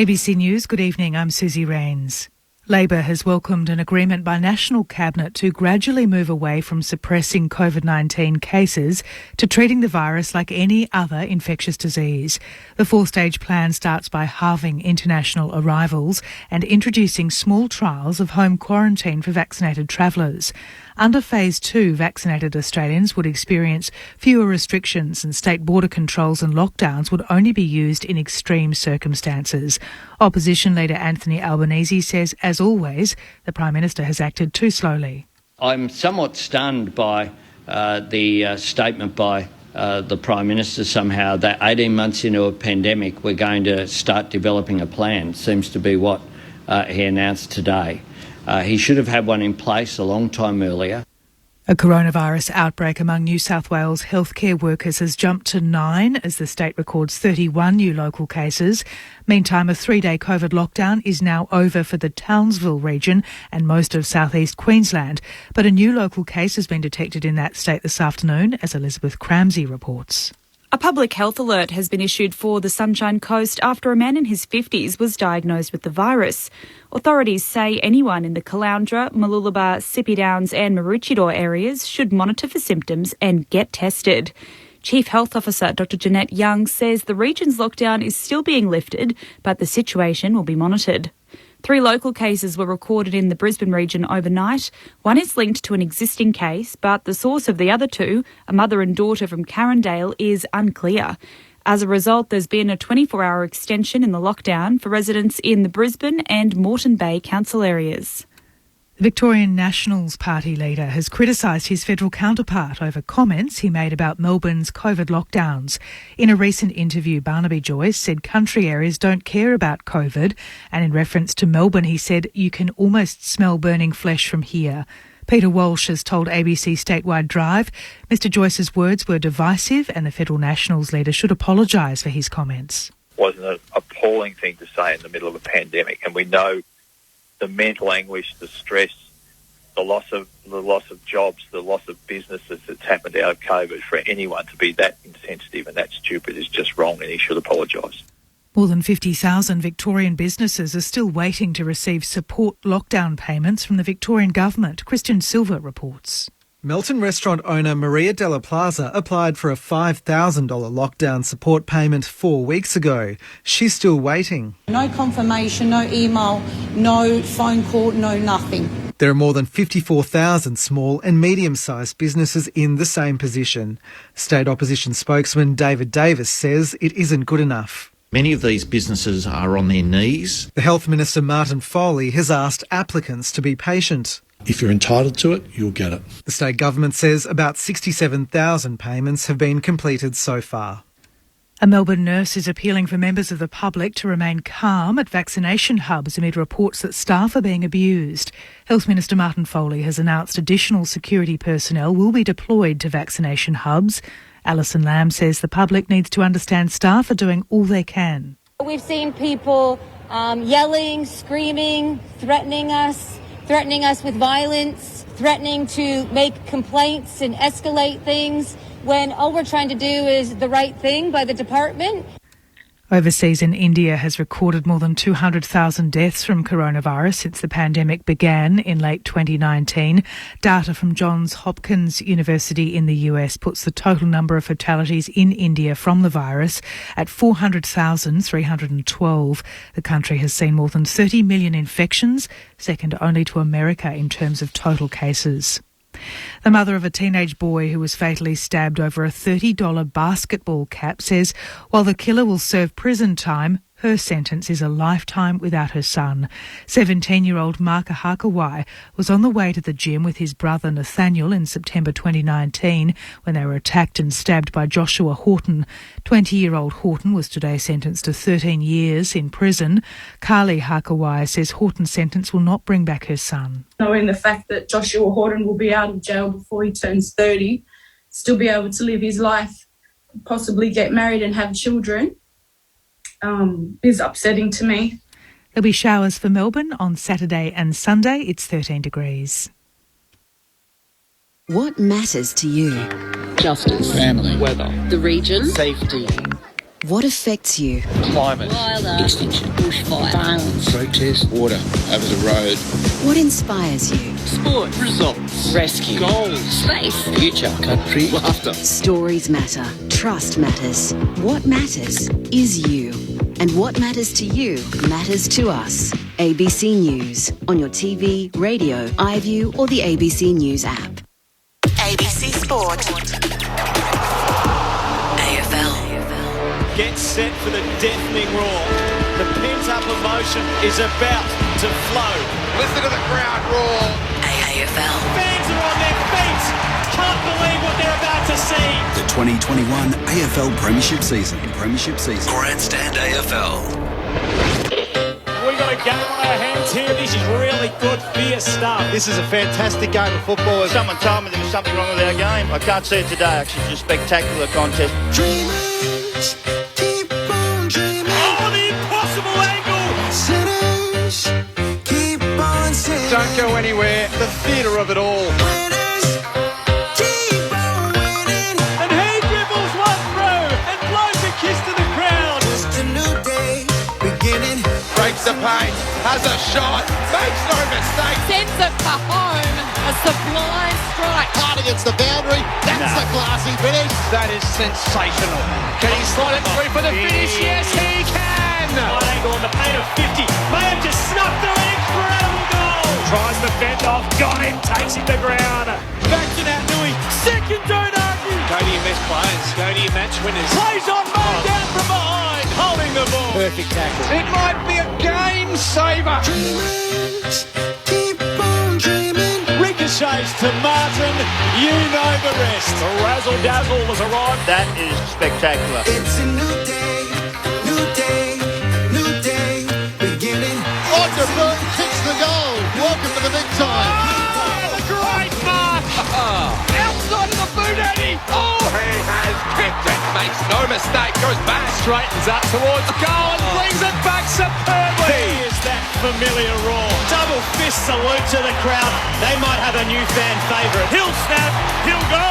ABC News, good evening, I'm Susie Rains. Labor has welcomed an agreement by National Cabinet to gradually move away from suppressing COVID-19 cases to treating the virus like any other infectious disease. The four-stage plan starts by halving international arrivals and introducing small trials of home quarantine for vaccinated travellers. Under Phase 2, vaccinated Australians would experience fewer restrictions and state border controls and lockdowns would only be used in extreme circumstances. Opposition leader Anthony Albanese says, as always, the Prime Minister has acted too slowly. I'm somewhat stunned by the statement by the Prime Minister somehow that 18 months into a pandemic we're going to start developing a plan. Seems to be what he announced today. He should have had one in place a long time earlier. A coronavirus outbreak among New South Wales healthcare workers has jumped to 9 as the state records 31 new local cases. Meantime, a 3-day COVID lockdown is now over for the Townsville region and most of southeast Queensland. But a new local case has been detected in that state this afternoon, as Elizabeth Cramsey reports. A public health alert has been issued for the Sunshine Coast after a man in his 50s was diagnosed with the virus. Authorities say anyone in the Caloundra, Mooloolaba, Sippy Downs and Maroochydore areas should monitor for symptoms and get tested. Chief Health Officer Dr Jeanette Young says the region's lockdown is still being lifted, but the situation will be monitored. 3 local cases were recorded in the Brisbane region overnight. One is linked to an existing case, but the source of the other 2, a mother and daughter from Carindale, is unclear. As a result, there's been a 24-hour extension in the lockdown for residents in the Brisbane and Moreton Bay council areas. The Victorian Nationals Party leader has criticised his federal counterpart over comments he made about Melbourne's COVID lockdowns. In a recent interview, Barnaby Joyce said country areas don't care about COVID, and in reference to Melbourne, he said, "You can almost smell burning flesh from here." Peter Walsh has told ABC Statewide Drive Mr Joyce's words were divisive and the federal Nationals leader should apologise for his comments. Wasn't an appalling thing to say in the middle of a pandemic, and we know the mental anguish, the stress, the loss of jobs, the loss of businesses that's happened out of COVID. For anyone to be that insensitive and that stupid is just wrong, and he should apologise. More than 50,000 Victorian businesses are still waiting to receive support lockdown payments from the Victorian government. Christian Silver reports. Melton restaurant owner Maria Della Plaza applied for a $5,000 lockdown support payment 4 weeks ago. She's still waiting. No confirmation, no email, no phone call, no nothing. There are more than 54,000 small and medium-sized businesses in the same position. State opposition spokesman David Davis says it isn't good enough. Many of these businesses are on their knees. The Health Minister Martin Foley has asked applicants to be patient. If you're entitled to it, you'll get it. The state government says about 67,000 payments have been completed so far. A Melbourne nurse is appealing for members of the public to remain calm at vaccination hubs amid reports that staff are being abused. Health Minister Martin Foley has announced additional security personnel will be deployed to vaccination hubs. Alison Lamb says the public needs to understand staff are doing all they can. We've seen people yelling, screaming, threatening us with violence, threatening to make complaints and escalate things when all we're trying to do is the right thing by the department. Overseas in India has recorded more than 200,000 deaths from coronavirus since the pandemic began in late 2019. Data from Johns Hopkins University in the US puts the total number of fatalities in India from the virus at 400,312. The country has seen more than 30 million infections, second only to America in terms of total cases. The mother of a teenage boy who was fatally stabbed over a $30 basketball cap says while the killer will serve prison time, her sentence is a lifetime without her son. 17-year-old Marka Hakawai was on the way to the gym with his brother Nathaniel in September 2019 when they were attacked and stabbed by Joshua Horton. 20-year-old Horton was today sentenced to 13 years in prison. Carly Hakawai says Horton's sentence will not bring back her son. Knowing the fact that Joshua Horton will be out of jail before he turns 30, still be able to live his life, possibly get married and have children, is upsetting to me. There'll be showers for Melbourne on Saturday and Sunday. It's 13 degrees. What matters to you? Justice. Family. Weather. The region. Safety. What affects you? Climate. Weather. Extinction. Bushfire. Violence. Protest. Water. Over the road. What inspires you? Sport. Results. Rescue. Goals. Space. Future. Country. Laughter. Stories matter. Trust matters. What matters is you. And what matters to you matters to us. ABC News. On your TV, radio, iView or the ABC News app. ABC Sport. AFL. Get set for the deafening roar. The pent-up emotion is about to flow. Listen to the crowd roar. AFL. Fans are on their feet. Can't believe what they're about to see. The 2021 AFL Premiership Season. Grandstand AFL. We've got a game on our hands here. This is really good, fierce stuff. This is a fantastic game of football. Someone told me there was something wrong with our game. I can't see it today, actually. It's a spectacular contest. Dreamers, keep on dreaming. Oh, the impossible angle. Sinners, keep on sinning. Don't go anywhere. The theatre of it all. Winners, keep on winning. And he dribbles one through and blows a kiss to the crowd. Just a new day beginning. Breaks the paint. Has a shot. Makes no mistake. Sends it for home. A sublime strike. Hard against the boundary. That's a classy finish. That is sensational. Can he slide it through for the finish? Yes, he can. Wide angle on the paint of 50. May have just snuffed an incredible goal. Tries the fend off. Got him. Takes him to ground. Back to that Nui. Second, don't argue. Go to your best players. Go to your match winners. Plays on Mo down from behind. Holding the ball. Perfect tackle. It might be a game saver. Dreamers, keep on dreaming. Ricochets to Martin. You know the rest. The razzle-dazzle has arrived. That is spectacular. It's a new day, new day, new day beginning. Otterburn kicks the goal. Welcome to the big time. Oh, great mark. Outside of the boot, Eddie. Oh, he has kicked it. Makes no mistake. Goes back. Straightens up towards goal and brings it back superbly. Here's that familiar roar. Double fist salute to the crowd. They might have a new fan favourite. He'll snap. He'll go.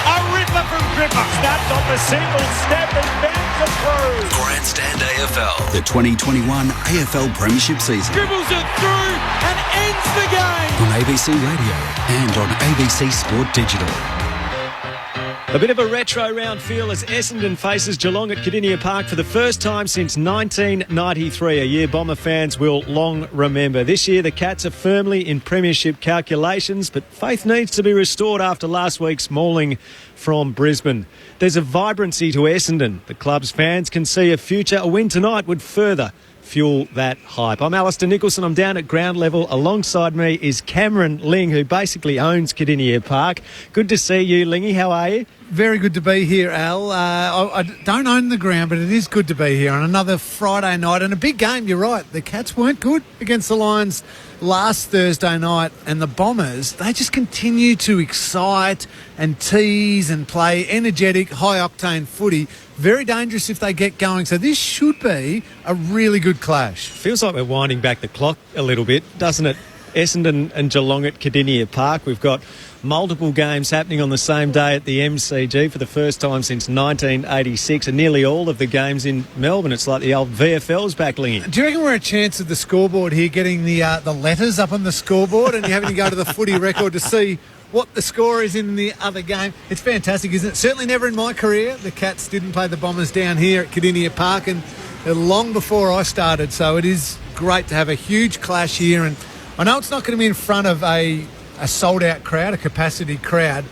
A ripper from Gripper. Snaps off a single step and bends it through. Grandstand AFL. The 2021 AFL Premiership Season. Dribbles it through and ends the game. On ABC Radio and on ABC Sport Digital. A bit of a retro round feel as Essendon faces Geelong at Cardinia Park for the first time since 1993, a year Bomber fans will long remember. This year the Cats are firmly in premiership calculations, but faith needs to be restored after last week's mauling from Brisbane. There's a vibrancy to Essendon. The club's fans can see a future. A win tonight would further fuel that hype. I'm Alistair Nicholson. I'm down at ground level. Alongside me is Cameron Ling, who basically owns Cardinia Park. Good to see you, Lingy. How are you? Very good to be here, Al. I don't own the ground, but it is good to be here on another Friday night and a big game. You're right. The Cats weren't good against the Lions last Thursday night, and the Bombers, they just continue to excite and tease and play energetic, high-octane footy. Very dangerous if they get going. So this should be a really good clash. Feels like we're winding back the clock a little bit, doesn't it? Essendon and Geelong at Cardinia Park. We've got multiple games happening on the same day at the MCG for the first time since 1986, and nearly all of the games in Melbourne. It's like the old VFL's back, Lingy. Do you reckon we're a chance of the scoreboard here getting the letters up on the scoreboard and you're having to go to the footy record to see what the score is in the other game? It's fantastic, isn't it? Certainly never in my career. The Cats didn't play the Bombers down here at Cardinia Park, and long before I started, so it is great to have a huge clash here. And I know it's not going to be in front of a sold-out crowd, a capacity crowd,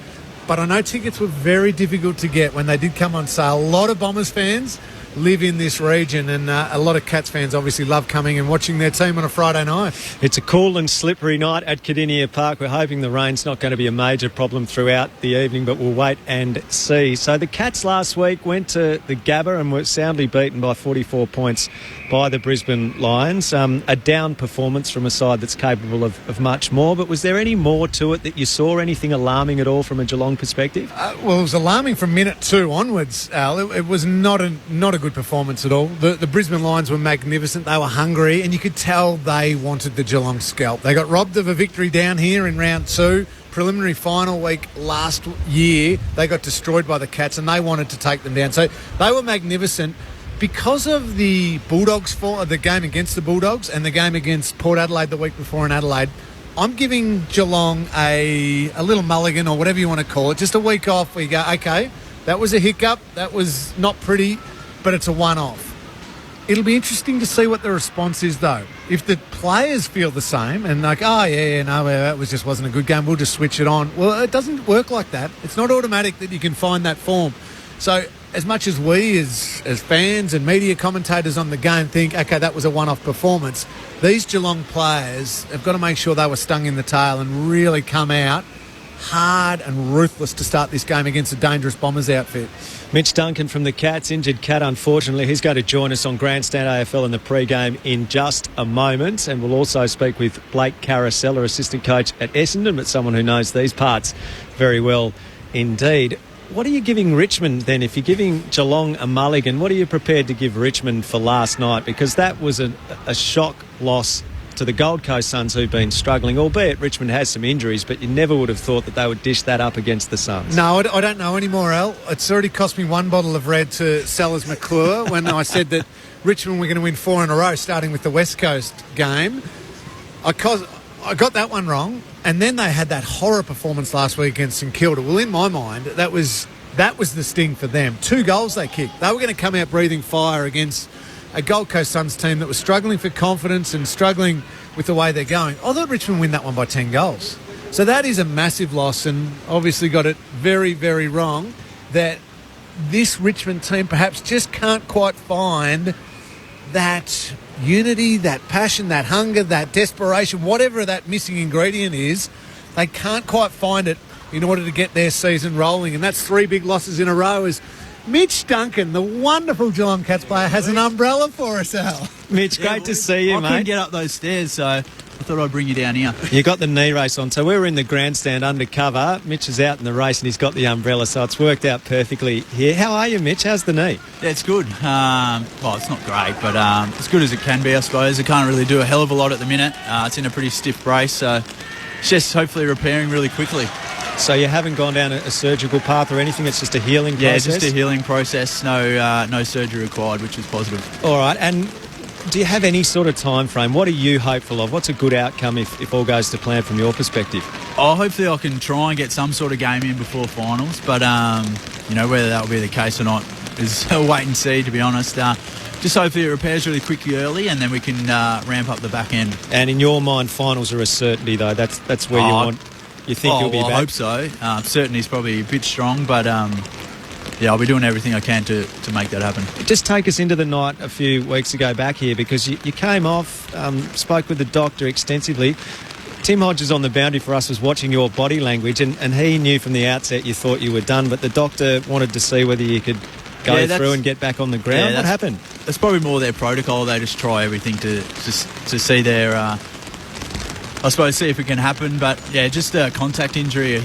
but I know tickets were very difficult to get when they did come on sale. A lot of Bombers fans live in this region, and a lot of Cats fans obviously love coming and watching their team on a Friday night. It's a cool and slippery night at Cardinia Park. We're hoping the rain's not going to be a major problem throughout the evening, but we'll wait and see. So the Cats last week went to the Gabba and were soundly beaten by 44 points by the Brisbane Lions. A down performance from a side that's capable of much more, but was there any more to it that you saw? Anything alarming at all from a Geelong perspective? Well, it was alarming from minute 2 onwards, Al. It was not a good performance at all. The Brisbane Lions were magnificent. They were hungry, and you could tell they wanted the Geelong scalp. They got robbed of a victory down here in round 2. Preliminary final week last year, they got destroyed by the Cats, and they wanted to take them down. So they were magnificent. because of the Bulldogs the game against the Bulldogs and the game against Port Adelaide the week before in Adelaide, I'm giving Geelong a little mulligan or whatever you want to call it, just a week off where you go, okay, that was a hiccup, that was not pretty, but it's a one-off. It'll be interesting to see what the response is, though. If the players feel the same and like, no, that wasn't a good game, we'll just switch it on. Well, it doesn't work like that. It's not automatic that you can find that form. So as much as we, as fans and media commentators on the game think, okay, that was a one-off performance, these Geelong players have got to make sure they were stung in the tail and really come out hard and ruthless to start this game against a dangerous Bombers outfit. Mitch Duncan from the Cats, injured Cat unfortunately. He's going to join us on Grandstand AFL in the pre-game in just a moment, and we'll also speak with Blake Carosella, assistant coach at Essendon, but someone who knows these parts very well indeed. What are you giving Richmond then? If you're giving Geelong a mulligan, what are you prepared to give Richmond for last night? Because that was a shock loss to the Gold Coast Suns, who've been struggling, albeit Richmond has some injuries, but you never would have thought that they would dish that up against the Suns. No, I don't know anymore, Al. It's already cost me one bottle of red to Sellers McClure when I said that Richmond were going to win 4 in a row, starting with the West Coast game. I got that one wrong, and then they had that horror performance last week against St Kilda. Well, in my mind, that was the sting for them. 2 goals they kicked. They were going to come out breathing fire against a Gold Coast Suns team that was struggling for confidence and struggling with the way they're going. I thought Richmond win that one by 10 goals. So that is a massive loss, and obviously got it very, very wrong that this Richmond team perhaps just can't quite find that unity, that passion, that hunger, that desperation, whatever that missing ingredient is. They can't quite find it in order to get their season rolling, and that's 3 big losses in a row. As Mitch Duncan, the wonderful Geelong Cats player, has an umbrella for us, Al. Mitch, great to see you, mate. I couldn't get up those stairs, so I thought I'd bring you down here. You got the knee race on, so we were in the grandstand undercover. Mitch is out in the race and he's got the umbrella, so it's worked out perfectly here. How are you, Mitch? How's the knee? Yeah, it's good. Well, it's not great, but as good as it can be, I suppose. I can't really do a hell of a lot at the minute. It's in a pretty stiff brace, so it's just hopefully repairing really quickly. So you haven't gone down a surgical path or anything? It's just a healing process? Yeah, just a healing process. No surgery required, which is positive. All right, and do you have any sort of time frame? What are you hopeful of? What's a good outcome if all goes to plan from your perspective? Hopefully I can try and get some sort of game in before finals, but whether that will be the case or not is a wait and see, to be honest. Just hopefully it repairs really quickly early, and then we can ramp up the back end. And in your mind, finals are a certainty, though. That's where you think you'll be back? I hope so. Certainty is probably a bit strong, but I'll be doing everything I can to make that happen. Just take us into the night a few weeks ago back here, because you came off, spoke with the doctor extensively. Tim Hodges on the boundary for us was watching your body language, and he knew from the outset you thought you were done, but the doctor wanted to see whether you could go through and get back on the ground. What happened? That's probably more their protocol. They just try everything to see their... I suppose see if it can happen, but yeah, just a contact injury,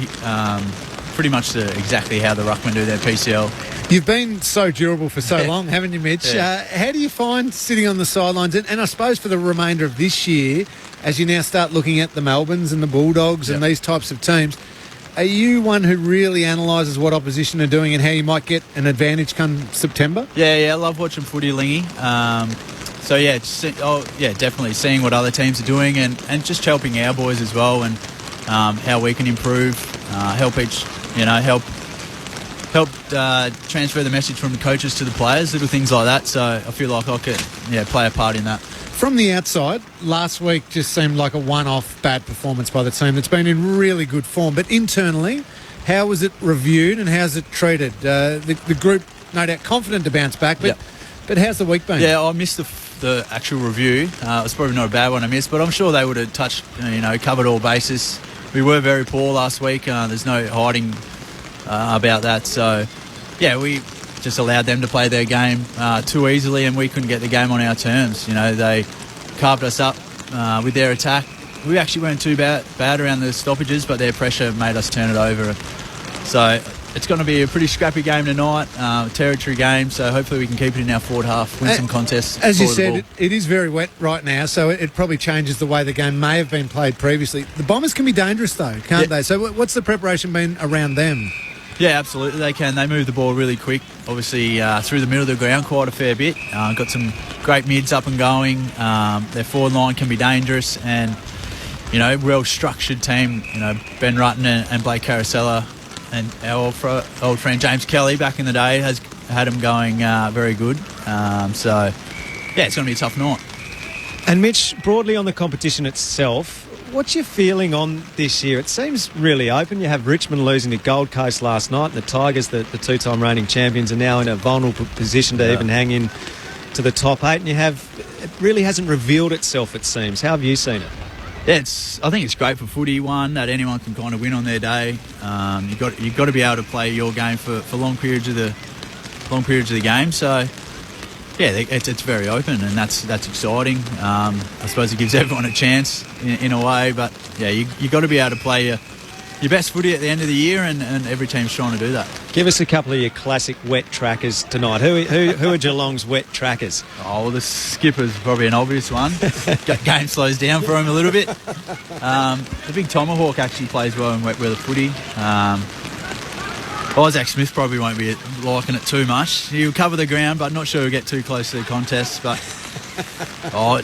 pretty much exactly how the ruckmen do their PCL. You've been so durable for so long, haven't you, Mitch? Yeah. How do you find sitting on the sidelines, and I suppose for the remainder of this year, as you now start looking at the Melbournes and the Bulldogs and these types of teams, are you one who really analyses what opposition are doing and how you might get an advantage come September? Yeah, I love watching footy, Lingy. So definitely seeing what other teams are doing and just helping our boys as well, and how we can improve, help transfer the message from the coaches to the players, little things like that. So I feel like I could play a part in that. From the outside, last week just seemed like a one-off bad performance by the team that's been in really good form. But internally, how was it reviewed and how's it treated? The group, no doubt, confident to bounce back, but how's the week been? Yeah, I missed the actual review. It's probably not a bad one I missed, but I'm sure they would have touched, covered all bases. We were very poor last week. There's no hiding about that. So, we just allowed them to play their game too easily, and we couldn't get the game on our terms. They carved us up with their attack. We actually weren't too bad around the stoppages, but their pressure made us turn it over. So it's going to be a pretty scrappy game tonight, territory game, so hopefully we can keep it in our forward half, win some contests. As you said, it is very wet right now, so it probably changes the way the game may have been played previously. The Bombers can be dangerous though, can't they? So what's the preparation been around them? Yeah, absolutely they can. They move the ball really quick, obviously through the middle of the ground quite a fair bit. Got some great mids up and going. Their forward line can be dangerous and, well-structured team. Ben Rutten and Blake Carosella and our old friend James Kelly back in the day has had them going very good. It's going to be a tough night. And Mitch, broadly on the competition itself, what's your feeling on this year? It seems really open. You have Richmond losing to Gold Coast last night, and the Tigers, the two-time reigning champions, are now in a vulnerable position to even hang in to the top 8. And it really hasn't revealed itself, it seems. How have you seen it? Yeah, I think it's great for footy, that anyone can kind of win on their day. You've got to be able to play your game for long periods of the game. So yeah, it's very open, and that's exciting. I suppose it gives everyone a chance in a way, but yeah, you got to be able to play your best footy at the end of the year, and every team's trying to do that. Give us a couple of your classic wet trackers tonight. Who are Geelong's wet trackers? Oh, well, the skipper's probably an obvious one. Game slows down for him a little bit. The big Tomahawk actually plays well in wet weather footy. Isaac Smith probably won't be liking it too much. He'll cover the ground, but not sure he'll get too close to the contest. But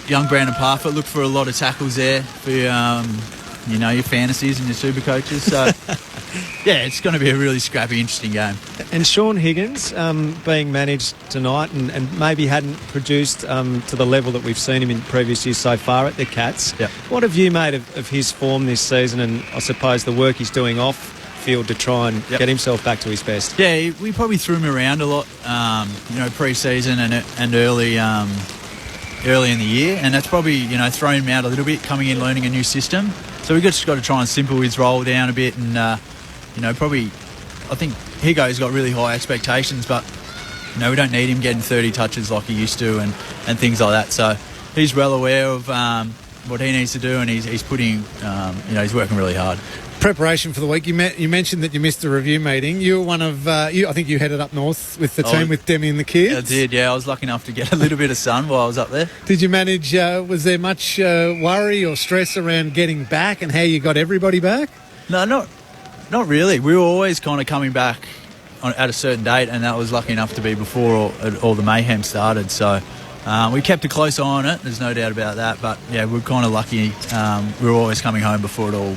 young Brandon Parfitt, look for a lot of tackles there for your fantasies and your super coaches. So yeah, it's going to be a really scrappy, interesting game. And Sean Higgins being managed tonight and maybe hadn't produced to the level that we've seen him in previous years so far at the Cats. Yep. What have you made of his form this season, and I suppose the work he's doing off field to try and get himself back to his best? Yeah, we probably threw him around a lot, pre-season and early in the year, and that's probably thrown him out a little bit coming in, learning a new system. So we've just got to try and simple his role down a bit, and probably I think Higo's got really high expectations, but we don't need him getting 30 touches like he used to and things like that. So he's well aware of what he needs to do, and he's putting he's working really hard. Preparation for the week. You mentioned that you missed the review meeting. You were one of I think you headed up north with the team with Demi and the kids. I did, yeah. I was lucky enough to get a little bit of sun while I was up there. Did you manage? Was there much worry or stress around getting back and how you got everybody back? No, not really. We were always kind of coming back at a certain date, and that was lucky enough to be before all the mayhem started. So we kept a close eye on it. There's no doubt about that. But yeah, we're kind of lucky. We were always coming home before it all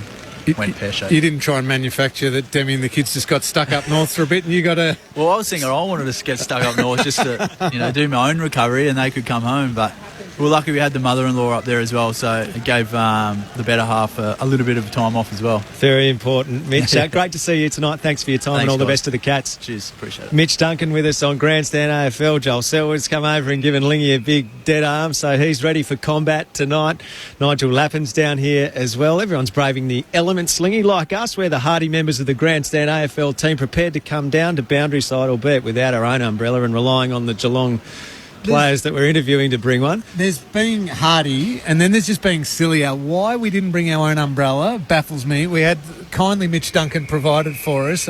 went pear-shaped. You didn't try and manufacture that Demi and the kids just got stuck up north for a bit and you got to... Well, I was thinking I wanted to get stuck up north just to do my own recovery and they could come home, but we were lucky we had the mother-in-law up there as well, so it gave the better half a little bit of time off as well. Very important. Mitch, great to see you tonight. Thanks for your time. Thanks, and all the best to the Cats. Cheers, appreciate it. Mitch Duncan with us on Grandstand AFL. Joel Selwood's come over and given Lingy a big dead arm, so he's ready for combat tonight. Nigel Lappin's down here as well. Everyone's braving the elements, Lingy, like us. We're the hardy members of the Grandstand AFL team, prepared to come down to boundary side, albeit without our own umbrella and relying on the Geelong players that we're interviewing to bring one. There's being hardy and then there's just being silly. Why we didn't bring our own umbrella baffles me. We had kindly Mitch Duncan provided for us.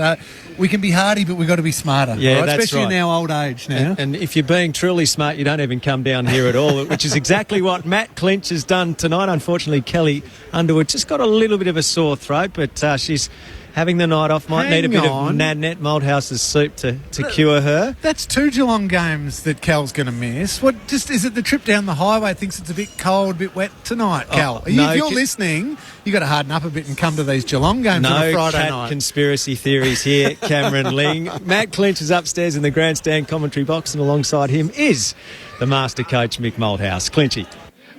We can be hardy, but we've got to be smarter. Yeah, right? that's especially right. in our old age now. And if you're being truly smart, you don't even come down here at all, which is exactly what Matt Clinch has done tonight. Unfortunately, Kelly Underwood just got a little bit of a sore throat, but she's having the night off. Might need a bit of Nanette Malthouse's soup to cure her. That's 2 Geelong games that Cal's going to miss. Is it the trip down the highway? Thinks it's a bit cold, a bit wet tonight, Cal? If you're listening, you got to harden up a bit and come to these Geelong games on a Friday night. Conspiracy theories here, Cameron Ling. Matt Clinch is upstairs in the grandstand commentary box, and alongside him is the master coach, Mick Malthouse. Clinchy.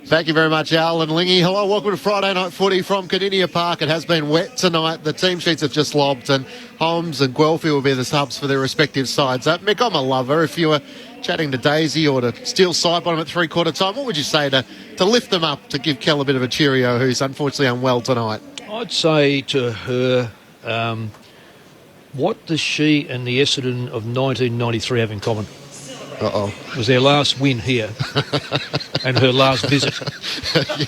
Thank you very much, Al and Lingy. Hello, welcome to Friday Night Footy from Cardinia Park. It has been wet tonight. The team sheets have just lobbed, and Holmes and Guelphy will be the subs for their respective sides. Mick, I'm a lover. If you were chatting to Daisy or to Steele Sidebottom at three-quarter time, what would you say to lift them up, to give Kel a bit of a cheerio, who's unfortunately unwell tonight? I'd say to her, what does she and the Essendon of 1993 have in common? Uh-oh. It was their last win here and her last visit.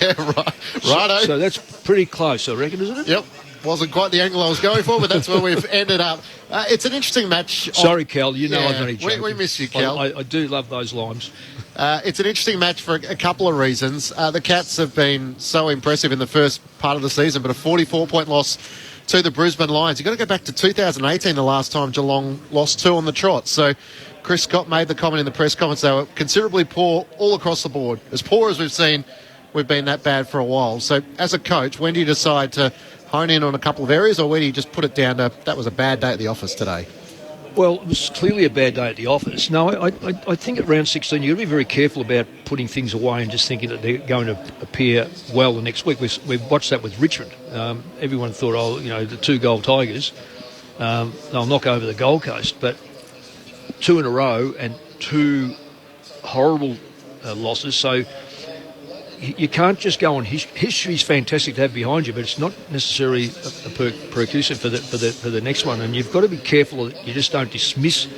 Yeah, right. Righto. So that's pretty close, I reckon, isn't it? Yep. Wasn't quite the angle I was going for, but that's where we've ended up. It's an interesting match. Sorry, Cal, you know I'm only joking. We miss you, Cal. I do love those limes. It's an interesting match for a couple of reasons. The Cats have been so impressive in the first part of the season, but a 44-point loss to the Brisbane Lions. You've got to go back to 2018, the last time Geelong lost 2 on the trot. So Chris Scott made the comment in the press conference they were considerably poor all across the board. As poor as we've seen, we've been that bad for a while. So as a coach, when do you decide to hone in on a couple of areas, or when do you just put it down to that was a bad day at the office today? Well, it was clearly a bad day at the office. No, I think at round 16 you've got to be very careful about putting things away and just thinking that they're going to appear well the next week. We've watched that with Richmond. Everyone thought, the 2 Gold Tigers, they'll knock over the Gold Coast. But 2 in a row and 2 horrible losses. So you can't just go on. History's fantastic to have behind you, but it's not necessarily a precursor for the next one. And you've got to be careful that you just don't dismiss.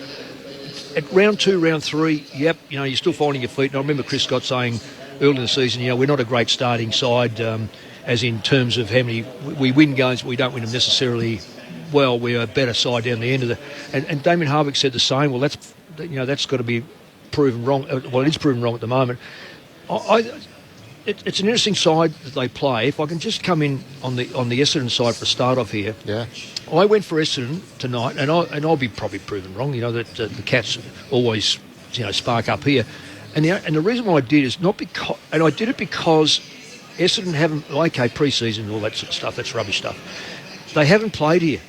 At round 2, round 3, you're still finding your feet. And I remember Chris Scott saying early in the season, we're not a great starting side, as in terms of how many we win games, but we don't win them necessarily well. We're a better side down the end of the. And Damien Harvick said the same. Well, that's got to be proven wrong. Well, it is proven wrong at the moment. It's an interesting side that they play. If I can just come in on the Essendon side for a start off here. Yeah. I went for Essendon tonight, and I'll be probably proven wrong. That the Cats always spark up here, and the reason why I did is not because, and I did it because Essendon haven't pre-season and all that sort of stuff. That's rubbish stuff. They haven't played here.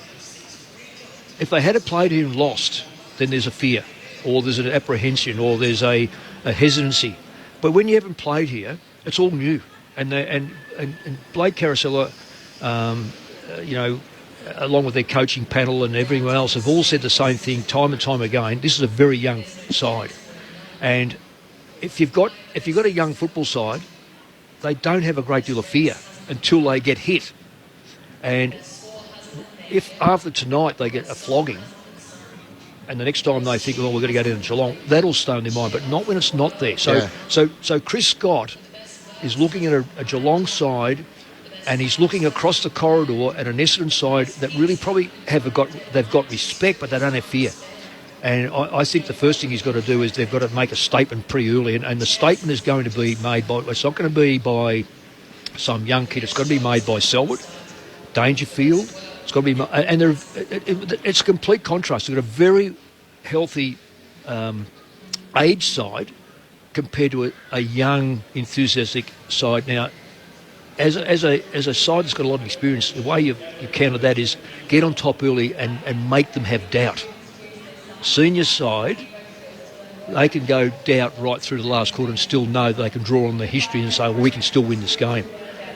If they had played here and lost, then there's a fear, or there's an apprehension, or there's a hesitancy. But when you haven't played here, it's all new, and Blake Carousella, along with their coaching panel and everyone else, have all said the same thing time and time again. This is a very young side, and if you've got a young football side, they don't have a great deal of fear until they get hit, and if after tonight they get a flogging, and the next time they think, we're going to go down to Geelong, that'll stay in their mind, but not when it's not there. So Chris Scott is looking at a Geelong side, and he's looking across the corridor at an Essendon side that really probably they've got respect, but they don't have fear. And I think the first thing he's got to do is they've got to make a statement pretty early, and the statement is going to be made by, it's not going to be by some young kid, it's got to be made by Selwood, Dangerfield, it's got to be, and it's a complete contrast. They've got a very healthy age side compared to a young, enthusiastic side. Now, as a side that's got a lot of experience, the way you counter that is get on top early and make them have doubt. Senior side, they can go doubt right through the last quarter and still know that they can draw on the history and say, well, we can still win this game.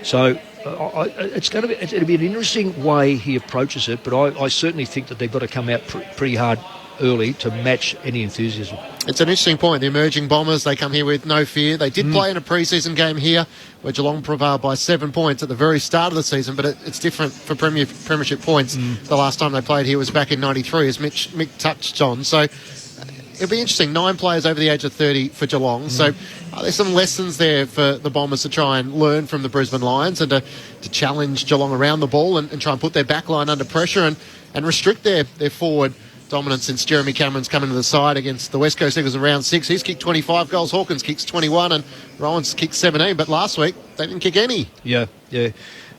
So it'll be an interesting way he approaches it, but I certainly think that they've got to come out pretty hard early to match any enthusiasm. It's an interesting point. The emerging Bombers, they come here with no fear. They did play in a pre-season game here where Geelong prevailed by 7 points at the very start of the season, but it's different for premiership points. The last time they played here was back in 93, as Mick touched on. So it'll be interesting. 9 players over the age of 30 for Geelong. So there's some lessons there for the Bombers to try and learn from the Brisbane Lions and to challenge Geelong around the ball and try and put their back line under pressure and restrict their forward dominance since Jeremy Cameron's come into the side against the West Coast Eagles in round 6. He's kicked 25 goals. Hawkins kicks 21 and Rowan's kicked 17. But last week, they didn't kick any. Yeah.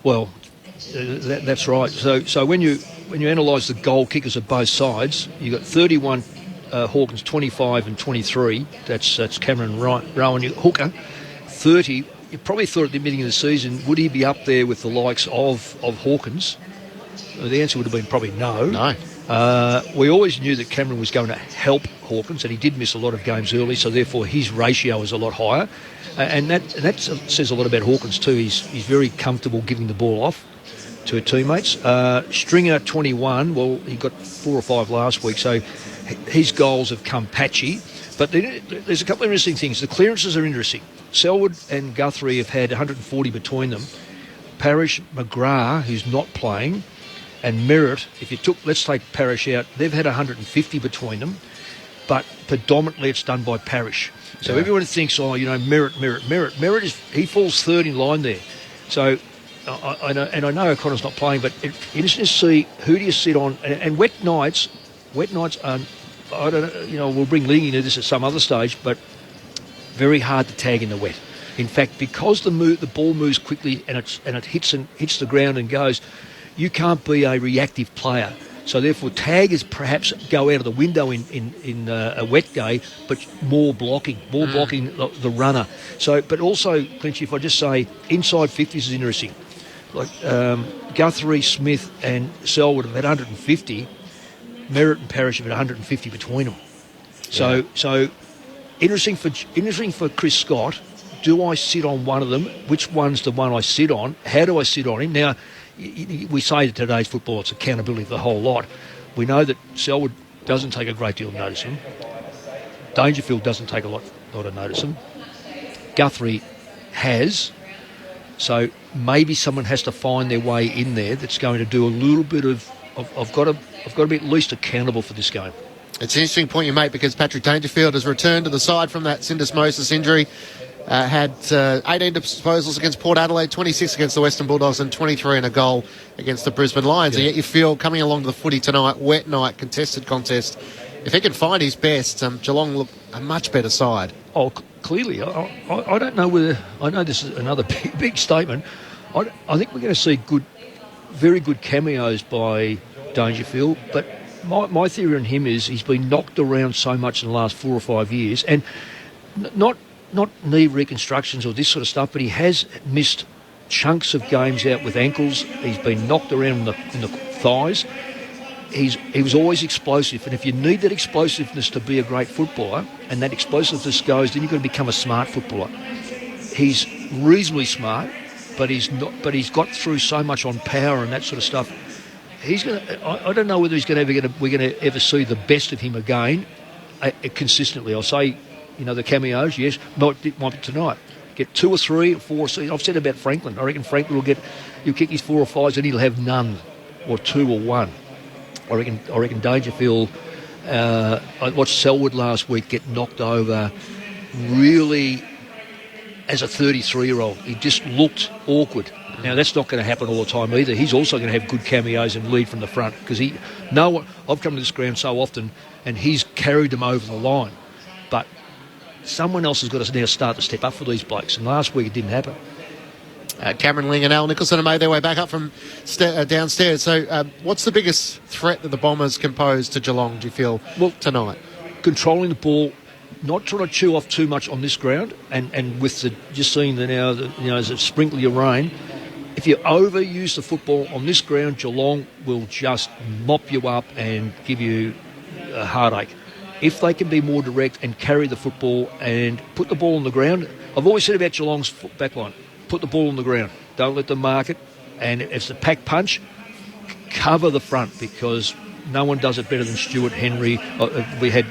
Well, that's right. So when you analyse the goal kickers of both sides, you've got 31 Hawkins, 25 and 23. That's Cameron Rowan. Hooker, 30. You probably thought at the beginning of the season, would he be up there with the likes of Hawkins? The answer would have been probably no. No. We always knew that Cameron was going to help Hawkins, and he did miss a lot of games early, so therefore his ratio is a lot higher. And that says a lot about Hawkins too. He's very comfortable giving the ball off to her teammates. Stringer, 21. Well, he got 4 or 5 last week, so his goals have come patchy. But there's a couple of interesting things. The clearances are interesting. Selwood and Guthrie have had 140 between them. Parrish, McGrath, who's not playing, and Merritt, let's take Parrish out, they've had 150 between them, but predominantly it's done by Parrish. So everyone thinks, Merritt. Merritt he falls third in line there. So I know O'Connor's not playing, but it's interesting to see who do you sit on. And wet nights are, I don't know, we'll bring Ling into this at some other stage, but very hard to tag in the wet. In fact, because the ball moves quickly and it hits the ground and goes, you can't be a reactive player. So therefore, taggers perhaps go out of the window in a wet day, but more blocking the runner. So, but also, Clinchy, if I just say inside 50s is interesting. Like Guthrie, Smith, and Selwood have had 150. Merritt and Parrish have had 150 between them. So interesting for Chris Scott. Do I sit on one of them? Which one's the one I sit on? How do I sit on him? Now, we say that today's football, it's accountability of the whole lot. We know that Selwood doesn't take a great deal of notice of him. Dangerfield doesn't take a lot of notice of him. Guthrie has. So maybe someone has to find their way in there that's going to do a little bit of I've got to be at least accountable for this game. It's an interesting point you make because Patrick Dangerfield has returned to the side from that syndesmosis injury. Had 18 disposals against Port Adelaide, 26 against the Western Bulldogs and 23 and a goal against the Brisbane Lions. And yet you feel, coming along to the footy tonight, wet night, contested contest, if he can find his best, Geelong look a much better side. Oh, clearly. I don't know whether... I know this is another big statement. I think we're going to see very good cameos by Dangerfield, but my theory on him is he's been knocked around so much in the last 4 or 5 years, and not knee reconstructions or this sort of stuff, but he has missed chunks of games out with ankles. He's been knocked around in the thighs. He was always explosive, and if you need that explosiveness to be a great footballer, and that explosiveness goes, then you've got to become a smart footballer. He's reasonably smart, but he's got through so much on power and that sort of stuff. I don't know whether we're going to ever see the best of him again consistently. I'll say, the cameos, yes, might be tonight. Get 2 or 3 or 4. I've said about Franklin. I reckon Franklin he'll kick his 4 or 5s and he'll have none, or 2 or 1. I reckon Dangerfield. I watched Selwood last week get knocked over. Really, as a 33-year-old, he just looked awkward. Now, that's not going to happen all the time either. He's also going to have good cameos and lead from the front because I've come to this ground so often and he's carried them over the line. But someone else has got to now start to step up for these blokes, and last week it didn't happen. Cameron Ling and Al Nicholson have made their way back up from downstairs. So what's the biggest threat that the Bombers can pose to Geelong, do you feel, tonight? Controlling the ball, not trying to chew off too much on this ground, and with just seeing as a sprinkle of rain, if you overuse the football on this ground, Geelong will just mop you up and give you a heartache. If they can be more direct and carry the football and put the ball on the ground, I've always said about Geelong's backline, put the ball on the ground. Don't let them mark it. And if it's a pack punch, cover the front because no one does it better than Stuart Henry. We had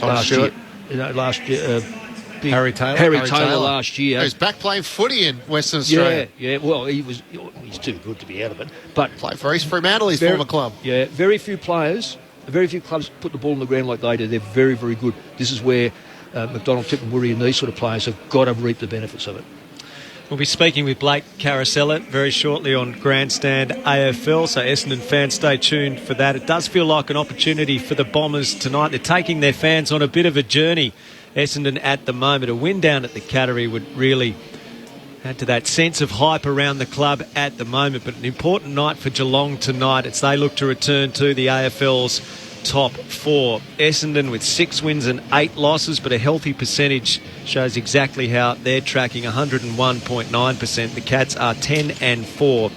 last year. Harry Taylor last year. He's back playing footy in Western Australia. Yeah. Well, he's too good to be out of it. But played for East Fremantle, his former club. Yeah, very few clubs put the ball on the ground like they do. They're very, very good. This is where McDonald, Tipperary and these sort of players have got to reap the benefits of it. We'll be speaking with Blake Carosella very shortly on Grandstand AFL, so Essendon fans, stay tuned for that. It does feel like an opportunity for the Bombers tonight. They're taking their fans on a bit of a journey. Essendon at the moment. A win down at the Cattery would really add to that sense of hype around the club at the moment, but an important night for Geelong tonight as they look to return to the AFL's top 4. Essendon with 6 wins and 8 losses, but a healthy percentage shows exactly how they're tracking, 101.9%. The Cats are 10-4,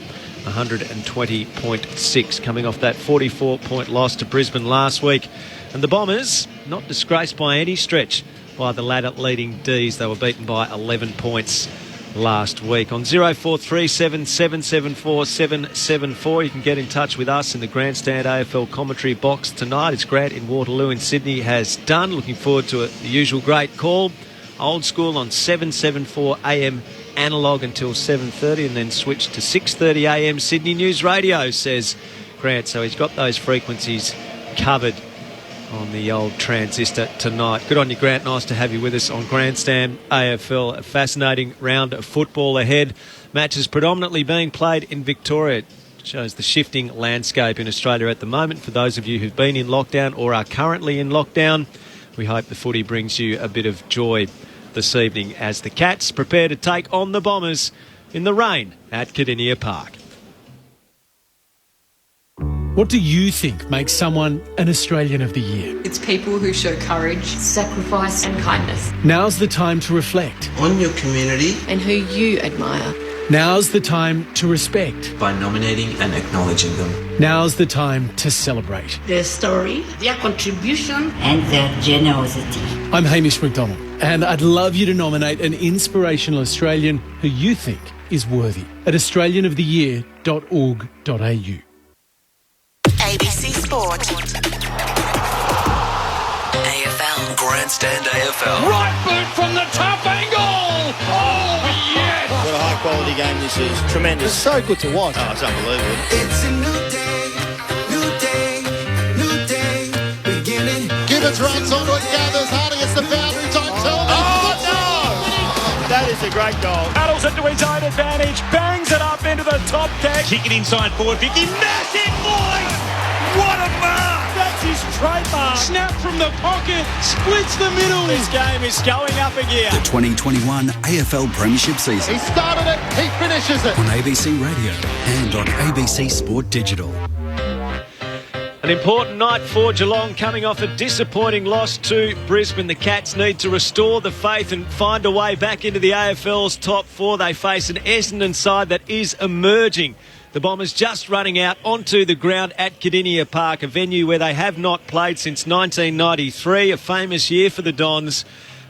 120.6, coming off that 44-point loss to Brisbane last week. And the Bombers, not disgraced by any stretch by the ladder leading D's. They were beaten by 11 points last week. On 0437 774 774, you can get in touch with us in the Grandstand AFL commentary box tonight. It's Grant in Waterloo in Sydney has done. Looking forward to the usual great call. Old school on 774 AM analogue until 7:30 and then switch to 6:30 AM Sydney News Radio, says Grant. So he's got those frequencies covered on the old transistor tonight. Good on you, Grant. Nice to have you with us on Grandstand AFL. A fascinating round of football ahead. Matches predominantly being played in Victoria. It shows the shifting landscape in Australia at the moment. For those of you who've been in lockdown or are currently in lockdown, we hope the footy brings you a bit of joy this evening as the Cats prepare to take on the Bombers in the rain at Kardinia Park. What do you think makes someone an Australian of the Year? It's people who show courage, sacrifice and kindness. Now's the time to reflect. On your community. And who you admire. Now's the time to respect. By nominating and acknowledging them. Now's the time to celebrate. Their story, their contribution and their generosity. I'm Hamish McDonald, and I'd love you to nominate an inspirational Australian who you think is worthy at australianoftheyear.org.au. ABC Sport. AFL. Grandstand AFL. Right boot from the top angle. Oh, yes. What a high quality game this is. Tremendous. It's so good to watch. Oh, it's unbelievable. It's a new day, beginning. Gibbons runs onto it, gathers hard against the boundary. Time Tillman. Oh, no! That is a great goal. Paddles into his own advantage, bangs it up into the top deck. Kick it inside forward 50. Massive voice. What a mark! That's his trademark. Snap from the pocket. Splits the middle. This game is going up a gear. The 2021 AFL Premiership season. He started it, he finishes it. On ABC Radio and on ABC Sport Digital. An important night for Geelong, coming off a disappointing loss to Brisbane. The Cats need to restore the faith and find a way back into the AFL's top four. They face an Essendon side that is emerging. The Bombers just running out onto the ground at Kardinia Park, a venue where they have not played since 1993, a famous year for the Dons,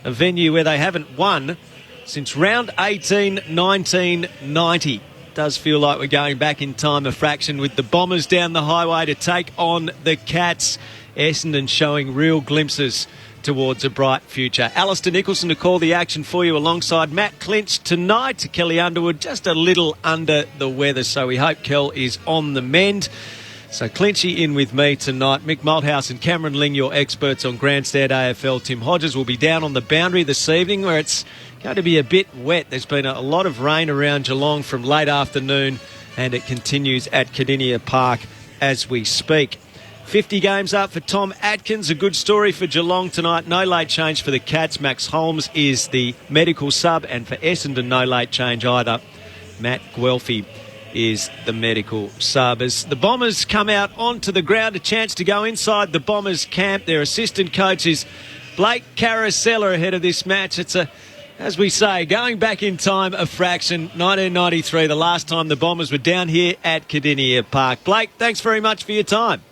a venue where they haven't won since round 18, 1990. Does feel like we're going back in time a fraction with the Bombers down the highway to take on the Cats. Essendon showing real glimpses towards a bright future. Alistair Nicholson to call the action for you alongside Matt Clinch tonight. Kelly Underwood just a little under the weather, so we hope Kel is on the mend. So Clinchy in with me tonight. Mick Malthouse and Cameron Ling, your experts on Grandstand AFL. Tim Hodges will be down on the boundary this evening where it's going to be a bit wet. There's been a lot of rain around Geelong from late afternoon and it continues at Kardinia Park as we speak. 50 games up for Tom Atkins. A good story for Geelong tonight. No late change for the Cats. Max Holmes is the medical sub, and for Essendon, no late change either. Matt Guelphy is the medical sub. As the Bombers come out onto the ground, a chance to go inside the Bombers camp. Their assistant coach is Blake Carosella ahead of this match. It's as we say, going back in time a fraction, 1993, the last time the Bombers were down here at Kardinia Park. Blake, thanks very much for your time.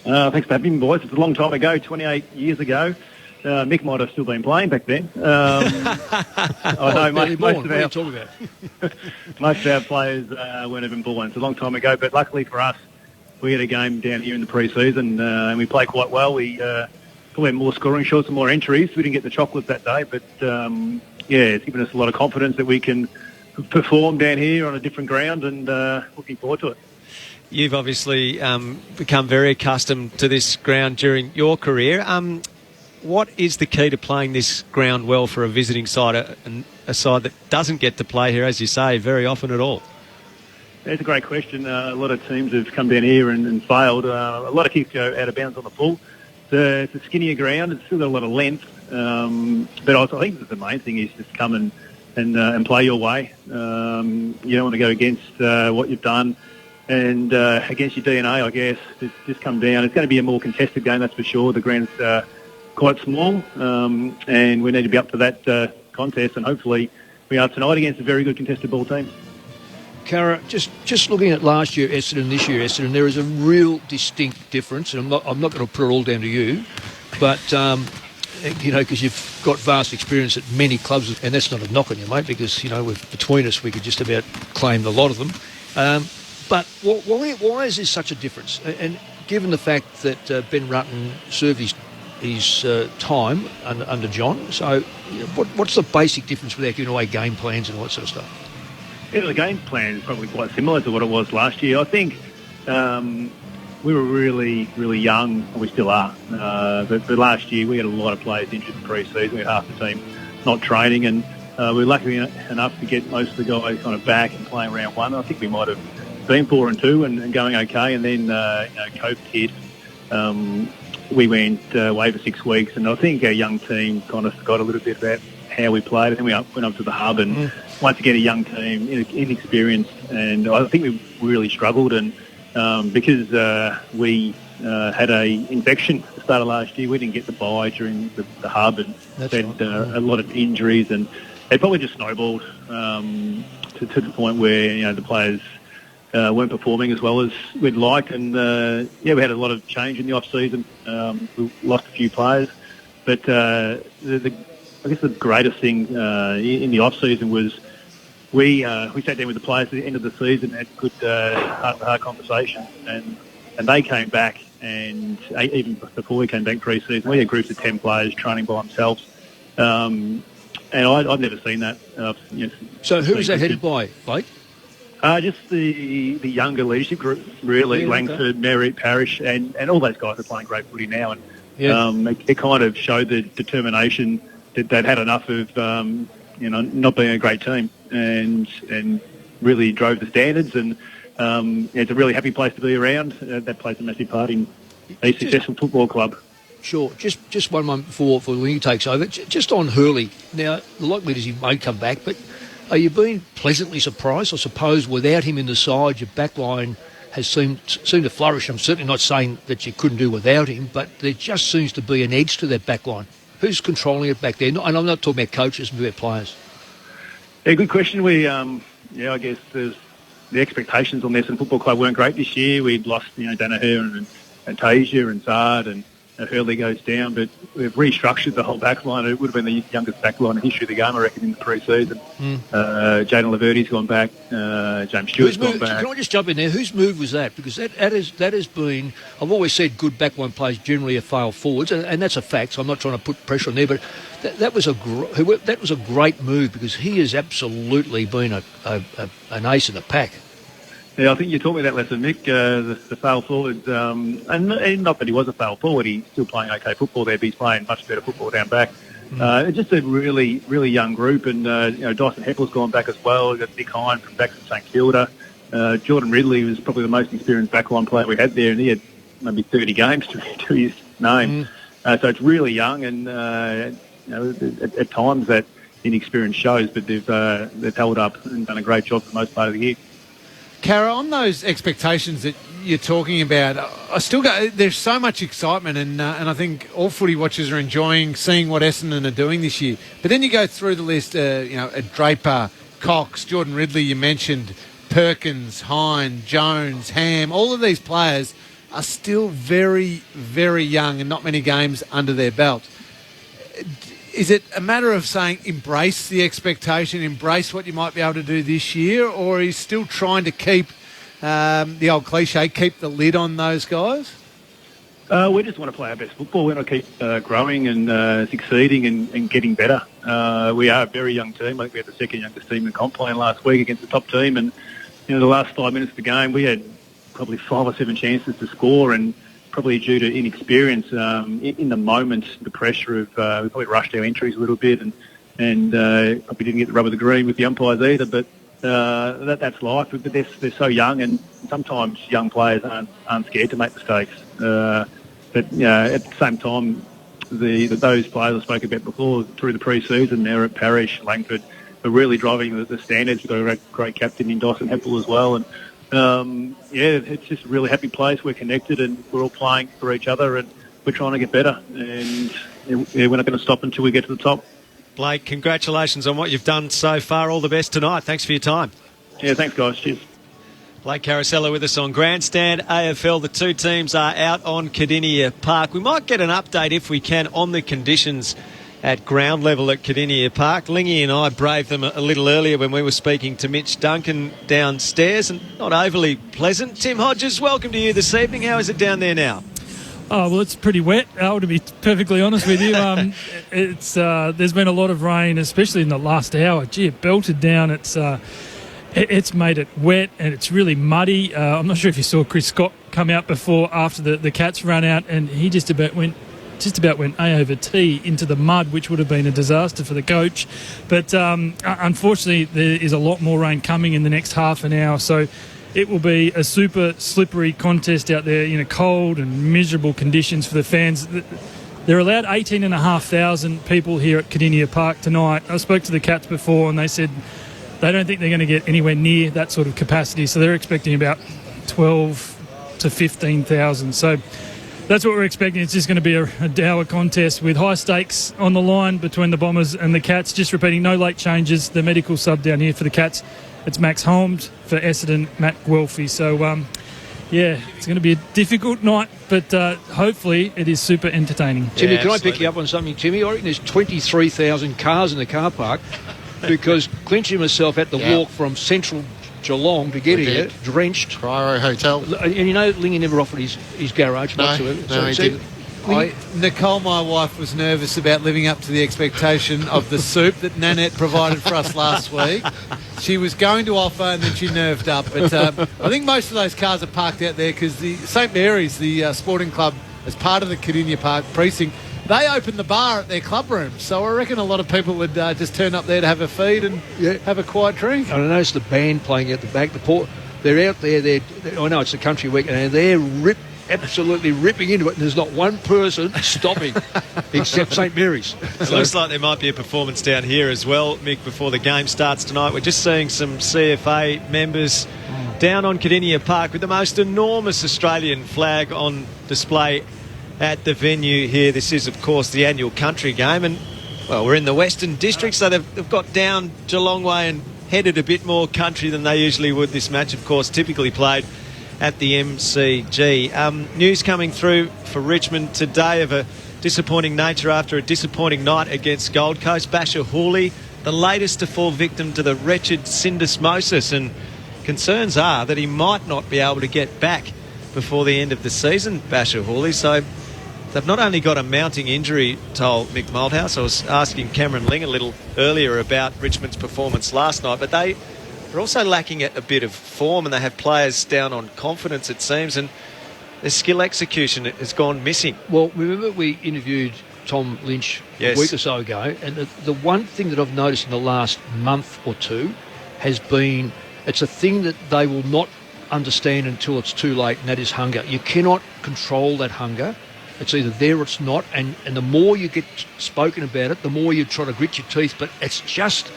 Thanks for having me, boys. It's a long time ago, 28 years ago. Mick might have still been playing back then. I know most of our players weren't even born. It's a long time ago, but luckily for us, we had a game down here in the pre-season and we played quite well. We probably had more scoring shots and more entries. We didn't get the chocolate that day, but it's given us a lot of confidence that we can perform down here on a different ground and looking forward to it. You've obviously become very accustomed to this ground during your career. What is the key to playing this ground well for a visiting side, a side that doesn't get to play here, as you say, very often at all? That's a great question. A lot of teams have come down here and failed. A lot of kicks go out of bounds on the full. It's a skinnier ground. It's still got a lot of length. But I think the main thing is just come and play your way. You don't want to go against what you've done. And against your DNA, I guess, just come down. It's going to be a more contested game, that's for sure. The ground's quite small, and we need to be up to that contest, and hopefully we are tonight against a very good contested ball team. Cara, just looking at last year Essendon, this year Essendon, there is a real distinct difference, and I'm not going to put it all down to you, but because you've got vast experience at many clubs, and that's not a knock on you, mate, because between us we could just about claim the lot of them. But why is there such a difference? And given the fact that Ben Rutten served his time under John, so what's the basic difference without giving away game plans and all that sort of stuff? Yeah, the game plan is probably quite similar to what it was last year. I think we were really, really young, and we still are. But last year we had a lot of players injured in pre-season. We had half the team not training, and we were lucky enough to get most of the guys kind of back and playing round one. I think we might have been 4-2 and going okay, and then COVID hit. We went away for 6 weeks, and I think our young team kind of forgot a little bit about how we played. And then we went up to the hub and once again, a young team, inexperienced, and I think we really struggled. And because we had a infection at the start of last year, we didn't get the bye during the hub, and had a lot of injuries, and it probably just snowballed to the point where the players weren't performing as well as we'd like, and we had a lot of change in the off season. We lost a few players, but I guess the greatest thing in the off season was we sat down with the players at the end of the season and had good heart-to-heart conversations, and they came back, and even before we came back pre-season, we had groups of 10 players training by themselves, and I've never seen that. So who was that headed by, Blake? Just the younger leadership group, really. Langford, Merritt, Parrish, and all those guys are playing great footy now, and it kind of showed the determination that they'd had enough of not being a great team, and really drove the standards, and it's a really happy place to be around. That plays a massive part in a successful football club. Sure. Just one moment before when he takes over. Just on Hurley. Now, the likelihood is he may come back, but are you being pleasantly surprised? I suppose without him in the side, your backline has seemed to flourish. I'm certainly not saying that you couldn't do without him, but there just seems to be an edge to that backline. Who's controlling it back there? And I'm not talking about coaches, but about players. Yeah, good question. We, I guess the expectations on the Essendon Football Club weren't great this year. We'd lost, Danaher and Tasia and Zard, and Hurley goes down, but we've restructured the whole backline. It would have been the youngest backline in the history of the game, I reckon, in the pre-season. Jaden Laverty's gone back. James Stewart's gone back. Can I just jump in there? Whose move was that? Because that has been... I've always said good backline players generally are fail forwards, and that's a fact, so I'm not trying to put pressure on there, but that was a great move, because he has absolutely been an ace in the pack. Yeah, I think you taught me that lesson, Mick, the fail forward. And not that he was a fail forward, he's still playing okay football there, but he's playing much better football down back. It's just a really, really young group, and Dyson Heppel's gone back as well. We've got Nick Hine from back from St Kilda. Jordan Ridley was probably the most experienced backline player we had there, and he had maybe 30 games to his name. So it's really young, and at times that inexperience shows, but they've held up and done a great job for the most part of the year. Cara, on those expectations that you're talking about, there's so much excitement, and I think all footy watchers are enjoying seeing what Essendon are doing this year. But then you go through the list, Draper, Cox, Jordan Ridley, you mentioned, Perkins, Hine, Jones, Ham, all of these players are still very, very young and not many games under their belt. Is it a matter of saying embrace the expectation, embrace what you might be able to do this year, or are you still trying to keep the old cliche, keep the lid on those guys? We just want to play our best football. We want to keep growing and succeeding and getting better. We are a very young team. I think we had the second youngest team in the comp playing last week against the top team, and the last 5 minutes of the game we had probably 5 or 7 chances to score, and probably due to inexperience in the moment, the pressure of we probably rushed our entries a little bit, and probably didn't get the rub of the green with the umpires either. But that's life. But they're so young, and sometimes young players aren't scared to make mistakes. But at the same time, those players I spoke about before through the pre-season, they're at Parrish, Langford, are really driving the standards. We've got a great captain in Dyson Heppel as well, and it's just a really happy place. We're connected and we're all playing for each other, and we're trying to get better, and we're not going to stop until we get to the top. Blake, congratulations on what you've done so far. All the best tonight. Thanks for your time. Yeah, thanks guys. Cheers. Blake Carosello with us on Grandstand AFL. The two teams are out on Cardinia Park. We might get an update, if we can, on the conditions at ground level at Cardinia Park. Lingy and I braved them a little earlier when we were speaking to Mitch Duncan downstairs, and not overly pleasant. Tim Hodges, welcome to you this evening. How is it down there now? Oh, well, it's pretty wet, to be perfectly honest with you. There's been a lot of rain, especially in the last hour. Gee, it belted down. It's made it wet, and it's really muddy. I'm not sure if you saw Chris Scott come out after the Cats run out, and he just about went A over T into the mud, which would have been a disaster for the coach. But unfortunately, there is a lot more rain coming in the next half an hour, so it will be a super slippery contest out there in a cold and miserable conditions for the fans. They're allowed 18,500 people here at Cardinia Park tonight. I spoke to the Cats before, and they said they don't think they're going to get anywhere near that sort of capacity. So they're expecting about 12 to 15,000. So that's what we're expecting. It's just going to be a dour contest with high stakes on the line between the Bombers and the Cats. Just repeating, no late changes. The medical sub down here for the Cats, it's Max Holmes. For Essendon, Matt Guelphy. So, it's going to be a difficult night, but hopefully it is super entertaining. Timmy, can I pick you up on something, Timmy? I reckon there's 23,000 cars in the car park because Clinchy and myself had to walk from central Geelong to get here, drenched. Priory Hotel. And Lingy never offered his garage whatsoever. No, he didn't. Nicole, my wife, was nervous about living up to the expectation of the soup that Nanette provided for us last week. She was going to offer and then she nerved up. But I think most of those cars are parked out there because the St Mary's, the sporting club, as part of the Cardinia Park precinct, they open the bar at their club room. So I reckon a lot of people would just turn up there to have a feed and have a quiet drink. I noticed the band playing at the back. They're out there. I know it's a country week, and they're absolutely ripping into it, and there's not one person stopping except St Mary's. It looks like there might be a performance down here as well, Mick, before the game starts tonight. We're just seeing some CFA members down on Cardinia Park with the most enormous Australian flag on display at the venue here. This is, of course, the annual country game, and we're in the Western District, so they've got down Geelong way and headed a bit more country than they usually would. This match, of course, typically played at the MCG. News coming through for Richmond today of a disappointing nature after a disappointing night against Gold Coast. Basher Hooley, the latest to fall victim to the wretched syndesmosis, and concerns are that he might not be able to get back before the end of the season, Basher Hooley. So they've not only got a mounting injury, told Mick Malthouse. I was asking Cameron Ling a little earlier about Richmond's performance last night, but they're also lacking a bit of form, and they have players down on confidence, it seems, and their skill execution has gone missing. Well, remember we interviewed Tom Lynch a week or so ago, and the one thing that I've noticed in the last month or two has been it's a thing that they will not understand until it's too late, and that is hunger. You cannot control that hunger. It's either there or it's not, and the more you get spoken about it, the more you try to grit your teeth, but it's just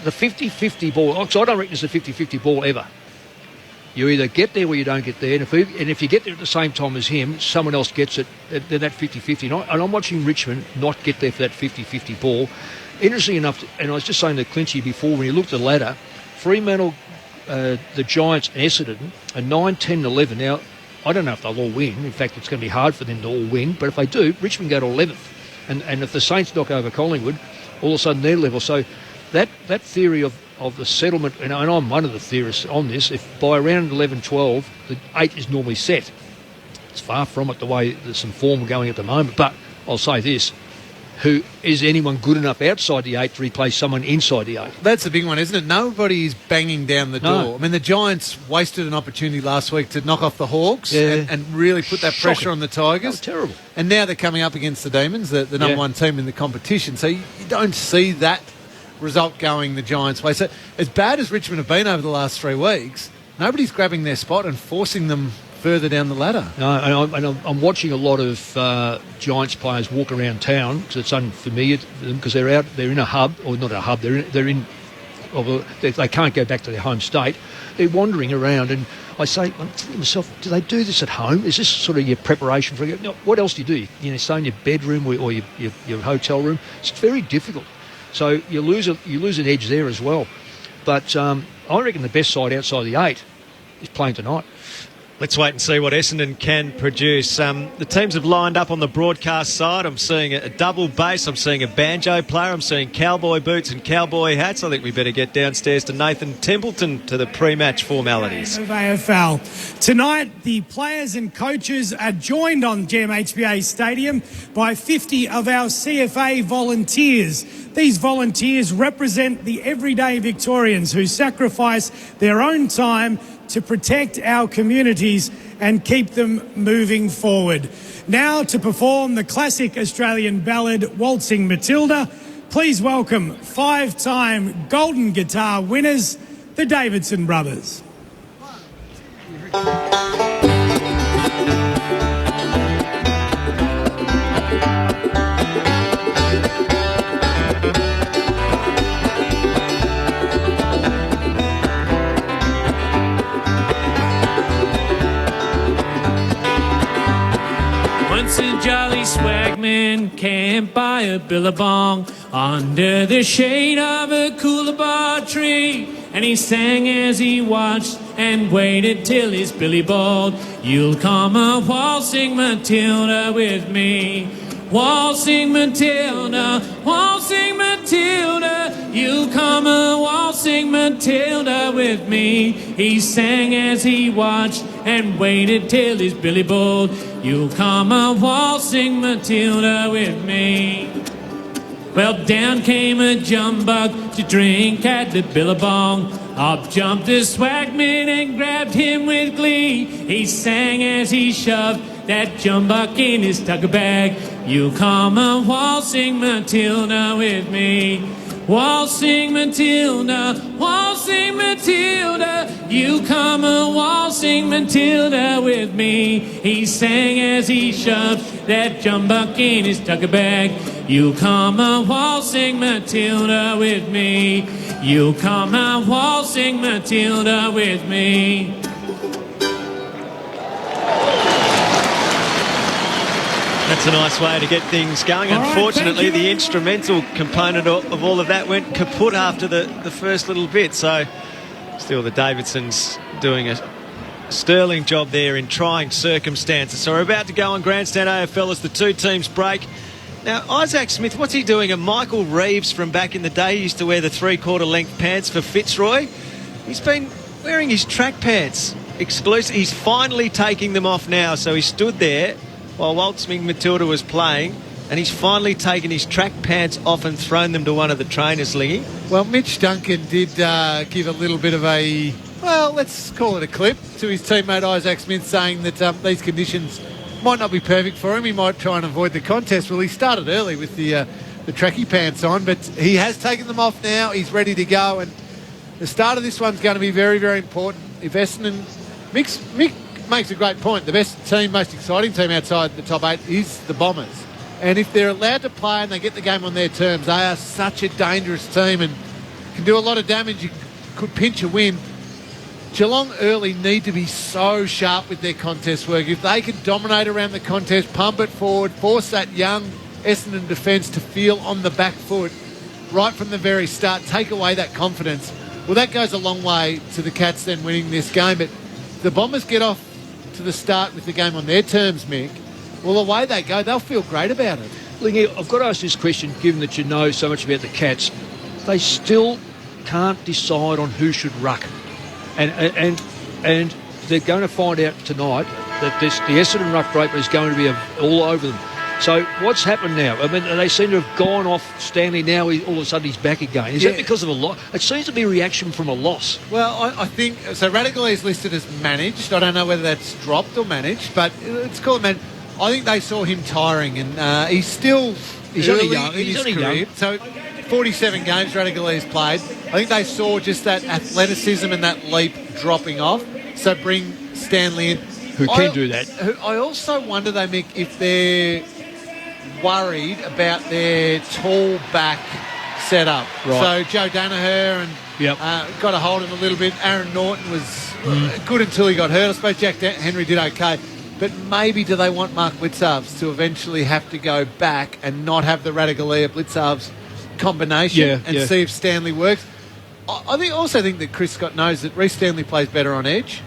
the 50-50 ball. So I don't reckon it's a 50-50 ball ever. You either get there or you don't get there, and if you get there at the same time as him, someone else gets it, then that 50-50. And I'm watching Richmond not get there for that 50-50 ball. Interesting enough, and I was just saying to Clinchy before, when you looked at the ladder, Fremantle, the Giants and Essendon are 9, 10, 11. Now, I don't know if they'll all win. In fact, it's going to be hard for them to all win. But if they do, Richmond go to 11th. And if the Saints knock over Collingwood, all of a sudden they're level. So that theory of the settlement, and I'm one of the theorists on this, if by around 11, 12, the 8 is normally set. It's far from it the way there's some form going at the moment. But I'll say this. Who is anyone good enough outside the 8 to replace someone inside the 8? That's the big one, isn't it? Nobody is banging down the door. I mean, the Giants wasted an opportunity last week to knock off the Hawks and really put that pressure on the Tigers. That was terrible. And now they're coming up against the Demons, the number one team in the competition. So you don't see that result going the Giants' way. So as bad as Richmond have been over the last 3 weeks, nobody's grabbing their spot and forcing them further down the ladder. No, and I'm watching a lot of Giants players walk around town because it's unfamiliar to them because they're in a hub, or not a hub, they can't go back to their home state. They're wandering around, and I'm thinking to myself, do they do this at home? Is this sort of your preparation for it? No, what else do you do? Stay in your bedroom or your hotel room? It's very difficult. So you lose an edge there as well. But I reckon the best side outside the 8 is playing tonight. Let's wait and see what Essendon can produce. The teams have lined up on the broadcast side. I'm seeing a double bass. I'm seeing a banjo player. I'm seeing cowboy boots and cowboy hats. I think we better get downstairs to Nathan Templeton to the pre-match formalities. Of AFL. Tonight, the players and coaches are joined on GMHBA Stadium by 50 of our CFA volunteers. These volunteers represent the everyday Victorians who sacrifice their own time to protect our communities and keep them moving forward. Now to perform the classic Australian ballad, Waltzing Matilda, please welcome 5-time Golden Guitar winners, the Davidson Brothers. swagman camped by a billabong under the shade of a coolabah tree. And he sang as he watched and waited till his billy bawled, "You'll come a waltzing Matilda with me. Waltzing Matilda, waltzing Matilda, you come a waltzing Matilda with me." He sang as he watched and waited till his billy bawled, "You'll come a waltzing Matilda with me." Well, down came a jumbuck to drink at the billabong. Up jumped the swagman and grabbed him with glee. He sang as he shoved that jumbuck in his tucker bag, "You come a waltzing Matilda with me. Waltzing Matilda, waltzing Matilda, you come a waltzing Matilda with me." He sang as he shoved that jumbuck in his tucker bag, "You come a waltzing Matilda with me. You come a waltzing Matilda with me." That's a nice way to get things going. Unfortunately, the instrumental component of all of that went kaput after the first little bit. So still the Davidsons doing a sterling job there in trying circumstances. So we're about to go on Grandstand AFL as the two teams break. Now, Isaac Smith, what's he doing? And Michael Reeves from back in the day, he used to wear the 3/4 length pants for Fitzroy. He's been wearing his track pants exclusive. He's finally taking them off now. So he stood there while Waltzing Matilda was playing, and he's finally taken his track pants off and thrown them to one of the trainers, Lingy. Well, Mitch Duncan did give a little bit of a, well, let's call it a clip to his teammate Isaac Smith, saying that these conditions might not be perfect for him. He might try and avoid the contest. Well, he started early with the tracky pants on, but he has taken them off now. He's ready to go, and the start of this one's going to be very, very important. If Essendon... Mick makes a great point. The best team, most exciting team outside the top 8 is the Bombers. And if they're allowed to play and they get the game on their terms, they are such a dangerous team and can do a lot of damage. You could pinch a win. Geelong early need to be so sharp with their contest work. If they can dominate around the contest, pump it forward, force that young Essendon defence to feel on the back foot right from the very start, take away that confidence, well, that goes a long way to the Cats then winning this game. But the Bombers get off to the start with the game on their terms, Mick, well, away they go. They'll feel great about it. Lingy, I've got to ask this question, given that you know so much about the Cats. They still can't decide on who should ruck. And they're going to find out tonight that the Essendon ruck draper is going to be all over them. So what's happened now? I mean, they seem to have gone off Stanley now. All of a sudden he's back again. Is that because of a loss? It seems to be a reaction from a loss. Well, I think... So Radical is listed as managed. I don't know whether that's dropped or managed, but it's called managed. I think they saw him tiring, and he's still early in his career. So 47 games Radicale's played. I think they saw just that athleticism and that leap dropping off. So bring Stanley in. Who can do that. I also wonder, though, Mick, if they're worried about their tall back setup. Right. So Joe Danaher and got a hold of him a little bit. Aaron Norton was good until he got hurt. I suppose Jack Henry did okay. But maybe do they want Mark Blitzarves to eventually have to go back and not have the Radigalea-Blitzarves combination and see if Stanley works? I also think that Chris Scott knows that Reece Stanley plays better on edge.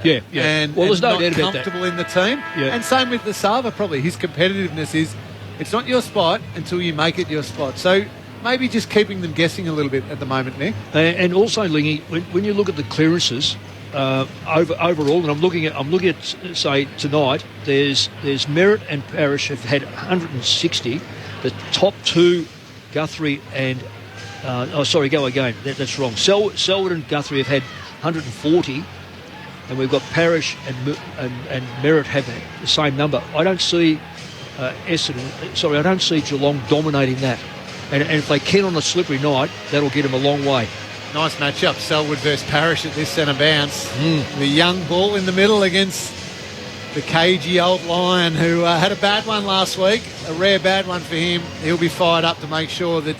Yeah. And, well, there's no not doubt about that. Comfortable in the team. Yeah. And same with the Sava, probably. His competitiveness is, it's not your spot until you make it your spot. So maybe just keeping them guessing a little bit at the moment, Nick. And also, Lingy, when you look at the clearances overall, and I'm looking at say tonight, there's Merritt and Parrish have had 160. The top two, Guthrie and go again. That's wrong. Selwood and Guthrie have had 140. And we've got Parrish and Merritt have the same number. I don't see I don't see Geelong dominating that. And if they can on a slippery night, that'll get them a long way. Nice matchup, Selwood versus Parrish at this centre bounce. The young bull in the middle against the cagey old lion who had a bad one last week, a rare bad one for him. He'll be fired up to make sure that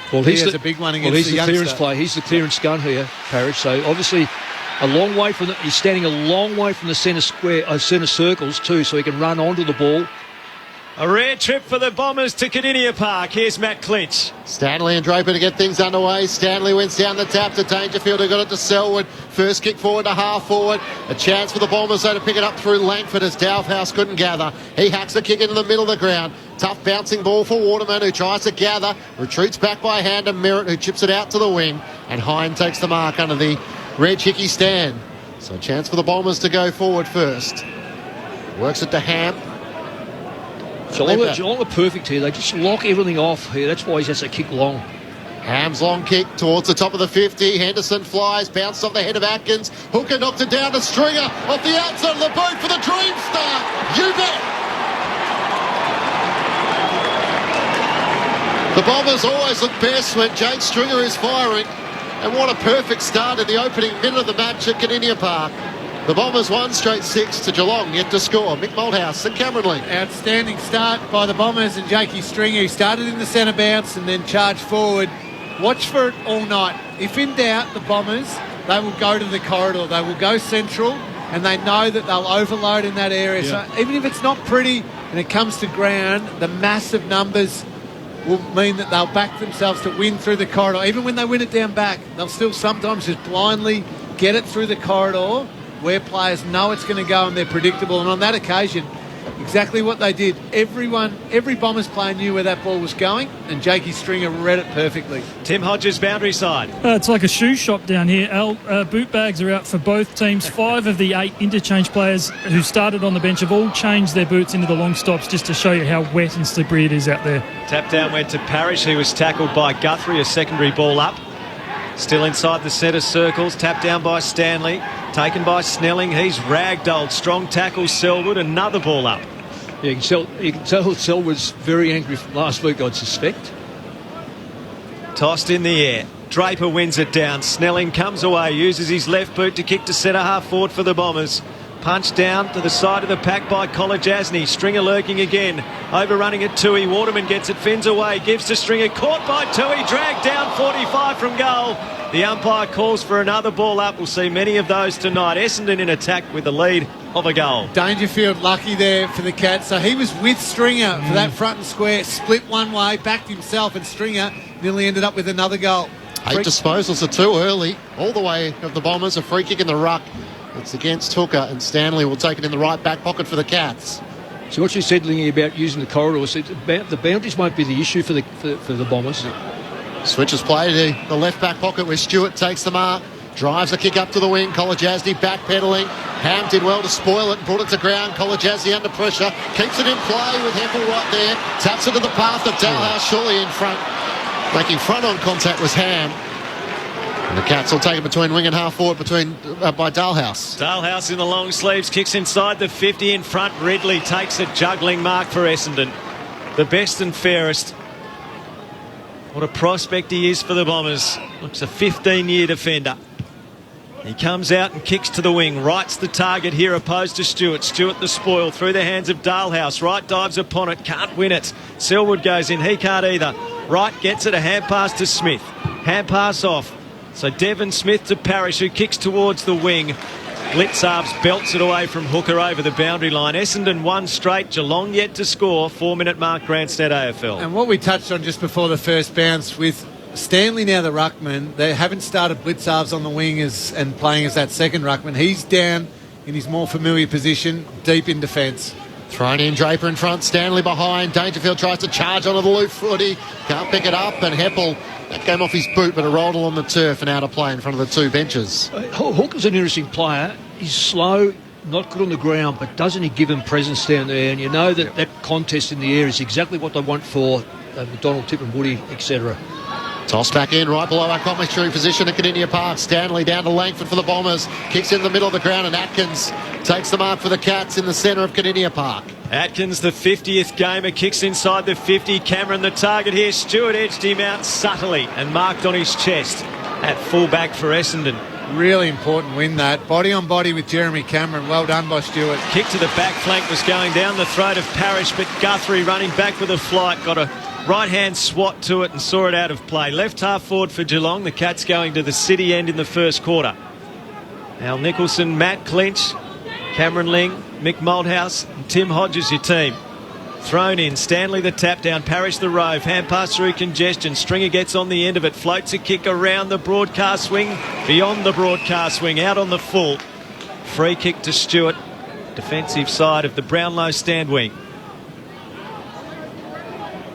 he has a big one against the youngster. Clearance play. He's the clearance gun here, Parrish. So obviously... he's standing a long way from the centre circles too, so he can run onto the ball A rare trip for the Bombers to Cardinia Park. Here's Matt Clinch. Stanley and Draper to get things underway. Stanley wins down the tap to Dangerfield, who got it to Selwood. First kick forward to half forward. A chance for the Bombers, though, to pick it up through Langford as Dalhouse couldn't gather. He hacks the kick into the middle of the ground. Tough bouncing ball for Waterman, who tries to gather. Retreats back by hand, and Merritt, who chips it out to the wing. And Hine takes the mark under the red Hickey stand. So a chance for the Bombers to go forward first. Works it to Ham. Geelong are perfect here. They just lock everything off here. That's why he has to kick long. Ham's long kick towards the top of the 50. Henderson flies, bounced off the head of Atkins. Hooker knocked it down to Stringer. Off the outside of the boot for the Dream Star. You bet. The Bombers always look best when Jake Stringer is firing. And what a perfect start in the opening minute of the match at Cardinia Park. The Bombers won straight 6 to Geelong, yet to score. Mick Malthouse and Cameron Lee. Outstanding start by the Bombers and Jakey Stringer, who started in the centre bounce and then charged forward. Watch for it all night. If in doubt, the Bombers, they will go to the corridor. They will go central, and they know that they'll overload in that area. Yeah. So even if it's not pretty and it comes to ground, the massive numbers will mean that they'll back themselves to win through the corridor. Even when they win it down back, they'll still sometimes just blindly get it through the corridor where players know it's going to go and they're predictable. And on that occasion, exactly what they did. Every Bombers player knew where that ball was going, and Jakey Stringer read it perfectly. Tim Hodges, boundary side. It's like a shoe shop down here. Boot bags are out for both teams. 5 of the 8 interchange players who started on the bench have all changed their boots into the long stops, just to show you how wet and slippery it is out there. Tap down went to Parrish, who was tackled by Guthrie, a secondary ball up. Still inside the centre circles. Tap down by Stanley. Taken by Snelling. He's ragdolled. Strong tackle, Selwood. Another ball up. Yeah, you can tell Selwood's very angry from last week, I'd suspect. Tossed in the air. Draper wins it down. Snelling comes away. Uses his left boot to kick to centre half forward for the Bombers. Punched down to the side of the pack by Kolajasny. Stringer lurking again. Overrunning it, Tui. Waterman gets it, fins away, gives to Stringer. Caught by Tui, dragged down 45 from goal. The umpire calls for another ball up. We'll see many of those tonight. Essendon in attack with the lead of a goal. Dangerfield lucky there for the Cats. So he was with Stringer for that front and square. Split one way, backed himself, and Stringer nearly ended up with another goal. 8 disposals are too early. All the way of the Bombers. A free kick in the ruck. It's against Hooker, and Stanley will take it in the right back pocket for the Cats. So what you said, Lingy, about using the corridors, the boundaries won't be the issue for the Bombers. Switches play to the left back pocket where Stewart takes the mark. Drives a kick up to the wing. Kolajasny backpedaling. Ham did well to spoil it and brought it to ground. Kolajasny under pressure. Keeps it in play with Hempel right there. Taps it to the path of Dalhouse, surely in front. Making front on contact was Ham. And the Cats will take it between wing and half forward by Dalhouse. Dalhouse in the long sleeves, kicks inside the 50 in front. Ridley takes a juggling mark for Essendon. The best and fairest. What a prospect he is for the Bombers. Looks a 15-year defender. He comes out and kicks to the wing. Right's the target here opposed to Stewart. Stewart the spoil through the hands of Dalhouse. Right dives upon it. Can't win it. Selwood goes in. He can't either. Right gets it. A hand pass to Smith. Hand pass off. So Devon Smith to Parrish, who kicks towards the wing. Blitzarves belts it away from Hooker over the boundary line. Essendon 1 straight. Geelong yet to score. 4-minute mark, Grandstand AFL. And what we touched on just before the first bounce with Stanley now the ruckman, they haven't started Blitzarves on the wing and playing as that second ruckman. He's down in his more familiar position, deep in defence. Thrown in, Draper in front, Stanley behind. Dangerfield tries to charge onto the loop footy. Can't pick it up, and Heppel, that came off his boot, but it rolled along the turf and out of play in front of the 2 benches. Hooker's an interesting player. He's slow, not good on the ground, but doesn't he give him presence down there? And you know that contest in the air is exactly what they want for McDonald, Tip and Woody, etc. Toss back in, right below our commentary position at Cardinia Park. Stanley down to Langford for the Bombers. Kicks in the middle of the ground, and Atkins takes the mark for the Cats in the centre of Cardinia Park. Atkins, the 50th gamer, kicks inside the 50. Cameron, the target here. Stewart edged him out subtly and marked on his chest at fullback for Essendon. Really important win that. Body on body with Jeremy Cameron. Well done by Stewart. Kick to the back flank was going down the throat of Parrish, but Guthrie running back with a flight got a right-hand swat to it and saw it out of play. Left half forward for Geelong. The Cats going to the city end in the first quarter. Al Nicholson, Matt Clinch, Cameron Ling, Mick Malthouse and Tim Hodges, your team. Thrown in. Stanley the tap down. Parrish the rove. Hand pass through congestion. Stringer gets on the end of it. Floats a kick around the broadcast swing. Beyond the broadcast swing. Out on the full. Free kick to Stewart. Defensive side of the Brownlow stand wing.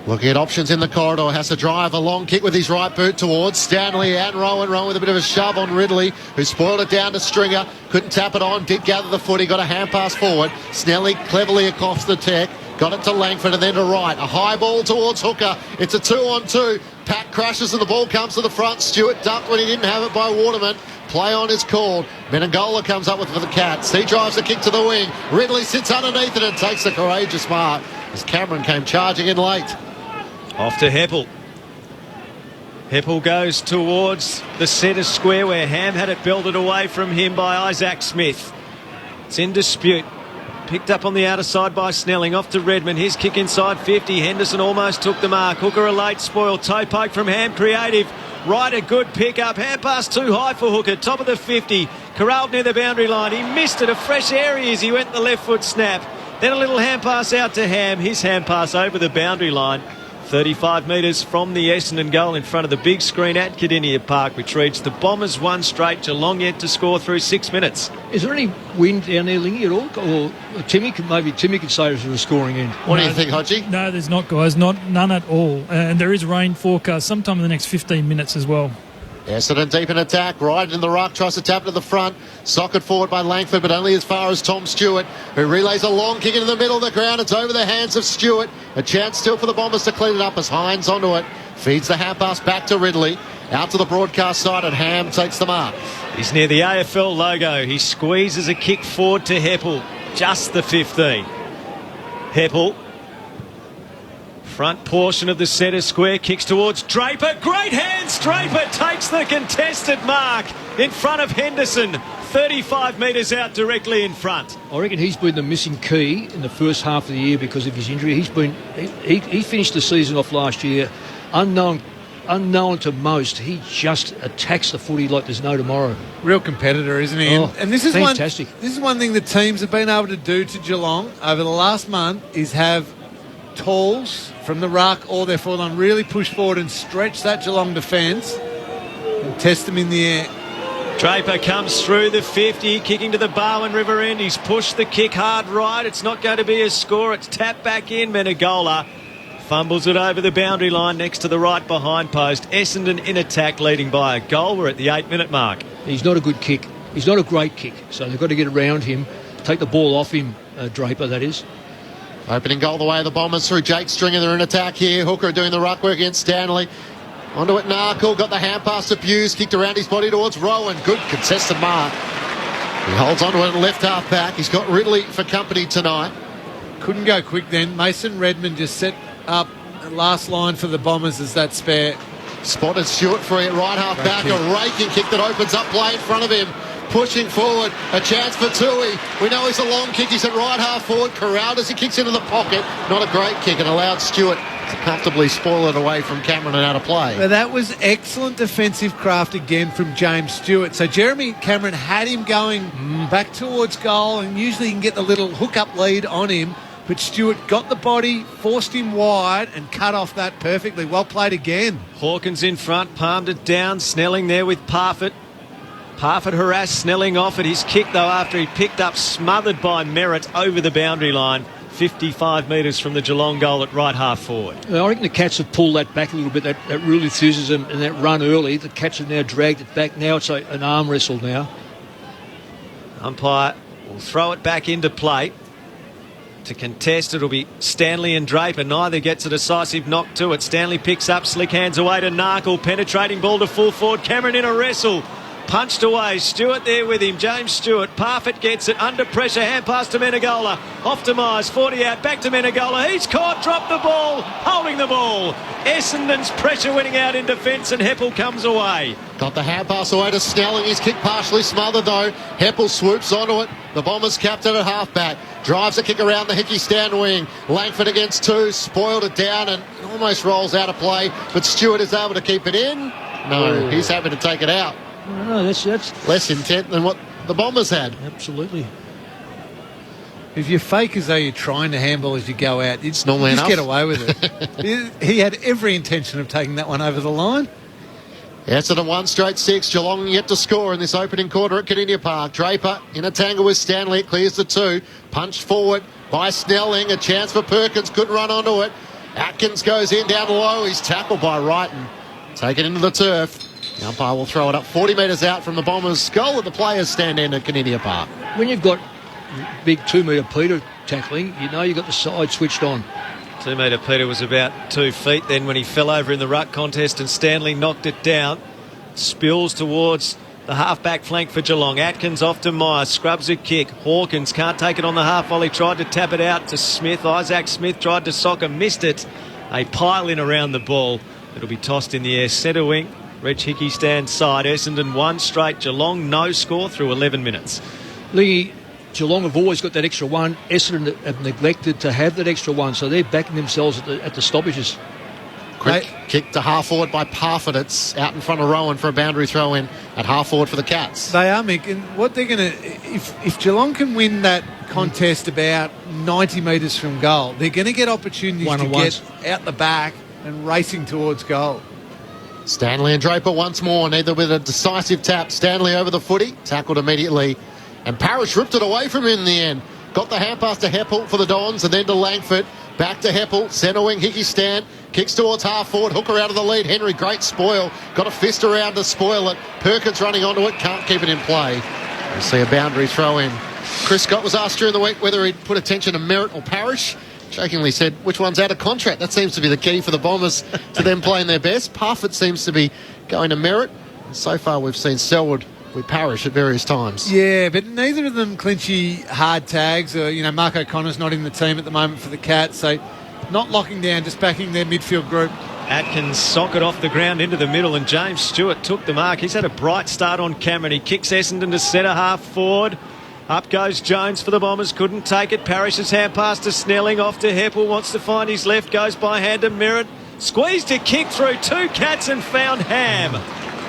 Looking at options in the corridor, has to drive a long kick with his right boot towards Stanley and Rowan. Rowan with a bit of a shove on Ridley, who spoiled it down to Stringer. Couldn't tap it on, did gather the footy, got a hand pass forward. Snelly cleverly across the tech, got it to Langford and then to right. A high ball towards Hooker. It's a 2-on-2. Pack crashes and the ball comes to the front. Stewart ducked when he didn't have it by Waterman. Play on is called. Menangola comes up with it for the Cats. He drives the kick to the wing. Ridley sits underneath it and takes a courageous mark as Cameron came charging in late. Off to Heppel. Heppel goes towards the centre square where Ham had it belted away from him by Isaac Smith. It's in dispute. Picked up on the outer side by Snelling. Off to Redmond. His kick inside 50. Henderson almost took the mark. Hooker a late spoil. Toe poke from Ham. Creative. Right, a good pick up. Hand pass too high for Hooker. Top of the 50. Corralled near the boundary line. He missed it. A fresh area as he went the left foot snap. Then a little hand pass out to Ham. His hand pass over the boundary line. 35 metres from the Essendon goal in front of the big screen at Cardinia Park, which reads the Bombers one straight. Geelong yet to score through 6 minutes. Is there any wind down there, Lingy, at all? Or Timmy could say it's a scoring end. What do you think, Hodgie? No, there's not, guys. None at all. And there is rain forecast sometime in the next 15 minutes as well. Essendon deep in attack, right in the ruck, tries to tap it to the front, socket forward by Langford, but only as far as Tom Stewart, who relays a long kick into the middle of the ground. It's over the hands of Stewart. A chance still for the Bombers to clean it up as Hines onto it. Feeds the hand pass back to Ridley. Out to the broadcast side and Ham takes the mark. He's near the AFL logo. He squeezes a kick forward to Heppel. Just the 15. Heppel. Front portion of the centre square, kicks towards Draper. Great hands, Draper takes the contested mark in front of Henderson. 35 metres out directly in front. I reckon he's been the missing key in the first half of the year because of his injury. He finished the season off last year unknown to most. He just attacks the footy like there's no tomorrow. Real competitor, isn't he? Oh, and this is fantastic. This is one thing the teams have been able to do to Geelong over the last month is have talls from the ruck or their forward line really push forward and stretch that Geelong defence and test them in the air. Draper comes through the 50, kicking to the Barwon River end. He's pushed the kick hard right. It's not going to be a score. It's tapped back in. Menegola fumbles it over the boundary line next to the right behind post. Essendon in attack, leading by a goal. We're at the 8-minute mark. He's not a good kick. He's not a great kick. So they've got to get around him, take the ball off him, Draper, that is. Opening goal the way of the Bombers through Jake Stringer. They're in attack here. Hooker doing the ruck work against Stanley. Onto it, Narkle. Got the hand pass to Buse. Kicked around his body towards Rowan. Good contested mark. He holds onto it left half back. He's got Ridley for company tonight. Couldn't go quick then. Mason Redmond just set up the last line for the Bombers as that spare. Spotted Stewart free at right half back. Kick. A raking kick that opens up play in front of him. Pushing forward, a chance for Tui. We know he's a long kick. He's at right half forward. Corralled as he kicks into the pocket. Not a great kick and allowed Stewart to comfortably spoil it away from Cameron and out of play. But that was excellent defensive craft again from James Stewart. So Jeremy Cameron had him going back towards goal, and usually you can get the little hook-up lead on him. But Stewart got the body, forced him wide and cut off that perfectly. Well played again. Hawkins in front, palmed it down. Snelling there with Parfitt. Parfitt harassed Snelling off at his kick, though, after he picked up, smothered by Merritt over the boundary line. 55 metres from the Geelong goal at right half forward. I reckon the Cats have pulled that back a little bit, that real enthusiasm and that run early. The Cats have now dragged it back. Now it's an arm wrestle now. Umpire will throw it back into play. To contest, it'll be Stanley and Draper. Neither gets a decisive knock to it. Stanley picks up, slick hands away to Narkle. Penetrating ball to full forward. Cameron in a wrestle. Punched away. Stewart there with him. James Stewart. Parfitt gets it under pressure. Hand pass to Menegola. Off to Myers. 40 out. Back to Menegola. He's caught. Dropped the ball. Holding the ball. Essendon's pressure winning out in defence, and Heppel comes away. Got the hand pass away to Snelling. His kick partially smothered though. Heppel swoops onto it. The Bombers captain at halfback. Drives a kick around the Hickey stand wing. Langford against two. Spoiled it down and almost rolls out of play. But Stewart is able to keep it in. No, he's happy to take it out. No, that's less intent than what the Bombers had. Absolutely. If you fake as though you're trying to handball as you go out, you just enough. get away with it. He had every intention of taking that one over the line. Essendon 1 straight 6. Geelong yet to score in this opening quarter at Kardinia Park. Draper in a tangle with Stanley. It clears the 2. Punched forward by Snelling. A chance for Perkins. Couldn't run onto it. Atkins goes in down low. He's tackled by Wrighton. Taken into the turf. The umpire will throw it up 40 metres out from the Bombers' goal at the players' stand end at Kardinia Park. When you've got big 2-metre Peter tackling, you know you've got the side switched on. 2-metre Peter was about 2 feet then when he fell over in the ruck contest and Stanley knocked it down. Spills towards the half-back flank for Geelong. Atkins off to Myers, scrubs a kick. Hawkins can't take it on the half volley, tried to tap it out to Smith. Isaac Smith tried to sock him, missed it. A pile in around the ball. It'll be tossed in the air. Centre wing, Reg Hickey stands side. Essendon 1 straight. Geelong no score through 11 minutes. Lee, Geelong have always got that extra one. Essendon have neglected to have that extra one, so they're backing themselves at the stoppages. Quick kick to half forward by Parfitt. It's out in front of Rowan for a boundary throw in at half forward for the Cats. They are, Mick. And what they're going to... If Geelong can win that contest about 90 metres from goal, they're going to get opportunities to get out the back and racing towards goal. Stanley and Draper once more, neither with a decisive tap. Stanley over the footy, tackled immediately. And Parrish ripped it away from him in the end. Got the hand pass to Heppel for the Dons and then to Langford. Back to Heppel, centre wing, Hickey stand. Kicks towards half forward, hooker out of the lead. Henry, great spoil. Got a fist around to spoil it. Perkins running onto it, can't keep it in play. We see a boundary throw in. Chris Scott was asked during the week whether he'd put attention to Merritt or Parrish. Jokingly said, which one's out of contract? That seems to be the key for the Bombers to them playing their best. Parfitt seems to be going to Merritt. And so far we've seen Selwood with Parrish at various times. Yeah, but neither of them clinchy hard tags. Mark O'Connor's not in the team at the moment for the Cats, so not locking down, just backing their midfield group. Atkins socket off the ground into the middle and James Stewart took the mark. He's had a bright start on Cameron. He kicks Essendon to centre half forward. Up goes Jones for the Bombers, couldn't take it. Parrish's hand pass to Snelling, off to Heppel, wants to find his left, goes by hand to Merritt. Squeezed a kick through 2 Cats and found Ham.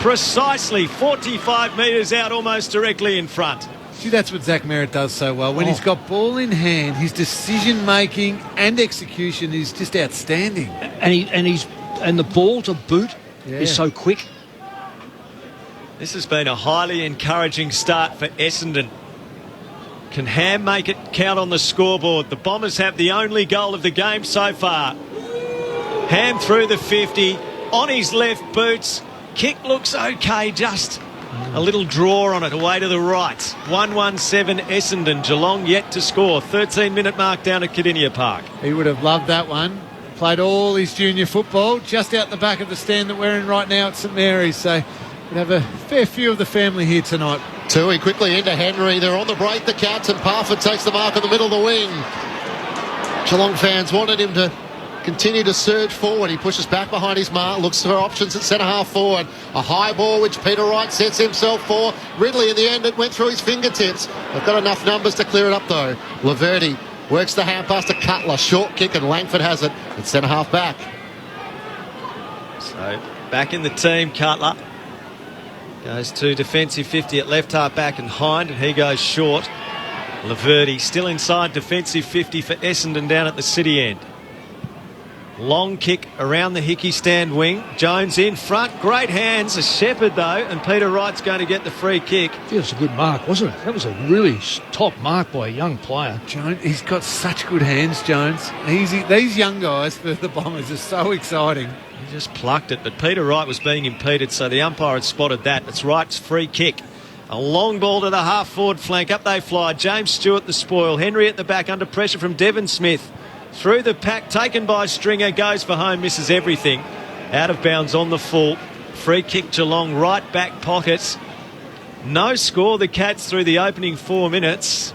Precisely 45 metres out, almost directly in front. See, that's what Zach Merritt does so well. When he's got ball in hand, his decision-making and execution is just outstanding. And the ball to boot is so quick. This has been a highly encouraging start for Essendon. Can Ham make it count on the scoreboard? The Bombers have the only goal of the game so far. Ham through the 50, on his left boots. Kick looks okay, just a little draw on it, away to the right. 1-1-7 Essendon. Geelong yet to score. 13-minute mark down at Kardinia Park. He would have loved that one. Played all his junior football just out the back of the stand that we're in right now at St Mary's. So we'd have a fair few of the family here tonight. Tui quickly into Henry. They're on the break, the Cats, and Parfitt takes the mark in the middle of the wing. Geelong fans wanted him to continue to surge forward. He pushes back behind his mark, looks for options at centre half forward. A high ball which Peter Wright sets himself for. Ridley in the end, it went through his fingertips. They've got enough numbers to clear it up though. Laverty works the hand pass to Cutler. Short kick and Langford has it. It's centre half back. So back in the team, Cutler. Goes to defensive 50 at left half back and Hind, and he goes short. Laverty still inside defensive 50 for Essendon down at the city end. Long kick around the Hickey stand wing. Jones in front. Great hands. A Shepherd, though, and Peter Wright's going to get the free kick. Yeah, it was a good mark, wasn't it? That was a really top mark by a young player. Jones, he's got such good hands, Jones. These young guys for the Bombers are so exciting. He just plucked it, but Peter Wright was being impeded, so the umpire had spotted that. It's Wright's free kick. A long ball to the half-forward flank. Up they fly. James Stewart the spoil. Henry at the back under pressure from Devon Smith. Through the pack, taken by Stringer, goes for home, misses everything. Out of bounds on the full. Free kick Geelong, right back pocket. No score, the Cats through the opening 4 minutes.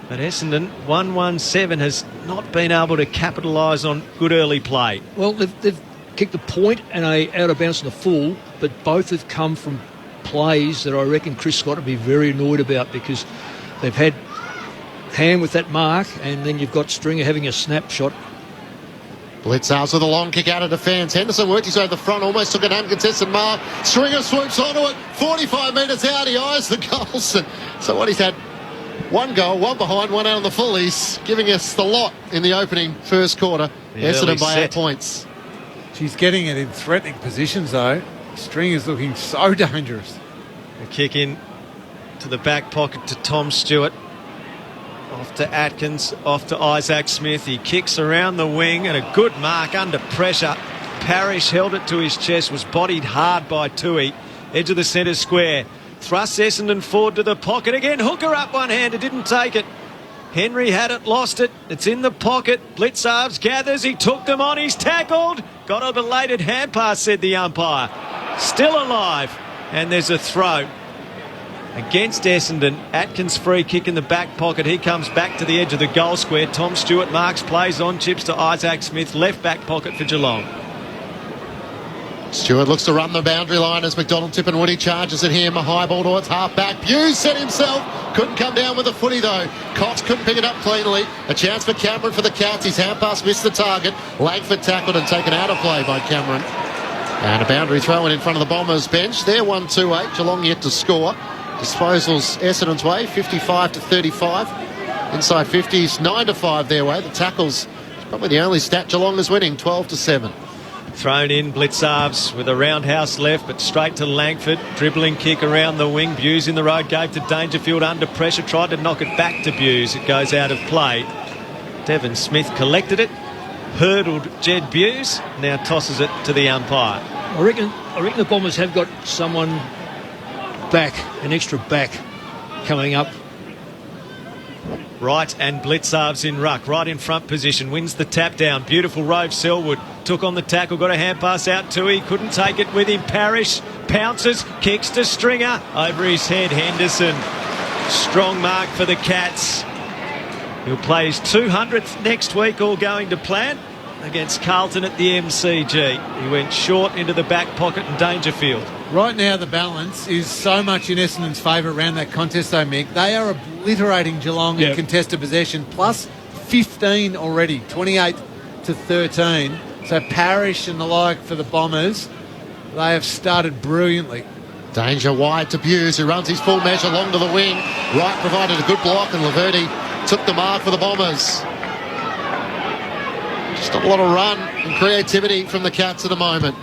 But Essendon, 1-1-7, has not been able to capitalise on good early play. Well, they've kicked a point and a out of bounds on the full, but both have come from plays that I reckon Chris Scott would be very annoyed about, because they've had Ham with that mark, and then you've got Stringer having a snapshot. Blitzhouse with a long kick out of defence. Henderson worked his way to the front, almost took an uncontested mark. Stringer swoops onto it, 45 metres out, he eyes the goals. So what, he's had One goal, one behind, one out on the fullies, giving us the lot in the opening first quarter. Essendon by 8 points. She's getting it in threatening positions, though. String is looking so dangerous. A kick in to the back pocket to Tom Stewart. Off to Atkins, off to Isaac Smith. He kicks around the wing and a good mark under pressure. Parrish held it to his chest, was bodied hard by Tui. Edge of the centre square. Thrusts Essendon forward to the pocket again. Hooker up one-handed, didn't take it. Henry had it, lost it. It's in the pocket. Blitzarves gathers. He took them on. He's tackled. Got a belated hand pass, said the umpire. Still alive. And there's a throw against Essendon. Atkins free kick in the back pocket. He comes back to the edge of the goal square. Tom Stewart marks, plays on, chips to Isaac Smith. Left back pocket for Geelong. Stewart looks to run the boundary line as McDonald Tippenwoody charges at him. A high ball towards half back. Hughes set himself. Couldn't come down with the footy though. Cox couldn't pick it up cleanly. A chance for Cameron for the Cats. His hand pass missed the target. Langford tackled and taken out of play by Cameron. And a boundary throw in front of the Bombers bench. They're 1-2-8. Geelong yet to score. Disposals Essendon's way, 55-35. Inside 50s, 9-5 their way. The tackles, probably the only stat Geelong is winning, 12-7. Thrown in, Blitzarves with a roundhouse left, but straight to Langford. Dribbling kick around the wing. Buse in the road, gave to Dangerfield under pressure. Tried to knock it back to Buse. It goes out of play. Devon Smith collected it. Hurdled Jed Buse. Now tosses it to the umpire. I reckon the Bombers have got someone back, an extra back coming up. Right, and Blitzarves in ruck, right in front position, wins the tap down. Beautiful Rove Selwood took on the tackle, got a hand pass out to he, couldn't take it with him. Parrish pounces, kicks to Stringer, over his head Henderson. Strong mark for the Cats. He'll play his 200th next week, all going to plan, against Carlton at the MCG. He went short into the back pocket and Dangerfield. Right now the balance is so much in Essendon's favour around that contest, though, Mick. They are obliterating Geelong in contested possession, plus 15 already, 28-13. So Parrish and the like for the Bombers, they have started brilliantly. Danger wide to Buse, who runs his full measure along to the wing. Wright provided a good block and Laverty took the mark for the Bombers. Just a lot of run and creativity from the Cats at the moment.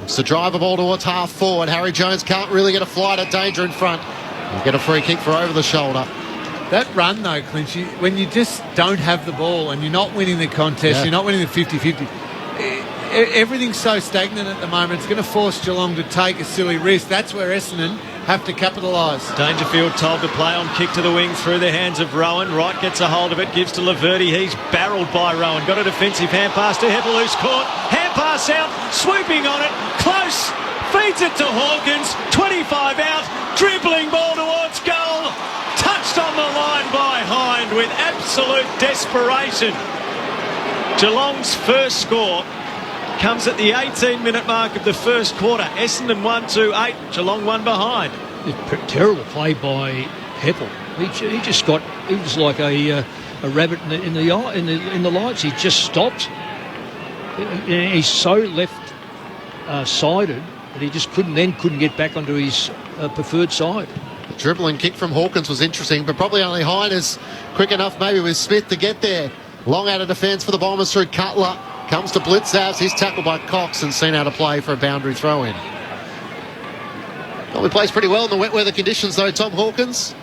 It's a driver ball towards half forward. Harry Jones can't really get a flight at Danger in front. He'll get a free kick for over the shoulder. That run, though, Clinch, when you just don't have the ball and you're not winning the contest, you're not winning the 50-50, everything's so stagnant at the moment, it's going to force Geelong to take a silly risk. That's where Essendon have to capitalise. Dangerfield told to play on, kick to the wing through the hands of Rowan. Wright gets a hold of it, gives to Laverty. He's barreled by Rowan. Got a defensive hand pass to Heppel, who's caught. Hand pass out, swooping on it, close. Feeds it to Hawkins, 25 out, dribbling ball towards goal. Touched on the line by Hind with absolute desperation. Geelong's first score comes at the 18-minute mark of the first quarter. Essendon 1-2-8, Geelong 1 behind. Terrible play by Heppel. He just got, he was like a rabbit in the lights. He just stopped. He's so left-sided that he just couldn't get back onto his preferred side. The dribbling kick from Hawkins was interesting, but probably only Hind is quick enough maybe with Smith to get there. Long out of defence for the Bombers through Cutler. Comes to Blitzarves. He's tackled by Cox and seen out of play for a boundary throw-in. Well, he plays pretty well in the wet weather conditions, though, Tom Hawkins.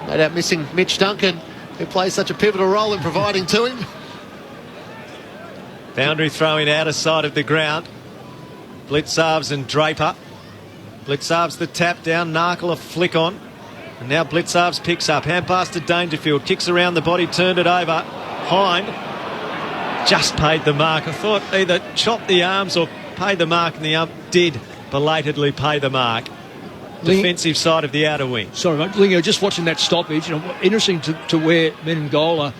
No doubt missing Mitch Duncan, who plays such a pivotal role in providing to him. Boundary throw-in out of side of the ground. Blitzarves and Draper. Blitzarves the tap down, Narkle a flick on. And now Blitzarves picks up. Hand pass to Dangerfield. Kicks around the body, turned it over. Hind just paid the mark. I thought either chopped the arms or paid the mark, and the ump did belatedly pay the mark. Defensive side of the outer wing. Sorry, mate. Lingo, just watching that stoppage, interesting to where Menengola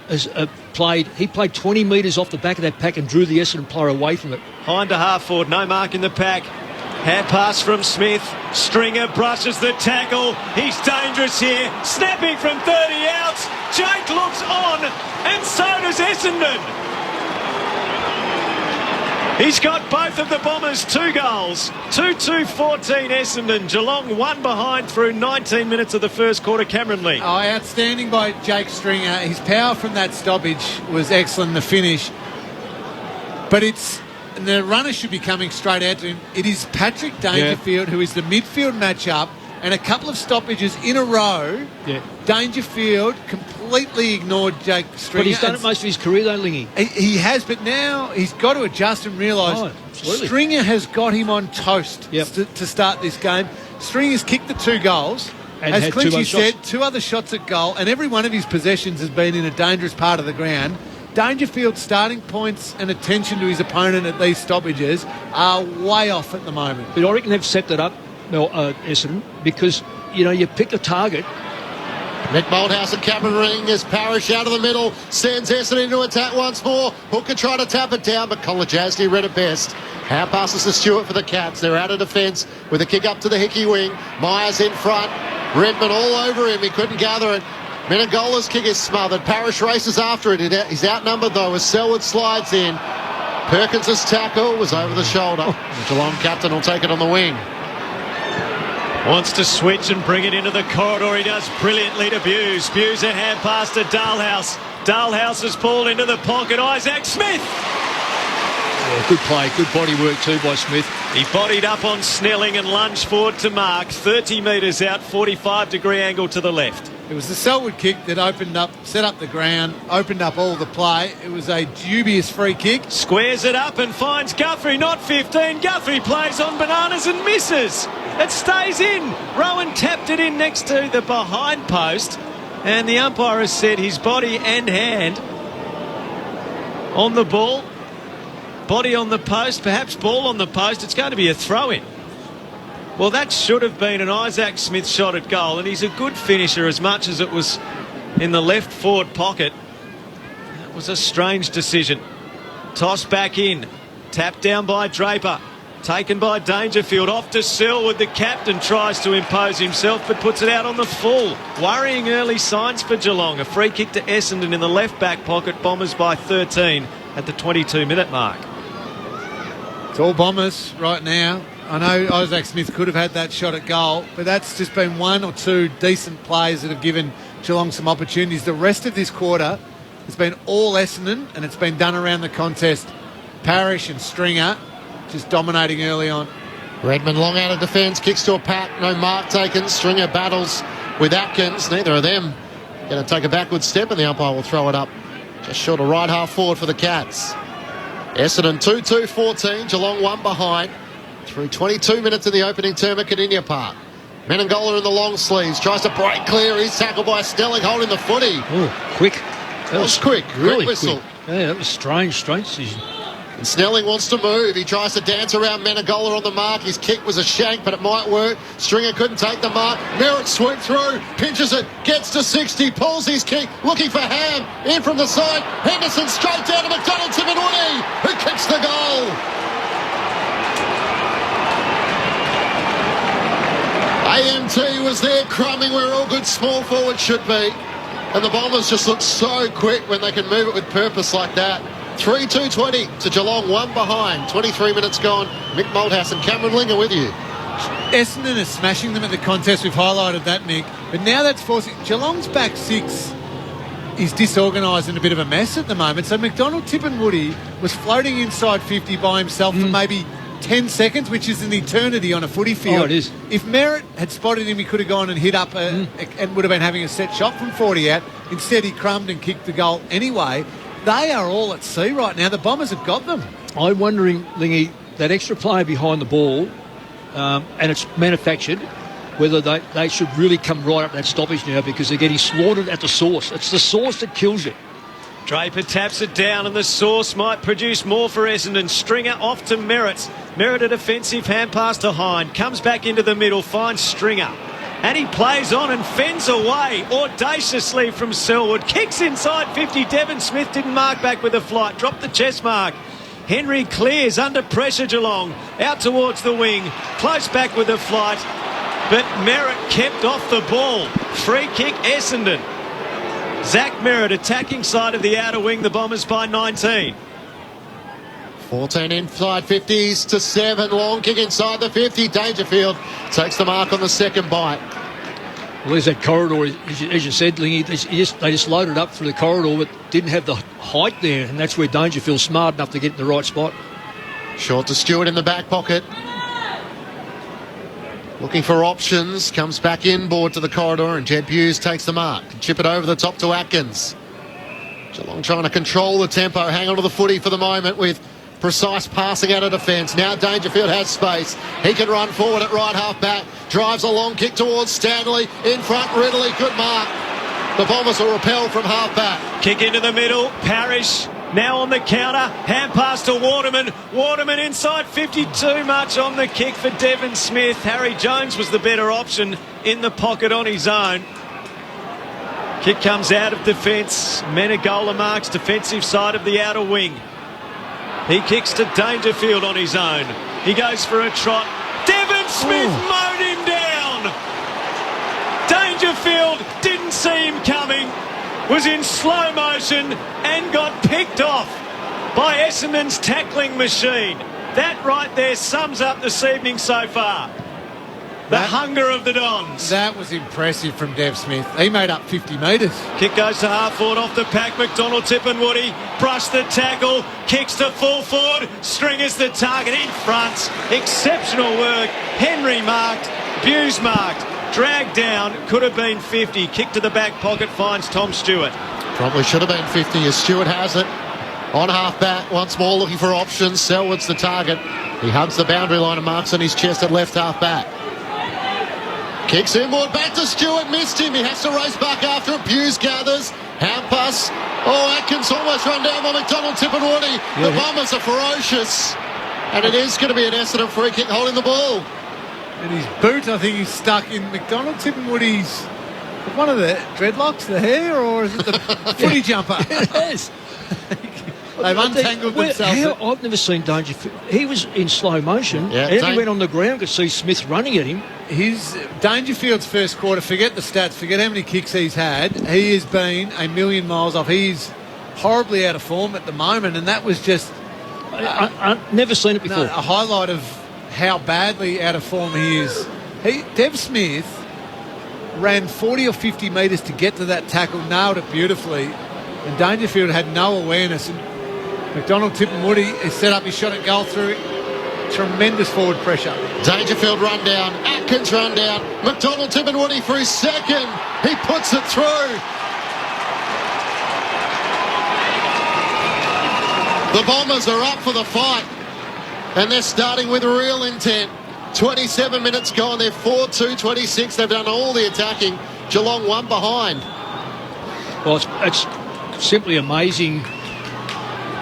has played. He played 20 metres off the back of that pack and drew the Essendon player away from it. Hind to half forward, no mark in the pack. Hand pass from Smith. Stringer brushes the tackle. He's dangerous here. Snapping from 30 out. Jake looks on, and so does Essendon. He's got both of the Bombers 2 goals. 2-2-14 Essendon. Geelong 1 behind through 19 minutes of the first quarter. Cameron Lee. Oh, outstanding by Jake Stringer. His power from that stoppage was excellent in the finish. But the runner should be coming straight out to him. It is Patrick Dangerfield who is the midfield matchup, and a couple of stoppages in a row. Yeah. Dangerfield completely ignored Jake Stringer. But he's done it most of his career, though, Lingy. He has, but now he's got to adjust and realise Stringer has got him on toast to start this game. Stringer's kicked the 2 goals. And as had Clinchy 2 said, shots. 2 other shots at goal, and every one of his possessions has been in a dangerous part of the ground. Dangerfield's starting points and attention to his opponent at these stoppages are way off at the moment. But I reckon they've set that up, Essendon, because, you pick a target. Mick Malthouse and Cameron Ring as Parrish out of the middle, sends Essendon into attack once more. Hooker tried to tap it down, but Kolajasny read it best. Hand passes to Stewart for the Cats. They're out of defence with a kick up to the Hickey wing. Myers in front. Redmond all over him. He couldn't gather it. Menegola's kick is smothered. Parrish races after it. He's outnumbered, though, as Selwood slides in. Perkins' tackle was over the shoulder. The Geelong captain will take it on the wing. Wants to switch and bring it into the corridor. He does brilliantly to Buse. Buse a hand pass to Dalhouse. Dalhouse's ball into the pocket. Isaac Smith. Yeah, good play, good body work too by Smith. He bodied up on Snelling and lunged forward to mark. 30 metres out, 45-degree angle to the left. It was the Selwood kick that set up the ground, opened up all the play. It was a dubious free kick. Squares it up and finds Guthrie, not 15. Guthrie plays on bananas and misses. It stays in. Rowan tapped it in next to the behind post, and the umpire has said his body and hand on the ball. Body on the post, perhaps ball on the post. It's going to be a throw-in. Well, that should have been an Isaac Smith shot at goal, and he's a good finisher as much as it was in the left forward pocket. That was a strange decision. Toss back in. Tapped down by Draper. Taken by Dangerfield. Off to Selwood. The captain tries to impose himself but puts it out on the full. Worrying early signs for Geelong. A free kick to Essendon in the left back pocket. Bombers by 13 at the 22-minute mark. It's all Bombers right now. I know Isaac Smith could have had that shot at goal, but that's just been 1 or 2 decent plays that have given Geelong some opportunities. The rest of this quarter has been all Essendon, and it's been done around the contest. Parrish and Stringer just dominating early on. Redmond long out of defence, kicks to a pat, no mark taken. Stringer battles with Atkins. Neither of them going to take a backward step, and the umpire will throw it up just short of right half forward for the Cats. Essendon 2-2-14, Geelong 1 behind. Through 22 minutes of the opening term at Kardinia Park. Menengola in the long sleeves, tries to break clear. He's tackled by Snelling holding the footy. Oh, quick. That was quick. Really whistle. quick. Yeah, that was strange decision. And Snelling wants to move. He tries to dance around Menengola on the mark. His kick was a shank, but it might work. Stringer couldn't take the mark. Merritt swooped through, pinches it, gets to 60, pulls his kick, looking for Ham. In from the side. Henderson straight down to McDonald Timonwoody, who kicks the goal. AMT was there crumbing where all good small forwards should be. And the Bombers just look so quick when they can move it with purpose like that. 3-2-20 to Geelong, 1 behind. 23 minutes gone. Mick Malthouse and Cameron Linger with you. Essendon is smashing them at the contest. We've highlighted that, Mick. But now that's forcing... Geelong's back 6 is disorganised and a bit of a mess at the moment. So McDonald Timonwoody was floating inside 50 by himself for maybe 10 seconds, which is an eternity on a footy field. Oh, it is. If Merritt had spotted him, he could have gone and hit up and would have been having a set shot from 40 out. Instead, he crumbed and kicked the goal anyway. They are all at sea right now. The Bombers have got them. I'm wondering, Lingy, that extra player behind the ball, and it's manufactured, whether they should really come right up that stoppage now because they're getting slaughtered at the source. It's the source that kills you. Draper taps it down and the source might produce more for Essendon. Stringer off to Merritt. Merritt a defensive hand pass to Hind. Comes back into the middle, finds Stringer. And he plays on and fends away audaciously from Selwood. Kicks inside 50. Devon Smith didn't mark back with a flight. Dropped the chest mark. Henry clears under pressure Geelong. Out towards the wing. Close back with a flight. But Merritt kept off the ball. Free kick Essendon. Zach Merritt attacking side of the outer wing. The Bombers by 19. 14 inside 50s to 7. Long kick inside the 50. Dangerfield takes the mark on the second bite. Well, there's that corridor, as you said, Lingy. They just loaded up through the corridor, but didn't have the height there, and that's where Dangerfield's smart enough to get in the right spot. Short to Stewart in the back pocket. Looking for options, comes back inboard to the corridor, and Jed Hughes takes the mark. Chip it over the top to Atkins. Geelong trying to control the tempo, hang on to the footy for the moment with precise passing out of defence. Now Dangerfield has space. He can run forward at right half back. Drives a long kick towards Stanley. In front, Ridley. Good mark. The Bombers will repel from half back. Kick into the middle. Parrish now on the counter. Hand pass to Waterman. Waterman inside 50. Too much on the kick for Devon Smith. Harry Jones was the better option in the pocket on his own. Kick comes out of defence. Menegola marks defensive side of the outer wing. He kicks to Dangerfield on his own. He goes for a trot. Devon Smith mowed him down. Dangerfield didn't see him coming. Was in slow motion and got picked off by Essendon's tackling machine. That right there sums up this evening so far. The hunger of the Dons. That was impressive from Dev Smith. He made up 50 metres. Kick goes to half forward off the pack. McDonald, Tippenwoody brush the tackle. Kicks to full forward. Stringer's the target in front. Exceptional work. Henry marked. Buse marked. Dragged down. Could have been 50. Kick to the back pocket finds Tom Stewart. Probably should have been 50 as Stewart has it. On half back, once more looking for options. Selwood's the target. He hugs the boundary line and marks on his chest at left half back. Kicks inboard, back to Stewart, missed him. He has to race back after it. Buse gathers. Hand pass. Oh, Atkins almost run down by McDonald, Tippenwoody. The Bombers are ferocious. And it is going to be an Essendon free kick holding the ball. And his boot, I think he's stuck in McDonald Tippenwoody's, one of the dreadlocks, the hair, or is it the footy jumper? It is. They've untangled themselves. I've never seen Dangerfield. He was in slow motion. Yeah, and he went on the ground, could see Smith running at him. His Dangerfield's first quarter, forget the stats, forget how many kicks he's had. He has been a million miles off. He's horribly out of form at the moment, and that was just... I've never seen it before. A highlight of how badly out of form he is. Dev Smith ran 40 or 50 metres to get to that tackle, nailed it beautifully, and Dangerfield had no awareness. And McDonald Tippenwoody has set up his shot at goal through tremendous forward pressure. Dangerfield run down, Atkins run down, McDonald Tippenwoody for his second. He puts it through. The Bombers are up for the fight, and they're starting with real intent. 27 minutes gone, they're 4-2-26. They've done all the attacking. Geelong one behind. Well, it's simply amazing.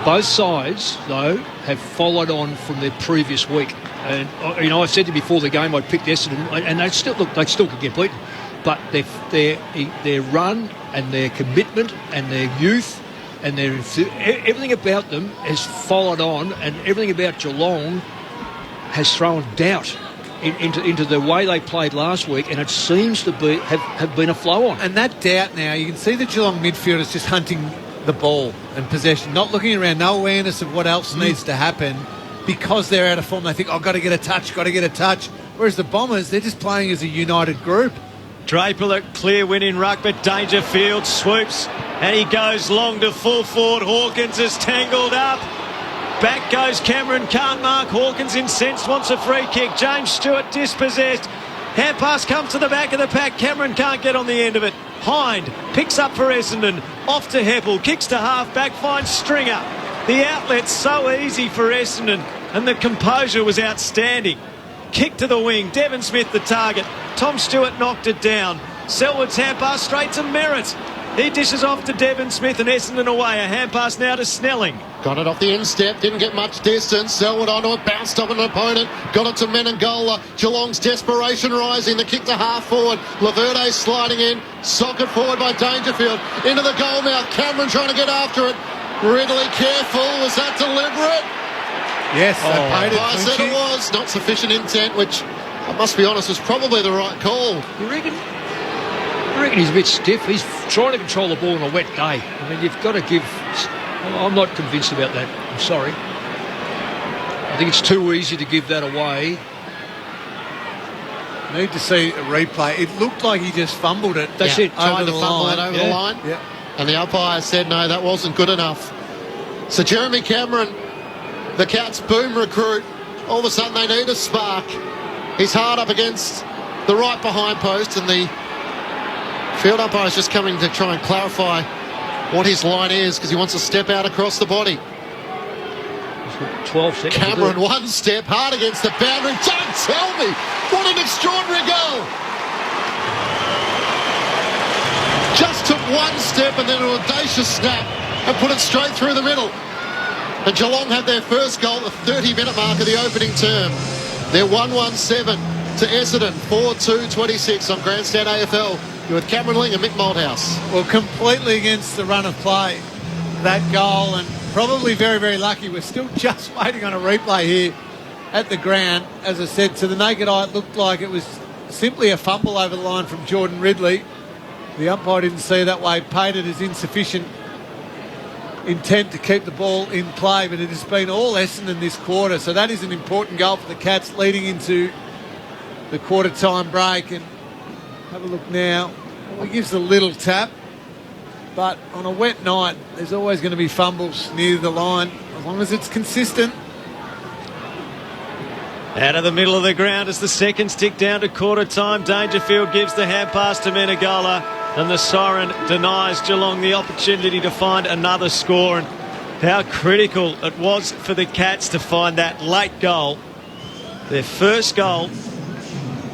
Both sides, though, have followed on from their previous week. And, you know, I said to you before the game I'd picked Essendon, and they still could get beaten. But their run and their commitment and their youth and everything about them has followed on, and everything about Geelong has thrown doubt into the way they played last week, and it seems to be have been a flow on. And that doubt now, you can see the Geelong midfielders just hunting the ball and possession, not looking around, no awareness of what else needs to happen because they're out of form. They think, got to get a touch. Whereas the Bombers, they're just playing as a united group. Draper, a clear win in ruck, but Dangerfield swoops and he goes long to full forward. Hawkins is tangled up. Back goes Cameron, can't mark. Hawkins incensed, wants a free kick. James Stewart dispossessed. Hand pass comes to the back of the pack. Cameron can't get on the end of it. Hind picks up for Essendon. Off to Heppel. Kicks to half back. Finds Stringer. The outlet's so easy for Essendon, and the composure was outstanding. Kick to the wing. Devon Smith the target. Tom Stewart knocked it down. Selwood's hand pass straight to Merritt. He dishes off to Devon Smith and Essendon away. A hand pass now to Snelling. Got it off the instep, didn't get much distance. Selwood onto it, bounced off an opponent. Got it to Menegola. Geelong's desperation rising. The kick to half forward. Laverde sliding in. Socket forward by Dangerfield. Into the goal mouth. Cameron trying to get after it. Ridley careful. Was that deliberate? Yes, they paid it. I said it was. Not sufficient intent, which I must be honest was probably the right call. You reckon? I reckon he's a bit stiff. He's trying to control the ball on a wet day. I mean, you've got to give... I'm not convinced about that. I'm sorry. I think it's too easy to give that away. Need to see a replay. It looked like he just fumbled it. That's it. Tried to fumble it over the line. Yeah. And the umpire said, no, that wasn't good enough. So Jeremy Cameron, the Cats' boom recruit, all of a sudden they need a spark. He's hard up against the right behind post, and the field umpire is just coming to try and clarify what his line is, because he wants to step out across the body. 12 seconds. Cameron, one step, hard against the boundary. Don't tell me! What an extraordinary goal! Just took one step and then an audacious snap and put it straight through the middle. And Geelong had their first goal at the 30-minute mark of the opening term. They're 1-1-7 to Essendon, 4-2-26 on Grandstand AFL. You're with Cameron Ling and Mick Malthouse. Well, completely against the run of play, that goal, and probably very, very lucky. We're still just waiting on a replay here at the ground. As I said, to the naked eye, it looked like it was simply a fumble over the line from Jordan Ridley. The umpire didn't see it that way, paid it as insufficient intent to keep the ball in play, but it has been all Essendon this quarter, so that is an important goal for the Cats leading into the quarter time break. And have a look now. Well, he gives a little tap, but on a wet night there's always going to be fumbles near the line as long as it's consistent. Out of the middle of the ground as the seconds tick down to quarter time. Dangerfield gives the hand pass to Menegola, and the siren denies Geelong the opportunity to find another score. And how critical it was for the Cats to find that late goal. Their first goal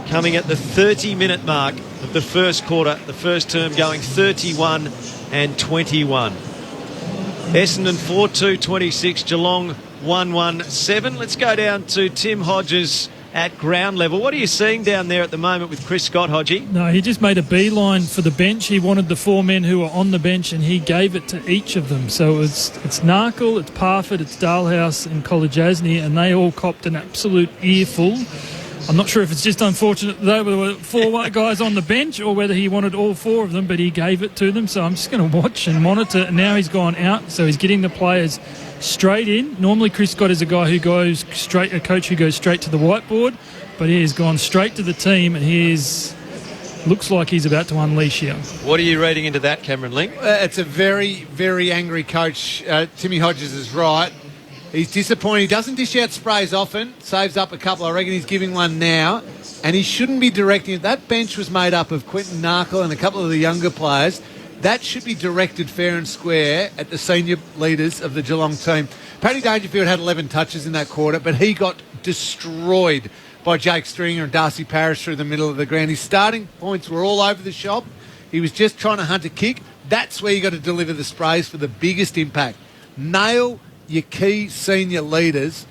coming at the 30-minute mark of the first quarter, the first term going 31-21. Essendon 4-2-26, Geelong 1-1-7. Let's go down to Tim Hodges at ground level. What are you seeing down there at the moment with Chris Scott, Hodgie? No, he just made a beeline for the bench. He wanted the four men who were on the bench, and he gave it to each of them. So it's Narkle, it's Parfitt, it's Dalhouse and Kolajasny, and they all copped an absolute earful. I'm not sure if it's just unfortunate that there were four guys on the bench or whether he wanted all four of them, but he gave it to them. So I'm just going to watch and monitor. Now he's gone out, so he's getting the players straight in. Normally Chris Scott is a guy who goes straight, a coach who goes straight to the whiteboard, but he has gone straight to the team, and looks like he's about to unleash here. What are you reading into that, Cameron Ling? It's a very, very angry coach. Timmy Hodges is right. He's disappointed. He doesn't dish out sprays often, saves up a couple. I reckon he's giving one now, and he shouldn't be directing it. That bench was made up of Quinton Narkle and a couple of the younger players. That should be directed fair and square at the senior leaders of the Geelong team. Paddy Dangerfield had 11 touches in that quarter, but he got destroyed by Jake Stringer and Darcy Parish through the middle of the ground. His starting points were all over the shop. He was just trying to hunt a kick. That's where you got to deliver the sprays for the biggest impact. Nail your key senior leaders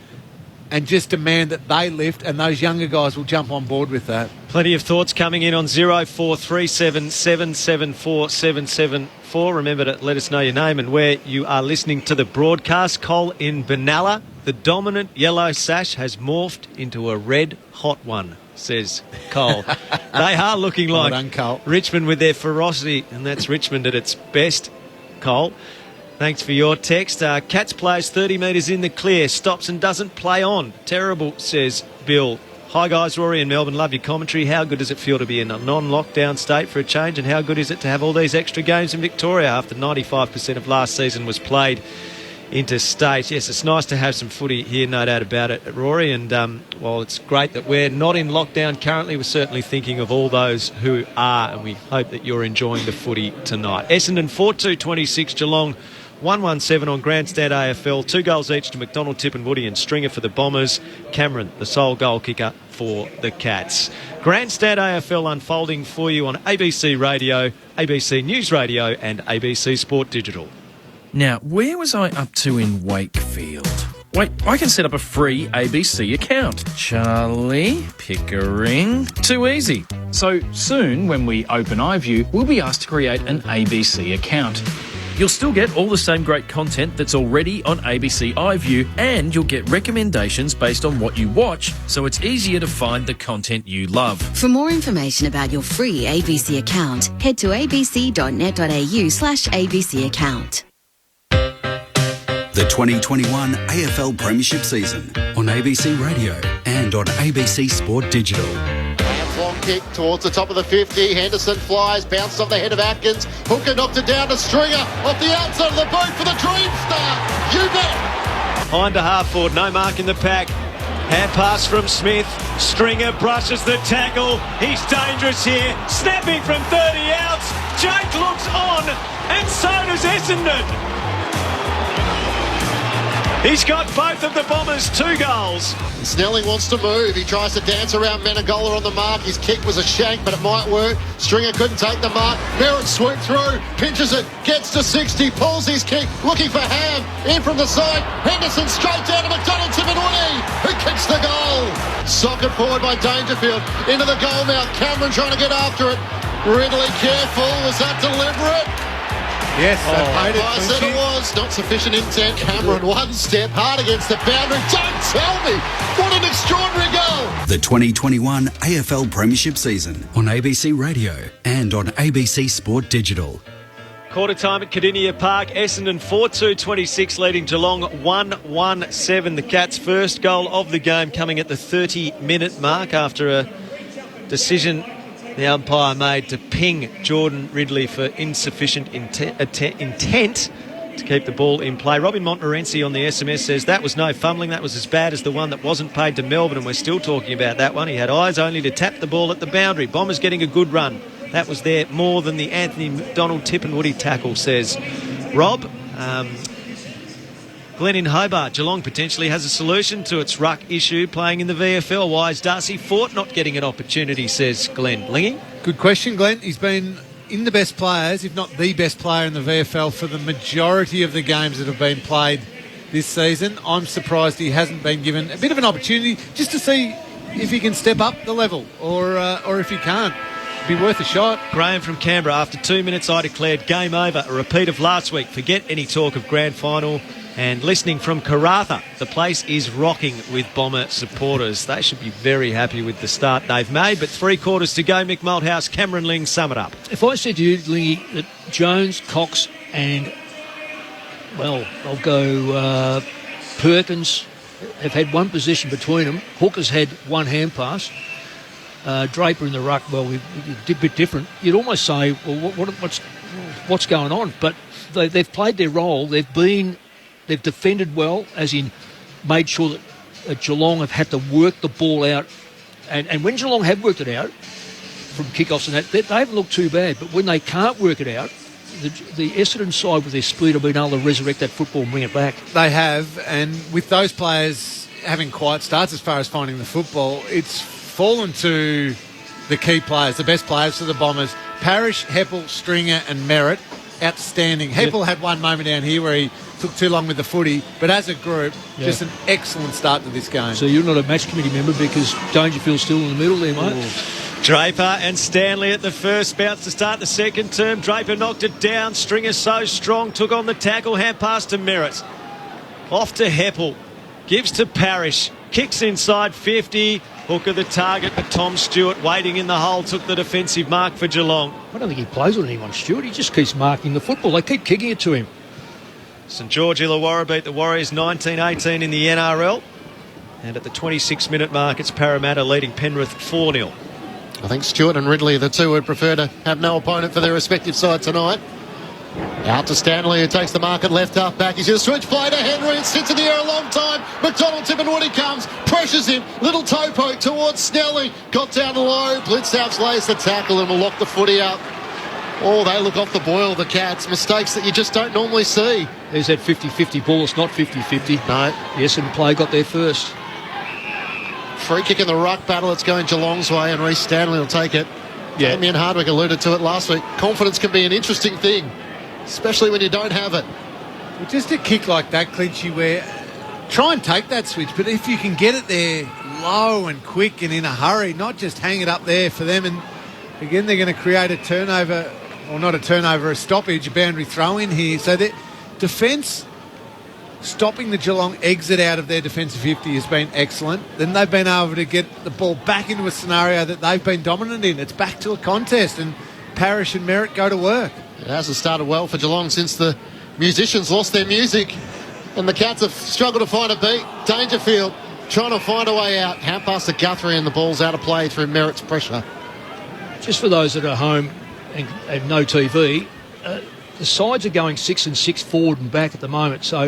and just demand that they lift, and those younger guys will jump on board with that. Plenty of thoughts coming in on 0437 774 774. Remember to let us know your name and where you are listening to the broadcast. Cole in Benalla, the dominant yellow sash has morphed into a red hot one, says Cole. They are looking like well done, Cole. Richmond with their ferocity, and that's Richmond at its best, Cole. Thanks for your text. Cats plays 30 metres in the clear, stops and doesn't play on. Terrible, says Bill. Hi guys, Rory in Melbourne, love your commentary. How good does it feel to be in a non-lockdown state for a change, and how good is it to have all these extra games in Victoria after 95% of last season was played interstate? Yes, it's nice to have some footy here, no doubt about it, Rory, and while it's great that we're not in lockdown currently, we're certainly thinking of all those who are, and we hope that you're enjoying the footy tonight. Essendon 4-2-26, Geelong 1-1-7 on Grandstand AFL. 2 goals each to McDonald, Tip and Woody, and Stringer for the Bombers. Cameron, the sole goal kicker for the Cats. Grandstand AFL unfolding for you on ABC Radio, ABC News Radio and ABC Sport Digital. Now, where was I up to in Wakefield? Wait, I can set up a free ABC account. Charlie Pickering. Too easy. So soon, when we open iView, we'll be asked to create an ABC account. You'll still get all the same great content that's already on ABC iView, and you'll get recommendations based on what you watch, so it's easier to find the content you love. For more information about your free ABC account, head to abc.net.au/ABC account. the 2021 AFL Premiership season on ABC Radio and on ABC Sport Digital. Long kick towards the top of the 50. Henderson flies, bounces off the head of Atkins. Hooker knocked it down to Stringer off the outside of the boot for the Dream Star. You bet. Behind to half forward, no mark in the pack. Hand pass from Smith. Stringer brushes the tackle. He's dangerous here. Snapping from 30 outs. Jake looks on, and so does Essendon. He's got both of the Bombers 2 goals. Snelling wants to move. He tries to dance around Menegola on the mark. His kick was a shank, but it might work. Stringer couldn't take the mark. Merritt swooped through, pinches it, gets to 60, pulls his kick, looking for Ham. In from the side. Henderson straight down to McDonald Timonwuni, who kicks the goal. Socket forward by Dangerfield. Into the goal mouth. Cameron trying to get after it. Ridley careful. Was that deliberate? Yes, they paid it. I said it was. Not sufficient intent. Cameron, one step hard against the boundary. Don't tell me. What an extraordinary goal. The 2021 AFL Premiership season on ABC Radio and on ABC Sport Digital. Quarter time at Cardinia Park. Essendon 4-2-26 leading Geelong 1-1-7. The Cats' first goal of the game coming at the 30-minute mark after a decision the umpire made to ping Jordan Ridley for insufficient intent to keep the ball in play. Robin Montmorency on the SMS says that was no fumbling. That was as bad as the one that wasn't paid to Melbourne, and we're still talking about that one. He had eyes only to tap the ball at the boundary. Bombers getting a good run. That was there more than the Anthony McDonald Tippenwoody tackle, says Rob. Glenn in Hobart, Geelong potentially has a solution to its ruck issue playing in the VFL. Why is Darcy Fort not getting an opportunity, says Glenn. Lingy? Good question, Glenn. He's been in the best players, if not the best player in the VFL for the majority of the games that have been played this season. I'm surprised he hasn't been given a bit of an opportunity just to see if he can step up the level or if he can't. Be worth a shot. Graham from Canberra, after 2 minutes I declared game over, a repeat of last week. Forget any talk of grand final. And listening from Karratha, the place is rocking with Bomber supporters. They should be very happy with the start they've made. But 3 quarters to go. Mick Malthouse, Cameron Ling, sum it up. If I said to you, Lingy, that Jones, Cox and, well, I'll go Perkins have had one possession between them. Hooker's had one hand pass. Draper in the ruck, well, we did a bit different. You'd almost say, well, what's going on? But they've played their role. They've defended well, as in made sure that Geelong have had to work the ball out. And when Geelong have worked it out from kickoffs and that, they haven't looked too bad. But when they can't work it out, the Essendon side with their speed have been able to resurrect that football and bring it back. They have, and with those players having quiet starts as far as finding the football, it's fallen to the key players, the best players for the Bombers. Parrish, Heppel, Stringer and Merritt, outstanding. Heppel had one moment down here where he took too long with the footy, but as a group, just an excellent start to this game. So you're not a match committee member because Dangerfield's still in the middle there, mate. Ooh. Draper and Stanley at the first bounce to start the second term. Draper knocked it down. Stringer so strong, took on the tackle, hand pass to Merritt. Off to Heppel, gives to Parrish, kicks inside 50. Hooker the target, but Tom Stewart waiting in the hole took the defensive mark for Geelong. I don't think he plays with anyone, Stewart. He just keeps marking the football. They keep kicking it to him. St George Illawarra beat the Warriors 19-18 in the NRL. And at the 26-minute mark, it's Parramatta leading Penrith 4-0. I think Stewart and Ridley are the two who'd prefer to have no opponent for their respective side tonight. Out to Stanley, who takes the mark at left half back. He's going to switch play to Henry. It sits in the air a long time. McDonald Tippenwoody comes, pressures him. Little toe poke towards Snelling. Got down low. Blitzhouse lays the tackle and will lock the footy up. Oh, they look off the boil, the Cats. Mistakes that you just don't normally see. There's that 50-50 ball. It's not 50-50. No. The Essendon play got there first. Free kick in the ruck battle. It's going Geelong's way, and Reece Stanley will take it. Yeah. Damien Hardwick alluded to it last week. Confidence can be an interesting thing, especially when you don't have it. Well, just a kick like that, Clinchy, where try and take that switch, but if you can get it there low and quick and in a hurry, not just hang it up there for them. And again, they're going to create a turnover, or not a turnover, a stoppage, a boundary throw in here. So their defence, stopping the Geelong exit out of their defensive 50 has been excellent. Then they've been able to get the ball back into a scenario that they've been dominant in. It's back to a contest, and Parrish and Merritt go to work. It hasn't started well for Geelong since the musicians lost their music And the Cats have struggled to find a beat. Dangerfield trying to find a way out. Hand pass to Guthrie and the ball's out of play through Merritt's pressure. Just for those that are home and no TV, the sides are going 6 and 6 forward and back at the moment. So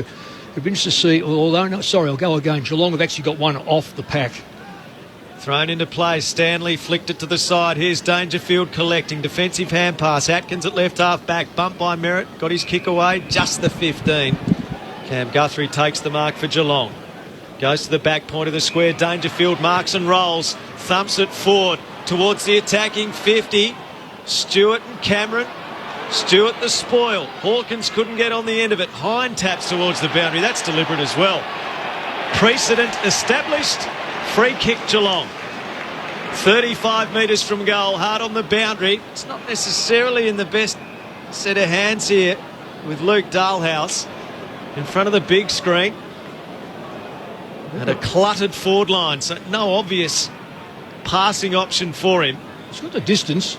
it'd be interesting to see, I'll go again. Geelong have actually got one off the pack. Thrown into play. Stanley flicked it to the side. Here's Dangerfield collecting. Defensive hand pass. Atkins at left half back. Bumped by Merritt. Got his kick away. Just the 15. Cam Guthrie takes the mark for Geelong. Goes to the back point of the square. Dangerfield marks and rolls. Thumps it forward towards the attacking 50. Stewart and Cameron. Stewart the spoil. Hawkins couldn't get on the end of it. Hind taps towards the boundary. That's deliberate as well. Precedent established. Free kick Geelong. 35 metres from goal, hard on the boundary. It's not necessarily in the best set of hands here with Luke Dalhouse in front of the big screen. And a cluttered forward line, so no obvious passing option for him. He's got the distance.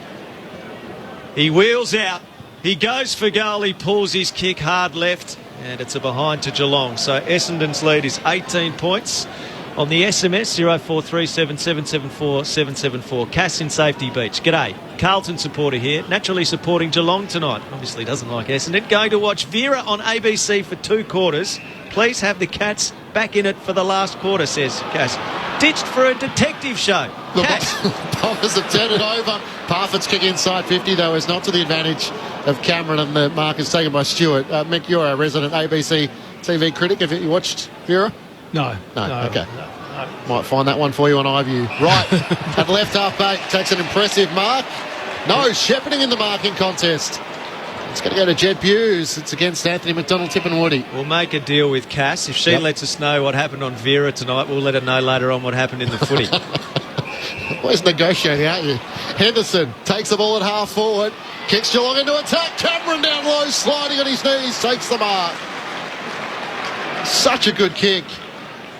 He wheels out. He goes for goal. He pulls his kick hard left. And it's a behind to Geelong. So Essendon's lead is 18 points. On the SMS, 0437 774 774. Cass in Safety Beach. G'day. Carlton supporter here. Naturally supporting Geelong tonight. Obviously doesn't like Essendon. Going to watch Vera on ABC for 2 quarters. Please have the Cats back in it for the last quarter, says Cass. Ditched for a detective show. The Cass. Bombers have turned it over. Parfitt's kick inside 50, though, is not to the advantage of Cameron, and the mark is taken by Stewart. Mick, you're our resident ABC TV critic. Have you watched Vera? No. Okay. No. Might find that one for you on iView. Right, at left half back, takes an impressive mark. No shepherding in the marking contest. It's going to go to Jed Hughes. It's against Anthony McDonald, Tip and Woody. We'll make a deal with Cass. If she lets us know what happened on Vera tonight, we'll let her know later on what happened in the footy. Always negotiating, aren't you? Henderson takes the ball at half forward, kicks Geelong into attack. Cameron down low, sliding on his knees, takes the mark. Such a good kick.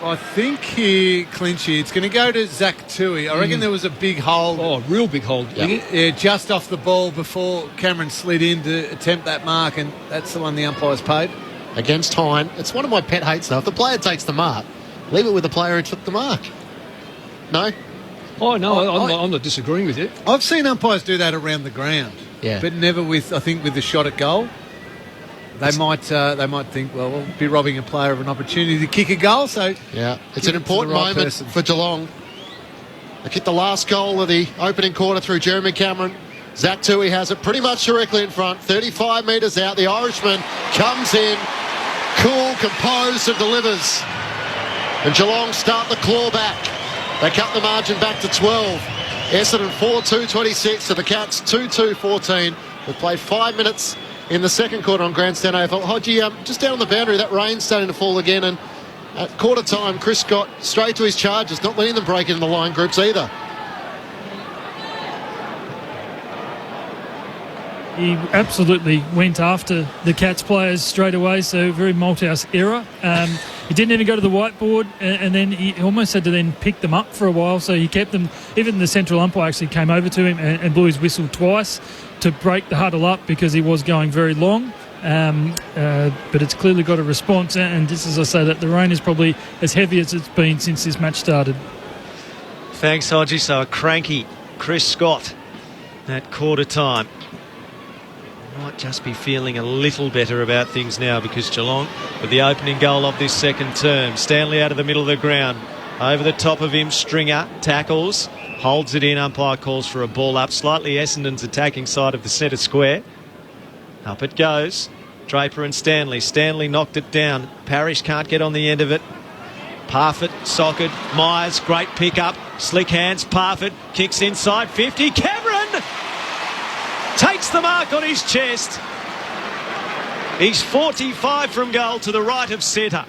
I think here, Clinchy, it's going to go to Zach Tui. I reckon there was a big hold. Oh, real big hold. Yeah, just off the ball before Cameron slid in to attempt that mark, and that's the one the umpires paid. Against Hine. It's one of my pet hates, though. If the player takes the mark, leave it with the player who took the mark. No? Oh, no, I'm not disagreeing with you. I've seen umpires do that around the ground. Yeah. But never with, I think, with the shot at goal. They might think, well, we'll be robbing a player of an opportunity to kick a goal. So yeah, it's an important moment for Geelong. They kicked the last goal of the opening quarter through Jeremy Cameron. Zach Tui has it pretty much directly in front. 35 metres out. The Irishman comes in, cool, composed, and delivers. And Geelong start the claw back. They cut the margin back to 12. Essendon 4-2-26 to the Cats 2-2-14. We've played 5 minutes in the second quarter on Grandstand AFL. Hodgie, just down on the boundary, that rain's starting to fall again, and at quarter time, Chris Scott straight to his charges, not letting them break into the line groups either. He absolutely went after the Cats players straight away, so very Malthouse era. He didn't even go to the whiteboard, and then he almost had to then pick them up for a while, so he kept them. Even the central umpire actually came over to him and blew his whistle twice to break the huddle up because he was going very long. But it's clearly got a response, and just as I say, that the rain is probably as heavy as it's been since this match started. Thanks, Hodgie. So a cranky Chris Scott at quarter time. Might just be feeling a little better about things now because Geelong, with the opening goal of this second term, Stanley out of the middle of the ground, over the top of him, Stringer tackles, holds it in, umpire calls for a ball up, slightly Essendon's attacking side of the centre square. Up it goes, Draper and Stanley. Stanley knocked it down, Parrish can't get on the end of it. Parfitt, socket, Myers, great pick up, slick hands, Parfitt, kicks inside 50, Cameron takes the mark on his chest. He's 45 from goal to the right of centre.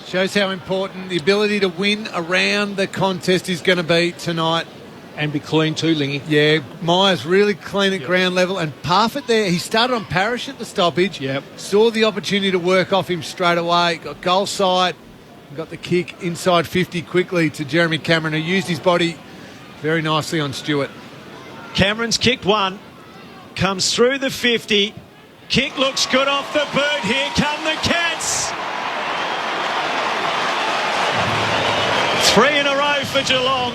Shows how important the ability to win around the contest is going to be tonight. And be clean too, Lingy. Yeah, Myers really clean at ground level. And Parfitt there, he started on Parrish at the stoppage. Yep. Saw the opportunity to work off him straight away. Got goal side. Got the kick inside 50 quickly to Jeremy Cameron, who used his body very nicely on Stewart. Cameron's kicked one. Comes through the 50. Kick looks good off the boot. Here come the Cats. Three in a row for Geelong.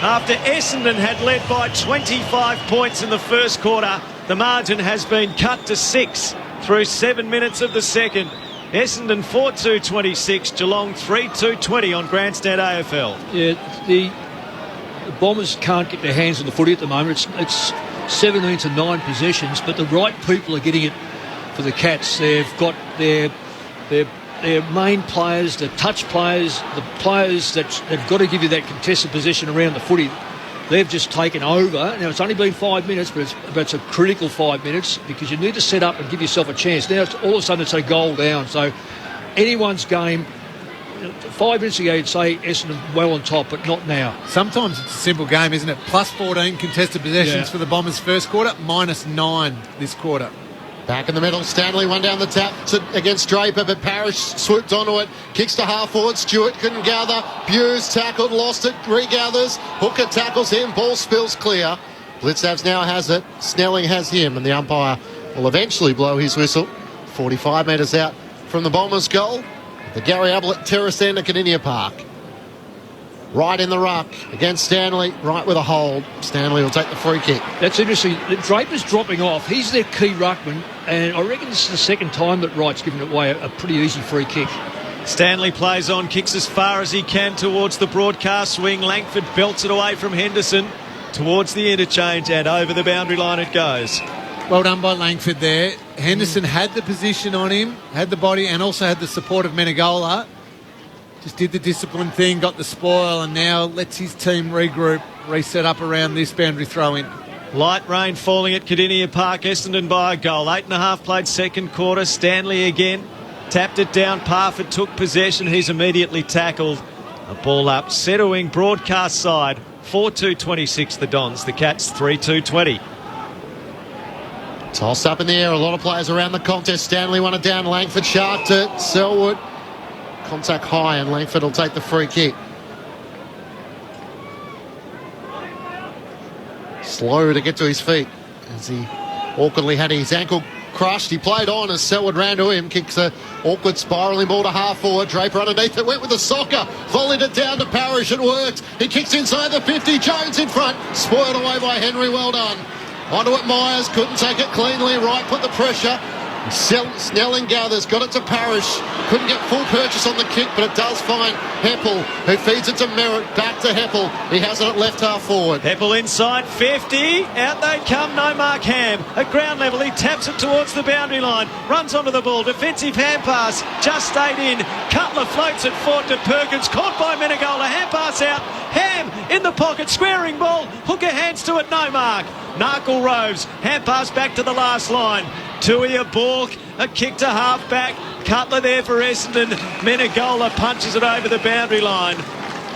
After Essendon had led by 25 points in the first quarter, the margin has been cut to 6 through 7 minutes of the second. Essendon 4-2-26, Geelong 3-2-20 on Grandstand AFL. Yeah, the Bombers can't get their hands on the footy at the moment. It's 17 to 9 possessions, but the right people are getting it for the Cats. They've got their main players, the touch players, the players that have got to give you that contested position around the footy. They've just taken over. Now, it's only been 5 minutes, but it's a critical 5 minutes because you need to set up and give yourself a chance. Now, all of a sudden, it's a goal down. So, anyone's game, 5 minutes ago, you'd say Essendon well on top, but not now. Sometimes it's a simple game, isn't it? Plus 14 contested possessions for the Bombers first quarter, minus 9 this quarter. Back in the middle, Stanley one down the tap against Draper, but Parrish swooped onto it, kicks to half forward, Stewart couldn't gather, Buse tackled, lost it, regathers, Hooker tackles him, ball spills clear. Blitzavs now has it, Snelling has him, and the umpire will eventually blow his whistle. 45 metres out from the Bombers' goal, the Gary Ablett Terrace End at Caninia Park. Right in the ruck against Stanley, right with a hold. Stanley will take the free kick. That's interesting. Draper's dropping off. He's their key ruckman, and I reckon this is the second time that Wright's given away a pretty easy free kick. Stanley plays on, kicks as far as he can towards the broadcast swing. Langford belts it away from Henderson towards the interchange, and over the boundary line it goes. Well done by Langford there. Henderson had the position on him, had the body, and also had the support of Menegola. Just did the discipline thing, got the spoil, and now lets his team regroup, reset up around this boundary throw-in. Light rain falling at Cadinia Park, Essendon by a goal. 8.5 played second quarter. Stanley again tapped it down. Parford took possession. He's immediately tackled. A ball up. Settling broadcast side. 4-2-26 the Dons. The Cats 3-2-20. Tossed up in the air. A lot of players around the contest. Stanley won it down. Langford sharked it. Selwood. Contact high, and Langford will take the free kick. Slow to get to his feet as he awkwardly had his ankle crushed. He played on as Selwood ran to him. Kicks a awkward spiralling ball to half forward. Draper underneath it, went with the soccer. Volleyed it down to Parrish. It worked. He kicks inside the 50. Jones in front. Spoiled away by Henry. Well done. Onto it Myers. Couldn't take it cleanly. Wright put the pressure. Snelling gathers, got it to Parrish, couldn't get full purchase on the kick, but it does find Heppel, who feeds it to Merritt, back to Heppel. He has it at left half forward. Heppel inside 50, out they come, no mark Ham. At ground level, he taps it towards the boundary line, runs onto the ball, defensive hand pass, just stayed in. Cutler floats it forward to Perkins, caught by Menegola, hand pass out. Ham in the pocket, squaring ball, Hooker hands to it, no mark. Narkle roves, hand pass back to the last line. Tui Bork, a kick to half back. Cutler there for Essendon. Menegola punches it over the boundary line.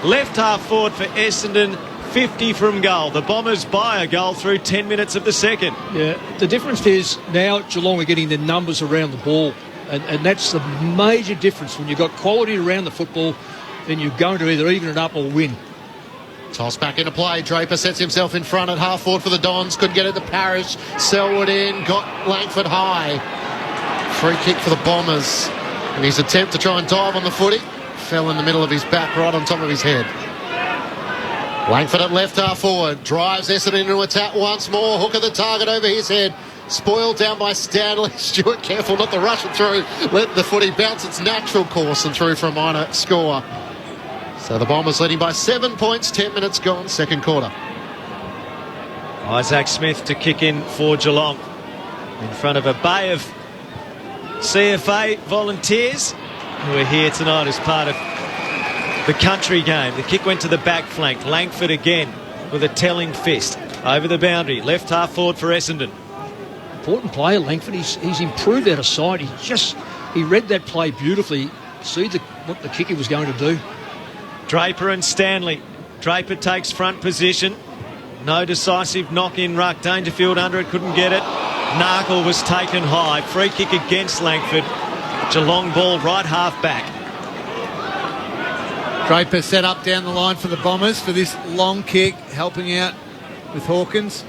Left half forward for Essendon. 50 from goal. The Bombers buy a goal through 10 minutes of the second. Yeah, the difference is now Geelong are getting the numbers around the ball, and that's the major difference. When you've got quality around the football, then you're going to either even it up or win. Toss back into play. Draper sets himself in front at half forward for the Dons. Couldn't get it to Parrish. Selwood in. Got Langford high. Free kick for the Bombers. And his attempt to try and dive on the footy fell in the middle of his back, right on top of his head. Langford at left half forward. Drives Essendon into attack once more. Hooker the target over his head. Spoiled down by Stanley. Stewart careful not to rush it through. Let the footy bounce its natural course and through for a minor score. So the Bombers leading by 7 points, 10 minutes gone, second quarter. Isaac Smith to kick in for Geelong. In front of a bay of CFA volunteers who are here tonight as part of the country game. The kick went to the back flank. Langford again with a telling fist. Over the boundary, left half forward for Essendon. Important player, Langford. He's improved out of sight. He read that play beautifully. See what the kicker was going to do. Draper and Stanley. Draper takes front position. No decisive knock-in ruck. Dangerfield under it, couldn't get it. Narkle was taken high. Free kick against Langford. Geelong ball right half back. Draper set up down the line for the Bombers for this long kick, helping out with Hawkins.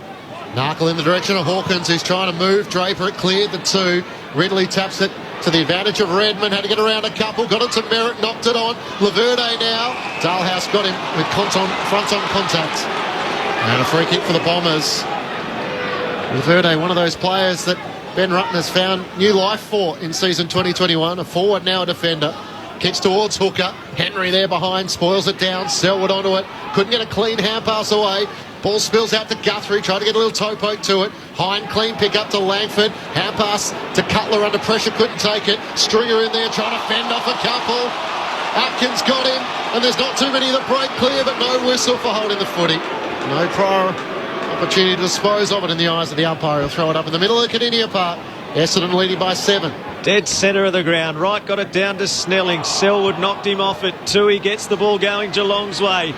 Narkle in the direction of Hawkins, who's trying to move. Draper, it cleared the 2. Ridley taps it to the advantage of Redmond. Had to get around a couple. Got it to Merritt, knocked it on. Laverde now. Dalhouse got him with front on contact. And a free kick for the Bombers. Laverde, one of those players that Ben Rutten has found new life for in season 2021. A forward, now a defender. Kicks towards Hooker. Henry there behind, spoils it down. Selwood onto it. Couldn't get a clean hand pass away. Ball spills out to Guthrie, tried to get a little toe poke to it. Hind clean pick up to Langford. Hand pass to Cutler under pressure, couldn't take it. Stringer in there trying to fend off a couple. Atkins got him, and there's not too many that break clear, but no whistle for holding the footy. No prior opportunity to dispose of it in the eyes of the umpire. He'll throw it up in the middle of Kardinia Park. Essendon leading by 7. Dead centre of the ground. Wright got it down to Snelling. Selwood knocked him off it. Tui gets the ball going Geelong's way.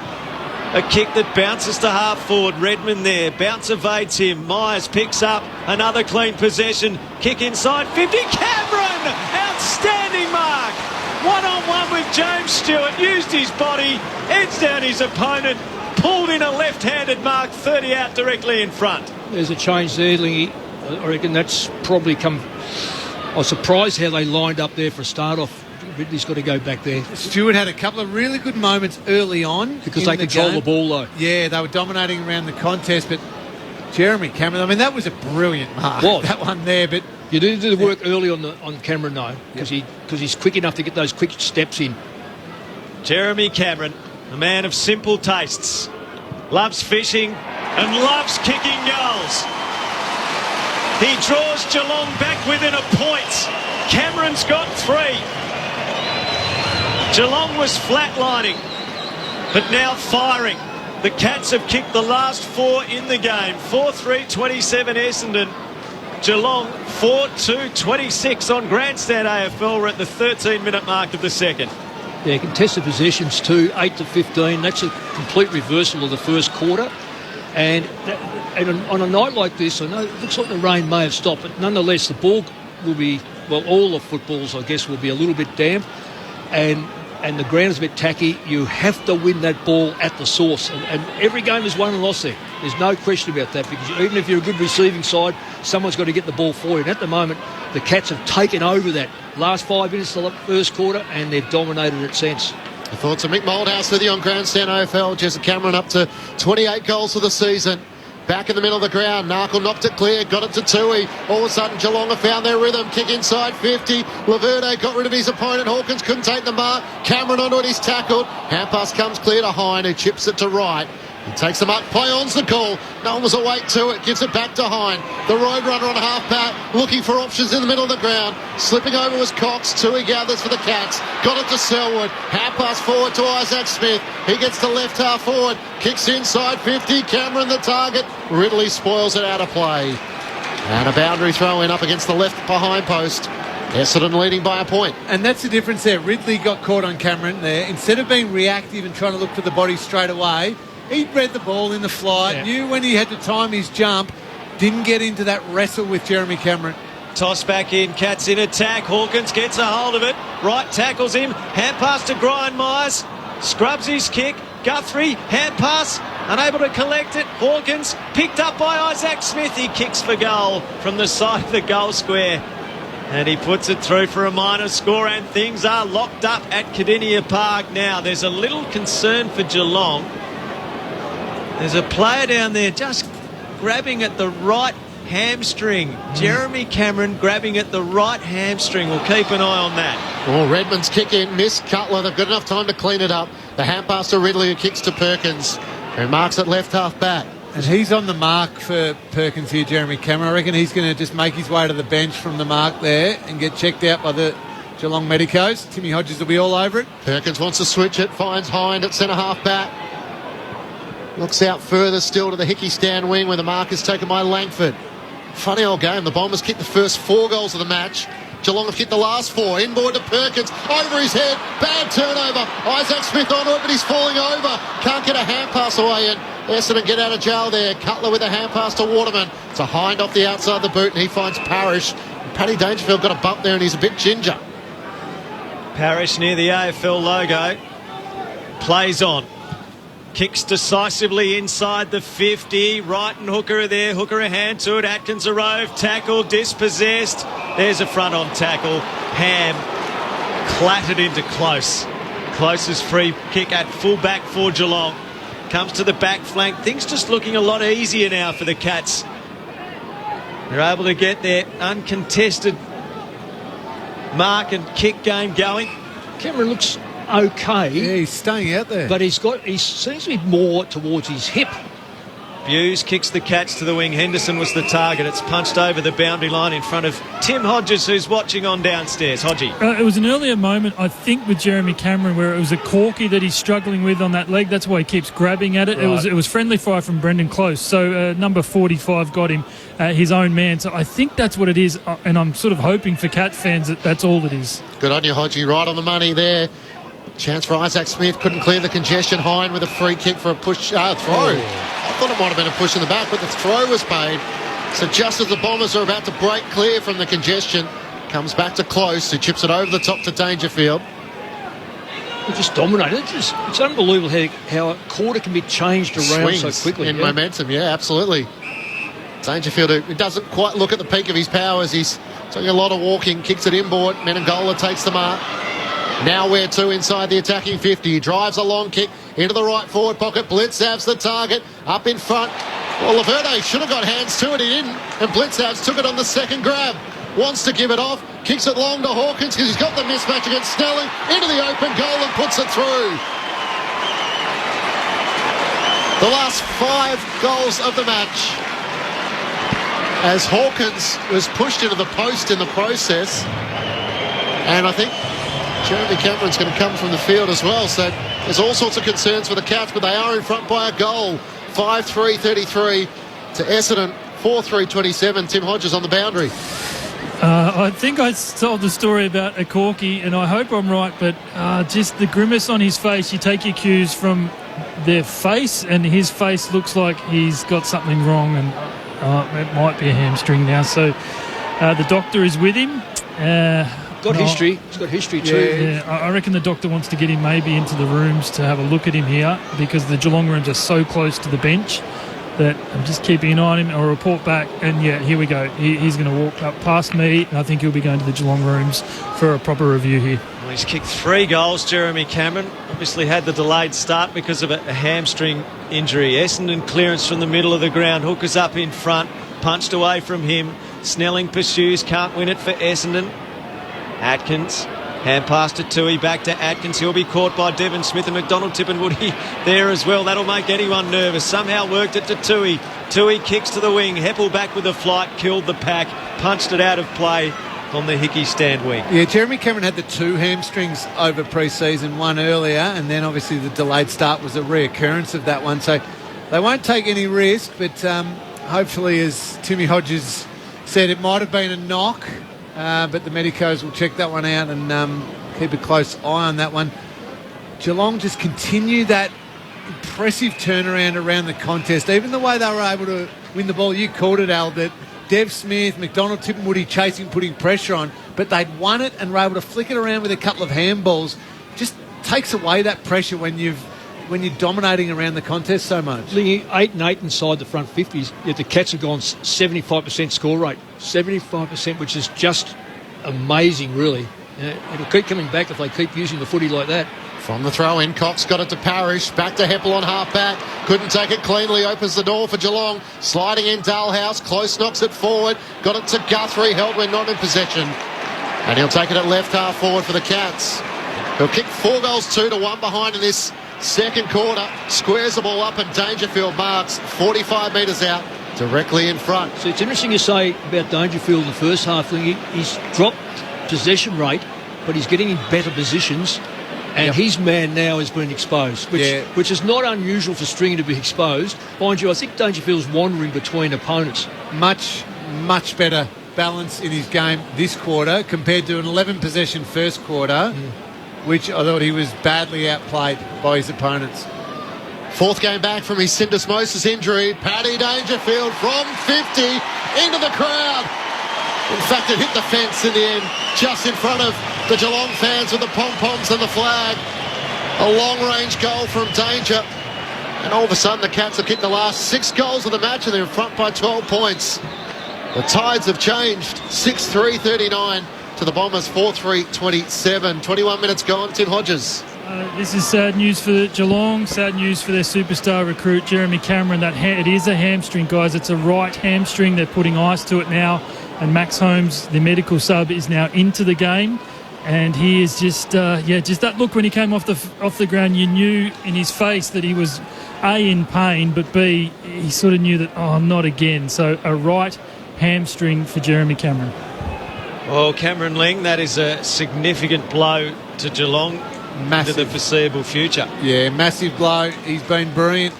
A kick that bounces to half forward. Redmond there. Bounce evades him. Myers picks up another clean possession. Kick inside 50. Cameron! Outstanding mark. One-on-one with James Stewart. Used his body. Heads down his opponent. Pulled in a left-handed mark. 30 out directly in front. There's a change there, Lingy. I reckon that's probably come... I was surprised how they lined up there for a start-off. Ridley's got to go back there. Stewart had a couple of really good moments early on. Because they control the ball, though. Yeah, they were dominating around the contest, but Jeremy Cameron, I mean, that was a brilliant mark. That one there, but... You do the work early on Cameron, though, because he's quick enough to get those quick steps in. Jeremy Cameron, a man of simple tastes, loves fishing and loves kicking goals. He draws Geelong back within a point. Cameron's got 3. Geelong was flatlining, but now firing. The Cats have kicked the last 4 in the game. 4-3-27 Essendon. Geelong 4-2-26 on Grandstand AFL. We're at the 13-minute mark of the second. Yeah, contested possessions too, 8-15. That's a complete reversal of the first quarter. And on a night like this, I know it looks like the rain may have stopped, but nonetheless the ball will be, well, all the footballs I guess will be a little bit damp, and the ground's a bit tacky. You have to win that ball at the source, and every game is won and lost there. There's no question about that, because even if you're a good receiving side, someone's got to get the ball for you. And at the moment, the Cats have taken over that last 5 minutes of the first quarter, and they've dominated it since. The thoughts of Mick Moldhouse with you on Grandstand AFL. Jesse Cameron up to 28 goals for the season. Back in the middle of the ground. Narkle knocked it clear, got it to Tui. All of a sudden, Geelong have found their rhythm. Kick inside 50. Laverde got rid of his opponent. Hawkins couldn't take the mark. Cameron onto it, he's tackled. Hand pass comes clear to Hind, who chips it to Wright. He takes the mark, play on's the call. No one was awake to it, gives it back to Hind. The Roadrunner on half back, looking for options in the middle of the ground. Slipping over was Cox, Tui gathers for the Cats. Got it to Selwood, hand pass forward to Isaac Smith. He gets to left half forward, kicks inside 50, Cameron the target. Ridley spoils it out of play. And a boundary throw in up against the left behind post. Essendon leading by a point. And that's the difference there. Ridley got caught on Cameron there. Instead of being reactive and trying to look for the body straight away, he read the ball in the flight, knew when he had to time his jump, didn't get into that wrestle with Jeremy Cameron. Toss back in, Cats in attack. Hawkins gets a hold of it. Wright tackles him. Hand pass to Brian Myers. Scrubs his kick. Guthrie, hand pass, unable to collect it. Hawkins picked up by Isaac Smith. He kicks for goal from the side of the goal square. And he puts it through for a minor score, and things are locked up at Kardinia Park now. There's a little concern for Geelong. There's a player down there just grabbing at the right hamstring. Jeremy Cameron grabbing at the right hamstring. We'll keep an eye on that. Oh, Redmond's kick in, missed Cutler. They've got enough time to clean it up. The hand pass to Ridley, who kicks to Perkins, who marks at left half back. And he's on the mark for Perkins here, Jeremy Cameron. I reckon he's going to just make his way to the bench from the mark there and get checked out by the Geelong Medicos. Timmy Hodges will be all over it. Perkins wants to switch it, finds Hind at centre half back. Looks out further still to the Hickey stand wing where the mark is taken by Langford. Funny old game. The Bombers kicked the first 4 goals of the match. Geelong have kicked the last 4. Inboard to Perkins. Over his head. Bad turnover. Isaac Smith onto it, but he's falling over. Can't get a hand pass away, and Essendon get out of jail there. Cutler with a hand pass to Waterman. It's a Hind off the outside of the boot, and he finds Parrish. Paddy Dangerfield got a bump there, and he's a bit ginger. Parrish near the AFL logo. Plays on. Kicks decisively inside the 50. Wright and Hooker are there. Hooker a hand to it. Atkins a rove. Tackle dispossessed. There's a front on tackle. Ham clattered into Close. Close's free kick at full back for Geelong. Comes to the back flank. Things just looking a lot easier now for the Cats. They're able to get their uncontested mark and kick game going. Cameron looks okay. Yeah, he's staying out there. But he seems to be more towards his hip. Hughes kicks the Cats to the wing. Henderson was the target. It's punched over the boundary line in front of Tim Hodges, who's watching on downstairs. Hodgie. It was an earlier moment, I think, with Jeremy Cameron, where it was a corky that he's struggling with on that leg. That's why he keeps grabbing at it. Right. It was friendly fire from Brendan Close. So number 45 got him, his own man. So I think that's what it is, and I'm sort of hoping for Cat fans that that's all it is. Good on you, Hodgie. Right on the money there. Chance for Isaac Smith. Couldn't clear the congestion. Hine with a free kick for a push throw. I thought it might have been a push in the back, but the throw was paid. So just as the Bombers are about to break clear from the congestion, comes back to Close, who chips it over the top to Dangerfield. They just dominated. It's unbelievable how a quarter can be changed around so quickly. In momentum, yeah, absolutely. Dangerfield, who doesn't quite look at the peak of his powers. He's doing a lot of walking, kicks it inboard. Menengola takes the mark. Now where to inside the attacking 50. He drives a long kick into the right forward pocket. Blitzav's the target. Up in front. Well, Laverde should have got hands to it. He didn't. And Blitzav's took it on the second grab. Wants to give it off. Kicks it long to Hawkins because he's got the mismatch against Snelling. Into the open goal and puts it through. The last 5 goals of the match. As Hawkins was pushed into the post in the process. And I think Jeremy Cameron's going to come from the field as well, so there's all sorts of concerns for the Cats, but they are in front by a goal. 5-3-33 to Essendon, 4-3-27. Tim Hodges on the boundary. I think I told the story about a corky, and I hope I'm right, but just the grimace on his face, you take your cues from their face, and his face looks like he's got something wrong, and it might be a hamstring now. So the doctor is with him. History. He's got history too. Yeah, I reckon the doctor wants to get him maybe into the rooms to have a look at him here, because the Geelong rooms are so close to the bench that I'm just keeping an eye on him. I'll report back, and yeah, here we go. He's going to walk up past me, and I think he'll be going to the Geelong rooms for a proper review here. Well, he's kicked 3 goals, Jeremy Cameron. Obviously had the delayed start because of a hamstring injury. Essendon clearance from the middle of the ground. Hooker's up in front, punched away from him. Snelling pursues, can't win it for Essendon. Atkins, hand pass to Tui, back to Atkins. He'll be caught by Devon Smith, and McDonald Tippenwoody there as well. That'll make anyone nervous. Somehow worked it to Tui. Tui kicks to the wing. Heppel back with the flight, killed the pack, punched it out of play on the Hickey stand wing. Yeah, Jeremy Cameron had the 2 hamstrings over pre-season, one earlier, and then obviously the delayed start was a reoccurrence of that one. So they won't take any risk, but hopefully, as Timmy Hodges said, it might have been a knock. But the medicos will check that one out and keep a close eye on that one. Geelong just continue that impressive turnaround around the contest. Even the way they were able to win the ball, you called it, Al, that Dev Smith, McDonald, Tippenwoody chasing, putting pressure on, but they'd won it and were able to flick it around with a couple of handballs. Just takes away that pressure when you're dominating around the contest so much. 8-8 inside the front 50s, yet the Cats have gone 75% score rate. 75%, which is just amazing, really. It'll keep coming back if they keep using the footy like that. From the throw-in, Cox got it to Parrish. Back to Heppel on half-back. Couldn't take it cleanly. Opens the door for Geelong. Sliding in Dalhouse. Close knocks it forward. Got it to Guthrie. Held when not in possession. And he'll take it at left half forward for the Cats. He'll kick 4 goals, 2-1 behind in this second quarter. Squares the ball up and Dangerfield marks 45 metres out, directly in front. So it's interesting to say about Dangerfield in the first half. He's dropped possession rate, but he's getting in better positions. And his man now has been exposed, which is not unusual for Stringer to be exposed. Mind you, I think Dangerfield's wandering between opponents. Much better balance in his game this quarter compared to an 11-possession first quarter, which I thought he was badly outplayed by his opponents. 4th game back from his syndesmosis injury. Paddy Dangerfield from 50 into the crowd. In fact, it hit the fence in the end, just in front of the Geelong fans with the pom-poms and the flag. A long-range goal from Danger. And all of a sudden, the Cats have kicked the last 6 goals of the match, and they're in front by 12 points. The tides have changed. 6-3-39 to the Bombers, 4-3-27. 21 minutes gone. Tim Hodges. This is sad news for Geelong, sad news for their superstar recruit, Jeremy Cameron. It is a hamstring, guys. It's a right hamstring. They're putting ice to it now. And Max Holmes, the medical sub, is now into the game. And he is just that look when he came off the ground, you knew in his face that he was A, in pain, but B, he sort of knew that, not again. So a right hamstring for Jeremy Cameron. Well, Cameron Ling, that is a significant blow to Geelong. Massive. Into the foreseeable future. Yeah, massive blow. He's been brilliant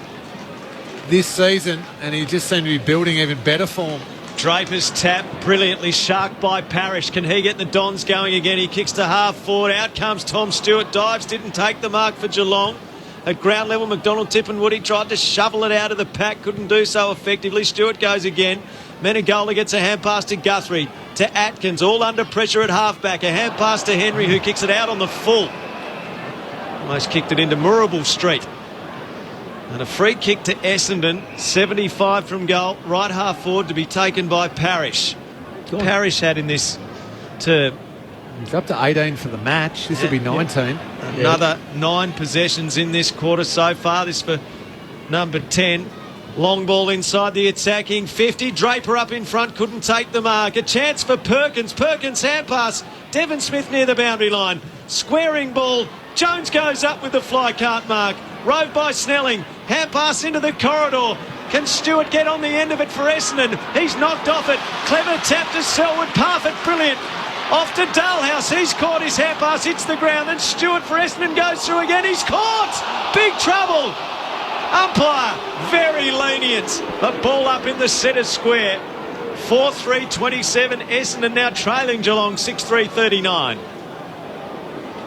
this season, and he just seemed to be building even better form. Draper's tap, brilliantly sharked by Parrish. Can he get the Dons going again? He kicks to half forward. Out comes Tom Stewart. Dives, didn't take the mark for Geelong. At ground level, McDonald Tippenwood tried to shovel it out of the pack. Couldn't do so effectively. Stewart goes again. Menegola gets a hand pass to Guthrie. To Atkins, all under pressure at halfback. A hand pass to Henry, who kicks it out on the full. Almost kicked it into Murrable Street. And a free kick to Essendon, 75 from goal, right half forward to be taken by Parrish. Parrish had in this term. He's up to 18 for the match. This will be 19. Another 9 possessions in this quarter so far. This for number 10. Long ball inside the attacking 50. Draper up in front, couldn't take the mark. A chance for Perkins. Perkins hand pass. Devon Smith near the boundary line. Squaring ball. Jones goes up with the fly, can't mark. Rove by Snelling. Hand pass into the corridor. Can Stewart get on the end of it for Essendon? He's knocked off it. Clever tap to Selwood. Parfitt, brilliant. Off to Dalhouse. He's caught his hand pass. Hits the ground. And Stewart for Essendon goes through again. He's caught. Big trouble. Umpire, very lenient. The ball up in the centre square. 4-3-27. Essendon now trailing Geelong 6-3-39.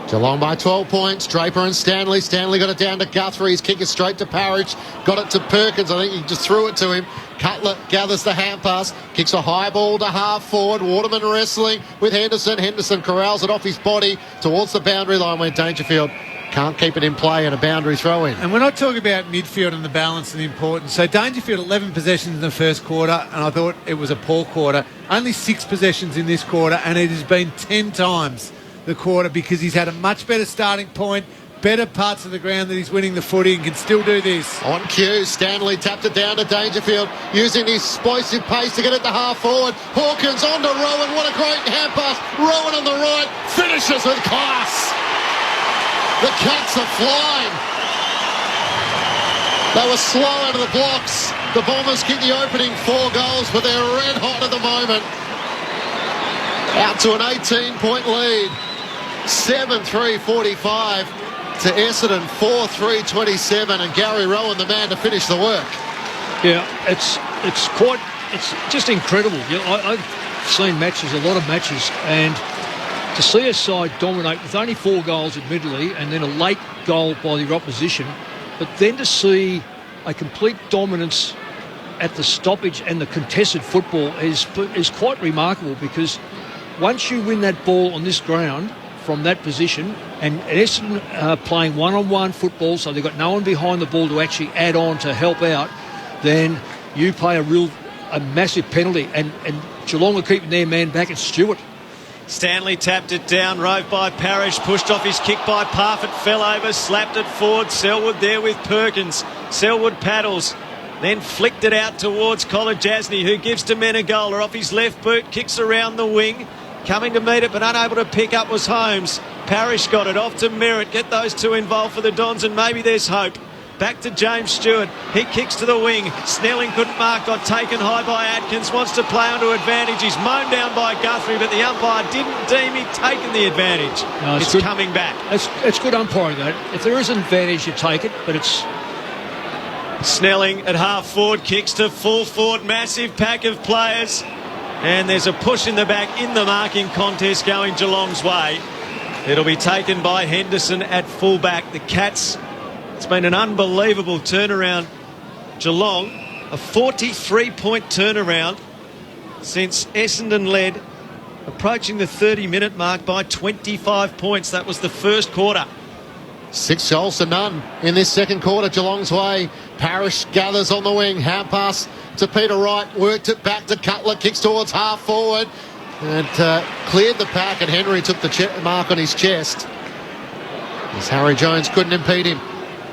Geelong by 12 points. Draper and Stanley. Stanley got it down to Guthrie. He's kicking straight to Parrish. Got it to Perkins. I think he just threw it to him. Cutler gathers the hand pass. Kicks a high ball to half forward. Waterman wrestling with Henderson. Henderson corrals it off his body towards the boundary line where Dangerfield can't keep it in play and a boundary throw in. And we're not talking about midfield and the balance and the importance. So Dangerfield, 11 possessions in the first quarter, and I thought it was a poor quarter. Only 6 possessions in this quarter, and it has been 10 times the quarter because he's had a much better starting point, better parts of the ground that he's winning the footy and can still do this. On cue, Stanley tapped it down to Dangerfield, using his explosive pace to get it to half forward. Hawkins on to Rowan. What a great hand pass. Rowan on the right, finishes with class. The Cats are flying. They were slow out of the blocks. The Bombers kicked the opening 4 goals, but they're red hot at the moment. Out to an 18-point lead. 7-3-45 to Essendon, 4-3-27, and Gary Rowan the man to finish the work. Yeah, it's just incredible. You know, I've seen matches, a lot of matches, and to see a side dominate with only 4 goals admittedly and then a late goal by the opposition, but then to see a complete dominance at the stoppage and the contested football is quite remarkable, because once you win that ball on this ground from that position, and Essendon are playing one-on-one football, so they've got no one behind the ball to actually add on to help out, then you pay a massive penalty, and Geelong are keeping their man back at Stewart. Stanley tapped it down, Rove by Parrish, pushed off his kick by Parfitt, fell over, slapped it forward. Selwood there with Perkins. Selwood paddles, then flicked it out towards Kolodjasny, who gives to Menegola off his left boot, kicks around the wing. Coming to meet it but unable to pick up was Holmes. Parrish got it off to Merritt. Get those 2 involved for the Dons and maybe there's hope. Back to James Stewart. He kicks to the wing. Snelling couldn't mark. Got taken high by Atkins. Wants to play onto advantage. He's mown down by Guthrie, but the umpire didn't deem he'd taken the advantage. No, it's coming back. It's good umpiring, though. If there is an advantage, you take it, but it's... Snelling at half forward. Kicks to full forward. Massive pack of players. And there's a push in the back in the marking contest going Geelong's way. It'll be taken by Henderson at fullback. The Cats, it's been an unbelievable turnaround. Geelong, a 43-point turnaround since Essendon led, approaching the 30-minute mark by 25 points. That was the first quarter. 6 goals to none in this second quarter. Geelong's way. Parrish gathers on the wing. Hand pass to Peter Wright. Worked it back to Cutler. Kicks towards half forward. And cleared the pack, and Henry took the mark on his chest. As Harry Jones couldn't impede him.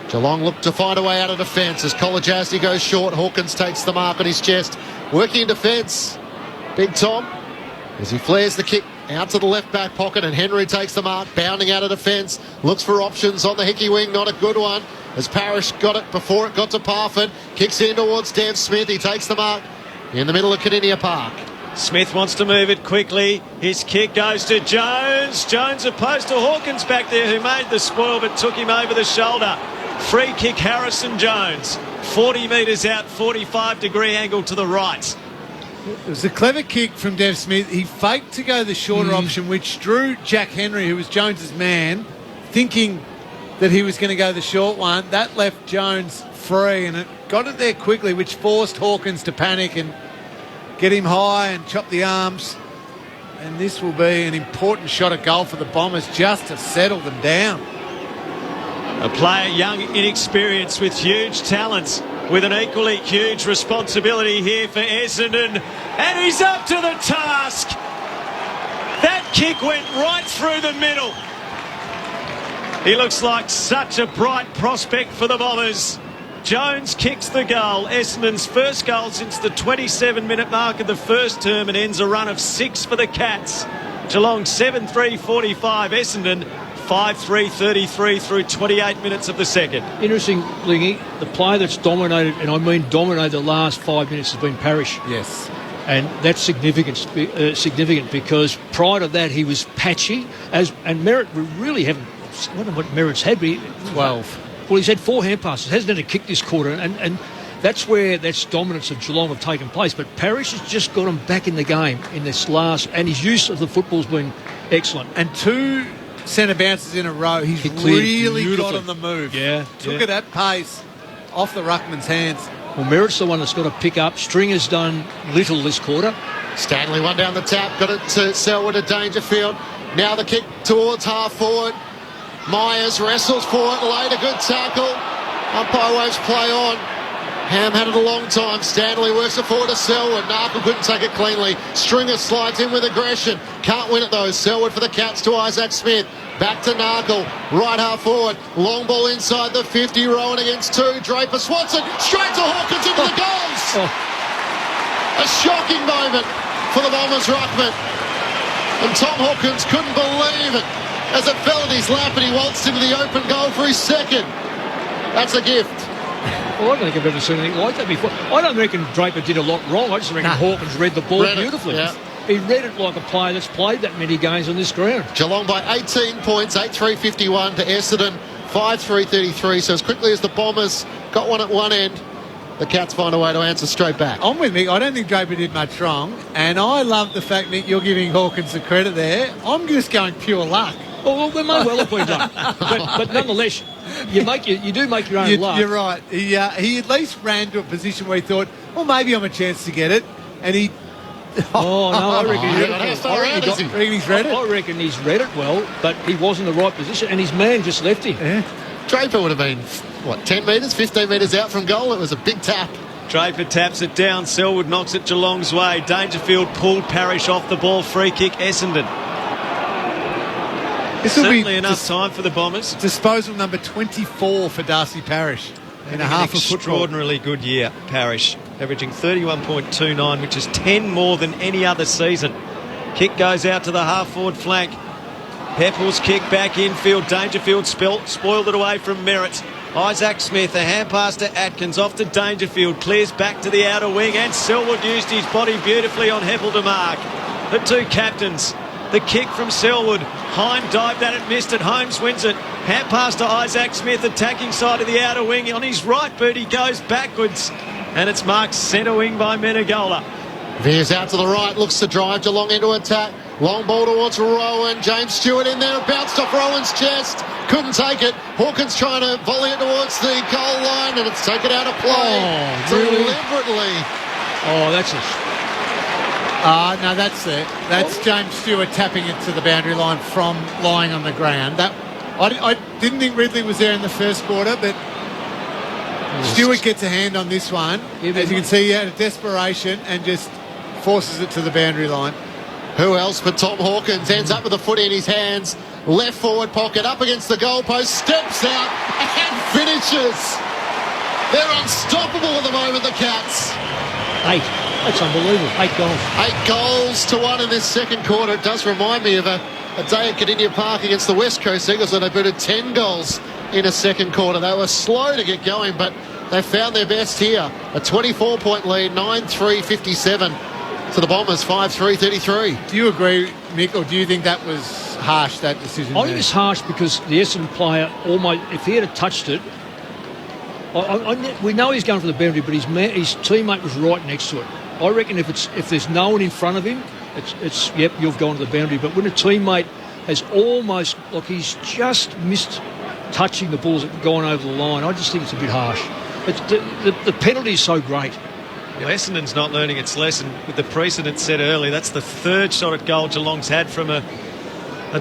Geelong looked to find a way out of defence as Kolajasny goes short. Hawkins takes the mark on his chest. Working in defence. Big Tom, as he flares the kick out to the left back pocket, and Henry takes the mark, bounding out of defence. Looks for options on the Hickey wing, not a good one. As Parrish got it before it got to Parford. Kicks in towards Dan Smith. He takes the mark in the middle of Kardinia Park. Smith wants to move it quickly. His kick goes to Jones. Jones opposed to Hawkins back there, who made the spoil but took him over the shoulder. Free kick, Harrison Jones. 40 metres out, 45-degree angle to the right. It was a clever kick from Dev Smith. He faked to go the shorter option, which drew Jack Henry, who was Jones's man, thinking that he was going to go the short one. That left Jones free, and it got it there quickly, which forced Hawkins to panic and get him high and chop the arms. And this will be an important shot at goal for the Bombers, just to settle them down. A player young, inexperienced, with huge talents, with an equally huge responsibility here for Essendon. And he's up to the task. That kick went right through the middle. He looks like such a bright prospect for the Bombers. Jones kicks the goal. Essendon's first goal since the 27-minute mark of the first term, and ends a run of 6 for the Cats. Geelong 7-3-45. Essendon 5-3-33 through 28 minutes of the second. Interesting, Lingy, the player that's dominated, and I mean dominated the last 5 minutes, has been Parrish. Yes. And that's significant because prior to that he was patchy. And Merritt, we really haven't, I don't know what Merritt's had. 12. Well, he's had 4 hand passes. Hasn't had a kick this quarter. And that's where that's dominance of Geelong have taken place. But Parrish has just got him back in the game in this last, and his use of the football's been excellent. And 2 centre bounces in a row. He's really got on the move. Yeah. Took it at pace off the ruckman's hands. Well, Merritt's the one that's got to pick up. Stringer's done little this quarter. Stanley one down the tap, got it to Selwood at Dangerfield. Now the kick towards half forward. Myers wrestles for it late, a good tackle. Umpire waves play on. Ham had it a long time. Stanley works it forward to Selwood. Narkle couldn't take it cleanly. Stringer slides in with aggression. Can't win it though. Selwood for the Cats to Isaac Smith. Back to Narkle. Right half forward. Long ball inside the 50. Rowan against 2. Draper Swanson straight to Hawkins into the goals. A shocking moment for the Bombers ruckman. And Tom Hawkins couldn't believe it as it fell in his lap and he waltzed into the open goal for his second. That's a gift. Well, I don't think I've ever seen anything like that before. I don't reckon Draper did a lot wrong. I just reckon Hawkins read the ball beautifully. He read it like a player that's played that many games on this ground. Geelong by 18 points, 8-3-51 to Essendon, 5-3-33. So as quickly as the Bombers got one at one end, the Cats find a way to answer straight back. I'm with Mick. I don't think Draper did much wrong. And I love the fact, Mick, you're giving Hawkins the credit there. I'm just going pure luck. Oh, well, they may well have been done. But nonetheless, you do make your own luck. You're right. He at least ran to a position where he thought, well, maybe I'm a chance to get it. And he... Oh, no, I reckon he read it. I reckon he's read it well, but he was in the right position, and his man just left him. Yeah. Draper would have been, 10 metres, 15 metres out from goal. It was a big tap. Draper taps it down. Selwood knocks it Geelong's way. Dangerfield pulled Parrish off the ball. Free kick, Essendon. This will Certainly be enough time for the Bombers. Disposal number 24 for Darcy Parrish in a half of football. Extraordinarily good year, Parrish, averaging 31.29, which is 10 more than any other season. Kick goes out to the half-forward flank. Peppel's kick back infield. Dangerfield spoiled it away from Merritt. Isaac Smith, a hand pass to Atkins, off to Dangerfield, clears back to the outer wing, and Selwood used his body beautifully on Heppel to mark. The 2 captains. The kick from Selwood. Hine dived at it, missed it. Holmes wins it. Hand pass to Isaac Smith, attacking side of the outer wing. On his right boot, he goes backwards. And it's marked centre wing by Menegola. Veers out to the right, looks to drive Geelong into attack. Long ball towards Rowan. James Stewart in there, bounced off Rowan's chest. Couldn't take it. Hawkins trying to volley it towards the goal line, and it's taken out of play. Deliberately. Oh, that's a... No, that's it. That's James Stewart tapping it to the boundary line from lying on the ground. That I didn't think Ridley was there in the first quarter, but Stewart gets a hand on this one. As you can see, he had a desperation and just forces it to the boundary line. Who else but Tom Hawkins ends up with the footy in his hands. Left forward pocket up against the goalpost, steps out and finishes. They're unstoppable at the moment, the Cats. 8. That's unbelievable. 8 goals. 8 goals to 1 in this second quarter. It does remind me of a day at Kardinia Park against the West Coast Eagles where they booted 10 goals in a second quarter. They were slow to get going, but they found their best here. A 24-point lead, 9-3-57 to the Bombers, 5-3-33. Do you agree, Mick, or do you think that was harsh, that decision? I think it's harsh because the Essendon player almost, if he had touched it, we know he's going for the boundary, but his teammate was right next to it. I reckon if there's no one in front of him, it's yep, you've gone to the boundary. But when a teammate has almost, like he's just missed touching the balls that have gone over the line, I just think it's a bit harsh. The penalty is so great. Well, Essendon's not learning its lesson with the precedent set early. That's the third shot at goal Geelong's had from a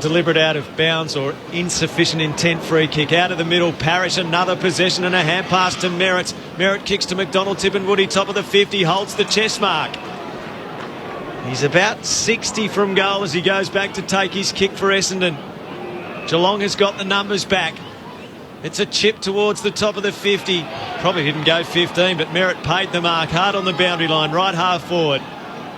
deliberate out of bounds or insufficient intent free kick. Out of the middle, Parrish, another possession and a hand pass to Merritt. Merritt kicks to McDonald, Tippenwoody, top of the 50, holds the chest mark. He's about 60 from goal as he goes back to take his kick for Essendon. Geelong has got the numbers back. It's a chip towards the top of the 50. Probably didn't go 15, but Merritt paid the mark. Hard on the boundary line, right half forward.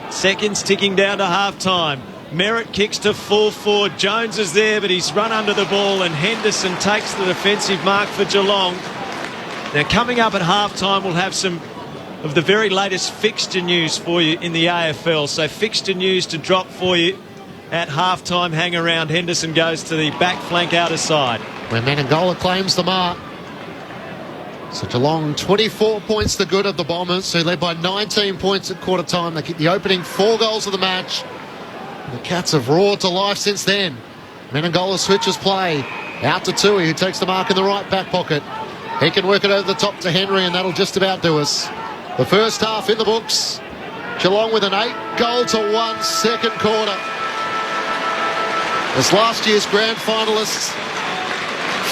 Seconds ticking down to half time. Merritt kicks to full forward. Jones is there, but he's run under the ball, and Henderson takes the defensive mark for Geelong. Now, coming up at half time, we'll have some of the very latest fixture news for you in the AFL. So fixture news to drop for you at half time. Hang around. Henderson goes to the back flank outer side. When Menangola claims the mark. So Geelong 24 points to good of the Bombers, who led by 19 points at quarter time. They kicked the opening 4 goals of the match. The Cats have roared to life since then. Menangola switches play out to Tui, who takes the mark in the right back pocket. He can work it over the top to Henry, and that'll just about do us. The first half in the books. Geelong with an 8-goal-to-1 second quarter. As last year's grand finalists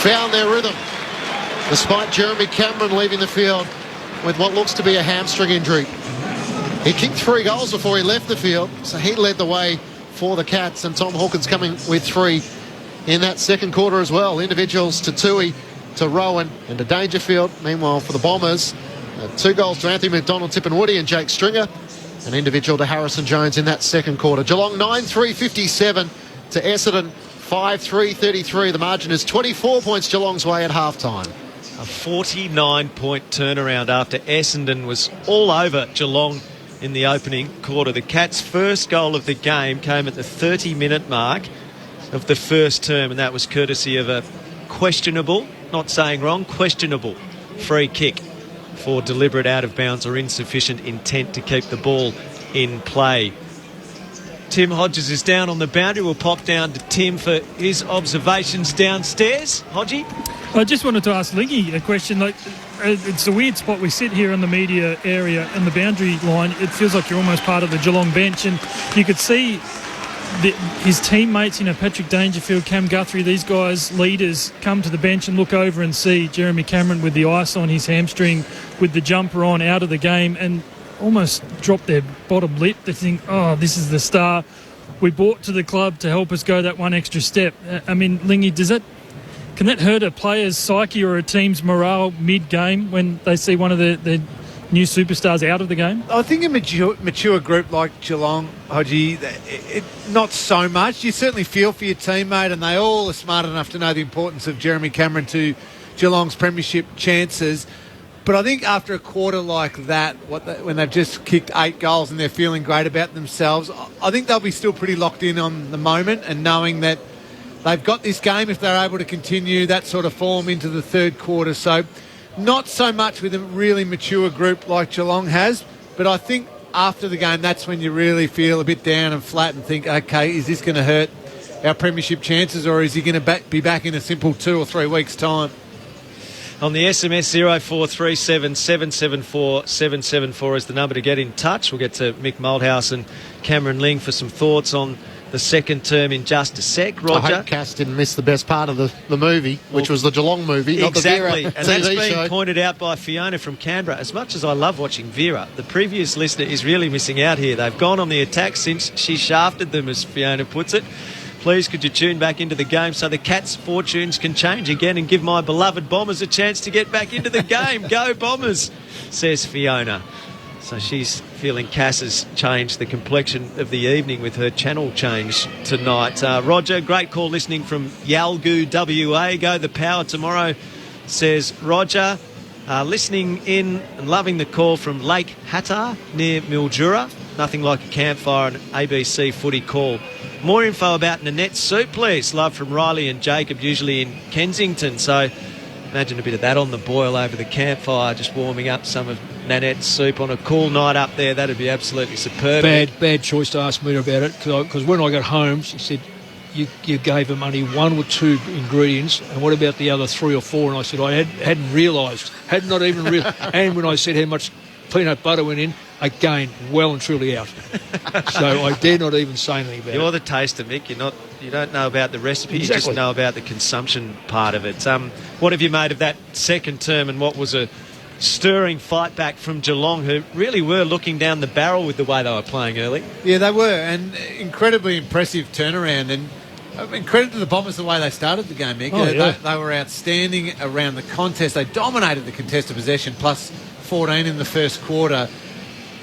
found their rhythm, despite Jeremy Cameron leaving the field with what looks to be a hamstring injury. He kicked 3 goals before he left the field, so he led the way for the Cats, and Tom Hawkins coming with 3 in that second quarter as well. Individuals to Tui, to Rowan and to Dangerfield. Meanwhile, for the Bombers, 2 goals to Anthony McDonald, Tippenwoody and Jake Stringer. An individual to Harrison Jones in that second quarter. Geelong 9-3-57 to Essendon 5-3-33. The margin is 24 points Geelong's way at half-time. A 49-point turnaround after Essendon was all over Geelong in the opening quarter. The Cats' first goal of the game came at the 30-minute mark of the first term, and that was courtesy of a questionable, not saying wrong, questionable free kick for deliberate out of bounds or insufficient intent to keep the ball in play. Tim Hodges is down on the boundary. We'll pop down to Tim for his observations downstairs. Hodgie? I just wanted to ask Lingy a question. Like, it's a weird spot. We sit here in the media area and the boundary line. It feels like you're almost part of the Geelong bench, and you could see his teammates, Patrick Dangerfield, Cam Guthrie, these guys, leaders, come to the bench and look over and see Jeremy Cameron with the ice on his hamstring, with the jumper on, out of the game, and almost drop their bottom lip. They think, oh, this is the star we brought to the club to help us go that one extra step. I mean, Lingy, can that hurt a player's psyche or a team's morale mid-game when they see one of their new superstars out of the game? I think a mature group like Geelong, Hodgie, not so much. You certainly feel for your teammate, and they all are smart enough to know the importance of Jeremy Cameron to Geelong's premiership chances. But I think after a quarter like that, when they've just kicked 8 goals and they're feeling great about themselves, I think they'll be still pretty locked in on the moment and knowing that they've got this game if they're able to continue that sort of form into the third quarter. So not so much with a really mature group like Geelong has, but I think after the game, that's when you really feel a bit down and flat and think, okay, is this going to hurt our premiership chances, or is he going to be back in a simple 2 or 3 weeks' time? On the SMS, 0437 774 774 is the number to get in touch. We'll get to Mick Malthouse and Cameron Ling for some thoughts on the second term in just a sec. Roger? I hope Cass didn't miss the best part of the movie, which was the Geelong movie, not the exactly. Vera And TV that's been show. pointed out by Fiona from Canberra. As much as I love watching Vera, the previous listener is really missing out here. They've gone on the attack since she shafted them, as Fiona puts it. Please, could you tune back into the game so the Cats' fortunes can change again and give my beloved Bombers a chance to get back into the game? Go Bombers, says Fiona. So she's feeling Cass has changed the complexion of the evening with her channel change tonight. Roger, great call listening from Yalgoo, WA. Go the Power tomorrow, says Roger. Listening in and loving the call from Lake Hattar near Mildura. Nothing like a campfire and ABC footy call. More info about Nanette's soup, please. Love from Riley and Jacob, usually in Kensington. So imagine a bit of that on the boil over the campfire, just warming up some of Nanette's soup on a cool night up there. That'd be absolutely superb. Bad choice to ask me about it, because when I got home, she said, you gave them only 1 or 2 ingredients, and what about the other 3 or 4? And I said, I hadn't realised, had not even realised. And when I said how much peanut butter went in, again, well and truly out. So I dare not even say anything about it. You're the taster, Mick. You don't know about the recipe. Exactly. You just know about the consumption part of it. What have you made of that second term, and what was a stirring fight back from Geelong, who really were looking down the barrel with the way they were playing early? Yeah, they were, and incredibly impressive turnaround. And I mean, credit to the Bombers the way they started the game, Mick. They were outstanding around the contest. They dominated the contested possession, plus 14 in the first quarter.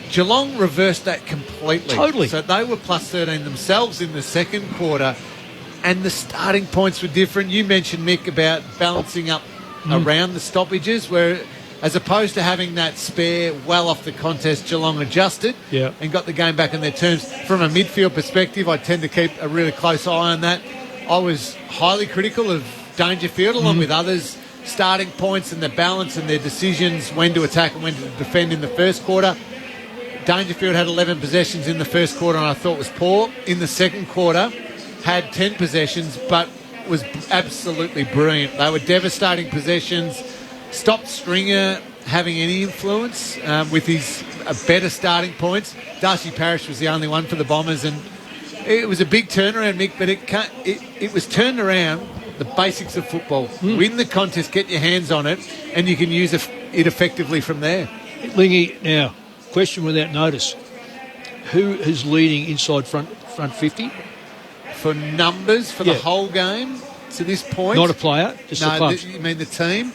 Geelong reversed that completely. Totally. So they were plus 13 themselves in the second quarter, and the starting points were different. You mentioned, Mick, about balancing up around the stoppages, where as opposed to having that spare well off the contest, Geelong adjusted and got the game back in their terms. From a midfield perspective, I tend to keep a really close eye on that. I was highly critical of Dangerfield, along with others, starting points and the balance and their decisions when to attack and when to defend in the first quarter. Dangerfield had 11 possessions in the first quarter, and I thought was poor. In the second quarter, had 10 possessions, but was absolutely brilliant. They were devastating possessions. Stopped Stringer having any influence with his better starting points. Darcy Parish was the only one for the Bombers, and it was a big turnaround, Mick, but it was turned around the basics of football. Win the contest, get your hands on it, and you can use it effectively from there. Lingy, now, question without notice. Who is leading inside front 50? For numbers, for the whole game to this point? Not a player, just the clubs. You mean the team?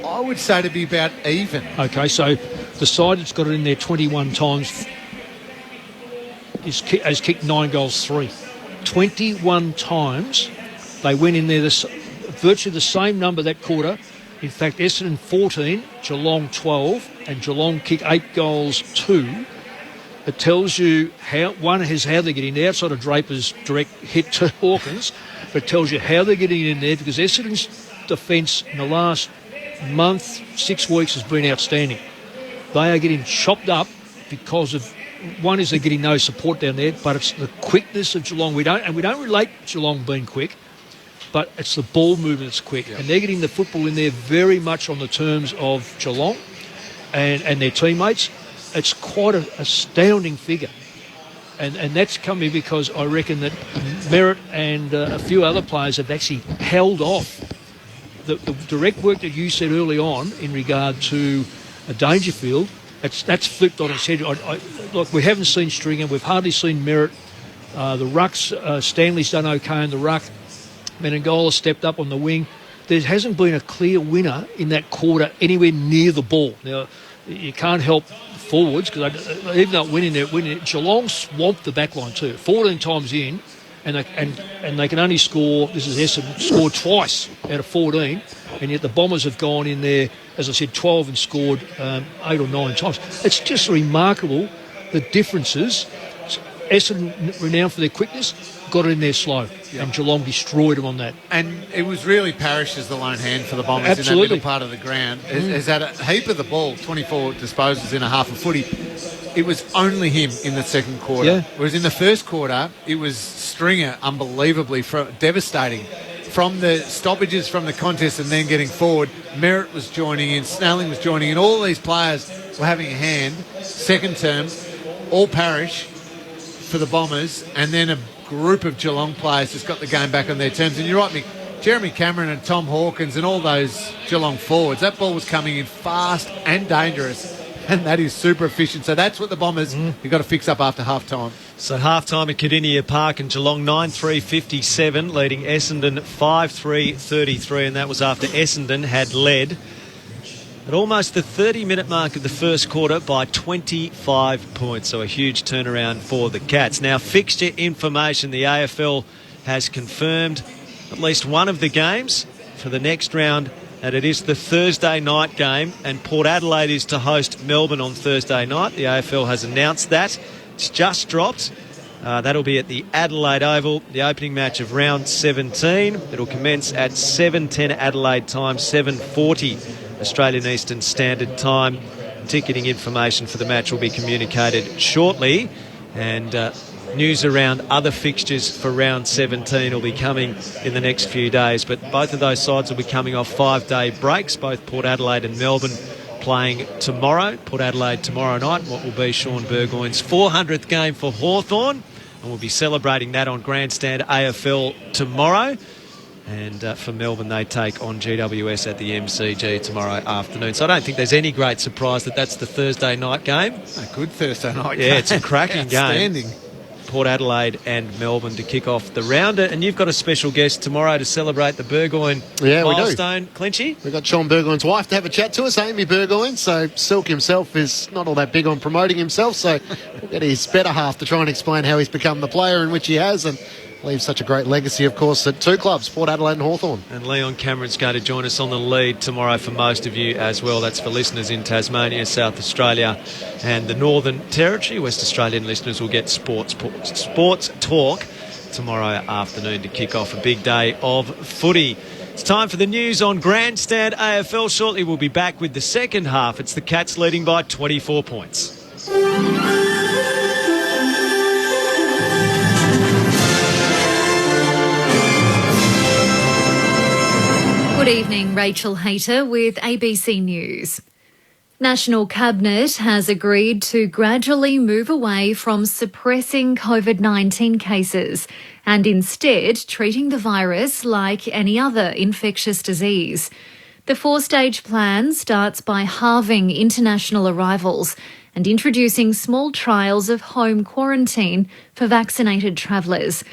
I would say to be about even. Okay, so the side that's got it in there 21 times has kicked 9 goals, 3. 21 times they went in there, virtually the same number that quarter. In fact, Essendon 14, Geelong 12, and Geelong kick 8 goals, 2. It tells you how they're getting there outside of Draper's direct hit to Hawkins, but it tells you how they're getting in there, because Essendon's defence in the last month, 6 weeks has been outstanding. They are getting chopped up because of, one is they're getting no support down there, but it's the quickness of Geelong. We don't relate Geelong being quick, but it's the ball movement that's quick. And they're getting the football in there very much on the terms of Geelong and their teammates. It's quite an astounding figure. And that's coming because I reckon that Merritt and a few other players have actually held off the direct work that you said early on in regard to Dangerfield. That's flipped on its head. Look, we haven't seen Stringer. We've hardly seen Merritt. The rucks, Stanley's done okay in the ruck. Menengola stepped up on the wing. There hasn't been a clear winner in that quarter anywhere near the ball. Now, you can't help forwards, because even though winning, Geelong swamped the back line too. 14 times in, and they can only score, this is Essendon, scored twice out of 14, and yet the Bombers have gone in there, as I said, 12 and scored 8 or 9 times. It's just remarkable, the differences. Essendon, renowned for their quickness, got it in there slow, and Geelong destroyed them on that. And it was really Parish as the lone hand for the Bombers in that middle part of the ground. Has had a heap of the ball, 24 disposals in a half a footy. It was only him in the second quarter. Whereas in the first quarter, it was Stringer, unbelievably devastating. From the stoppages from the contest and then getting forward, Merritt was joining in, Snelling was joining in. All these players were having a hand. Second term, all Parish. for the Bombers, and then a group of Geelong players just got the game back on their terms. And you're right, Mick, Jeremy Cameron and Tom Hawkins and all those Geelong forwards, that ball was coming in fast and dangerous, and that is super efficient. So that's what the Bombers have got to fix up after half-time. So half-time at Cardinia Park and Geelong 9-3-57, leading Essendon 5-3-33, and that was after Essendon had led at almost the 30-minute mark of the first quarter by 25 points. So a huge turnaround for the Cats. Now, fixture information. The AFL has confirmed at least one of the games for the next round, and it is the Thursday night game, and Port Adelaide is to host Melbourne on Thursday night. The AFL has announced that. It's just dropped. That'll be at the Adelaide Oval, the opening match of round 17. It'll commence at 7:10 Adelaide time, 7:40 Australian Eastern Standard Time. Ticketing information for the match will be communicated shortly, and news around other fixtures for round 17 will be coming in the next few days. But both of those sides will be coming off 5-day breaks, both Port Adelaide and Melbourne playing tomorrow. Port Adelaide tomorrow night, what will be Sean Burgoyne's 400th game for Hawthorn, and we'll be celebrating that on Grandstand AFL tomorrow. And for Melbourne, they take on GWS at the MCG tomorrow afternoon. So I don't think there's any great surprise that that's the Thursday night game. A good Thursday night game. Yeah, it's a cracking game. Outstanding. Port Adelaide and Melbourne to kick off the rounder. And you've got a special guest tomorrow to celebrate the Burgoyne milestone, Clinchy. We've got Sean Burgoyne's wife to have a chat to us, Amy Burgoyne. So Silk himself is not all that big on promoting himself, so we'll get his better half to try and explain how he's become the player in which he has, and leaves such a great legacy, of course, at two clubs, Port Adelaide and Hawthorn. And Leon Cameron's going to join us on the lead tomorrow for most of you as well. That's for listeners in Tasmania, South Australia and the Northern Territory. West Australian listeners will get sports talk tomorrow afternoon to kick off a big day of footy. It's time for the news on Grandstand AFL. Shortly we'll be back with the second half. It's the Cats leading by 24 points. Good evening, Rachel Hayter with ABC News. National Cabinet has agreed to gradually move away from suppressing COVID-19 cases and instead treating the virus like any other infectious disease. The four-stage plan starts by halving international arrivals and introducing small trials of home quarantine for vaccinated travellers.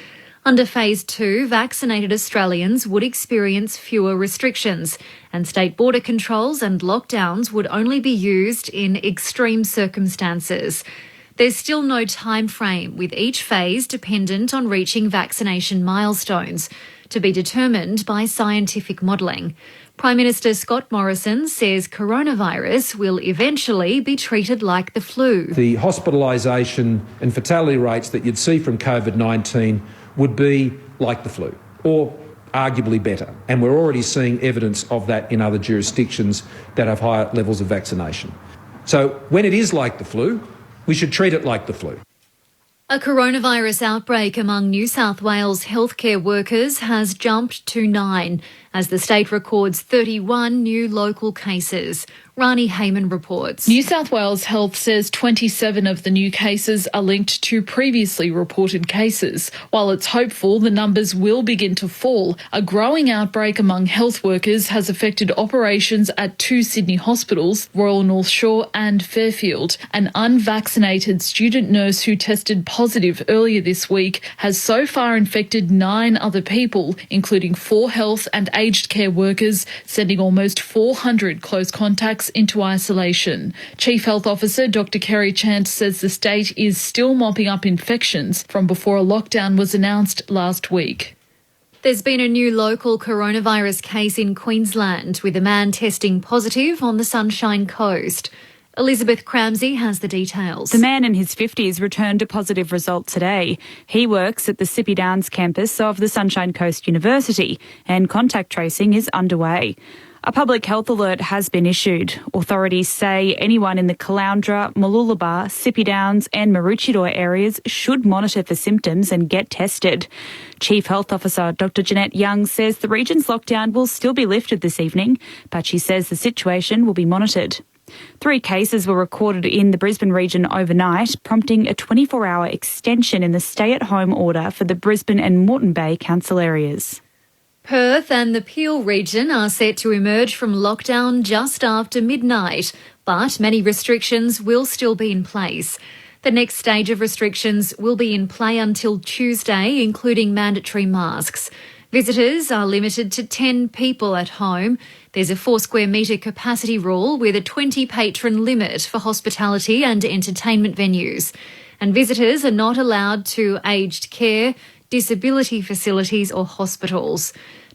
Under Phase 2, vaccinated Australians would experience fewer restrictions, and state border controls and lockdowns would only be used in extreme circumstances. There's still no time frame, with each phase dependent on reaching vaccination milestones, to be determined by scientific modelling. Prime Minister Scott Morrison says coronavirus will eventually be treated like the flu. The hospitalisation and fatality rates that you'd see from COVID-19 would be like the flu, or arguably better. And we're already seeing evidence of that in other jurisdictions that have higher levels of vaccination. So when it is like the flu, we should treat it like the flu. A coronavirus outbreak among New South Wales healthcare workers has jumped to 9 as the state records 31 new local cases. Rani Heyman reports. New South Wales Health says 27 of the new cases are linked to previously reported cases. While it's hopeful the numbers will begin to fall, a growing outbreak among health workers has affected operations at 2 Sydney hospitals, Royal North Shore and Fairfield. An unvaccinated student nurse who tested positive earlier this week has so far infected 9 other people, including 4 health and aged care workers, sending almost 400 close contacts into isolation. Chief Health Officer Dr. Kerry Chant says the state is still mopping up infections from before a lockdown was announced last week. There's been a new local coronavirus case in Queensland, with a man testing positive on the Sunshine Coast. Elizabeth Cramsey has the details. The man in his 50s returned a positive result today. He works at the Sippy Downs campus of the Sunshine Coast University, and contact tracing is underway. A public health alert has been issued. Authorities say anyone in the Caloundra, Mooloolaba, Sippy Downs and Maroochydore areas should monitor for symptoms and get tested. Chief Health Officer Dr. Jeanette Young says the region's lockdown will still be lifted this evening, but she says the situation will be monitored. 3 cases were recorded in the Brisbane region overnight, prompting a 24-hour extension in the stay-at-home order for the Brisbane and Moreton Bay council areas. Perth and the Peel region are set to emerge from lockdown just after midnight, but many restrictions will still be in place. The next stage of restrictions will be in play until Tuesday, including mandatory masks. Visitors are limited to 10 people at home. There's a 4 square metre capacity rule with a 20 patron limit for hospitality and entertainment venues. And visitors are not allowed to aged care, disability facilities or hospitals.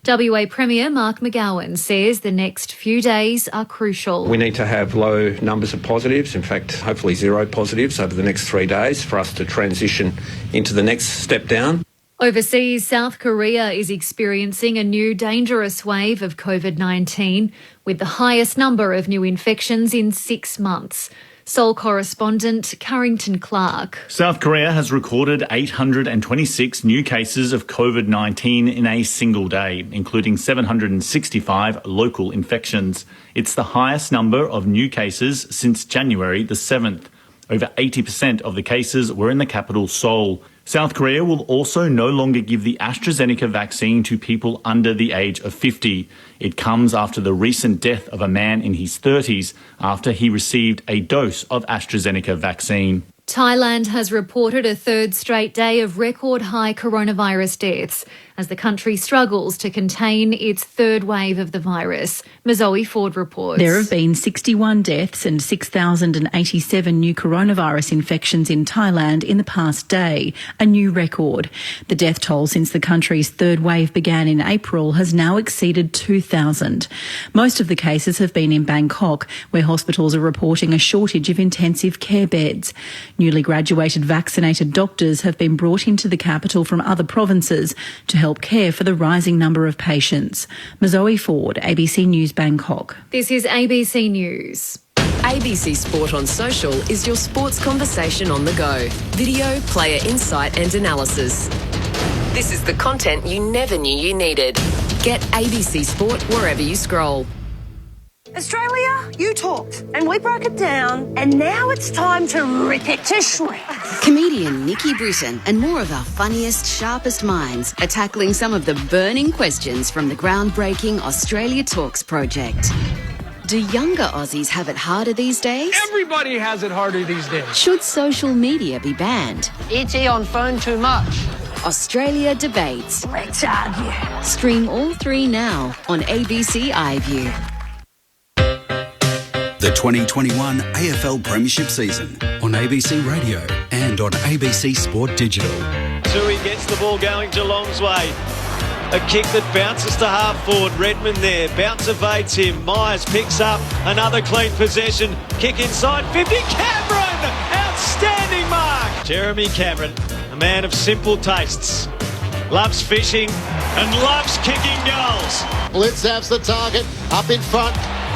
WA Premier Mark McGowan says the next few days are crucial. We need to have low numbers of positives, in fact, hopefully 0 positives over the next 3 days for us to transition into the next step down. Overseas, South Korea is experiencing a new dangerous wave of COVID-19 with the highest number of new infections in 6 months. Seoul correspondent Carrington Clark. South Korea has recorded 826 new cases of COVID-19 in a single day, including 765 local infections. It's the highest number of new cases since January the 7th. Over 80% of the cases were in the capital, Seoul. South Korea will also no longer give the AstraZeneca vaccine to people under the age of 50. It comes after the recent death of a man in his 30s after he received a dose of AstraZeneca vaccine. Thailand has reported a 3rd straight day of record high coronavirus deaths as the country struggles to contain its 3rd wave of the virus. Mazoe Ford reports. There have been 61 deaths and 6,087 new coronavirus infections in Thailand in the past day, a new record. The death toll since the country's 3rd wave began in April has now exceeded 2,000. Most of the cases have been in Bangkok, where hospitals are reporting a shortage of intensive care beds. Newly graduated vaccinated doctors have been brought into the capital from other provinces to help care for the rising number of patients. Mazoe Ford, ABC News, Bangkok. This is ABC News. ABC Sport on Social is your sports conversation on the go. Video, player insight and analysis. This is the content you never knew you needed. Get ABC Sport wherever you scroll. Australia, you talked, and we broke it down, and now it's time to rip it to shreds. Comedian Nikki Britton and more of our funniest, sharpest minds are tackling some of the burning questions from the groundbreaking Australia Talks project. Do younger Aussies have it harder these days? Everybody has it harder these days. Should social media be banned? ET on phone too much. Australia Debates. Let's argue. Stream all 3 now on ABC iView. The 2021 AFL Premiership season on ABC Radio and on ABC Sport Digital. Tui gets the ball going Geelong's way. A kick that bounces to half forward. Redmond there. Bounce evades him. Myers picks up another clean possession. Kick inside 50. Cameron! Outstanding mark! Jeremy Cameron, a man of simple tastes. Loves fishing and loves kicking goals. Blitzav's the target. Up in front.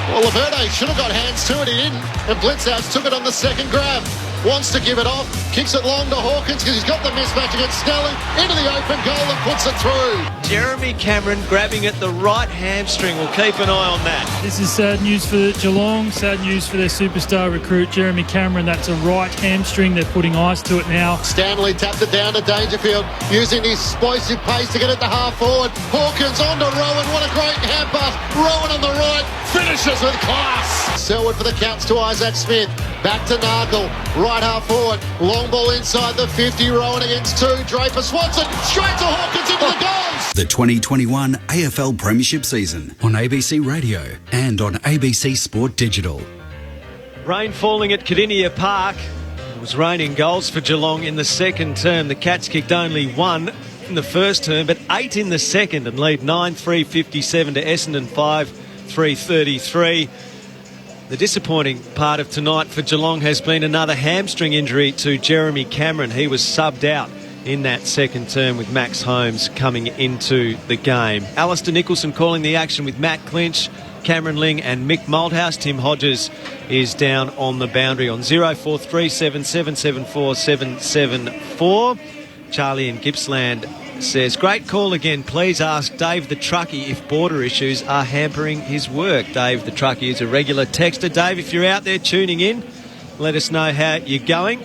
Well, Laverde should have got hands to it, he didn't. And Blitzhouse took it on the second grab. Wants to give it off, kicks it long to Hawkins because he's got the mismatch against Snelling. Into the open goal and puts it through. Jeremy Cameron grabbing at the right hamstring. We'll keep an eye on that. This is sad news for Geelong, sad news for their superstar recruit, Jeremy Cameron. That's a right hamstring. They're putting ice to it now. Stanley tapped it down to Dangerfield, using his explosive pace to get it to half forward. Hawkins on to Rowan. What a great hand pass. Rowan on the right. Finishes with class. Selwood for the Cats to Isaac Smith. Back to Narkle. Right half forward. Long ball inside the 50. Rowan against 2. Draper Swanson. Straight to Hawkins into the goals. The 2021 AFL Premiership season on ABC Radio and on ABC Sport Digital. Rain falling at Cardinia Park. It was raining goals for Geelong in the second term. The Cats kicked only 1 in the first term, but 8 in the second and lead 9-3-57 to Essendon 5-3-33. The disappointing part of tonight for Geelong has been another hamstring injury to Jeremy Cameron. He was subbed out in that second term with Max Holmes coming into the game. Alistair Nicholson calling the action with Matt Clinch, Cameron Ling and Mick Malthouse. Tim Hodges is down on the boundary on 0437774774. Charlie in Gippsland says, great call again. Please ask Dave the Truckie if border issues are hampering his work. Dave the Truckie is a regular texter. Dave, if you're out there tuning in, let us know how you're going.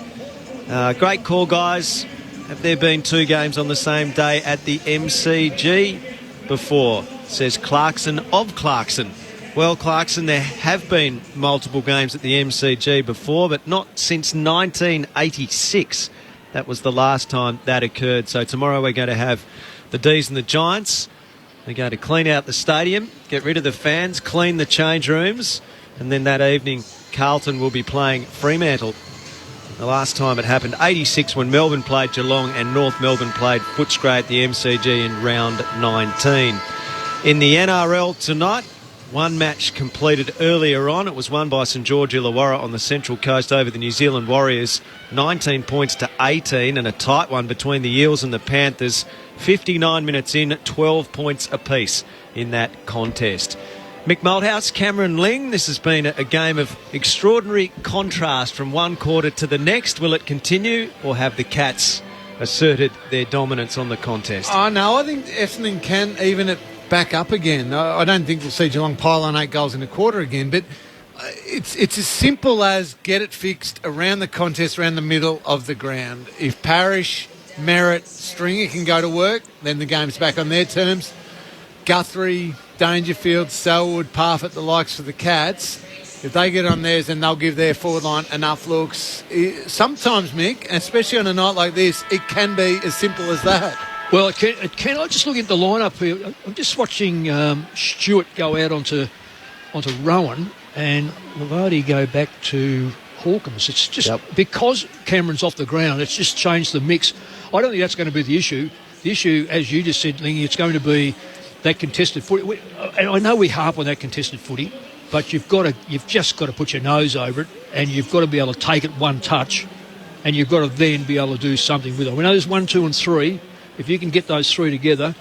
Great call, guys. Have there been 2 games on the same day at the MCG before? Says Clarkson of Clarkson. Well, Clarkson, there have been multiple games at the MCG before, but not since 1986. That was the last time that occurred. So tomorrow we're going to have the D's and the Giants. They're going to clean out the stadium, get rid of the fans, clean the change rooms, and then that evening Carlton will be playing Fremantle. The last time it happened, 86, when Melbourne played Geelong and North Melbourne played Footscray at the MCG in round 19. In the NRL tonight, one match completed earlier on. It was won by St George Illawarra on the Central Coast over the New Zealand Warriors, 19 points to 18, and a tight one between the Eels and the Panthers. 59 minutes in, 12 points apiece in that contest. Mick Malthouse, Cameron Ling, this has been a game of extraordinary contrast from one quarter to the next. Will it continue, or have the Cats asserted their dominance on the contest? Oh, no, I think Essendon can even it back up again. I don't think we'll see Geelong pile on 8 goals in a quarter again, but it's as simple as get it fixed around the contest, around the middle of the ground. If Parrish, Merritt, Stringer can go to work, then the game's back on their terms. Guthrie, Dangerfield, Selwood, Parfitt, the likes of the Cats, if they get on theirs, then they'll give their forward line enough looks. Sometimes, Mick, especially on a night like this, it can be as simple as that. Well, it can. I just look at the lineup here. I'm just watching Stewart go out onto Rowan and Lavardi go back to Hawkins. It's just because Cameron's off the ground, it's just changed the mix. I don't think that's going to be the issue. The issue, as you just said, Lingy, it's going to be that contested footy. And I know we harp on that contested footy, but you've just got to put your nose over it, and you've got to be able to take it one touch, and you've got to then be able to do something with it. We know there's 1, 2 and 3. If you can get those 3 together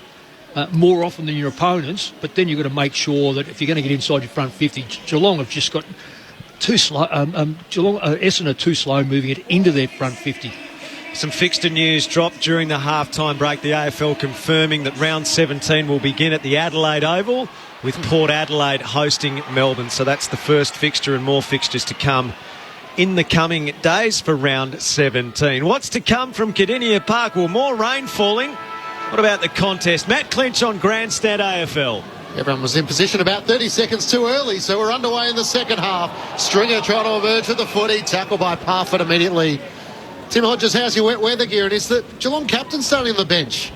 more often than your opponents, but then you've got to make sure that if you're going to get inside your front 50, Geelong have just got too slow. Essendon are too slow moving it into their front 50. Some fixture news dropped during the half-time break. The AFL confirming that round 17 will begin at the Adelaide Oval, with Port Adelaide hosting Melbourne. So that's the first fixture, and more fixtures to come in the coming days for round 17. What's to come from Cardinia Park? Well, more rain falling. What about the contest? Matt Clinch on Grandstand AFL. Everyone was in position about 30 seconds too early, so we're underway in the second half. Stringer trying to emerge with the footy, tackled by Parfitt immediately. Tim Hodges, how's your wet weather gear? And is the Geelong captain starting on the bench?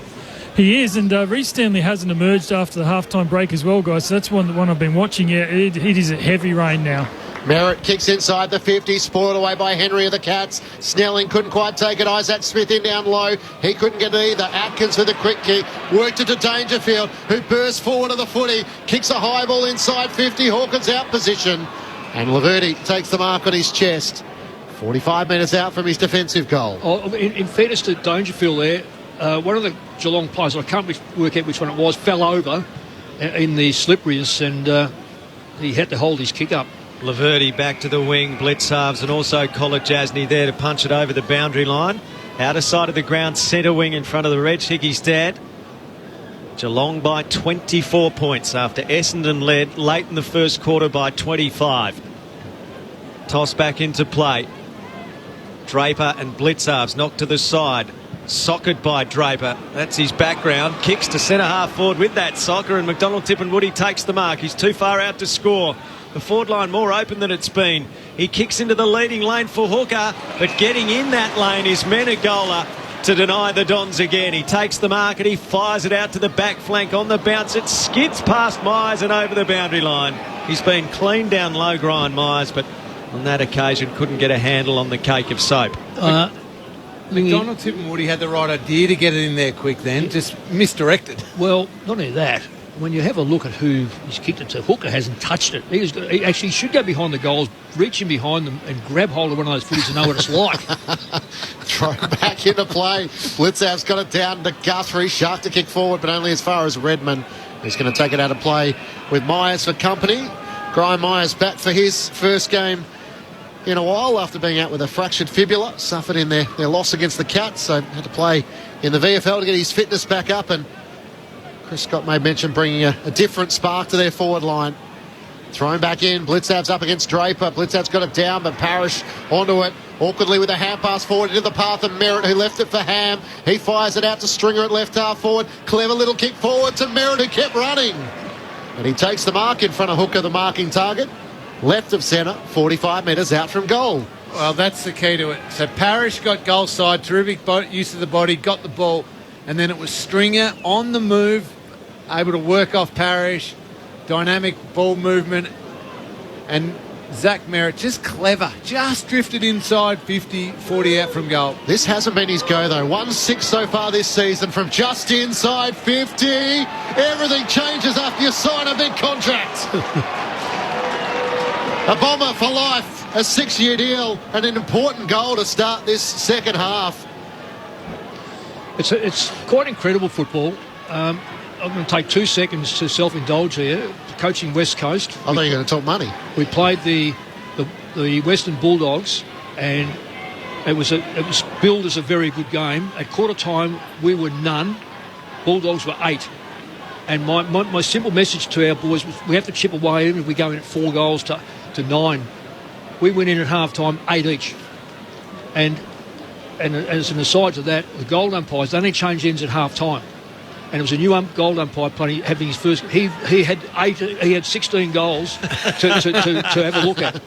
He is, and Reece Stanley hasn't emerged after the halftime break as well, guys. So that's one I've been watching. Yeah, it is a heavy rain now. Merritt kicks inside the 50, spoiled away by Henry of the Cats. Snelling couldn't quite take it. Isaac Smith in down low. He couldn't get it either. Atkins with a quick kick. Worked it to Dangerfield, who bursts forward to the footy. Kicks a high ball inside 50. Hawkins out position. And Laverty takes the mark on his chest. 45 metres out from his defensive goal. Oh, in fairness to Dangerfield there, one of the Geelong players, I can't work out which one it was, fell over in the slipperies, and he had to hold his kick up. Laverty back to the wing, blitz halves, and also Collar Jasny there to punch it over the boundary line. Outer side of the ground, centre wing in front of the Reg Hickey stand. Geelong by 24 points after Essendon led late in the first quarter by 25. Toss back into play. Draper and Blitzarves knocked to the side. Socked by Draper. That's his background. Kicks to centre half forward with that soccer, and McDonald Tippenwoody takes the mark. He's too far out to score. The forward line more open than it's been. He kicks into the leading lane for Hooker, but getting in that lane is Menegola to deny the Dons again. He takes the mark and he fires it out to the back flank. On the bounce, it skids past Myers and over the boundary line. He's been clean down low grind, Myers, but on that occasion couldn't get a handle on the cake of soap. McDonald Tippenwoody had the right idea to get it in there quick then, just misdirected. Well, not only that, when you have a look at who he's kicked it to, Hooker hasn't touched it. He actually should go behind the goals, reach in behind them and grab hold of one of those footies to know what it's like. Throw back into play. Blitzav's got it down to Guthrie. Sharp to kick forward, but only as far as Redmond. He's going to take it out of play with Myers for company. Graham Myers back for his first game in a while after being out with a fractured fibula, suffered in their loss against the Cats, so had to play in the VFL to get his fitness back up. And Chris Scott made mention bringing a different spark to their forward line. Thrown back in, Blitzav's up against Draper. Blitzav's got it down, but Parrish onto it. Awkwardly with a hand pass forward into the path of Merritt, who left it for Ham. He fires it out to Stringer at left half forward. Clever little kick forward to Merritt, who kept running. And he takes the mark in front of Hooker, the marking target. Left of centre, 45 metres out from goal. Well, that's the key to it. So Parrish got goal side, terrific use of the body, got the ball, and then it was Stringer on the move, able to work off Parrish, dynamic ball movement, and Zach Merritt just clever, just drifted inside 50, 40 out from goal. This hasn't been his go though. 1-6 so far this season from just inside 50. Everything changes after you sign a big contract. A Bomber for life, a 6-year deal, and an important goal to start this second half. It's quite incredible football. I'm going to take 2 seconds to self-indulge here. Coaching West Coast. I thought you were going to talk money. We played the Western Bulldogs, and it was billed as a very good game. At quarter time, we were none. Bulldogs were 8. And my simple message to our boys was we have to chip away even if we go in at 4 goals to 9. We went in at half time 8 each. And as an aside to that, the goal umpires only changed ends at half time. And it was a new goal umpire playing, having his first. He had 16 goals to have a look at.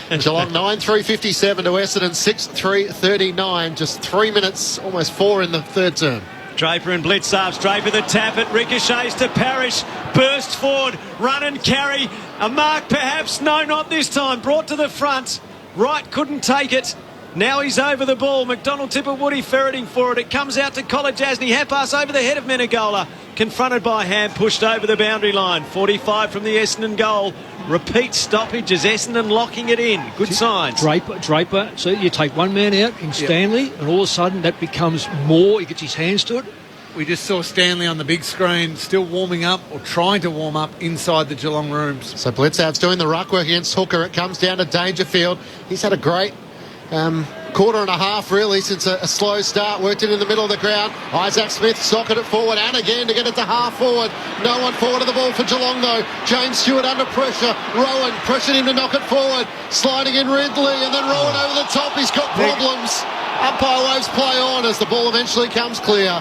Geelong 9-3-57 to Essendon 6-3-39. Just 3 minutes, almost 4 in the third term. Draper and Blitzarves. Draper the tap, it ricochets to Parrish. Burst forward, run and carry. A mark perhaps, no, not this time. Brought to the front. Wright couldn't take it. Now he's over the ball. McDonald Tipper Woody ferreting for it. It comes out to Kolodjasny. Hand pass over the head of Menegola. Confronted by Ham, pushed over the boundary line. 45 from the Essendon goal. Repeat stoppage as Essendon locking it in. Good signs. Draper. So you take one man out in Stanley, and all of a sudden that becomes more. He gets his hands to it. We just saw Stanley on the big screen still warming up or trying to warm up inside the Geelong rooms. So Blitzav's doing the ruck work against Hooker. It comes down to Dangerfield. He's had a great quarter and a half really since a slow start. Worked it in the middle of the ground. Isaac Smith socket it forward and again to get it to half forward. No one forward of the ball for Geelong though. James Stewart under pressure. Rowan pressured him to knock it forward. Sliding in Ridley and then Rowan over the top. He's got problems. Umpire waves play on as the ball eventually comes clear.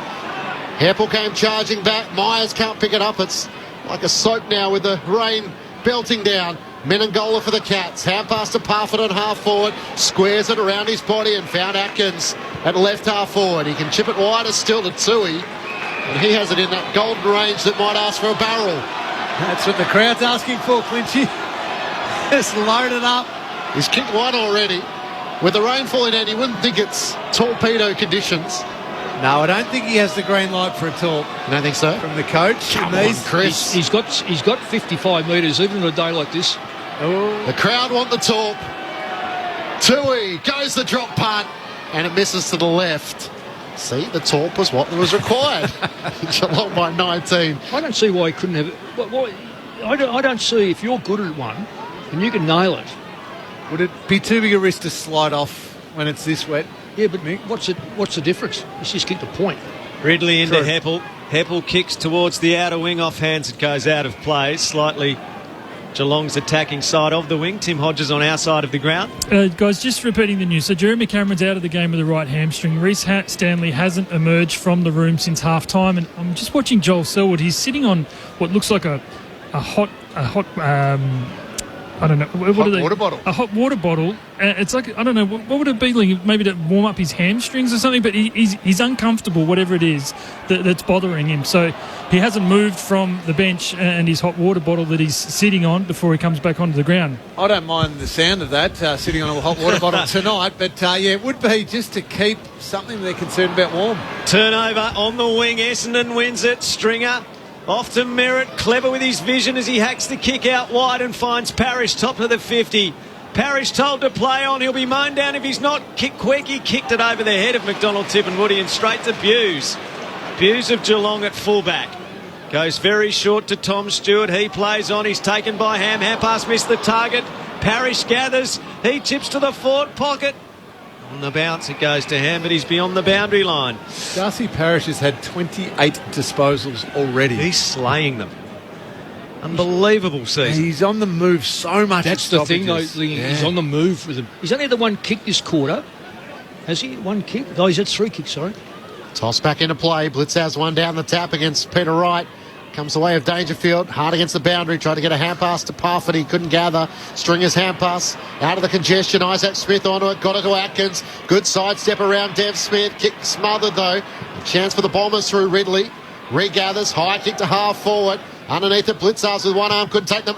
Heppel came charging back. Myers can't pick it up. It's like a soap now with the rain belting down. Menengola for the Cats. Hand pass to Parfitt on half forward. Squares it around his body and found Atkins at left half forward. He can chip it wider still to Tui. And he has it in that golden range that might ask for a barrel. That's what the crowd's asking for, Clinchy. Just load it up. He's kicked one already. With the rain falling down, you wouldn't think it's torpedo conditions. No, I don't think he has the green light for a talk. You don't think so? From the coach. Come on, Chris. He's got 55 metres, even on a day like this. Oh. The crowd want the torp. Tui goes the drop punt, and it misses to the left. See, the torp was what was required. Geelong by 19. I don't see why he couldn't have it. I don't see if you're good at one and you can nail it. Would it be too big a risk to slide off when it's this wet? Yeah, but Mick, what's the difference? He's just kicked a point. Ridley into Heppel. Heppel kicks towards the outer wing off hands. It goes out of play. Slightly Geelong's attacking side of the wing. Tim Hodges on our side of the ground. Guys, just repeating the news. So Jeremy Cameron's out of the game with a right hamstring. Reece Stanley hasn't emerged from the room since half time. And I'm just watching Joel Selwood. He's sitting on what looks like a hot I don't know. Water bottle. A hot water bottle. It's like, I don't know, what would it be like? Maybe to warm up his hamstrings or something, but he's uncomfortable, whatever it is that's bothering him. So he hasn't moved from the bench and his hot water bottle that he's sitting on before he comes back onto the ground. I don't mind the sound of that, sitting on a hot water bottle tonight, but yeah, it would be just to keep something they're concerned about warm. Turnover on the wing. Essendon wins it. Stringer off to Merritt, clever with his vision as he hacks the kick out wide and finds Parrish top of the 50. Parrish told to play on. He'll be mown down if he's not. Queggy kicked it over the head of McDonald Tippenwoody and straight to Buse. Buse of Geelong at fullback. Goes very short to Tom Stewart. He plays on. He's taken by Ham. Ham pass missed the target. Parrish gathers. He chips to the forward pocket. On the bounce, it goes to Ham, but he's beyond the boundary line. Darcy Parish has had 28 disposals already. He's slaying them. Unbelievable season. He's on the move so much. That's the thing, though. Yeah. He's on the move with them. He's only had the one kick this quarter. Has he? One kick? Oh, he's had 3 kicks, sorry. Toss back into play. Blitz has one down the tap against Peter Wright. Comes the way of Dangerfield. Hard against the boundary. Tried to get a hand pass to Parfitt. He couldn't gather. Stringer's hand pass. Out of the congestion. Isaac Smith onto it. Got it to Atkins. Good sidestep around Dev Smith. Kick smothered though. Chance for the Bombers through Ridley. Regathers. High kick to half forward. Underneath it, Blitzars with one arm, couldn't take them.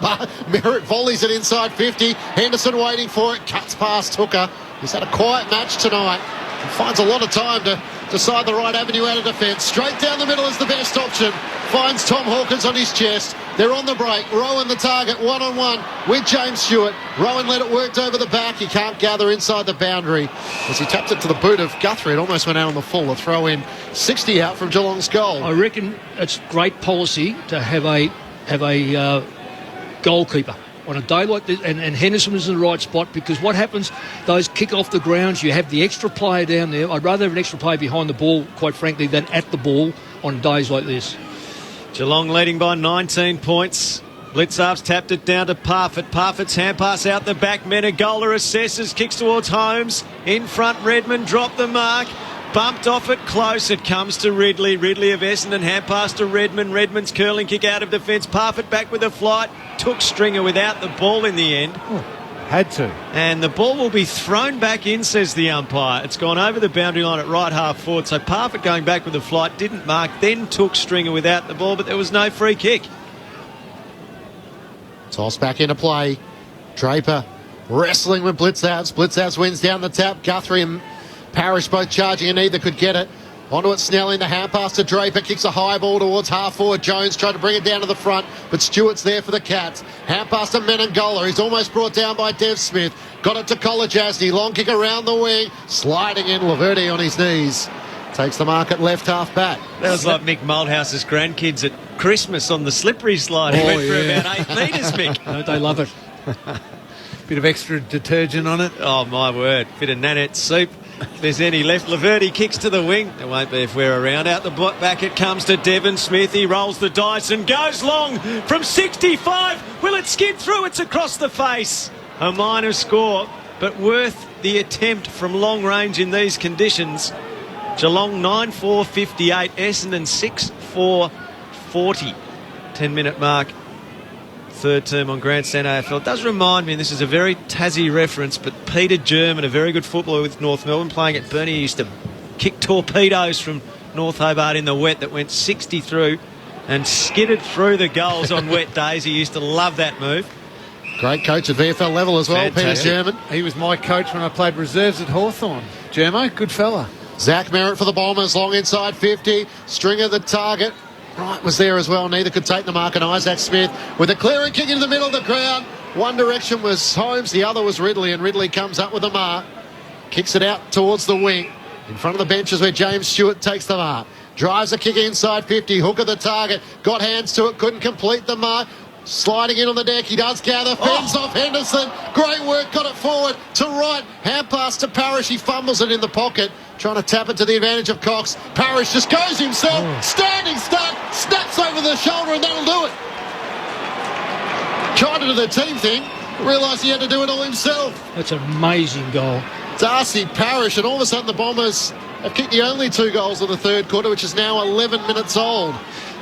Merritt volleys it inside 50. Henderson waiting for it, cuts past Hooker. He's had a quiet match tonight. He finds a lot of time to decide the right avenue out of defence. Straight down the middle is the best option. Finds Tom Hawkins on his chest. They're on the break. Rowan the target, one-on-one with James Stewart. Rowan let it work over the back. He can't gather inside the boundary. As he tapped it to the boot of Guthrie, it almost went out on the full. A throw in 60 out from Geelong's goal. I reckon it's great policy to have a goalkeeper on a day like this, and Henderson is in the right spot, because what happens, those kick off the grounds, you have the extra player down there. I'd rather have an extra player behind the ball, quite frankly, than at the ball on days like this. Geelong leading by 19 points. Blitzarv's tapped it down to Parfitt. Parfitt's hand pass out the back. Menegola assesses, kicks towards Holmes. In front, Redmond dropped the mark. Bumped off it close. It comes to Ridley. Ridley of Essendon. Hand pass to Redmond. Redmond's curling kick out of defence. Parfitt back with a flight. Took Stringer without the ball in the end. Had to. And the ball will be thrown back in, says the umpire. It's gone over the boundary line at right half forward. So Parfitt going back with the flight, didn't mark, then took Stringer without the ball, but there was no free kick. Toss back into play. Draper wrestling with Blitzhouse. Blitzhouse wins down the tap. Guthrie and Parish both charging and neither could get it. Onto it, Snelling, the hand pass to Draper, kicks a high ball towards half forward. Jones tried to bring it down to the front, but Stewart's there for the Cats. Hand pass to Menegola, he's almost brought down by Dev Smith. Got it to Kolajasny, long kick around the wing, sliding in Laverde on his knees. Takes the mark at left half back. That was like Mick Moldhouse's grandkids at Christmas on the slippery slide. He went for about 8 metres, Mick. No, they love it. Bit of extra detergent on it. Oh, my word. Bit of Nanette soup. If there's any left, Laverde kicks to the wing. There won't be if we're around. Out the back it comes to Devon Smith. He rolls the dice and goes long from 65. Will it skid through? It's across the face. A minor score, but worth the attempt from long range in these conditions. Geelong 9-4-58. Essendon 6-4-40. 10-minute mark. Third term on Grandstand AFL. It does remind me, and this is a very Tassie reference, but Peter German, a very good footballer with North Melbourne, playing at Burnie, used to kick torpedoes from North Hobart in the wet that went 60 through and skidded through the goals on wet days. He used to love that move. Great coach at VFL level as well, Fantastic. Peter German. He was my coach when I played reserves at Hawthorn. Germo, good fella. Zach Merritt for the Bombers, long inside 50. Stringer the target. Wright was there as well, neither could take the mark, and Isaac Smith with a clearing kick into the middle of the ground. One direction was Holmes, the other was Ridley, and Ridley comes up with a mark. Kicks it out towards the wing. In front of the benches where James Stewart takes the mark. Drives a kick inside 50, Hooker the target. Got hands to it, couldn't complete the mark. Sliding in on the deck, he does gather, fends off Henderson. Great work, got it forward to Wright. Hand pass to Parish, he fumbles it in the pocket. Trying to tap it to the advantage of Cox. Parish just goes himself. Standing start, snaps over the shoulder, and that'll do it. Tried to do the team thing, realised he had to do it all himself. That's an amazing goal. Darcy Parish, and all of a sudden the Bombers have kicked the only 2 goals of the third quarter, which is now 11 minutes old.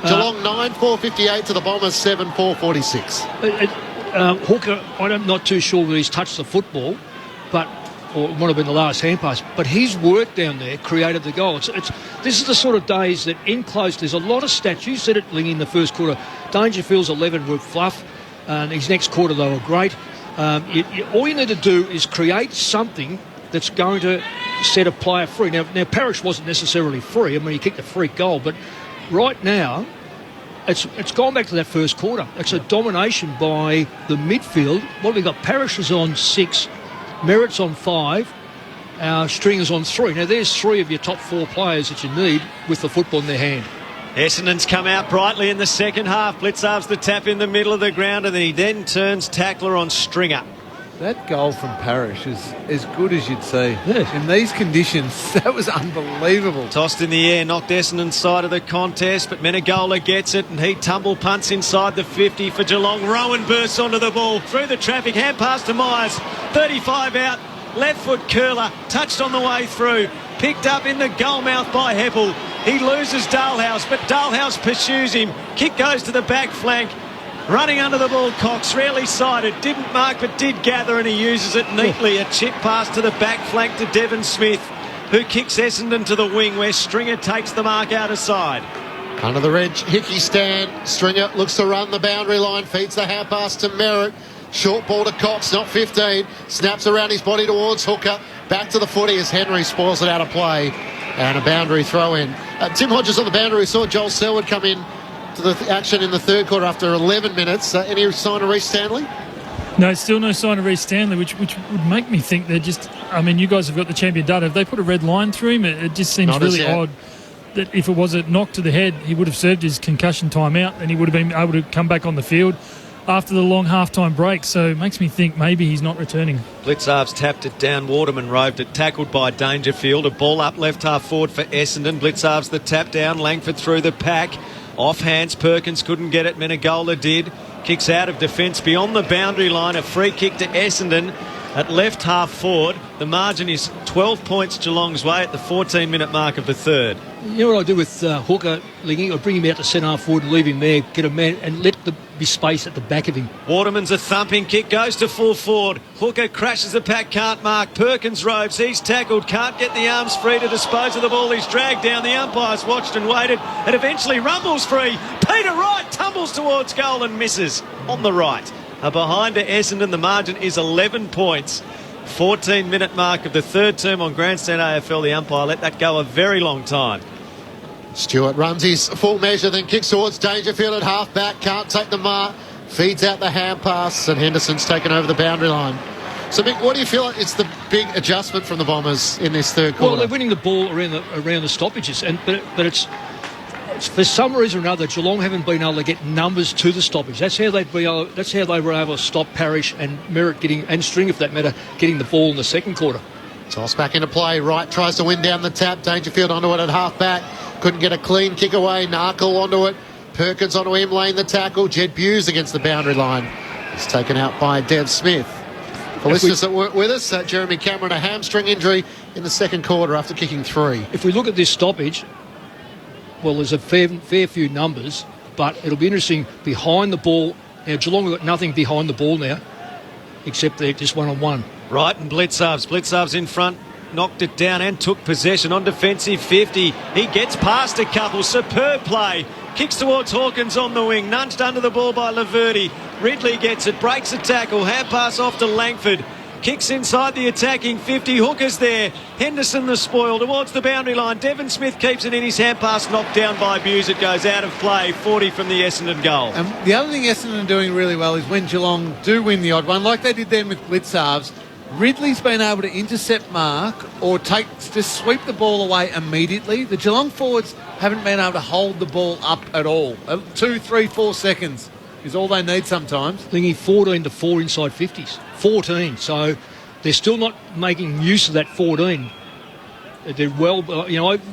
Geelong 9-4-58 to the Bombers 7-4-46. Hooker, I'm not too sure that he's touched the football, or it might have been the last hand pass, but his work down there created the goal. This is the sort of days that in close, there's a lot of stats. You said it, Lingy, in the first quarter. Dangerfield's 11 were fluff. His next quarter, they were great. All you need to do is create something that's going to set a player free. Now Parish wasn't necessarily free. I mean, he kicked a free goal, but right now, it's gone back to that first quarter. It's a domination by the midfield. What we've got, Parish is on 6, Merritt's on 5, our Stringer's on 3. Now, there's 3 of your top 4 players that you need with the football in their hand. Essendon's come out brightly in the second half. Blitzarv's the tap in the middle of the ground, and then he turns tackler on Stringer. That goal from Parrish is as good as you'd see. Yes. In these conditions, that was unbelievable. Tossed in the air, knocked Essendon's side of the contest, but Menegola gets it and he tumble punts inside the 50 for Geelong. Rowan bursts onto the ball, through the traffic, hand pass to Myers, 35 out, left foot curler, touched on the way through, picked up in the goal mouth by Heppel. He loses Dalhouse, but Dalhouse pursues him. Kick goes to the back flank. Running under the ball, Cox, rarely sighted, didn't mark but did gather, and he uses it neatly. A chip pass to the back flank to Devon Smith, who kicks Essendon to the wing where Stringer takes the mark out aside. Under the red Hickey stand, Stringer looks to run the boundary line, feeds the hand pass to Merritt. Short ball to Cox, not 15. Snaps around his body towards Hooker. Back to the footy as Henry spoils it out of play. And a boundary throw in. Tim Hodges on the boundary. We saw Joel Selwood come in to the action in the third quarter after 11 minutes. Any sign of Reece Stanley? No, still no sign of Reece Stanley, which would make me think they're just... I mean, you guys have got the champion data. Have they put a red line through him? It just seems really odd that if it was a knock to the head, he would have served his concussion timeout and he would have been able to come back on the field after the long half-time break. So it makes me think maybe he's not returning. Blitzarves tapped it down. Waterman roved it, tackled by Dangerfield. A ball up left half forward for Essendon. Blitzarves the tap down. Langford through the pack. Off hands, Perkins couldn't get it. Menegola did. Kicks out of defence beyond the boundary line. A free kick to Essendon at left half forward. The margin is 12 points Geelong's way at the 14-minute mark of the third. You know what I do with Hooker, Lingy? I bring him out to centre half forward and leave him there, get a man and let there be space at the back of him. Waterman's a thumping kick, goes to full forward. Hooker crashes the pack, can't mark. Perkins roves, he's tackled, can't get the arms free to dispose of the ball. He's dragged down, the umpires watched and waited, and eventually rumbles free. Peter Wright tumbles towards goal and misses on the right. Behind to Essendon, the margin is 11 points. 14-minute mark of the third term on Grandstand AFL. The umpire let that go a very long time. Stewart runs his full measure, then kicks towards Dangerfield at half-back. Can't take the mark. Feeds out the hand pass, and Henderson's taken over the boundary line. So, Mick, what do you feel like it's the big adjustment from the Bombers in this third quarter? Well, they're winning the ball around the stoppages, but it's for some reason or another, Geelong haven't been able to get numbers to the stoppage. That's how they were able to stop Parrish and Merritt and Stringer, for that matter, getting the ball in the second quarter. Toss back into play. Wright tries to win down the tap. Dangerfield onto it at half-back. Couldn't get a clean kick away. Narkle onto it. Perkins onto him, laying the tackle. Jed Buse against the boundary line. He's taken out by Dev Smith. For listeners that work with us, Jeremy Cameron, a hamstring injury in the second quarter after kicking 3. If we look at this stoppage, well, there's a fair few numbers, but it'll be interesting behind the ball. Now, Geelong have got nothing behind the ball now, except they're just one-on-one. Right, and Blitzarves in front, knocked it down and took possession on defensive 50. He gets past a couple, superb play. Kicks towards Hawkins on the wing, nudged under the ball by Laverty. Ridley gets it, breaks a tackle, hand pass off to Langford. Kicks inside the attacking 50. Hooker's there. Henderson the spoil towards the boundary line. Devon Smith keeps it in. His hand pass knocked down by Buse. It goes out of play. 40 from the Essendon goal. And the other thing Essendon are doing really well is when Geelong do win the odd one, like they did then with Blitzarves, Ridley's been able to intercept mark or just sweep the ball away immediately. The Geelong forwards haven't been able to hold the ball up at all. 2, 3, 4 seconds is all they need sometimes. Thinking 14 to 4 inside 50s. 14. So they're still not making use of that 14. They're well,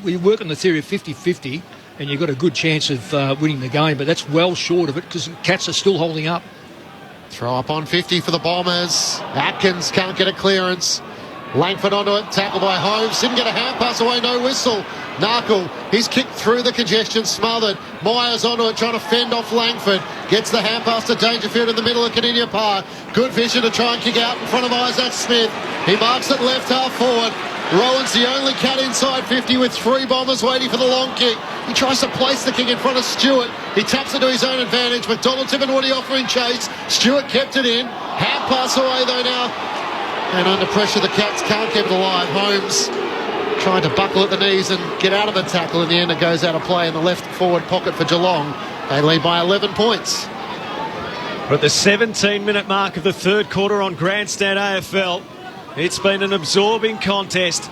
we work on the theory of 50-50 and you've got a good chance of winning the game, but that's well short of it because the Cats are still holding up. Throw up on 50 for the Bombers. Atkins can't get a clearance. Langford onto it, tackled by Holmes. Didn't get a hand pass away, no whistle. Narkle, he's kicked through the congestion, smothered. Myers onto it, trying to fend off Langford. Gets the hand pass to Dangerfield in the middle of Kardinia Park. Good vision to try and kick out in front of Isaac Smith. He marks it left half forward. Rowan's the only cat inside 50 with 3 Bombers waiting for the long kick. He tries to place the kick in front of Stewart. He taps it to his own advantage. McDonald, Timonwoody offering chase. Stewart kept it in. Hand pass away though now. And under pressure, the Cats can't keep it alive. Holmes trying to buckle at the knees and get out of the tackle. In the end, it goes out of play in the left forward pocket for Geelong. They lead by 11 points. We're at the 17-minute mark of the third quarter on Grandstand AFL. It's been an absorbing contest.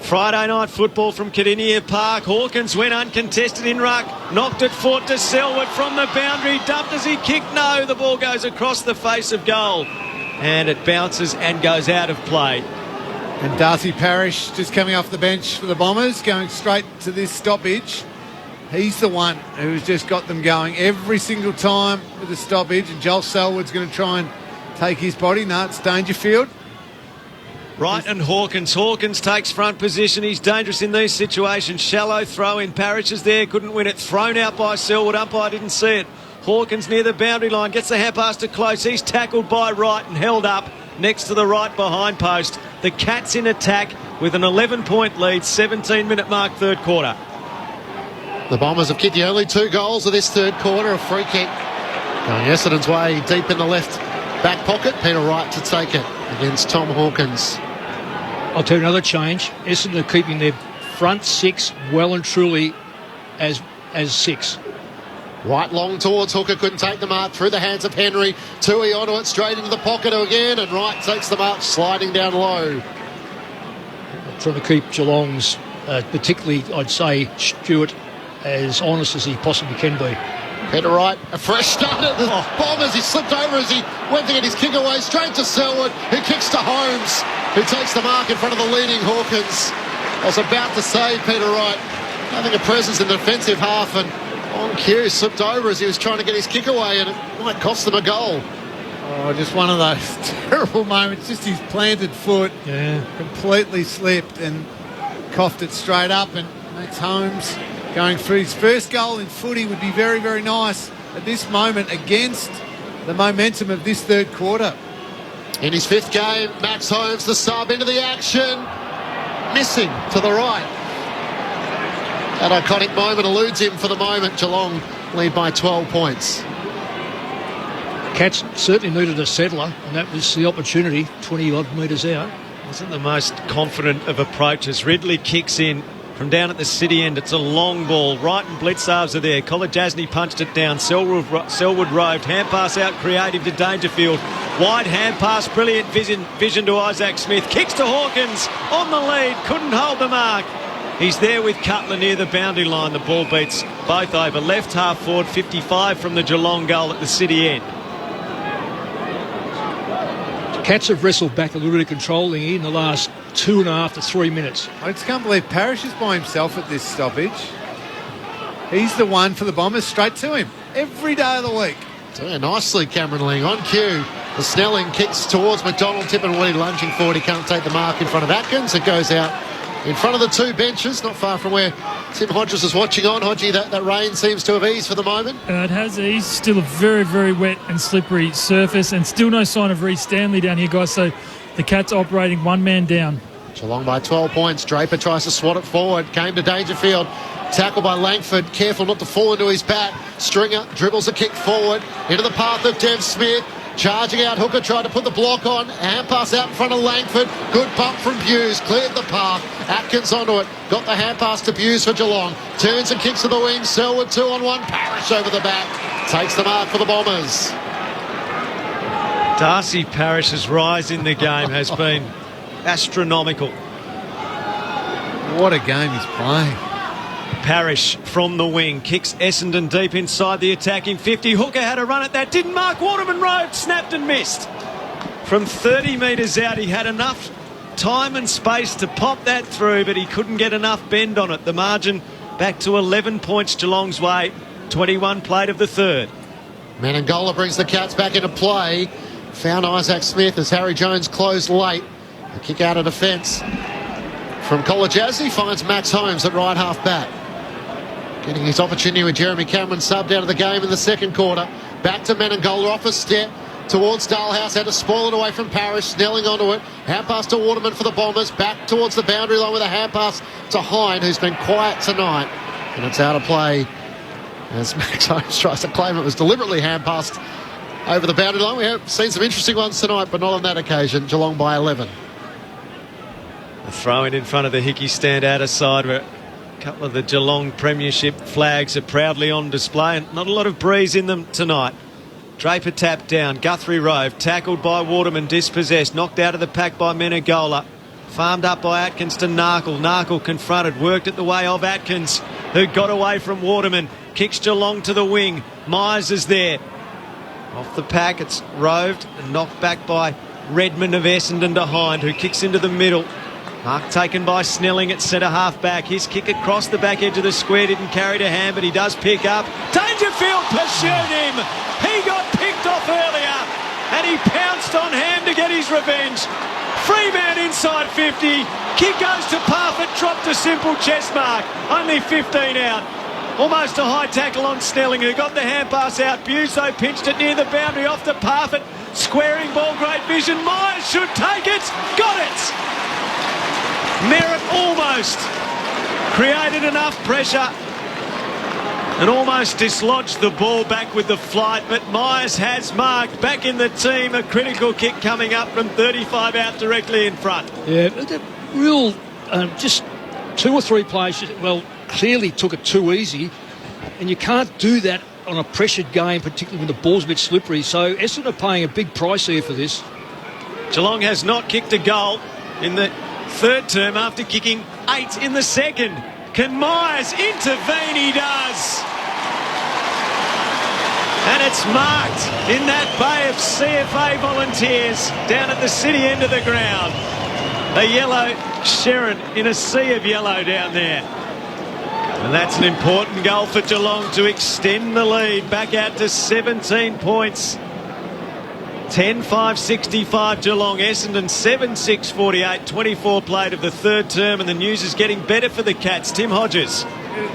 Friday night football from Kardinia Park. Hawkins went uncontested in ruck. Knocked it forward to Selwood from the boundary. Dumped as he kicked. No, the ball goes across the face of goal. and it bounces and goes out of play. And Darcy Parish just coming off the bench for the Bombers, going straight to this stoppage. He's the one who's just got them going every single time with the stoppage, and Joel Selwood's going to try and take his body. No, it's Dangerfield. Right, and Hawkins takes front position. He's dangerous in these situations. Shallow throw in. Parish is there, couldn't win it. Thrown out by Selwood. Umpire didn't see it. Hawkins near the boundary line, gets the hand pass to close. He's tackled by Wright and held up next to the right behind post. The Cats in attack with an 11-point lead, 17-minute mark, third quarter. The Bombers have kicked the only 2 goals of this third quarter. A free kick going Essendon's way, deep in the left back pocket. Peter Wright to take it against Tom Hawkins. I'll tell you another change. Essendon are keeping their front 6 well and truly as 6. Right long towards Hooker, couldn't take the mark, through the hands of Henry. Tui onto it, straight into the pocket again, and Wright takes the mark, sliding down low. Trying to keep Geelong's, particularly I'd say Stewart, as honest as he possibly can be. Peter Wright, a fresh start at the Bombers. He slipped over as he went to get his kick away, straight to Selwood, who kicks to Holmes, who takes the mark in front of the leading Hawkins. I was about to say, Peter Wright, having a presence in the defensive half, and on cue slipped over as he was trying to get his kick away, and it might cost them a goal. Oh, just one of those terrible moments. Just his planted foot completely slipped and coughed it straight up, and Max Holmes going through his first goal in footy would be very, very nice at this moment against the momentum of this third quarter. In his 5th game, Max Holmes, the sub, into the action. Missing to the right. That iconic moment eludes him for the moment. Geelong lead by 12 points. Cats certainly needed a settler, and that was the opportunity, 20-odd metres out. Wasn't the most confident of approaches. Ridley kicks in from down at the city end. It's a long ball. Wright and Blitzarves are there. Kolodjasny punched it down. Selwood roved. Hand pass out creative to Dangerfield. Wide hand pass. Brilliant vision to Isaac Smith. Kicks to Hawkins on the lead. Couldn't hold the mark. He's there with Cutler near the boundary line. The ball beats both over. Left half forward, 55 from the Geelong goal at the city end. Cats have wrestled back a little bit of controlling in the last 2.5 to 3 minutes. I just can't believe Parish is by himself at this stoppage. He's the one for the Bombers, straight to him every day of the week. Yeah, nicely, Cameron Ling on cue. The Snelling kicks towards McDonald. Tipperwilli lunging forward. He can't take the mark in front of Atkins. It goes out in front of the 2 benches, not far from where Tim Hodges is watching on. Hodgie, that rain seems to have eased for the moment. It has eased. Still a very, very wet and slippery surface, and still no sign of Reece Stanley down here, guys. So the Cats operating 1 man down. Geelong by 12 points. Draper tries to swat it forward. Came to Dangerfield. Tackled by Langford. Careful not to fall into his back. Stringer dribbles a kick forward into the path of Dev Smith. Charging out, Hooker tried to put the block on. Hand pass out in front of Langford. Good bump from Buse. Cleared the path. Atkins onto it. Got the hand pass to Buse for Geelong. Turns and kicks to the wing. Selwood 2-on-1. Parish over the back. Takes the mark for the Bombers. Darcy Parish's rise in the game has been astronomical. What a game he's playing. Parish from the wing kicks Essendon deep inside the attacking 50. Hooker had a run at that, didn't mark. Waterman roved, snapped and missed. From 30 metres out, he had enough time and space to pop that through, but he couldn't get enough bend on it. The margin back to 11 points Geelong's way. 21 played of the third. Menangola brings the Cats back into play. Found Isaac Smith as Harry Jones closed late. A kick out of defence from Kolodjasny finds Max Holmes at right half back. Getting his opportunity with Jeremy Cameron subbed out of the game in the second quarter. Back to Menangola, off a step towards Dalhouse, had to spoil it away from Parish, Snelling onto it. Hand pass to Waterman for the Bombers, back towards the boundary line with a hand pass to Hine, who's been quiet tonight. And it's out of play as Max Holmes tries to claim it was deliberately hand passed over the boundary line. We have seen some interesting ones tonight, but not on that occasion. Geelong by 11. A throw in front of the Hickey stand out of side where a couple of the Geelong Premiership flags are proudly on display, and not a lot of breeze in them tonight. Draper tapped down, Guthrie rove, tackled by Waterman, dispossessed, knocked out of the pack by Menangola, farmed up by Atkins to Narkle. Narkle confronted, worked at the way of Atkins, who got away from Waterman, kicks Geelong to the wing. Myers is there. Off the pack, it's roved and knocked back by Redmond of Essendon behind, who kicks into the middle. Mark taken by Snelling at centre half back. His kick across the back edge of the square didn't carry to hand, but he does pick up. Dangerfield pursued him. He got picked off earlier and he pounced on Ham to get his revenge. Free man inside 50. Kick goes to Parfitt, dropped a simple chest mark. Only 15 out. Almost a high tackle on Snelling, who got the hand pass out. Buso pinched it near the boundary off to Parfitt. Squaring ball, great vision. Myers should take it. Got it. Merritt almost created enough pressure and almost dislodged the ball back with the flight, but Myers has marked. Back in the team, a critical kick coming up from 35 out directly in front. Yeah, the real, just 2 or 3 players, well, clearly took it too easy, and you can't do that on a pressured game, particularly when the ball's a bit slippery. So Essendon are paying a big price here for this. Geelong has not kicked a goal in the third term after kicking 8 in the second. Can Myers intervene? He does. And it's marked in that bay of CFA volunteers down at the city end of the ground. A yellow Sherrin in a sea of yellow down there. And that's an important goal for Geelong to extend the lead back out to 17 points. 10-5-65 Geelong. Essendon 7-6-48. 24 played of the third term, and the news is getting better for the Cats. Tim Hodges.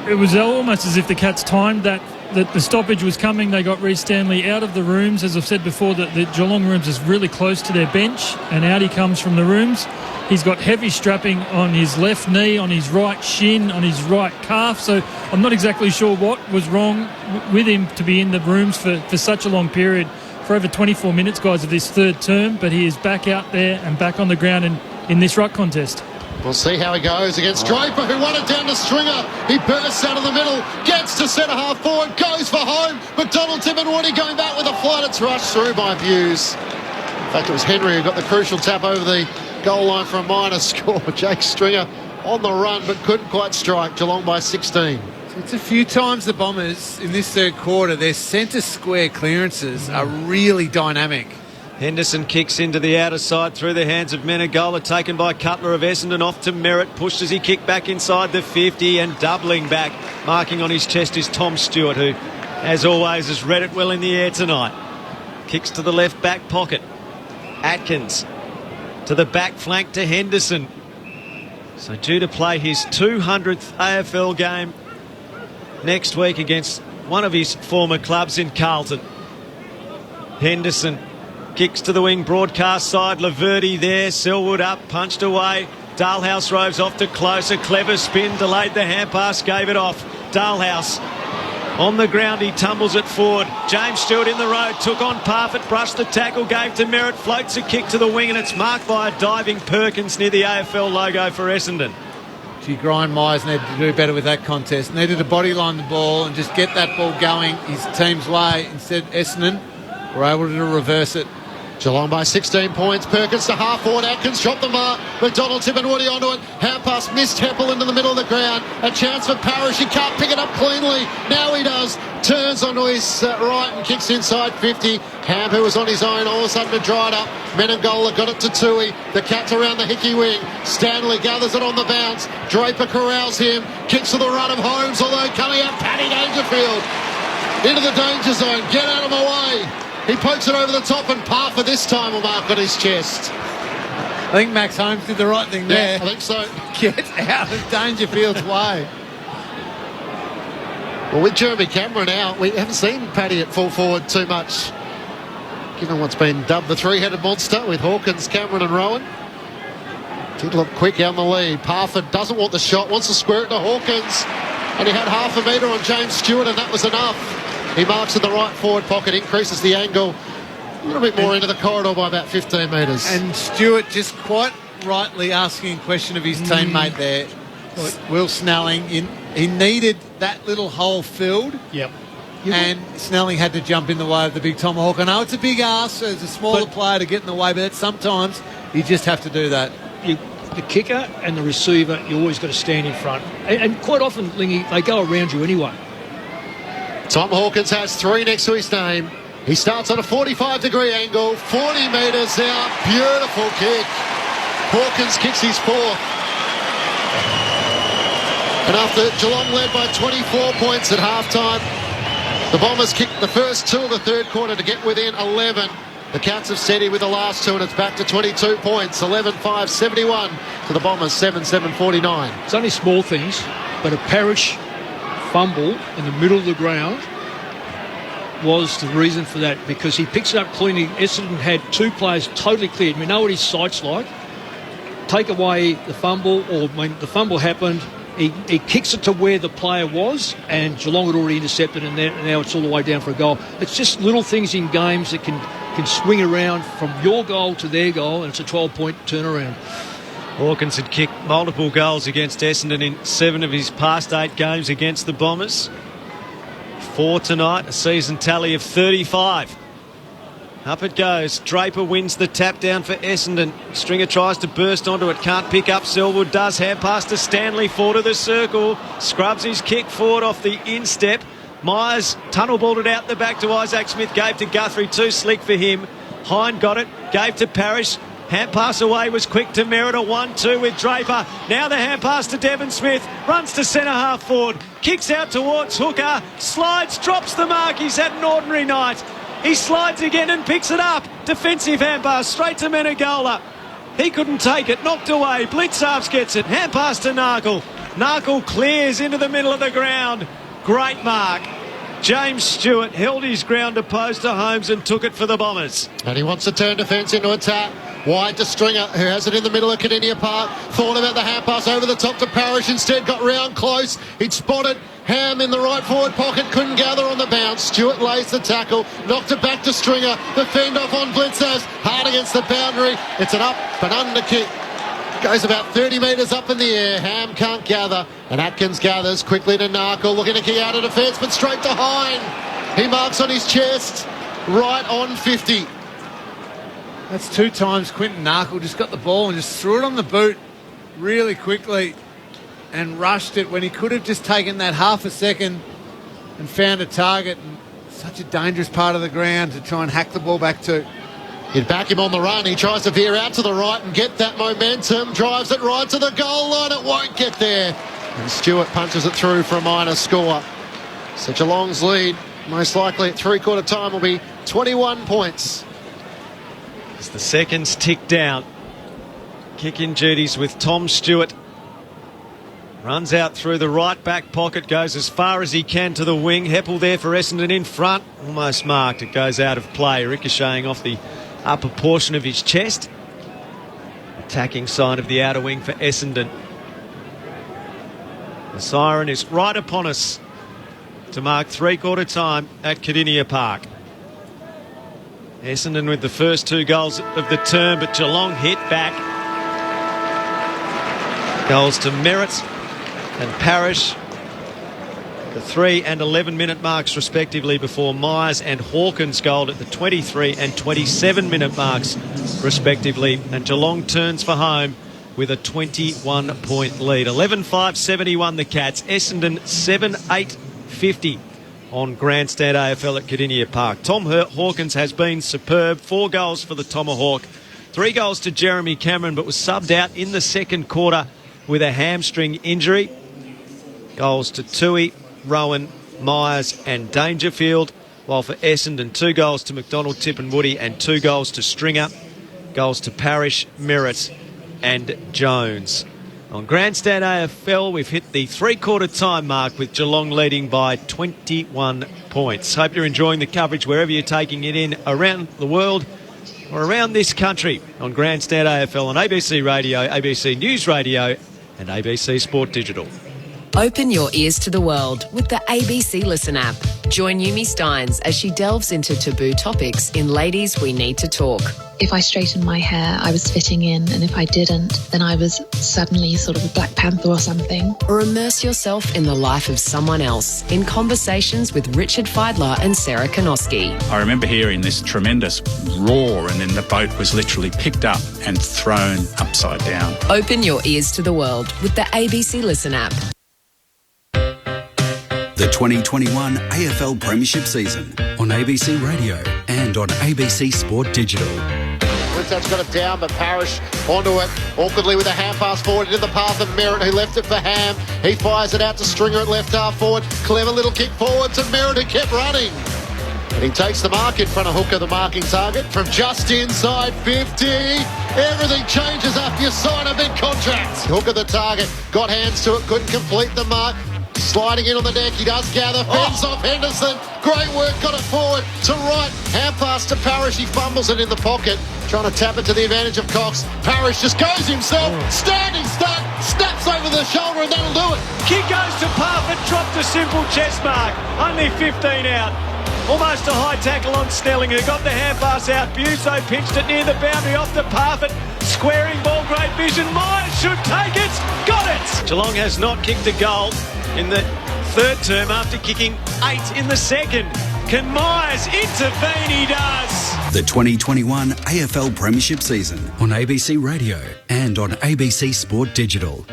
It was almost as if the Cats timed that the stoppage was coming. They got Reece Stanley out of the rooms. As I've said before, the Geelong rooms is really close to their bench, and out he comes from the rooms. He's got heavy strapping on his left knee, on his right shin, on his right calf. So I'm not exactly sure what was wrong with him to be in the rooms for such a long period, for over 24 minutes, guys, of this third term. But he is back out there and back on the ground in this ruck contest. We'll see how he goes against Draper, who won it down to Stringer. He bursts out of the middle, gets to centre half forward, goes for home. McDonald, Tim and Woody going back with a flight. It's rushed through by Hughes. In fact, it was Henry who got the crucial tap over the goal line for a minor score. Jake Stringer on the run, but couldn't quite strike. Geelong by 16. It's a few times the Bombers in this third quarter, their centre square clearances are really dynamic. Henderson kicks into the outer side through the hands of Menegola, taken by Cutler of Essendon, off to Merritt, pushed as he kicked back inside the 50 and doubling back. Marking on his chest is Tom Stewart, who, as always, has read it well in the air tonight. Kicks to the left back pocket. Atkins to the back flank to Henderson. So due to play his 200th AFL game next week against one of his former clubs in Carlton. Henderson kicks to the wing, broadcast side. Laverty there, Selwood up, punched away. Dalhouse roves off to close. A clever spin, delayed the hand pass, gave it off. Dalhouse on the ground, he tumbles it forward. James Stewart in the road, took on Parfitt, brushed the tackle, gave to Merritt, floats a kick to the wing, and it's marked by a diving Perkins near the AFL logo for Essendon. Gee, Brian Myers needed to do better with that contest. Needed to bodyline the ball and just get that ball going his team's way. Instead, Essendon were able to reverse it. Geelong by 16 points. Perkins to half forward. Atkins dropped the mark. McDonald, Tim and Woody onto it. Hand pass missed. Heppel into the middle of the ground. A chance for Parrish. He can't pick it up cleanly. Now he does. Turns onto his right and kicks inside 50. Ham, who was on his own, all of a sudden it dried up. Menegola got it to Tui. The Cats around the Hickey wing. Stanley gathers it on the bounce. Draper corrals him. Kicks to the run of Holmes, although coming out, Paddy Dangerfield into the danger zone. Get out of my way. He pokes it over the top, and Parfitt this time will mark on his chest. I think Max Holmes did the right thing there. Yeah, I think so. Get out of Dangerfield's way. Well, with Jeremy Cameron out, we haven't seen Paddy at full forward too much, given what's been dubbed the three-headed monster with Hawkins, Cameron and Rowan. Did look quick out in the lead. Parfitt doesn't want the shot, wants to square it to Hawkins, and he had half a metre on James Stewart, and that was enough. He marks in the right forward pocket, increases the angle a little bit more into the corridor by about 15 metres. And Stewart just quite rightly asking a question of his teammate there, Will Snelling. He needed that little hole filled. Yep. And Snelling had to jump in the way of the big tomahawk. I know it's a big ask as a smaller player to get in the way, but sometimes you just have to do that. The kicker and the receiver, you always got to stand in front. And quite often, Lingy, they go around you anyway. Tom Hawkins has 3 next to his name. He starts on a 45-degree angle, 40 metres out, beautiful kick. Hawkins kicks his fourth. And after Geelong led by 24 points at halftime, the Bombers kicked the first two of the third quarter to get within 11. The Cats have steady with the last two, and it's back to 22 points, 11-5-71 to the Bombers, 7-7-49. It's only small things, but a Parrish fumble in the middle of the ground was the reason for that, because he picks it up cleanly. Essendon had two players totally cleared. We know what his sight's like. Take away the fumble, or when the fumble happened, he kicks it to where the player was, and Geelong had already intercepted, and now it's all the way down for a goal. It's just little things in games that can swing around from your goal to their goal, and it's a 12-point turnaround. Hawkins had kicked multiple goals against Essendon in 7 of his past 8 games against the Bombers. 4 tonight, a season tally of 35. Up it goes. Draper wins the tap down for Essendon. Stringer tries to burst onto it, can't pick up. Selwood does. Hand pass to Stanley, forward of the circle. Scrubs his kick forward off the instep. Myers tunnel balled it out the back to Isaac Smith, gave to Guthrie, too slick for him. Hine got it, gave to Parrish. Hand pass away was quick to Merritt, a 1-2 with Draper. Now the hand pass to Devon Smith, runs to centre half forward, kicks out towards Hooker, slides, drops the mark. He's had an ordinary night. He slides again and picks it up. Defensive hand pass straight to Menegola. He couldn't take it, knocked away. Blitzarves gets it, hand pass to Narkle. Narkle clears into the middle of the ground. Great mark. James Stewart held his ground opposed to Holmes and took it for the Bombers. And he wants to turn defence into attack. Wide to Stringer, who has it in the middle of Kardinia Park. Thought about the hand pass over the top to Parrish. Instead got round close. He'd spotted Ham in the right forward pocket. Couldn't gather on the bounce. Stewart lays the tackle. Knocked it back to Stringer. The fend off on Blitzers. Hard against the boundary. It's an up and under kick. Goes about 30 metres up in the air. Ham can't gather. And Atkins gathers quickly to Narkle. Looking to kick out of defence, but straight to Hine. He marks on his chest. Right on 50. That's 2 times Quinton Narkle just got the ball and just threw it on the boot really quickly and rushed it when he could have just taken that half a second and found a target. And such a dangerous part of the ground to try and hack the ball back to. He'd back him on the run. He tries to veer out to the right and get that momentum. Drives it right to the goal line. It won't get there. And Stewart punches it through for a minor score. So Geelong's lead, most likely at three-quarter time, will be 21 points. As the seconds tick down, kick-in duties with Tom Stewart. Runs out through the right back pocket, goes as far as he can to the wing. Heppel there for Essendon in front. Almost marked. It goes out of play, ricocheting off the upper portion of his chest. Attacking side of the outer wing for Essendon. The siren is right upon us to mark three-quarter time at Kardinia Park. Essendon with the first 2 goals of the term, but Geelong hit back. Goals to Merritt and Parrish. The 3 and 11 minute marks respectively before Myers and Hawkins goaled at the 23 and 27 minute marks respectively. And Geelong turns for home with a 21-point lead. 11-5-71 the Cats. Essendon 7-8-50 on Grandstand AFL at Kardinia Park. Tom Hawkins has been superb. 4 goals for the Tomahawk. 3 goals to Jeremy Cameron, but was subbed out in the second quarter with a hamstring injury. Goals to Tui, Rowan, Myers and Dangerfield. While for Essendon, 2 goals to McDonald, Tip and Woody and 2 goals to Stringer. Goals to Parrish, Merritt and Jones. On Grandstand AFL, we've hit the three-quarter time mark with Geelong leading by 21 points. Hope you're enjoying the coverage wherever you're taking it in around the world or around this country on Grandstand AFL on ABC Radio, ABC News Radio and ABC Sport Digital. Open your ears to the world with the ABC Listen app. Join Yumi Steins as she delves into taboo topics in Ladies We Need to Talk. If I straightened my hair, I was fitting in, and if I didn't, then I was suddenly sort of a Black Panther or something. Or immerse yourself in the life of someone else in conversations with Richard Feidler and Sarah Konoski. I remember hearing this tremendous roar, and then the boat was literally picked up and thrown upside down. Open your ears to the world with the ABC Listen app. the 2021 AFL Premiership season on ABC Radio and on ABC Sport Digital. That's got it down, but Parrish onto it awkwardly with a hand pass forward into the path of Merritt, who left it for Ham. He fires it out to Stringer at left half forward. Clever little kick forward to Merritt, who kept running. And he takes the mark in front of Hooker, the marking target, from just inside 50. Everything changes after you sign a big contract. Hooker, the target, got hands to it, couldn't complete the mark. Sliding in on the deck, he does gather, fends off Henderson. Great work, got it forward to right. Hand pass to Parrish, he fumbles it in the pocket. Trying to tap it to the advantage of Cox. Parrish just goes himself, standing start, snaps over the shoulder, and that'll do it. Kick goes to Parfitt, dropped a simple chest mark. Only 15 out. Almost a high tackle on Snelling, who got the hand pass out. Buso pinched it near the boundary off to Parfitt. Squaring ball, great vision. Myers should take it. Got it. Geelong has not kicked a goal in the third term after kicking 8 in the second. Can Myers intervene? He does. The 2021 AFL Premiership season on ABC Radio and on ABC Sport Digital.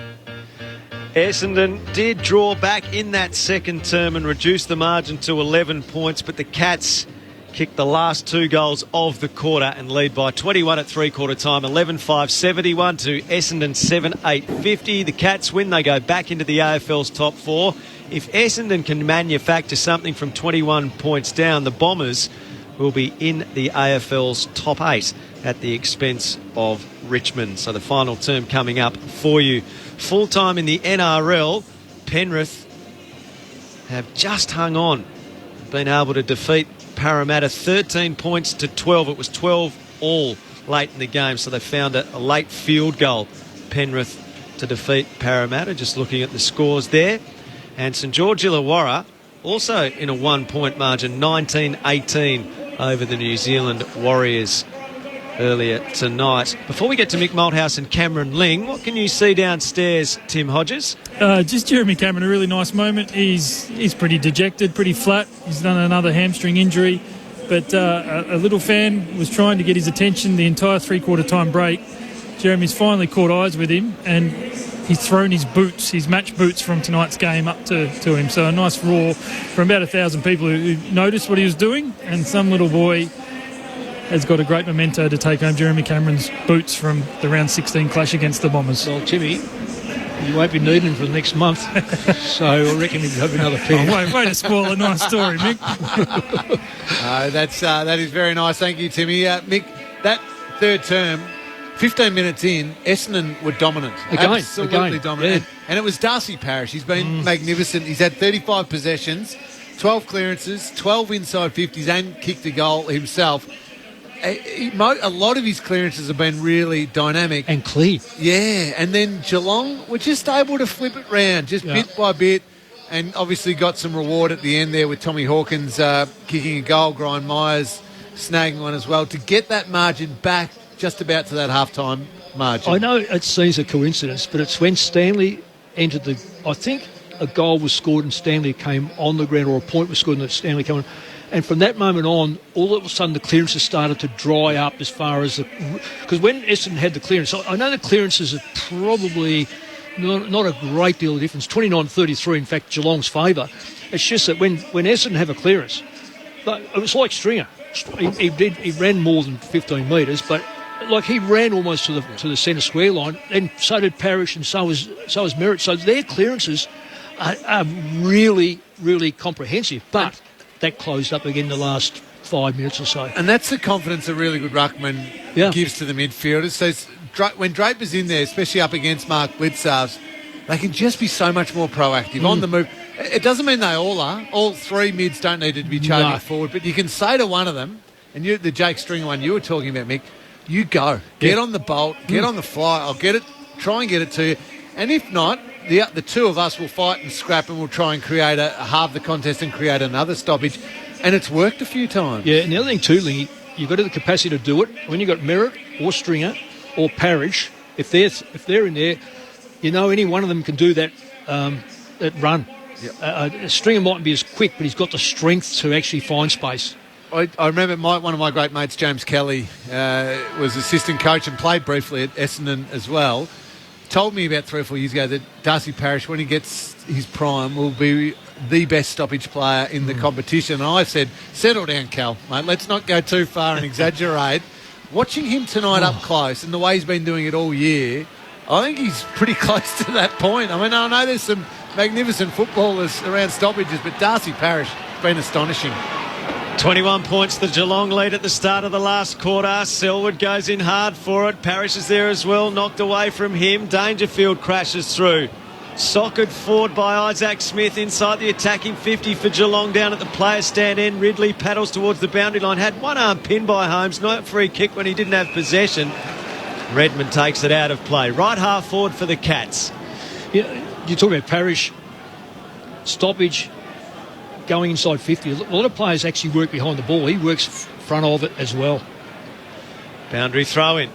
Essendon did draw back in that second term and reduce the margin to 11 points, but the Cats kicked the last 2 goals of the quarter and lead by 21 at three-quarter time, 11-5-71 to Essendon 7-8-50. The Cats win, they go back into the AFL's top 4. If Essendon can manufacture something from 21 points down, the Bombers will be in the AFL's top 8 at the expense of Richmond. So the final term coming up for you. Full-time in the NRL, Penrith have just hung on, been able to defeat Parramatta 13 points to 12. It was 12 all late in the game, so they found a late field goal, Penrith, to defeat Parramatta. Just looking at the scores there. And St George Illawarra also in a 1-point margin, 19-18 over the New Zealand Warriors earlier tonight. Before we get to Mick Malthouse and Cameron Ling, what can you see downstairs, Tim Hodges? Just Jeremy Cameron, a really nice moment. He's pretty dejected, pretty flat. He's done another hamstring injury, but a little fan was trying to get his attention the entire three-quarter time break. Jeremy's finally caught eyes with him, and he's thrown his boots, his match boots from tonight's game up to him. So a nice roar from about 1,000 people who noticed what he was doing, and some little boy has got a great memento to take home Jeremy Cameron's boots from the round 16 clash against the Bombers. Well, Timmy, you won't be needing them for the next month, so I reckon you'll have another pair. Oh, way to spoil a nice story, Mick. That is very nice. Thank you, Timmy. Mick, that third term, 15 minutes in, Essendon were dominant. Absolutely dominant. Yeah. And it was Darcy Parish. He's been magnificent. He's had 35 possessions, 12 clearances, 12 inside 50s, and kicked a goal himself. A lot of his clearances have been really dynamic. And clean. Yeah, and then Geelong were just able to flip it round, bit by bit, and obviously got some reward at the end there with Tommy Hawkins kicking a goal, Brian Myers snagging one as well, to get that margin back just about to that half-time margin. I know it seems a coincidence, but it's when Stanley entered I think a goal was scored and Stanley came on the ground, or a point was scored and Stanley came on. And from that moment on, all of a sudden the clearances started to dry up as far as because when Essendon had the clearance, I know the clearances are probably not a great deal of difference, 29-33 in fact Geelong's favour. It's just that when Essendon have a clearance, it was like Stringer. He ran more than 15 metres, but like he ran almost to the centre square line, and so did Parrish, and so was Merritt. So their clearances are really, really comprehensive, but that closed up again the last 5 minutes or so. And that's the confidence a really good ruckman gives to the midfielders. So when Draper's in there, especially up against Mark Blicavs, they can just be so much more proactive on the move. It doesn't mean they all are. All 3 mids don't need to be charging forward, but you can say to one of them, and the Jake Stringer one you were talking about, Mick, you go. Get on the bolt, get on the fly, I'll get it, try and get it to you. And if not, the two of us will fight and scrap, and we'll try and create halve the contest and create another stoppage. And it's worked a few times. Yeah, and the other thing too, Lingy, you've got the capacity to do it. When you've got Merritt or Stringer or Parrish, if they're in there, any one of them can do that run. Yep. Stringer mightn't be as quick, but he's got the strength to actually find space. I remember one of my great mates, James Kelly, was assistant coach and played briefly at Essendon as well. Told me about 3 or 4 years ago that Darcy Parish, when he gets his prime, will be the best stoppage player in the competition. And I said, settle down, Cal, mate. Let's not go too far and exaggerate. Watching him tonight up close and the way he's been doing it all year, I think he's pretty close to that point. I mean, I know there's some magnificent footballers around stoppages, but Darcy Parish has been astonishing. 21 points, the Geelong lead at the start of the last quarter. Selwood goes in hard for it. Parish is there as well, knocked away from him. Dangerfield crashes through. Socked forward by Isaac Smith inside the attacking 50 for Geelong down at the player stand end. Ridley paddles towards the boundary line. Had one arm pinned by Holmes. No free kick when he didn't have possession. Redmond takes it out of play. Right half forward for the Cats. Yeah, you talk about Parish, stoppage, going inside 50. A lot of players actually work behind the ball. He works front of it as well. Boundary throw in.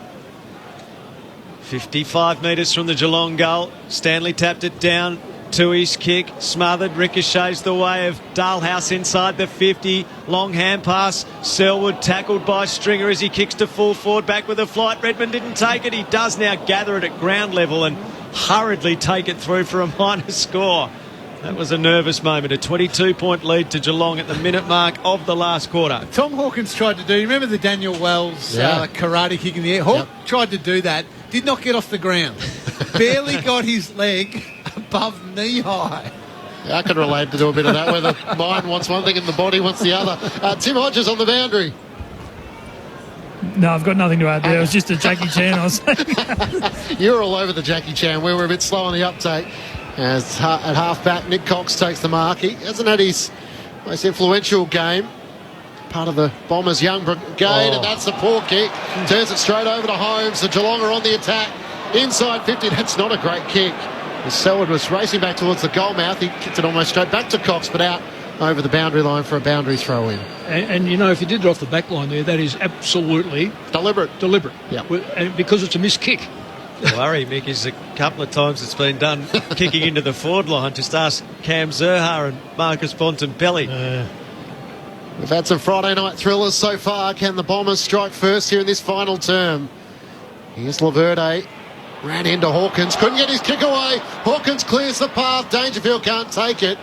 55 metres from the Geelong goal. Stanley tapped it down. Tui's kick, smothered, ricochets the way of Dalhouse inside the 50. Long hand pass. Selwood tackled by Stringer as he kicks to full forward, back with a flight. Redmond didn't take it. He does now gather it at ground level and hurriedly take it through for a minor score. That was a nervous moment. A 22-point lead to Geelong at the minute mark of the last quarter. Tom Hawkins tried to do, you remember the Daniel Wells karate kick in the air? Hawk tried to do that, did not get off the ground. Barely got his leg above knee high. Yeah, I can relate to do a bit of that, where the mind wants one thing and the body wants the other. Tim Hodges on the boundary. No, I've got nothing to add there. It was just a Jackie Chan I was saying. You're all over the Jackie Chan. We were a bit slow on the uptake. As at half-back, Nick Cox takes the mark. He hasn't had his most influential game. Part of the Bombers' young brigade, and that's the poor kick. Turns it straight over to Holmes. The Geelong are on the attack. Inside 50, that's not a great kick. As Selwood was racing back towards the goal mouth, he kicked it almost straight back to Cox, but out over the boundary line for a boundary throw in. And you know, if you did it off the back line there, that is absolutely deliberate. Yeah, and because it's a missed kick. The worry, Mick, is a couple of times it's been done kicking into the forward line. Just ask Cam Zerha and Marcus Bontempelli. We've had some Friday night thrillers so far. Can the Bombers strike first here in this final term? Here's Laverde. Ran into Hawkins. Couldn't get his kick away. Hawkins clears the path. Dangerfield can't take it.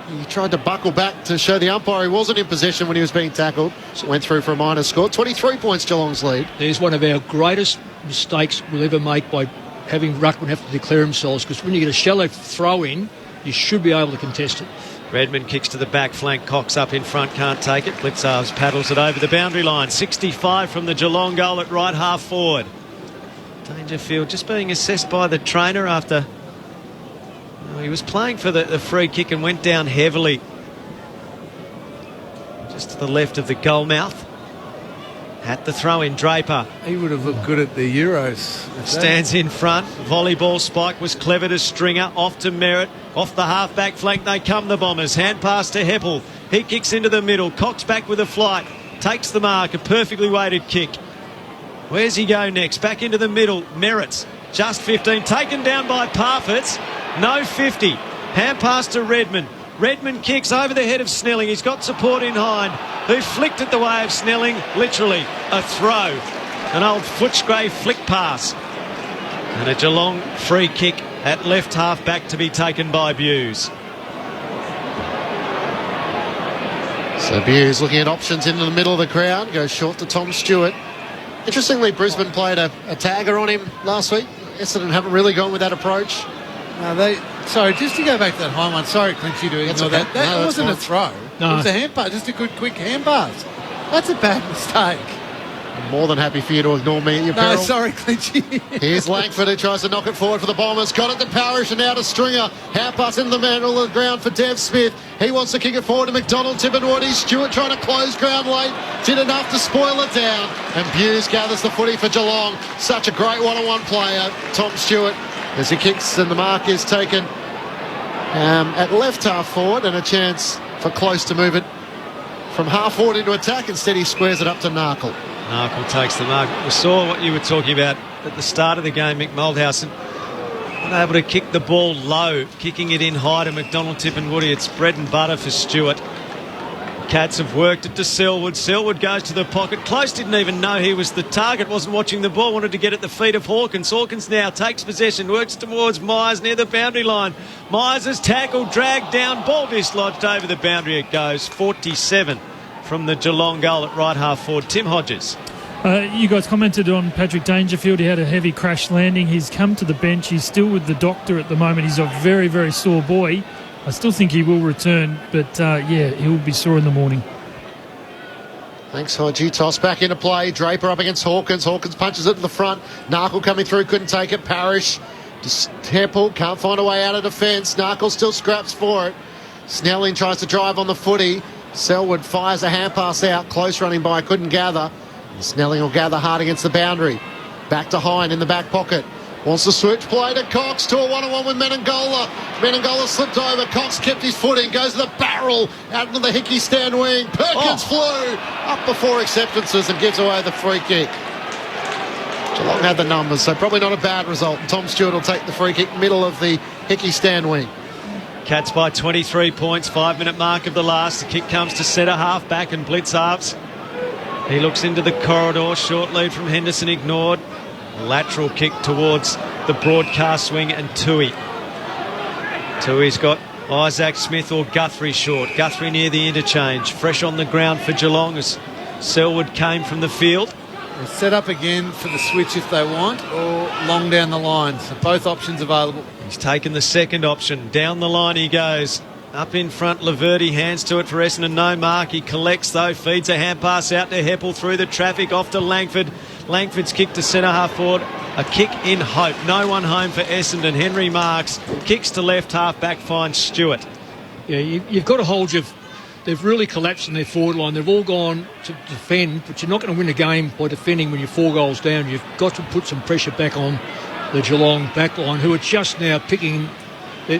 He tried to buckle back to show the umpire he wasn't in possession when he was being tackled. So went through for a minor score. 23 points Geelong's lead. There's one of our greatest mistakes we'll ever make by having ruckman have to declare themselves, because when you get a shallow throw in, you should be able to contest it. Redmond kicks to the back flank. Cox up in front, can't take it. Blitzarves paddles it over the boundary line. 65 from the Geelong goal at right half forward. Dangerfield just being assessed by the trainer after he was playing for the free kick and went down heavily just to the left of the goal mouth. At the throw in, Draper. He would have looked good at the Euros. Stands in front. Volleyball spike was clever to Stringer. Off to Merritt. Off the half-back flank they come, the Bombers. Hand pass to Heppel. He kicks into the middle. Cox back with a flight. Takes the mark. A perfectly weighted kick. Where's he go next? Back into the middle. Merritt's just 15. Taken down by Parfitts. No 50. Hand pass to Redmond. Redmond kicks over the head of Snelling. He's got support in hind, who flicked it the way of Snelling. Literally a throw. An old Footscray flick pass. And a Geelong free kick at left half back to be taken by Buse. So Buse looking at options into the middle of the crowd. Goes short to Tom Stewart. Interestingly, Brisbane played a tagger on him last week. Essendon haven't really gone with that approach. Sorry, just to go back to that high one. Sorry, Clinchy, to ignore that. That wasn't a throw. No. It was a hand pass, just a good, quick hand pass. That's a bad mistake. I'm more than happy for you to ignore me at your peril. No, sorry, Clinchy. Here's Langford, who tries to knock it forward for the Bombers. Got it to Parrish and now to Stringer. Hand pass into the middle of the ground for Dev Smith. He wants to kick it forward to McDonald. Tipperwoody. Stewart trying to close ground late. Did enough to spoil it down. And Buse gathers the footy for Geelong. Such a great one-on-one player, Tom Stewart, as he kicks, and the mark is taken at left half forward, and a chance for Close to move it from half forward into attack. Instead he squares it up to Narkle. Narkle takes the mark. We saw what you were talking about at the start of the game, Mick Moldhausen. Not able to kick the ball low, kicking it in high to McDonald, Tipperwoody. It's bread and butter for Stewart. Cats have worked it to Selwood. Selwood goes to the pocket. Close didn't even know he was the target, wasn't watching the ball, wanted to get at the feet of Hawkins. Hawkins now takes possession, works towards Myers near the boundary line. Myers is tackled, dragged down, ball dislodged over the boundary. It goes 47 from the Geelong goal at right half forward. Tim Hodges. You guys commented on Patrick Dangerfield. He had a heavy crash landing. He's come to the bench. He's still with the doctor at the moment. He's a very, very sore boy. I still think he will return, but he'll be sore in the morning. Thanks, Hodgie. Toss back into play. Draper up against Hawkins. Hawkins punches it to the front. Narkle coming through, couldn't take it. Parrish, just Heppel, can't find a way out of defence. Narkle still scraps for it. Snelling tries to drive on the footy. Selwood fires a hand pass out. Close running by, couldn't gather. And Snelling will gather hard against the boundary. Back to Hine in the back pocket. Wants to switch play to Cox to a one-on-one with Menengola. Menengola slipped over. Cox kept his footing. Goes to the barrel out into the Hickey stand wing. Perkins flew up before acceptances and gives away the free kick. Geelong had the numbers, so probably not a bad result. And Tom Stewart will take the free kick middle of the Hickey stand wing. Cats by 23 points, 5-minute mark of the last. The kick comes to centre half back and blitz halves. He looks into the corridor. Short lead from Henderson ignored. Lateral kick towards the broadcast swing and Tui. Tui's got Isaac Smith or Guthrie short. Guthrie near the interchange. Fresh on the ground for Geelong as Selwood came from the field. They're set up again for the switch if they want, or long down the line. So both options available. He's taken the second option. Down the line he goes. Up in front, Laverty hands to it for Essendon. No mark. He collects though. Feeds a hand pass out to Heppel through the traffic off to Langford. Langford's kick to centre half forward. A kick in hope. No one home for Essendon. Henry marks. Kicks to left half back. Finds Stewart. Yeah, you've got to hold your... They've really collapsed in their forward line. They've all gone to defend, but you're not going to win a game by defending when you're 4 goals down. You've got to put some pressure back on the Geelong back line, who are just now picking... They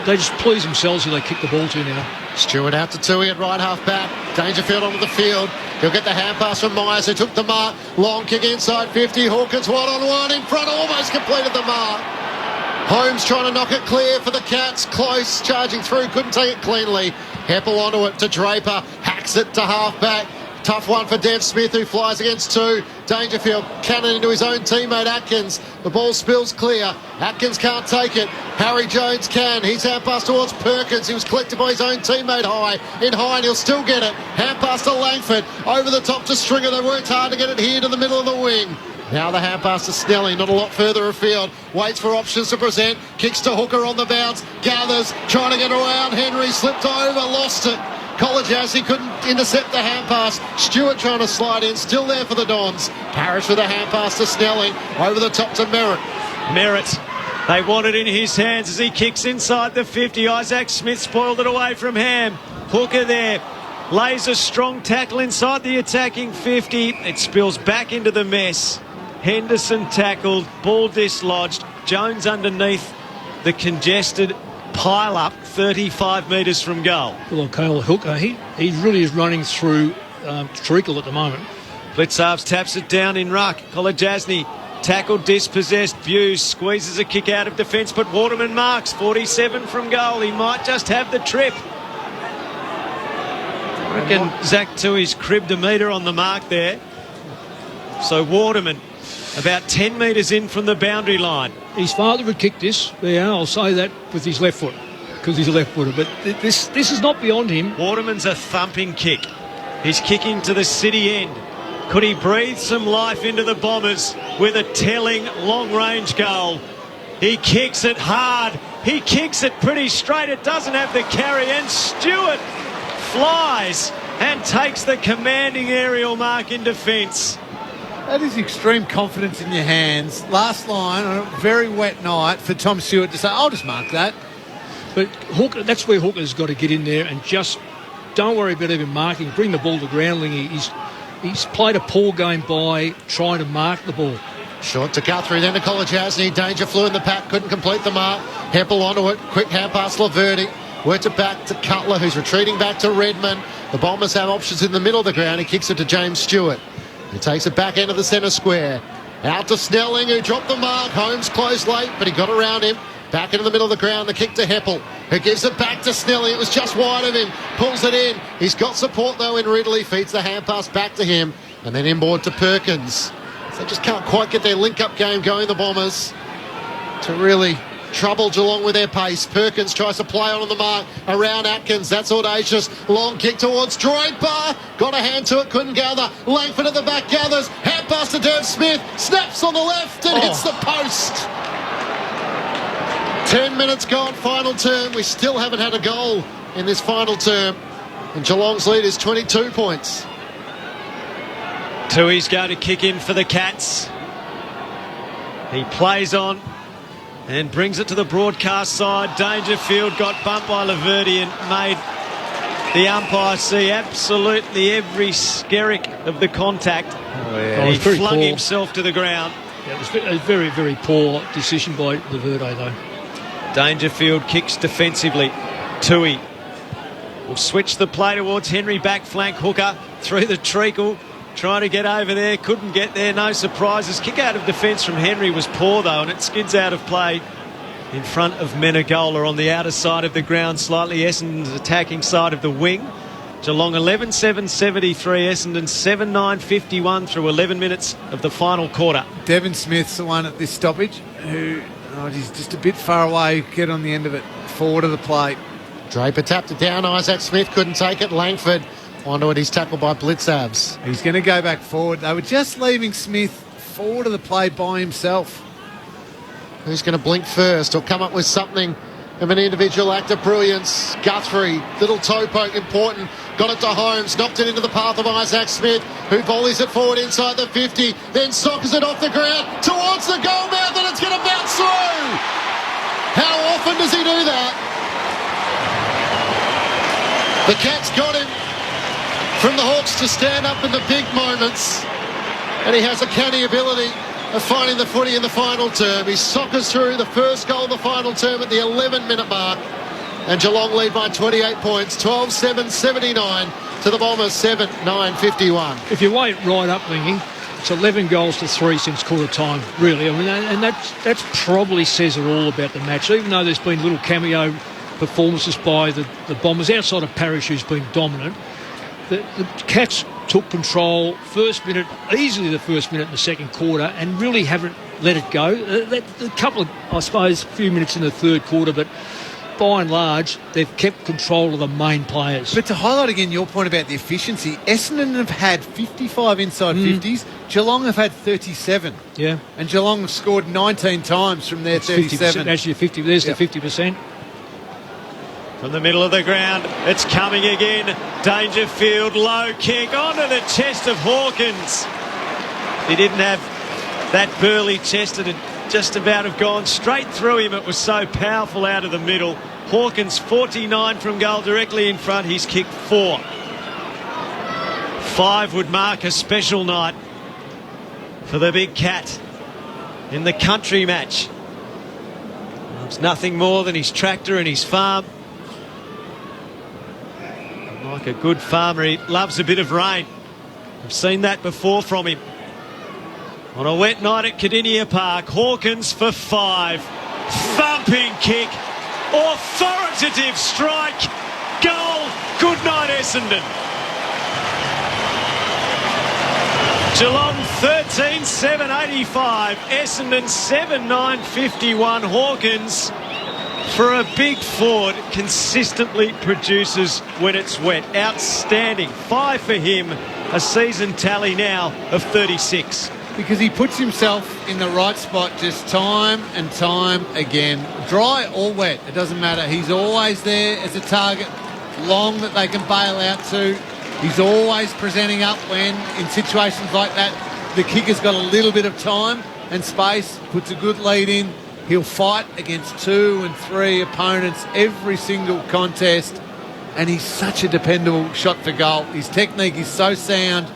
just please themselves who they kick the ball to now. Stewart out to Tui at right half back. Dangerfield onto the field. He'll get the hand pass from Myers, who took the mark. Long kick inside 50. Hawkins one-on-one in front, almost completed the mark. Holmes trying to knock it clear for the Cats. Close, charging through, couldn't take it cleanly. Heppel onto it to Draper. Hacks it to half back. Tough one for Dev Smith, who flies against 2. Dangerfield cannon into his own teammate Atkins. The ball spills clear. Atkins can't take it. Harry Jones can. He's hand pass towards Perkins. He was collected by his own teammate Hine. He'll still get it. Hand pass to Langford. Over the top to Stringer. They worked hard to get it here to the middle of the wing. Now the hand pass to Snelling, not a lot further afield. Waits for options to present. Kicks to Hooker on the bounce. Gathers, trying to get around. Henry slipped over, lost it. Kolodjasny couldn't intercept the hand pass. Stewart trying to slide in, still there for the Dons. Parrish with a hand pass to Snelling. Over the top to Merritt. Merritt. They want it in his hands as he kicks inside the 50. Isaac Smith spoiled it away from Ham. Hooker there. Lays a strong tackle inside the attacking 50. It spills back into the mess. Henderson tackled. Ball dislodged. Jones underneath the congested pile up 35 metres from goal. Well, Cale Hooker, he really is running through treacle at the moment. Blitzarves taps it down in ruck. Kolodjasny tackled, dispossessed. Views squeezes a kick out of defence, but Waterman marks 47 from goal. He might just have the trip. I reckon Zach Tui's cribbed a metre on the mark there. So Waterman about 10 metres in from the boundary line. His father had kicked this. Yeah, I'll say that with his left foot because he's a left footer. But this is not beyond him. Waterman's a thumping kick. He's kicking to the city end. Could he breathe some life into the Bombers with a telling long-range goal? He kicks it hard. He kicks it pretty straight. It doesn't have the carry. And Stewart flies and takes the commanding aerial mark in defence. That is extreme confidence in your hands. Last line on a very wet night for Tom Stewart to say, I'll just mark that. But Hooker, that's where Hooker's got to get in there and just don't worry about even marking. Bring the ball to ground. He's played a poor game by trying to mark the ball. Short to Guthrie, then to Kolodjasny. Danger flew in the pack, couldn't complete the mark. Heppel onto it. Quick hand pass Laverty. Worked it back to Cutler, who's retreating back to Redmond. The Bombers have options in the middle of the ground. He kicks it to James Stewart. He takes it back into the centre square. Out to Snelling, who dropped the mark. Holmes closed late, but he got around him. Back into the middle of the ground, the kick to Heppel, who gives it back to Snelly. It was just wide of him, pulls it in. He's got support though in Ridley, feeds the hand pass back to him, and then inboard to Perkins. So they just can't quite get their link-up game going, the Bombers, to really trouble Geelong with their pace. Perkins tries to play on the mark around Atkins. That's audacious. Long kick towards Draper. Got a hand to it, couldn't gather. Langford at the back gathers. Hand pass to Dev Smith. Snaps on the left and hits the post. 10 minutes gone, final term. We still haven't had a goal in this final term. And Geelong's lead is 22 points. Tui's going to kick in for the Cats. He plays on and brings it to the broadcast side. Dangerfield got bumped by Laverty and made the umpire see absolutely every skerrick of the contact. He flung himself to the ground. Yeah, it was a very, very poor decision by Laverty, though. Dangerfield kicks defensively. Tui will switch the play towards Henry, back flank hooker through the treacle, trying to get over there, couldn't get there, no surprises. Kick out of defence from Henry was poor though, and it skids out of play in front of Menegola on the outer side of the ground, slightly Essendon's attacking side of the wing. Geelong 11-7-73, Essendon 7-9-51 through 11 minutes of the final quarter. Devon Smith's the one at this stoppage who, he's just a bit far away, get on the end of it, forward of the plate. Draper tapped it down, Isaac Smith couldn't take it, Langford onto it, he's tackled by Blitzabs. He's going to go back forward. They were just leaving Smith forward of the play by himself. Who's going to blink first or come up with something of an individual act of brilliance? Guthrie, little toe poke, important. Got it to Holmes, knocked it into the path of Isaac Smith, who volleys it forward inside the 50, then sockers it off the ground towards the goal mouth, and it's going to bounce through. How often does he do that? The Cats got him from the Hawks to stand up in the big moments, and he has a canny ability of finding the footy in the final term. He soccers through the first goal of the final term at the 11-minute mark, and Geelong lead by 28 points, 12-7-79 to the Bombers, 7-9-51. If you weigh it right up, Lingy, it's 11 goals to 3 since quarter time, really. I mean, and that probably says it all about the match, even though there's been little cameo performances by the Bombers outside of Parrish, who's been dominant. The Cats took control first minute, easily the first minute in the second quarter, and really haven't let it go. A couple of, I suppose, a few minutes in the third quarter, but by and large, they've kept control of the main players. But to highlight again your point about the efficiency, Essendon have had 55 inside 50s, Geelong have had 37. Yeah. And Geelong have scored 19 times from their 37. Actually, 50. There's the 50%. From the middle of the ground, it's coming again. Dangerfield, low kick onto the chest of Hawkins. He didn't have that burly chest, and it just about have gone straight through him. It was so powerful out of the middle. Hawkins 49 from goal, directly in front. He's kicked 4. 5 would mark a special night for the big cat in the country match. It's nothing more than his tractor and his farm. Like a good farmer, he loves a bit of rain. I've seen that before from him. On a wet night at Cardinia Park, Hawkins for 5. Thumping kick. Authoritative strike. Goal. Good night, Essendon. Geelong 13-7-85. Essendon 7-9-51. Hawkins, for a big forward, consistently produces when it's wet. Outstanding. 5 for him. A season tally now of 36. Because he puts himself in the right spot just time and time again. Dry or wet, it doesn't matter. He's always there as a target, long that they can bail out to. He's always presenting up when, in situations like that, the kicker's got a little bit of time and space, puts a good lead in. He'll fight against 2 and 3 opponents every single contest, and he's such a dependable shot for goal. His technique is so sound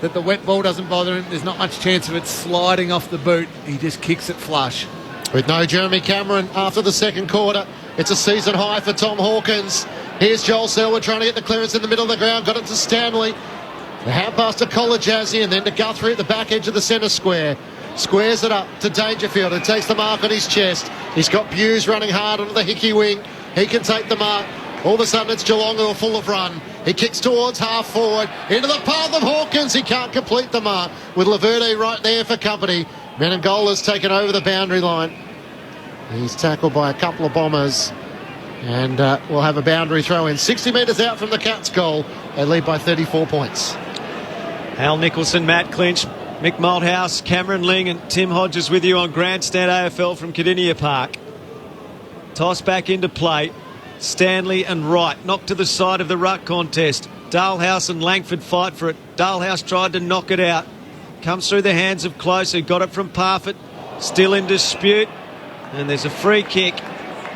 that the wet ball doesn't bother him. There's not much chance of it sliding off the boot. He just kicks it flush. With no Jeremy Cameron after the second quarter, it's a season high for Tom Hawkins. Here's Joel Selwood trying to get the clearance in the middle of the ground. Got it to Stanley. The hand pass to Kolajazzi and then to Guthrie at the back edge of the centre square. Squares it up to Dangerfield, who takes the mark on his chest. He's got Buse running hard onto the Hickey wing. He can take the mark. All of a sudden it's Geelong who are full of run. He kicks towards half forward. Into the path of Hawkins. He can't complete the mark with Laverde right there for company. Menangola's taken over the boundary line. He's tackled by a couple of Bombers. And we'll have a boundary throw in. 60 metres out from the Cats' goal. They lead by 34 points. Al Nicholson, Matt Clinch, Mick Malthouse, Cameron Ling and Tim Hodges with you on Grandstand AFL from Cardinia Park. Toss back into play. Stanley and Wright knocked to the side of the ruck contest. Dalhouse and Langford fight for it. Dalhouse tried to knock it out. Comes through the hands of Close, who got it from Parfitt. Still in dispute. And there's a free kick.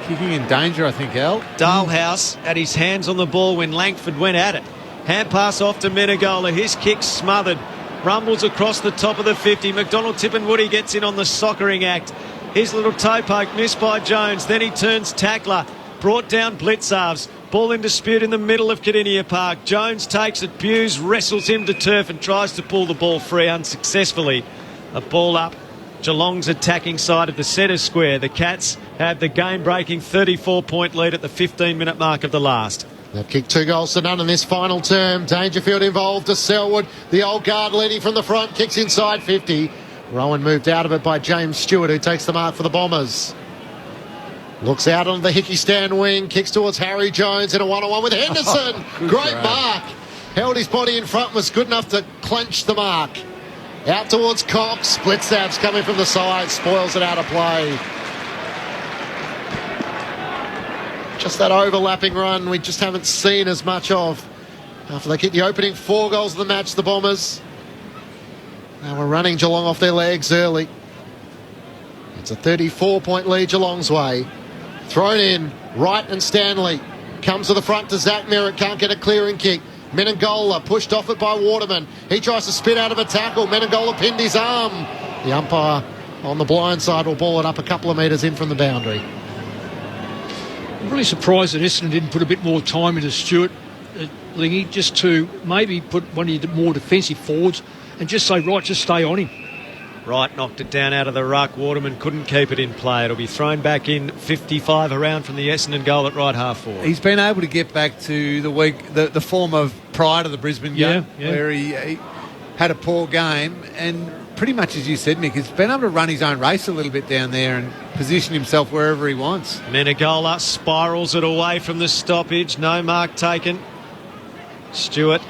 Kicking in danger, I think, Al. Dalhouse had his hands on the ball when Langford went at it. Hand pass off to Menegola. His kick smothered. Rumbles across the top of the 50. McDonald Tippenwoody gets in on the soccering act. His little toe poke missed by Jones. Then he turns tackler. Brought down Blitzarves. Ball in dispute in the middle of Cardinia Park. Jones takes it. Buse wrestles him to turf and tries to pull the ball free unsuccessfully. A ball up Geelong's attacking side of the centre square. The Cats have the game-breaking 34-point lead at the 15-minute mark of the last. They've kicked 2 goals to none in this final term. Dangerfield involved to Selwood. The old guard leading from the front. Kicks inside 50. Rowan moved out of it by James Stewart, who takes the mark for the Bombers. Looks out on the Hickey stand wing. Kicks towards Harry Jones in a one-on-one with Henderson. Great mark. Held his body in front. Was good enough to clench the mark. Out towards Cox. Blitzarves coming from the side. Spoils it out of play. Just that overlapping run we just haven't seen as much of. After they kicked the opening 4 goals of the match, the Bombers. Now we're running Geelong off their legs early. It's a 34-point lead Geelong's way. Thrown in, Wright and Stanley. Comes to the front to Zach Merritt, can't get a clearing kick. Menangola pushed off it by Waterman. He tries to spin out of a tackle. Menangola pinned his arm. The umpire on the blind side will ball it up a couple of metres in from the boundary. I'm really surprised that Essendon didn't put a bit more time into Stewart, Lingy, just to maybe put one of the more defensive forwards and just say, right, just stay on him. Wright knocked it down out of the ruck. Waterman couldn't keep it in play. It'll be thrown back in 55 around from the Essendon goal at right half forward. He's been able to get back to the form of prior to the Brisbane game, where he had a poor game. And pretty much as you said, Mick, he's been able to run his own race a little bit down there and position himself wherever he wants. Menegola spirals it away from the stoppage. No mark taken. Stewart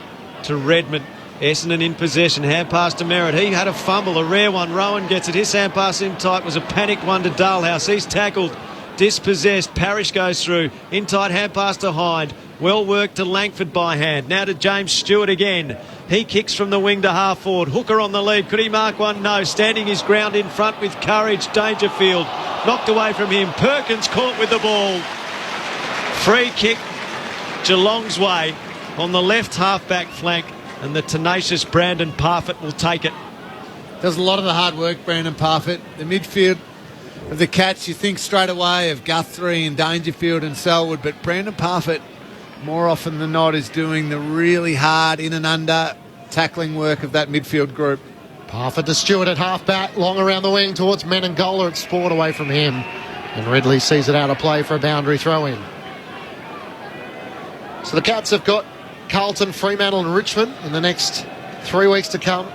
to Redmond. Essendon in possession. Hand pass to Merritt. He had a fumble, a rare one. Rowan gets it. His hand pass in tight was a panicked one to Dalhouse. He's tackled, dispossessed. Parrish goes through. In tight, hand pass to Hind. Well worked to Langford by hand. Now to James Stewart again. He kicks from the wing to half forward. Hooker on the lead. Could he mark one? No. Standing his ground in front with courage. Dangerfield knocked away from him. Perkins caught with the ball. Free kick Geelong's way on the left half-back flank. And the tenacious Brandon Parfitt will take it. Does a lot of the hard work, Brandon Parfitt. The midfield of the Cats, you think straight away of Guthrie and Dangerfield and Selwood, but Brandon Parfitt, more often than not, is doing the really hard in and under tackling work of that midfield group. Parfitt to Stewart at half-back, long around the wing towards Menangola. It's spoiled away from him. And Ridley sees it out of play for a boundary throw-in. So the Cats have got Carlton, Fremantle and Richmond in the next 3 weeks to come.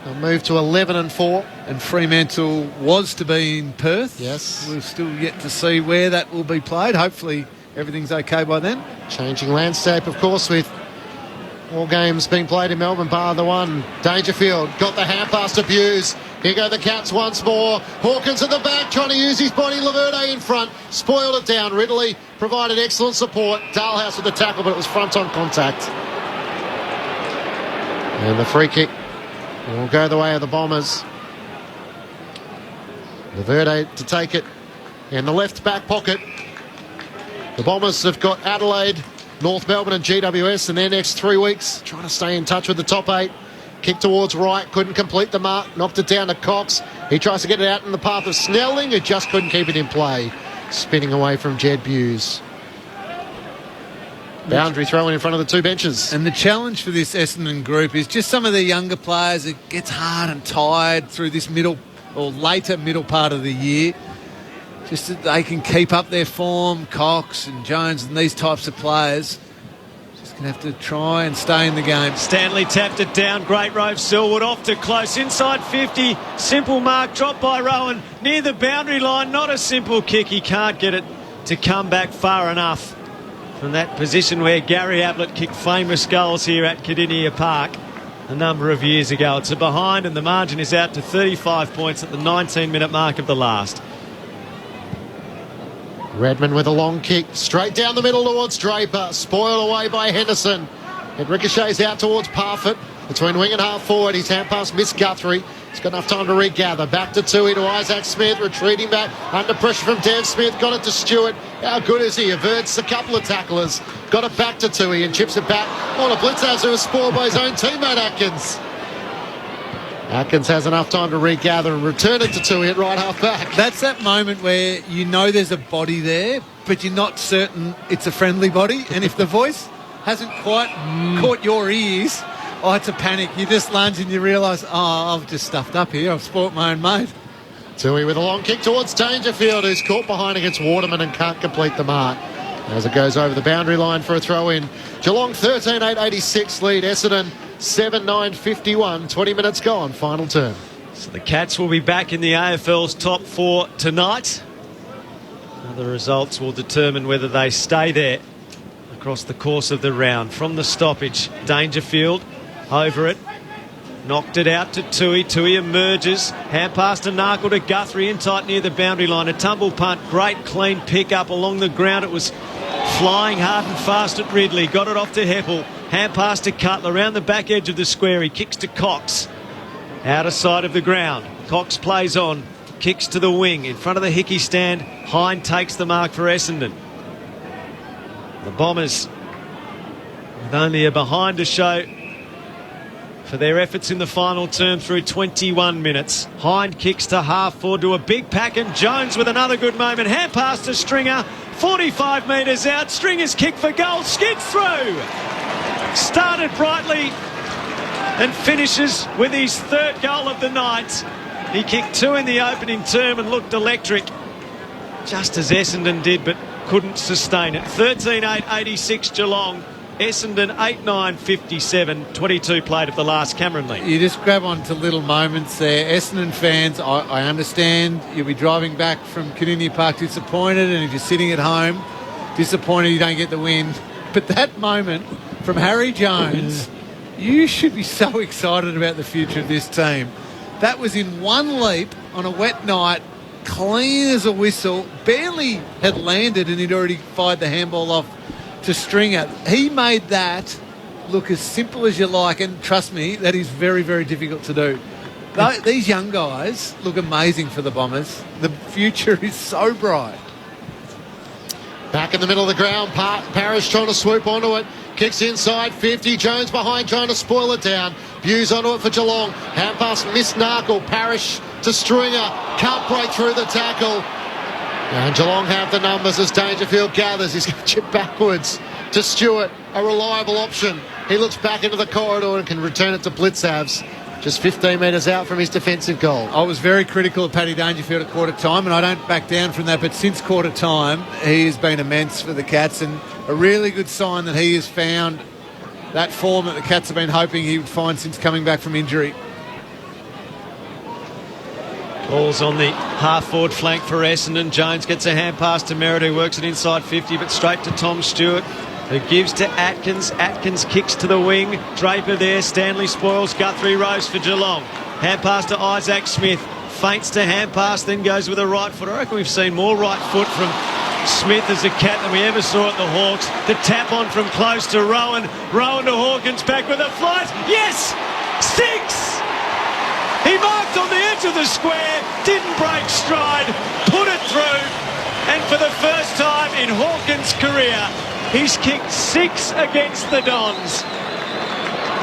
They'll move to 11-4. And Fremantle was to be in Perth. Yes. We'll still yet to see where that will be played. Hopefully everything's okay by then. Changing landscape, of course, with all games being played in Melbourne, bar the one. Dangerfield got the hand pass to Buse. Here go the Cats once more. Hawkins at the back, trying to use his body. Laverde in front. Spoiled it down. Ridley provided excellent support. Dalhouse with the tackle, but it was front on contact. And the free kick will go the way of the Bombers. Laverde to take it in the left back pocket. The Bombers have got Adelaide, North Melbourne and GWS in their next 3 weeks, trying to stay in touch with the top 8. Kick towards Wright, couldn't complete the mark, knocked it down to Cox. He tries to get it out in the path of Snelling, who just couldn't keep it in play. Spinning away from Jed Buse. Boundary thrown in front of the 2 benches. And the challenge for this Essendon group is just some of the younger players. It gets hard and tired through this middle or later middle part of the year. just that they can keep up their form, Cox and Jones and these types of players. Just going to have to try and stay in the game. Stanley tapped it down. Great Rove Selwood off to close. Inside 50. Simple mark. Dropped by Rowan. Near the boundary line. Not a simple kick. He can't get it to come back far enough from that position where Gary Ablett kicked famous goals here at Cardinia Park a number of years ago. It's a behind and the margin is out to 35 points at the 19-minute mark of the last. Redmond with a long kick, straight down the middle towards Draper, spoiled away by Henderson. It ricochets out towards Parfitt, between wing and half forward. He's hand pass missed Guthrie. He's got enough time to regather. Back to Tui, to Isaac Smith, retreating back, under pressure from Dev Smith, got it to Stewart. How good is he? Averts a couple of tacklers, got it back to Tui and chips it back on a blitzhouse who was spoiled by his own teammate Atkins. Atkins has enough time to regather and return it to Tui at right half back. That's that moment where you know there's a body there, but you're not certain it's a friendly body. And if the voice hasn't quite caught your ears, oh, it's a panic. You just lunge and you realise, oh, I've just stuffed up here. I've spoilt my own mate. Tui with a long kick towards Dangerfield, who's caught behind against Waterman and can't complete the mark. As it goes over the boundary line for a throw-in. Geelong 13-8-86 lead. Essendon 7-9-51. 20 minutes gone. Final term. So the Cats will be back in the AFL's top four tonight. The results will determine whether they stay there across the course of the round. From the stoppage, Dangerfield over it. Knocked it out to Tui. Tui emerges. Hand pass to Narkle to Guthrie in tight near the boundary line. A tumble punt. Great clean pick up along the ground. It was flying hard and fast at Ridley. Got it off to Heppel. Hand pass to Cutler around the back edge of the square. He kicks to Cox. Out of sight of the ground. Cox plays on. Kicks to the wing. In front of the Hickey stand. Hind takes the mark for Essendon. The Bombers with only a behind to show for their efforts in the final term through 21 minutes. Hind kicks to half forward to a big pack and Jones with another good moment. Hand pass to Stringer. 45 metres out. Stringer's kick for goal. Skids through. Started brightly and finishes with his third goal of the night. He kicked two in the opening term and looked electric, just as Essendon did, but couldn't sustain it. 13-8-86 Geelong. Essendon 8-9-57. 22 played of the last. Cameron Lee. You just grab on to little moments there. Essendon fans, I understand you'll be driving back from Cardinia Park disappointed, and if you're sitting at home disappointed you don't get the win. But that moment from Harry Jones, you should be so excited about the future of this team. That was in one leap on a wet night, clean as a whistle, barely had landed and he'd already fired the handball off to Stringer. He made that look as simple as you like, and trust me, that is very, very difficult to do. These young guys look amazing for the Bombers. The future is so bright. Back in the middle of the ground, Parrish trying to swoop onto it. Kicks inside 50. Jones behind trying to spoil it down. Hughes onto it for Geelong. Hand pass missed Narkle. Parrish to Stringer. Can't break through the tackle. And Geelong have the numbers as Dangerfield gathers. He's going to chip backwards to Stewart. A reliable option. He looks back into the corridor and can return it to Blitzavs. Just 15 metres out from his defensive goal. I was very critical of Paddy Dangerfield at quarter time, and I don't back down from that, but since quarter time he has been immense for the Cats, and a really good sign that he has found that form that the Cats have been hoping he would find since coming back from injury. Ball's on the half-forward flank for Essendon. Jones gets a hand pass to Merritt, who works it inside 50, but straight to Tom Stewart, who gives to Atkins. Atkins kicks to the wing. Draper there. Stanley spoils. Guthrie Rose for Geelong. Hand pass to Isaac Smith. Feints to hand pass, then goes with a right foot. I reckon we've seen more right foot from Smith as a Cat than we ever saw at the Hawks. The tap on from close to Rowan. Rowan to Hawkins, back with a flight. Yes! 6! He marked on the edge of the square, didn't break stride, put it through, and for the first time in Hawkins' career, he's kicked 6 against the Dons.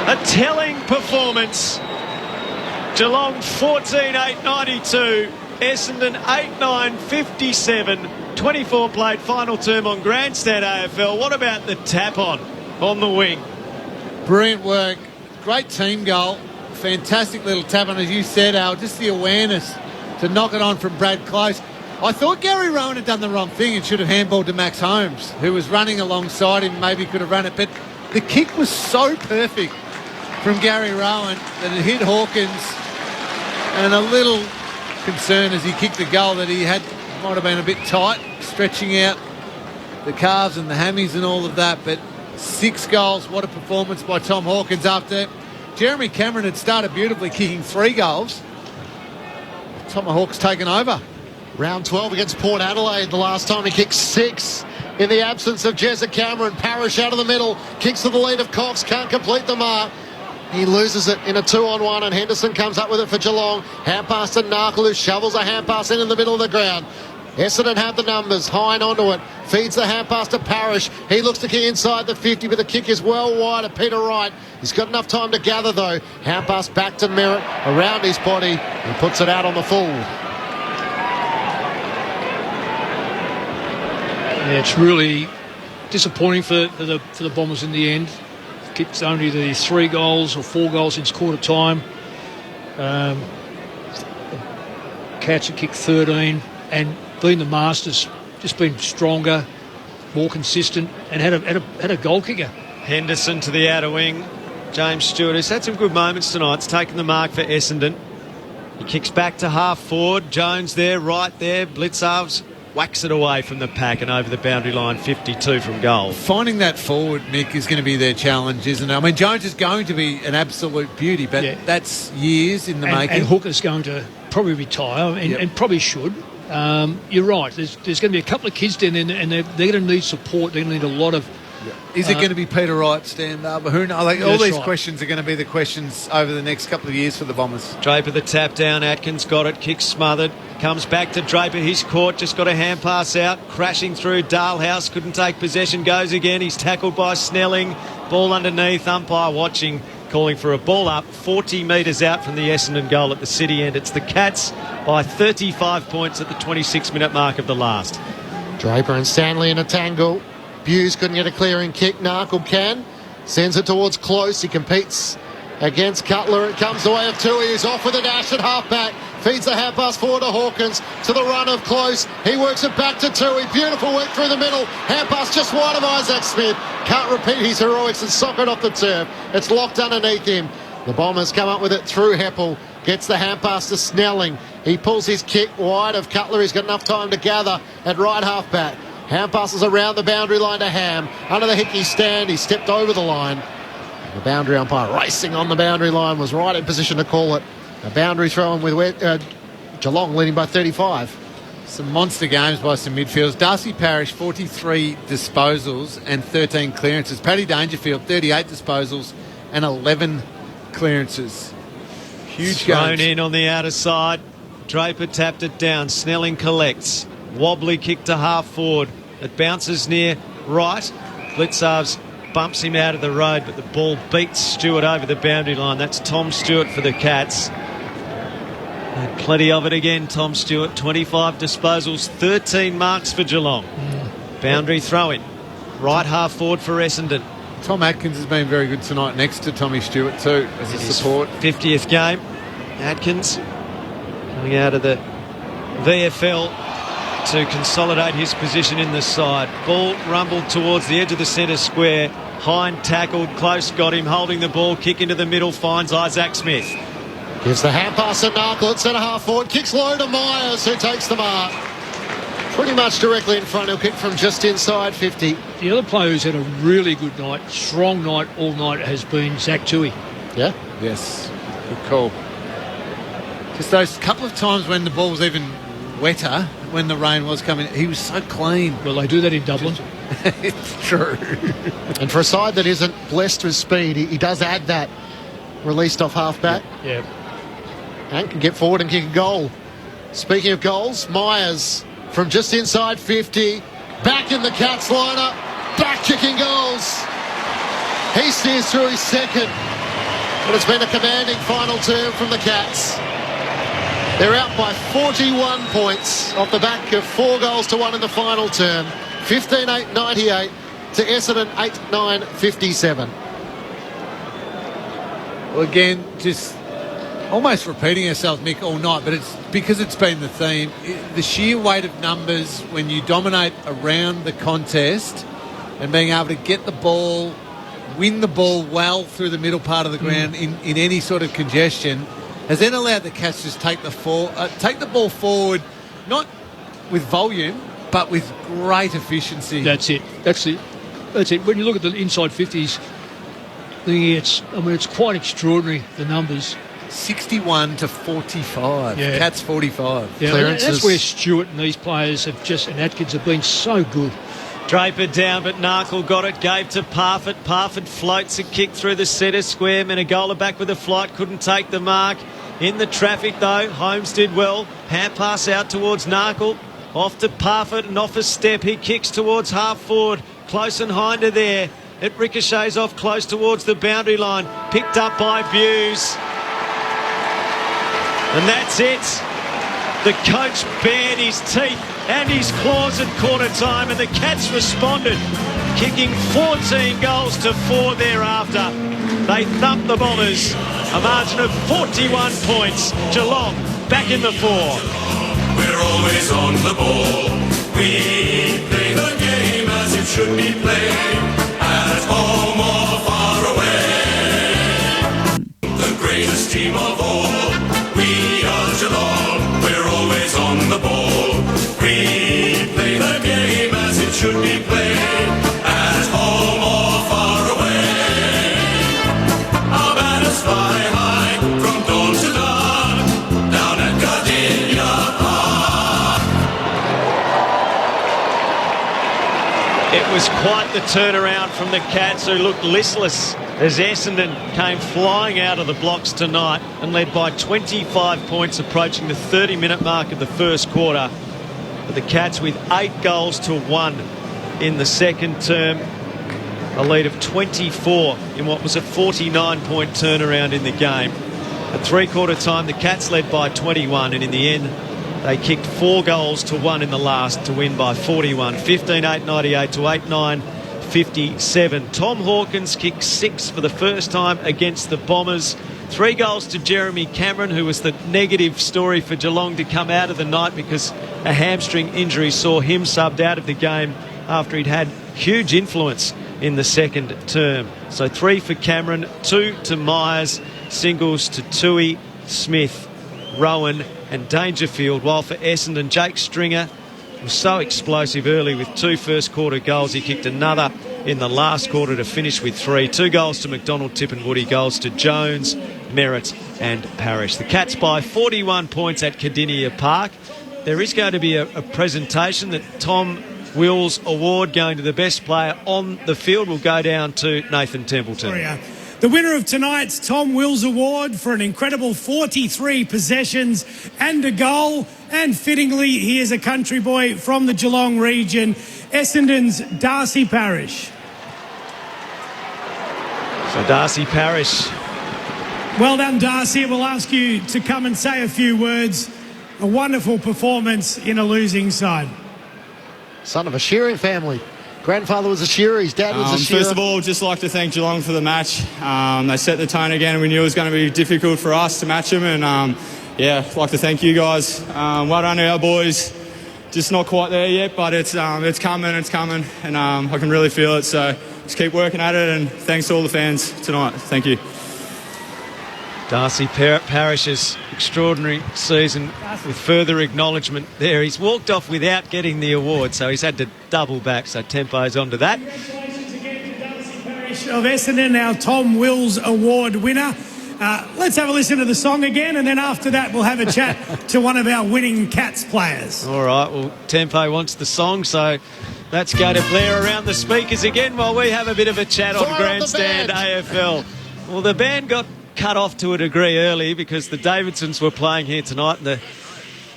A telling performance. Geelong 14-8-92, Essendon 8-9-57. 24 played, final term on Grandstand AFL. What about the tap on the wing? Brilliant work. Great team goal. Fantastic little tap on, as you said, Al. Just the awareness to knock it on from Brad Close. I thought Gary Rowan had done the wrong thing and should have handballed to Max Holmes, who was running alongside him, maybe could have run it. But the kick was so perfect from Gary Rowan that it hit Hawkins, and a little concern as he kicked the goal that he might have been a bit tight, stretching out the calves and the hammies and all of that. But 6 goals, what a performance by Tom Hawkins after Jeremy Cameron had started beautifully kicking 3 goals. Tomahawk's taken over. Round 12 against Port Adelaide. The last time he kicked 6 in the absence of Jezza Cameron. Parrish out of the middle, kicks to the lead of Cox, can't complete the mark. He loses it in a 2-on-1 and Henderson comes up with it for Geelong. Hand pass to Narkle, who shovels a hand pass in the middle of the ground. Essendon have the numbers. Hine onto it. Feeds the hand pass to Parrish. He looks to kick inside the 50, but the kick is well wide of Peter Wright. He's got enough time to gather, though. Hand pass back to Merritt around his body and puts it out on the full. Yeah, it's really disappointing for the Bombers in the end. Kicked only the 3 goals or 4 goals since quarter time. Cats have kicked 13 and been the masters, just been stronger, more consistent, and had a goal kicker. Henderson to the outer wing. James Stewart, who's had some good moments tonight, has taken the mark for Essendon. He kicks back to half forward. Jones there, right there. Blitzarves whacks it away from the pack and over the boundary line, 52 from goal. Finding that forward, Mick, is going to be their challenge, isn't it? I mean, Jones is going to be an absolute beauty, but that's years in the making. And Hooker's going to probably retire, and probably should. You're right. There's going to be a couple of kids down there, and they're going to need support. They're going to need a lot of... Is it going to be Peter Wright stand up? Who knows? Like, all these questions are going to be the questions over the next couple of years for the Bombers. Draper the tap down. Atkins got it. Kick smothered. Comes back to Draper. He's caught. Just got a hand pass out. Crashing through. Dalhouse couldn't take possession. Goes again. He's tackled by Snelling. Ball underneath. Umpire watching. Calling for a ball up 40 metres out from the Essendon goal at the City end. It's the Cats by 35 points at the 26-minute mark of the last. Draper and Stanley in a tangle. Hughes couldn't get a clearing kick. Narkle can. Sends it towards Close. He competes against Cutler. It comes the way of Tui. He's off with a dash at half-back. Feeds the hand pass forward to Hawkins. To the run of Close. He works it back to Tui. Beautiful work through the middle. Hand pass just wide of Isaac Smith. Can't repeat his heroics and sock it off the turf. It's locked underneath him. The Bombers come up with it through Heppel. Gets the hand pass to Snelling. He pulls his kick wide of Cutler. He's got enough time to gather at right half-back. Hand passes around the boundary line to Ham. Under the Hickey stand, he stepped over the line. The boundary umpire racing on the boundary line was right in position to call it. A boundary throw in with Geelong leading by 35. Some monster games by some midfielders. Darcy Parish, 43 disposals and 13 clearances. Paddy Dangerfield, 38 disposals and 11 clearances. Huge Thrown games. in on the outer side. Draper tapped it down. Snelling collects. Wobbly kick to half forward. It bounces near right. Blitzarves bumps him out of the road, but the ball beats Stewart over the boundary line. That's Tom Stewart for the Cats. And plenty of it again, Tom Stewart. 25 disposals, 13 marks for Geelong. Boundary throw-in. Right half forward for Essendon. Tom Atkins has been very good tonight next to Tommy Stewart too as a support. 50th game. Atkins coming out of the VFL to consolidate his position in the side. Ball rumbled towards the edge of the centre square. Hine tackled, Close got him, holding the ball, kick into the middle, finds Isaac Smith. Gives the hand pass to Narkle at centre half forward, kicks low to Myers, who takes the mark. Pretty much directly in front, he'll kick from just inside 50. The other player who's had a really good night, strong night all night, has been Zach Tui. Yeah? Yes, good call. Just those couple of times when the ball was even wetter, when the rain was coming, he was so clean. Well, they do that in Dublin. It's true. And for a side that isn't blessed with speed, he does add that released off half-back. Yeah. And can get forward and kick a goal. Speaking of goals, Myers from just inside 50, back in the Cats lineup, back kicking goals. He steers through his second, but it's been a commanding final term from the Cats. They're out by 41 points off the back of 4 goals to 1 in the final term. 15-8-98 to Essendon 8-9-57. Well, again, just almost repeating ourselves, Mick, all night, but it's because it's been the theme. The sheer weight of numbers when you dominate around the contest and being able to get the ball, win the ball well through the middle part of the ground in any sort of congestion has then allowed the Cats to just take the ball forward, not with volume, but with great efficiency. That's it. When you look at the inside 50s, it's quite extraordinary, the numbers. 61 to 45. Yeah. Cats 45. Yeah, Clearances. that's where Stewart and these players and Atkins have been so good. Draper down, but Narkle got it, gave to Parfitt. Parfitt floats a kick through the centre square. Menegola back with a flight, couldn't take the mark. In the traffic, though, Holmes did well. Hand pass out towards Narkle. Off to Parfitt and off a step. He kicks towards half forward. Close and Hinder there. It ricochets off close towards the boundary line. Picked up by Buse. And that's it. The coach bared his teeth and his claws at quarter time, and the Cats responded, kicking 14 goals to 4 thereafter. They thumped the Bombers, a margin of 41 points. Geelong back in the 4. We're always on the ball. We play the game as it should be played, at home or far away. The greatest team of all, we are Geelong. We're always on the ball. We play the game as it should be played, at home or far away. Our banners fly high from dawn to dawn, down at Gardenia Park. It was quite the turnaround from the Cats, who looked listless as Essendon came flying out of the blocks tonight and led by 25 points, approaching the 30-minute mark of the first quarter. But the Cats with 8 goals to 1 in the second term, a lead of 24 in what was a 49-point turnaround in the game. At three-quarter time, the Cats led by 21, and in the end, they kicked 4 goals to 1 in the last to win by 41. 15-8-98 to 8-9-57. Tom Hawkins kicked 6 for the first time against the Bombers. 3 goals to Jeremy Cameron, who was the negative story for Geelong to come out of the night because a hamstring injury saw him subbed out of the game after he'd had huge influence in the second term. So 3 for Cameron, 2 to Myers, singles to Toohey, Smith, Rowan and Dangerfield, while for Essendon, Jake Stringer was so explosive early with 2 first-quarter goals. He kicked another in the last quarter to finish with 3. 2 goals to McDonald, Tip and Woody, goals to Jones, Merritt and Parrish. The Cats by 41 points at Cardinia Park. There is going to be a presentation. That Tom Wills Award going to the best player on the field will go down to Nathan Templeton. The winner of tonight's Tom Wills Award for an incredible 43 possessions and a goal, and fittingly, he is a country boy from the Geelong region, Essendon's Darcy Parish. So Darcy Parish. Well done, Darcy. We'll ask you to come and say a few words. A wonderful performance in a losing side. Son of a shearing family. Grandfather was a shearer, his dad was a shearer. First of all, just like to thank Geelong for the match. They set the tone again, and we knew it was going to be difficult for us to match them. And I'd like to thank you guys. Well done to our boys. Just not quite there yet, but it's coming, and I can really feel it. So just keep working at it, and thanks to all the fans tonight. Thank you. Darcy Parish's extraordinary season with further acknowledgement there. He's walked off without getting the award, so he's had to double back, so Tempo's onto that. Congratulations again to Darcy Parish of Essendon, our Tom Wills Award winner. Let's have a listen to the song again, and then after that we'll have a chat to one of our winning Cats players. All right, well, Tempo wants the song, so let's go to Blair around the speakers again while we have a bit of a chat on Grandstand AFL. Well, the band got cut off to a degree early because the Davidsons were playing here tonight, and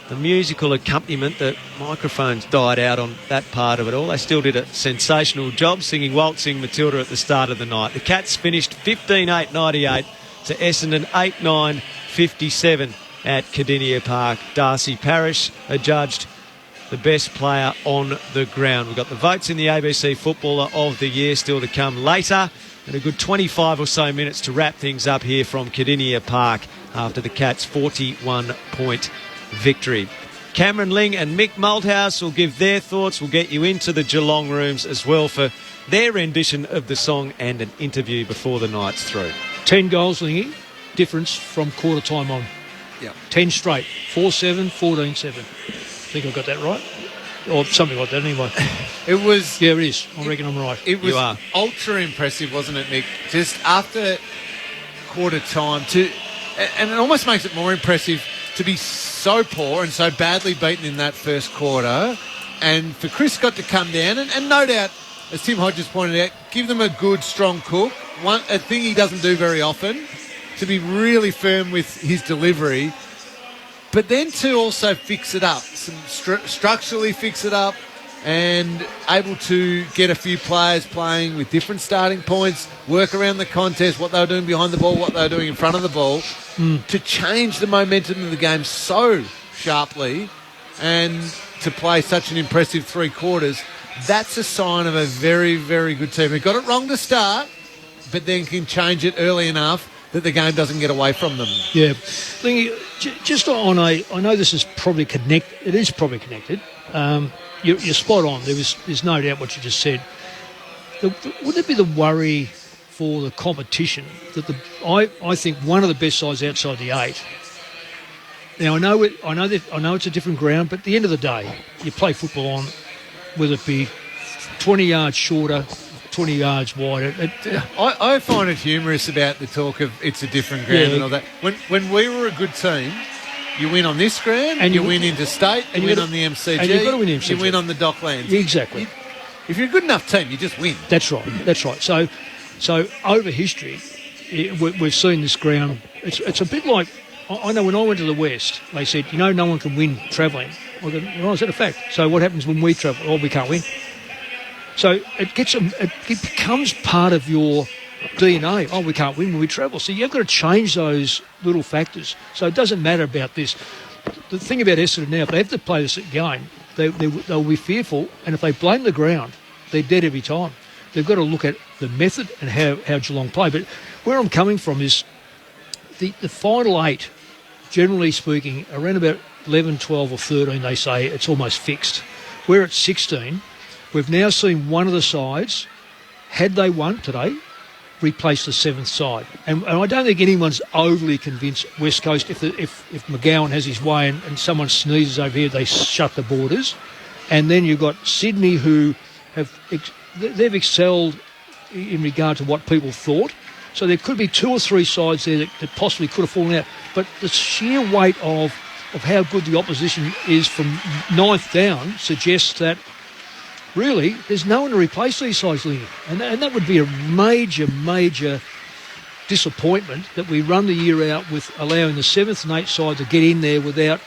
the musical accompaniment, the microphones died out on that part of it all. They still did a sensational job singing Waltzing Matilda at the start of the night. The Cats finished 15-8-98 to Essendon 8-9-57 at Cardinia Park. Darcy Parish adjudged the best player on the ground. We've got the votes in the ABC Footballer of the Year still to come later, and a good 25 or so minutes to wrap things up here from Cardinia Park after the Cats' 41-point victory. Cameron Ling and Mick Malthouse will give their thoughts. We'll get you into the Geelong rooms as well for their rendition of the song and an interview before the night's through. 10 goals, Lingy, difference from quarter time on. Yep. 10 straight. 4-7, 14-7. I think I got that right. Or something like that anyway. It was... Yeah, it is. I reckon I'm right. It was You are. ultra impressive, wasn't it, Nick? Just after quarter time and it almost makes it more impressive to be so poor and so badly beaten in that first quarter, and for Chris Scott to come down and no doubt, as Tim Hodges pointed out, give them a good, strong cook. A thing he doesn't do very often, to be really firm with his delivery, but then to also fix it up, structurally fix it up, and able to get a few players playing with different starting points, work around the contest, what they were doing behind the ball, what they were doing in front of the ball, to change the momentum of the game so sharply and to play such an impressive 3 quarters. That's a sign of a very, very good team. They got it wrong to start, but then can change it early enough that the game doesn't get away from them. Yeah. Lingy, just on I know this is probably connected. It is probably connected. You're spot on. There's no doubt what you just said. Would there be the worry for the competition that I think one of the best sides outside the 8. Now I know it's a different ground, but at the end of the day, you play football on, whether it be 20 yards shorter, 20 yards wider. I find it humorous about the talk of it's a different ground and all that. When we were a good team, you win on this ground, and you win interstate, and you win on the MCG, and you've got to win MCG. You win on the Docklands. Exactly. If you're a good enough team, you just win. That's right. So over history, we've seen this ground. It's a bit like, I know when I went to the West, they said, no one can win travelling. I go, well, is that a fact? So what happens when we travel? Oh, we can't win. So it becomes part of your DNA. Oh, we can't win when we travel. So you've got to change those little factors. So it doesn't matter about this. The thing about Essendon now, if they have to play this game, they'll be fearful, and if they blame the ground, they're dead every time. They've got to look at the method and how Geelong play. But where I'm coming from is the final 8, generally speaking, around about 11, 12 or 13, they say it's almost fixed. We're at 16. We've now seen one of the sides, had they won today, replace the 7th side. And I don't think anyone's overly convinced West Coast, if McGowan has his way and someone sneezes over here, they shut the borders. And then you've got Sydney, who they've excelled in regard to what people thought. So there could be 2 or 3 sides there that possibly could have fallen out. But the sheer weight of how good the opposition is from 9th down suggests that really there's no one to replace these sides, Lingy. And that would be a major, major disappointment that we run the year out with allowing the 7th and 8th side to get in there without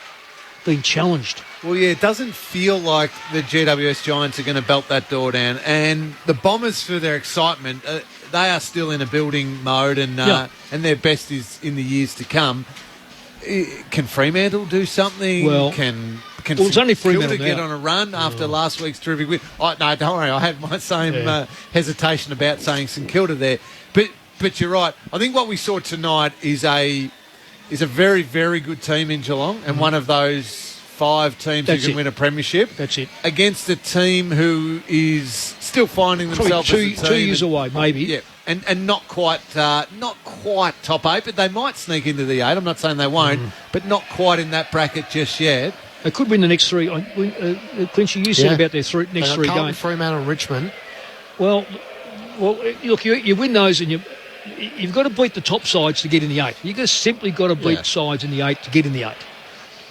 being challenged. Well, yeah, it doesn't feel like the GWS Giants are going to belt that door down. And the Bombers, for their excitement, they are still in a building mode, and their best is in the years to come. Can Fremantle do something? Well, can it's only Fremantle get on a run after last week's terrific win? Oh, no, don't worry. I had my same hesitation about saying St Kilda there. But you're right. I think what we saw tonight is a very, very good team in Geelong, and one of those 5 teams who can win a premiership. That's it. Against a team who is still finding themselves probably as a team. 2 years away, maybe. Yeah, and not quite top 8, but they might sneak into the 8. I'm not saying they won't, but not quite in that bracket just yet. They could win the next 3. Clinchy, you said about their next 3 games. Fremantle and Richmond. Well, look, you win those, and you've got to beat the top sides to get in the 8. You've just simply got to beat sides in the 8 to get in the 8.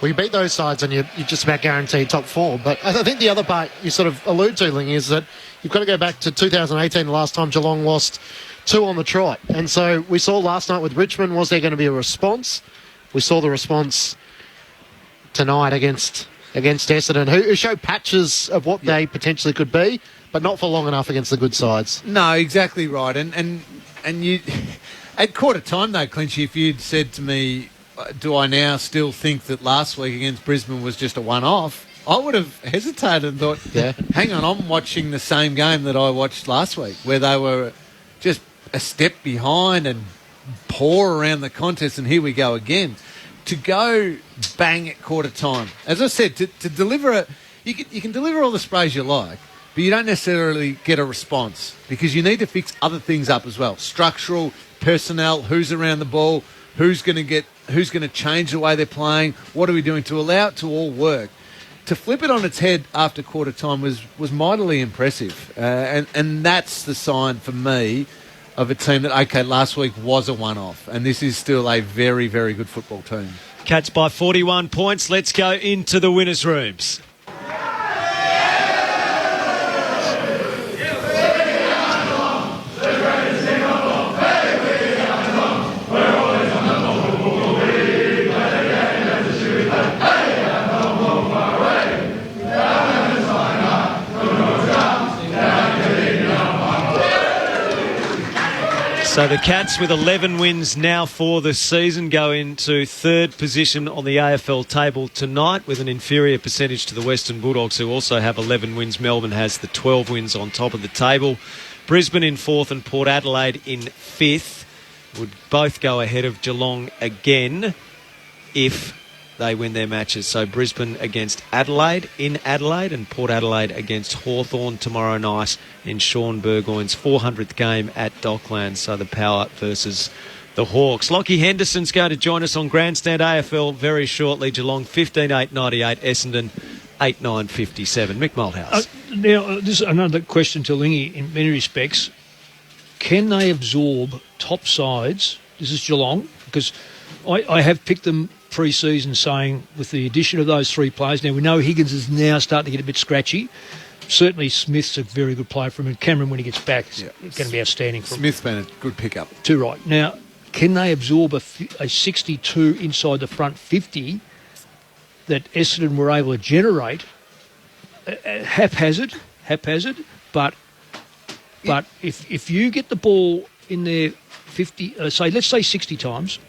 Well, you beat those sides and you're just about guaranteed top 4. But I think the other part you sort of allude to, Ling, is that you've got to go back to 2018, the last time Geelong lost 2 on the trot. And so we saw last night with Richmond, was there going to be a response? We saw the response tonight against Essendon, who showed patches of what they potentially could be, but not for long enough against the good sides. No, exactly right. And you, at quarter time though, Clinchy, if you'd said to me, do I now still think that last week against Brisbane was just a one-off, I would have hesitated and thought, hang on, I'm watching the same game that I watched last week, where they were just a step behind and poor around the contest, and here we go again. To go bang at quarter time, as I said, to deliver you can deliver all the sprays you like, but you don't necessarily get a response because you need to fix other things up as well. Structural, personnel, who's around the ball, who's going to change the way they're playing, what are we doing to allow it to all work. To flip it on its head after quarter time was mightily impressive, and that's the sign for me of a team that, okay, last week was a one-off, and this is still a very, very good football team. Cats by 41 points. Let's go into the winners' rooms. So the Cats, with 11 wins now for the season, go into third position on the AFL table tonight with an inferior percentage to the Western Bulldogs, who also have 11 wins. Melbourne has the 12 wins on top of the table. Brisbane in fourth and Port Adelaide in fifth would both go ahead of Geelong again if they win their matches. So Brisbane against Adelaide in Adelaide, and Port Adelaide against Hawthorn tomorrow night in Sean Burgoyne's 400th game at Docklands. So the Power versus the Hawks. Lockie Henderson's going to join us on Grandstand AFL very shortly. Geelong 15-8-98, Essendon 8-9-57. Mick Malthouse. Now, this is another question to Lingy in many respects. Can they absorb top sides? This is Geelong, because I have picked them pre-season saying with the addition of those three players, now we know Higgins is now starting to get a bit scratchy. Certainly Smith's a very good player for him, and Cameron, when he gets back, is going to be outstanding for him. Smith's been a good pickup. Too right. Now, can they absorb a 62 inside the front 50 that Essendon were able to generate haphazard, but if you get the ball in there 50, let's say 60 times,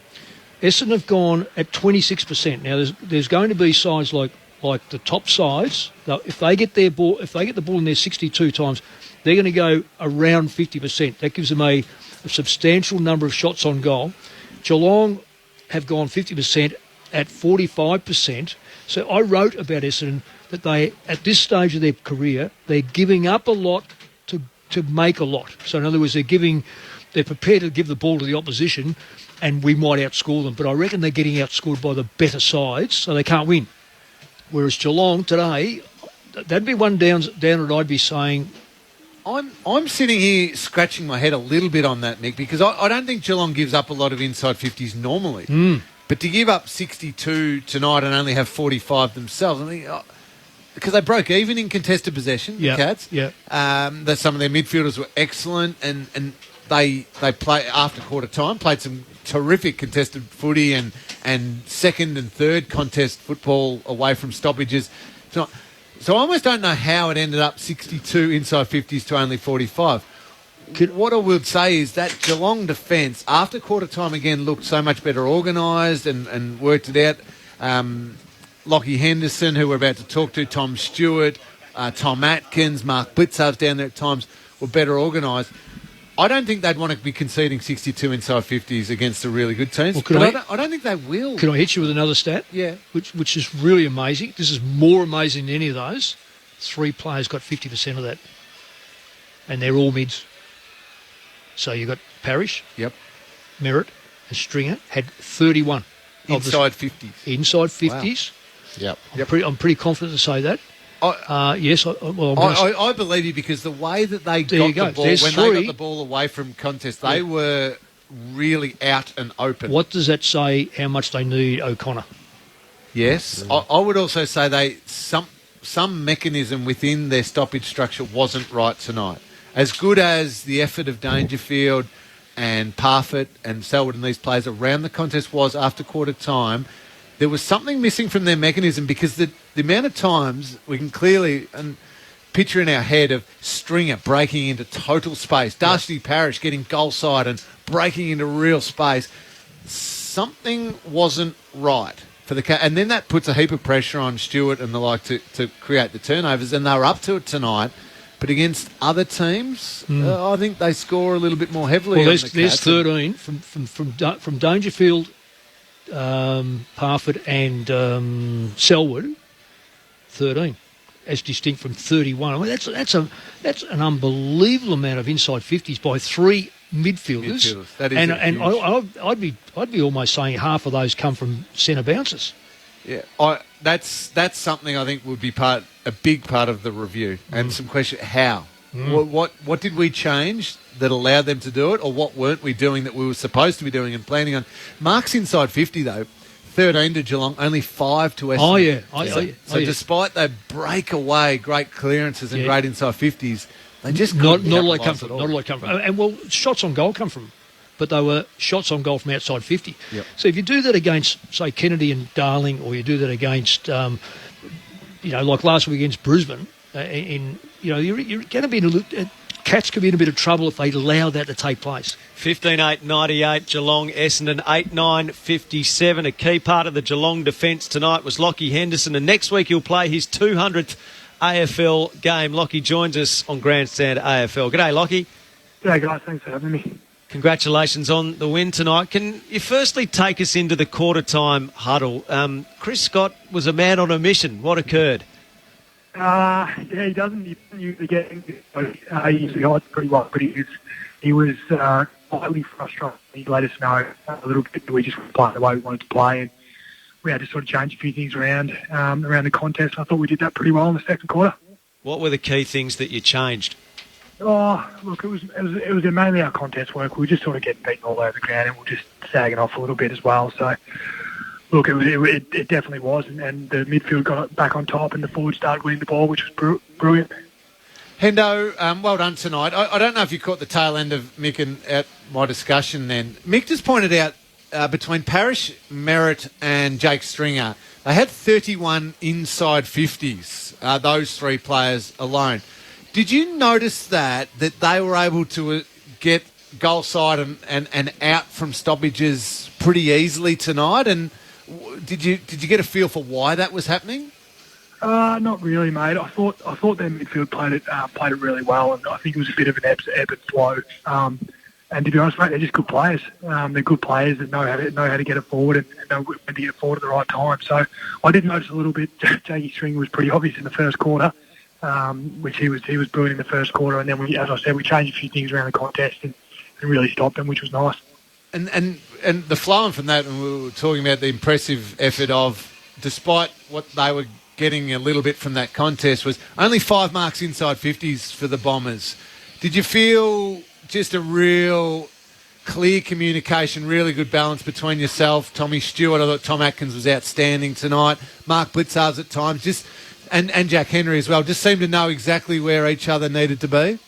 Essendon have gone at 26%. Now, there's going to be sides like the top sides. If they get the ball in there 62 times, they're going to go around 50%. That gives them a substantial number of shots on goal. Geelong have gone 50% at 45%. So I wrote about Essendon that they, at this stage of their career, they're giving up a lot to make a lot. So in other words, they're prepared to give the ball to the opposition, and we might outscore them. But I reckon they're getting outscored by the better sides, so they can't win. Whereas Geelong today, that'd be one down that I'd be saying. I'm sitting here scratching my head a little bit on that, Nick, because I don't think Geelong gives up a lot of inside 50s normally. But to give up 62 tonight and only have 45 themselves, I mean, because they broke even in contested possession, the Cats. That some of their midfielders were excellent, and they play after quarter time, played some terrific contested footy and second and third contest football away from stoppages. So I almost don't know how it ended up 62 inside 50s to only 45. What I would say is that Geelong defence, after quarter time again, looked so much better organised and worked it out. Lockie Henderson, who we're about to talk to, Tom Stewart, Tom Atkins, Mark Blitzarves down there at times were better organised. I don't think they'd want to be conceding 62 inside 50s against the really good teams. Well, I don't think they will. Can I hit you with another stat? Yeah. Which is really amazing. This is more amazing than any of those. 3 players got 50% of that. And they're all mids. So you've got Parrish, Merritt, and Stringer had 31. Inside 50s. Inside 50s. Wow. Yep. I'm pretty confident to say that. Yes. I believe you, because the way that they got the ball, they got the ball away from contest, they were really out and open. What does that say how much they need O'Connor? Yes. I would also say some mechanism within their stoppage structure wasn't right tonight. As good as the effort of Dangerfield and Parfitt and Selwood and these players around the contest was after quarter time, there was something missing from their mechanism, because the amount of times we can clearly picture in our head of Stringer breaking into total space, Darcy Parish getting goal side and breaking into real space, something wasn't right for the Cats. And then that puts a heap of pressure on Stewart and the like to create the turnovers, and they were up to it tonight. But against other teams, I think they score a little bit more heavily. Well, on the Cats. there's 13 from Dangerfield, Parfitt, and Selwood. 13, as distinct from 31. I mean, that's an unbelievable amount of inside 50s by three midfielders. That is and I'd be almost saying half of those come from centre bounces. Yeah, that's something I think would be a big part of the review, and some question: how? What did we change that allowed them to do it, or what weren't we doing that we were supposed to be doing and planning on? Mark's inside 50 though. 13 to Geelong, only 5 to Essendon. So despite they break away great clearances and great inside 50s, they just not a lot come from. Not a lot come from. And well, shots on goal come from, but they were shots on goal from outside 50. Yep. So if you do that against, say, Kennedy and Darling, or you do that against, like last week against Brisbane, you're going to be in Cats could be in a bit of trouble if they allow that to take place. 15-8-98, Geelong, Essendon, 8-9-57. A key part of the Geelong defence tonight was Lockie Henderson, and next week he'll play his 200th AFL game. Lockie joins us on Grandstand AFL. G'day, Lockie. G'day, guys. Thanks for having me. Congratulations on the win tonight. Can you firstly take us into the quarter-time huddle? Chris Scott was a man on a mission. What occurred? He doesn't usually get he usually hides pretty well, but he was slightly frustrated. He let us know a little bit that we just weren't playing the way we wanted to play, and we had to sort of change a few things around the contest. I thought we did that pretty well in the second quarter. What were the key things that you changed? Oh, look, it was mainly our contest work. We were just sort of getting beaten all over the ground, and we were just sagging off a little bit as well. So, look, it definitely was, and the midfield got back on top, and the forwards started winning the ball, which was brilliant. Hendo, well done tonight. I don't know if you caught the tail end of Mick and at my discussion then. Mick just pointed out between Parrish, Merritt and Jake Stringer, they had 31 inside 50s, those three players alone. Did you notice that they were able to get goal side and out from stoppages pretty easily tonight? And did you get a feel for why that was happening? Not really, mate. I thought their midfield played it really well, and I think it was a bit of an ebb and flow. And to be honest, mate, they're just good players. They're good players that know how to get it forward and know when to get it forward at the right time. So I did notice a little bit. Jakey String was pretty obvious in the first quarter, which he was brilliant in the first quarter, and then as I said, we changed a few things around the contest and really stopped them, which was nice. And the flowing from that, and we were talking about the impressive effort of, despite what they were getting a little bit from that contest, was only 5 marks inside 50s for the Bombers. Did you feel just a real clear communication, really good balance between yourself, Tommy Stewart? I thought Tom Atkins was outstanding tonight. Mark Blitzarves at times, and Jack Henry as well, just seemed to know exactly where each other needed to be.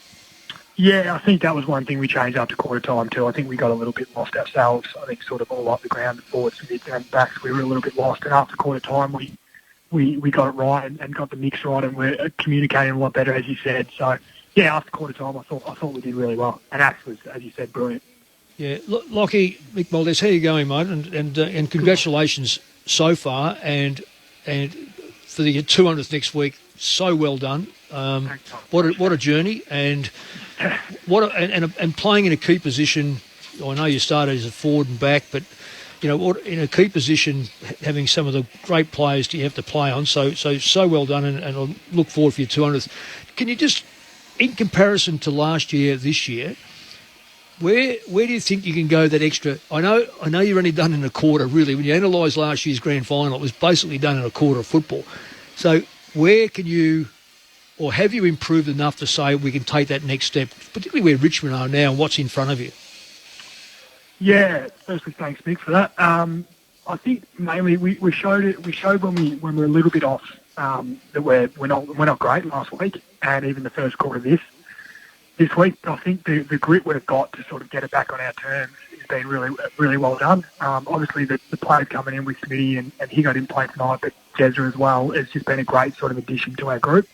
Yeah, I think that was one thing we changed after quarter time too. I think we got a little bit lost ourselves. I think sort of all up the ground, the forwards, mids and backs, we were a little bit lost. And after quarter time, we got it right and got the mix right, and we're communicating a lot better, as you said. So, yeah, after quarter time, I thought we did really well. And Axe was, as you said, brilliant. Yeah, Lockie, Mick Maldes, how are you going, mate? And congratulations so far, and for the 200th next week. So well done. What a journey, and and playing in a key position. I know you started as a forward and back, but in a key position, having some of the great players you have to play on. So well done, and I'll look forward for your 200th. Can you just, in comparison to last year, this year, where do you think you can go that extra? I know you're only done in a quarter, really. When you analyse last year's grand final, it was basically done in a quarter of football. So where can you, or have you improved enough to say we can take that next step, particularly where Richmond are now and what's in front of you? Yeah, firstly, thanks, Mick, for that. I think mainly we showed it. We showed when we're a little bit off that we're not great last week, and even the first quarter this week. I think the grit we've got to sort of get it back on our terms has been really, really well done. Obviously, the players coming in with Smitty and Higo didn't play tonight, but Jezra as well, has just been a great sort of addition to our group.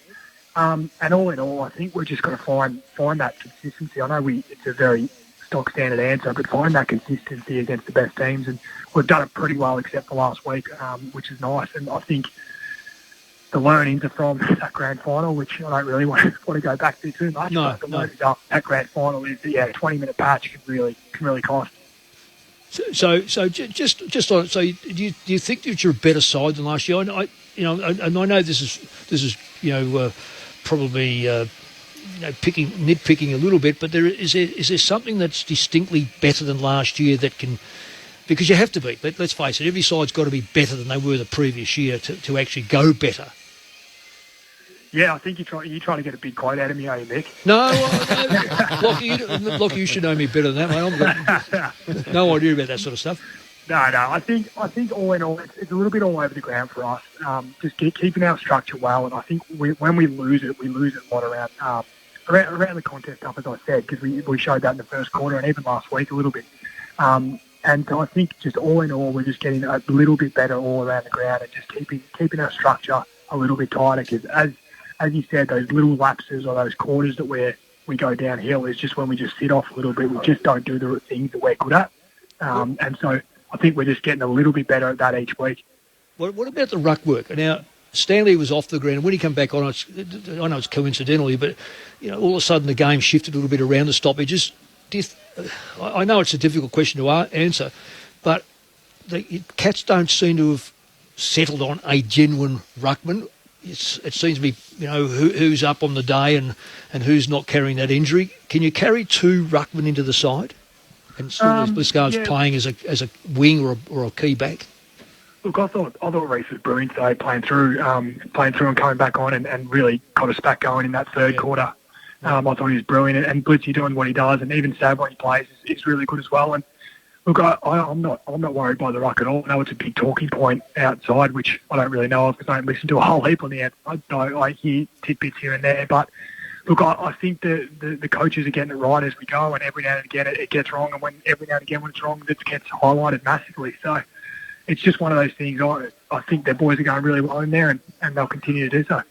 And all in all, I think we're just going to find that consistency. I know it's a very stock standard answer, but find that consistency against the best teams, and we've done it pretty well except for last week, which is nice. And I think the learnings are from that grand final, which I don't really want to go back to too much. No, but the learnings are that grand final is, 20-minute patch can really cost. So just on. So do you think that you're a better side than last year? And I know this is probably nitpicking a little bit, but is there something that's distinctly better than last year that can? Because you have to be. Let's face it, every side's got to be better than they were the previous year to actually go better. Yeah, I think you're trying to get a big quote out of me, are you, Mick? No, Lockie, you should know me better than that, mate. I've got no idea about that sort of stuff. No. I think all in all, it's a little bit all over the ground for us. Just keeping our structure well, and I think when we lose it a lot around the contest stuff, as I said, because we showed that in the first quarter and even last week a little bit. And so I think just all in all, we're just getting a little bit better all around the ground and just keeping our structure a little bit tighter. Because as you said, those little lapses or those quarters that we go downhill is just when we just sit off a little bit. We just don't do the things that we're good at. And so I think we're just getting a little bit better at that each week. What about the ruck work? Now, Stanley was off the ground, and when he came back on, I know it's coincidentally, but all of a sudden the game shifted a little bit around the stoppages. I know it's a difficult question to answer, but the Cats don't seem to have settled on a genuine ruckman. It seems to be, who's up on the day and who's not carrying that injury. Can you carry two ruckmen into the side? And Bliscard's playing as a wing or a key back? Look, I thought Reece was brilliant today, playing through and coming back on and really got us back going in that third quarter. I thought he was brilliant, and Blitzy doing what he does, and even Sav when he plays is really good as well. And look, I'm not worried by the ruck at all. I know it's a big talking point outside, which I don't really know of because I don't listen to a whole heap on the outside. I hear tidbits here and there, but look, I think the coaches are getting it right as we go, and every now and again it gets wrong, and every now and again when it's wrong, it gets highlighted massively. So it's just one of those things. I think their boys are going really well in there, and they'll continue to do so.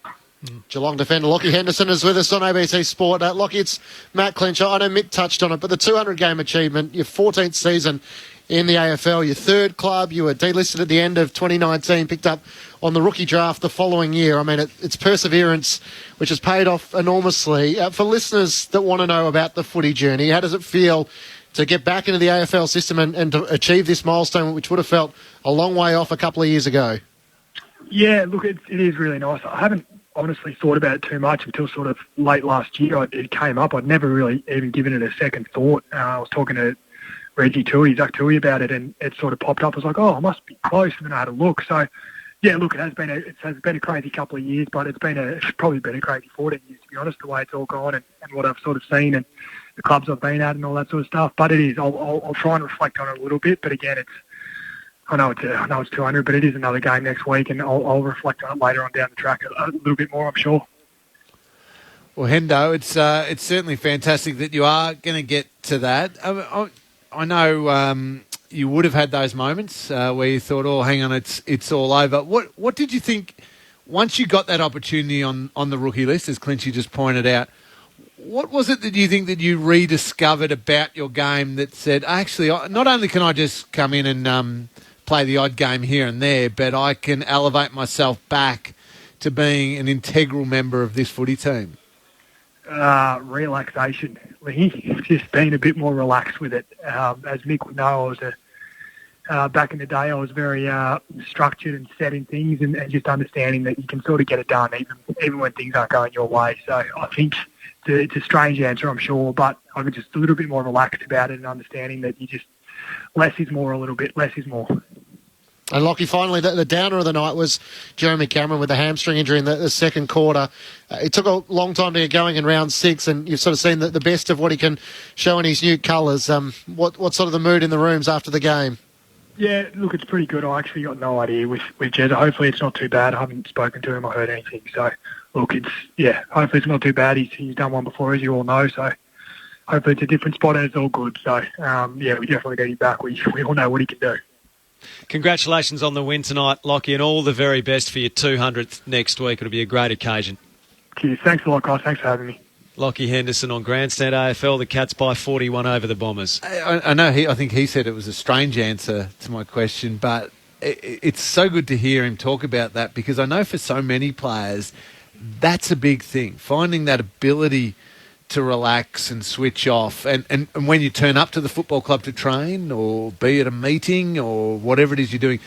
Geelong defender Lockie Henderson is with us on ABC Sport. Lockie, it's Matt Clincher. I know Mick touched on it, but the 200-game achievement, your 14th season in the AFL, your third club, you were delisted at the end of 2019, picked up on the rookie draft the following year. I mean, it's perseverance, which has paid off enormously. For listeners that want to know about the footy journey, how does it feel to get back into the AFL system and to achieve this milestone, which would have felt a long way off a couple of years ago? Yeah, look, it is really nice. I haven't honestly thought about it too much until sort of late last year. It came up. I'd never really even given it a second thought. I was talking to Zach Tui about it, and it sort of popped up. I was like, I must be close, and then I had a look. So, yeah, look, it has been a crazy couple of years, but it's probably been a crazy 14 years, to be honest, the way it's all gone and what I've sort of seen and the clubs I've been at and all that sort of stuff. But it is. I'll try and reflect on it a little bit, but again, I know it's 200, but it is another game next week, and I'll reflect on it later on down the track a little bit more, I'm sure. Well, Hendo, it's certainly fantastic that you are going to get to that. I know you would have had those moments where you thought, "Oh, hang on, it's all over." What did you think once you got that opportunity on the rookie list, as Clinchy just pointed out? What was it that you think that you rediscovered about your game that said, actually, not only can I just come in and play the odd game here and there, but I can elevate myself back to being an integral member of this footy team? Relaxation. Just being a bit more relaxed with it. As Mick would know, back in the day, I was very structured and set in things and just understanding that you can sort of get it done even when things aren't going your way. So I think it's a strange answer, I'm sure, but I'm just a little bit more relaxed about it and understanding that you just less is more a little bit. Less is more. And Lockie, finally, the downer of the night was Jeremy Cameron with a hamstring injury in the second quarter. It took a long time to get going in round 6, and you've sort of seen the best of what he can show in his new colours. What's sort of the mood in the rooms after the game? Yeah, look, it's pretty good. I actually got no idea with Jezza. Hopefully it's not too bad. I haven't spoken to him or heard anything. So, look, hopefully it's not too bad. He's done one before, as you all know. So, hopefully it's a different spot and it's all good. So, we definitely need him back. We all know what he can do. Congratulations on the win tonight, Lockie, and all the very best for your 200th next week. It'll be a great occasion. Cheers. Thanks a lot, guys. Thanks for having me. Lockie Henderson on Grandstand AFL. The Cats by 41 over the Bombers. I know. I think he said it was a strange answer to my question, but it's so good to hear him talk about that, because I know for so many players, that's a big thing, finding that ability to relax and switch off. And when you turn up to the football club to train or be at a meeting or whatever it is you're doing,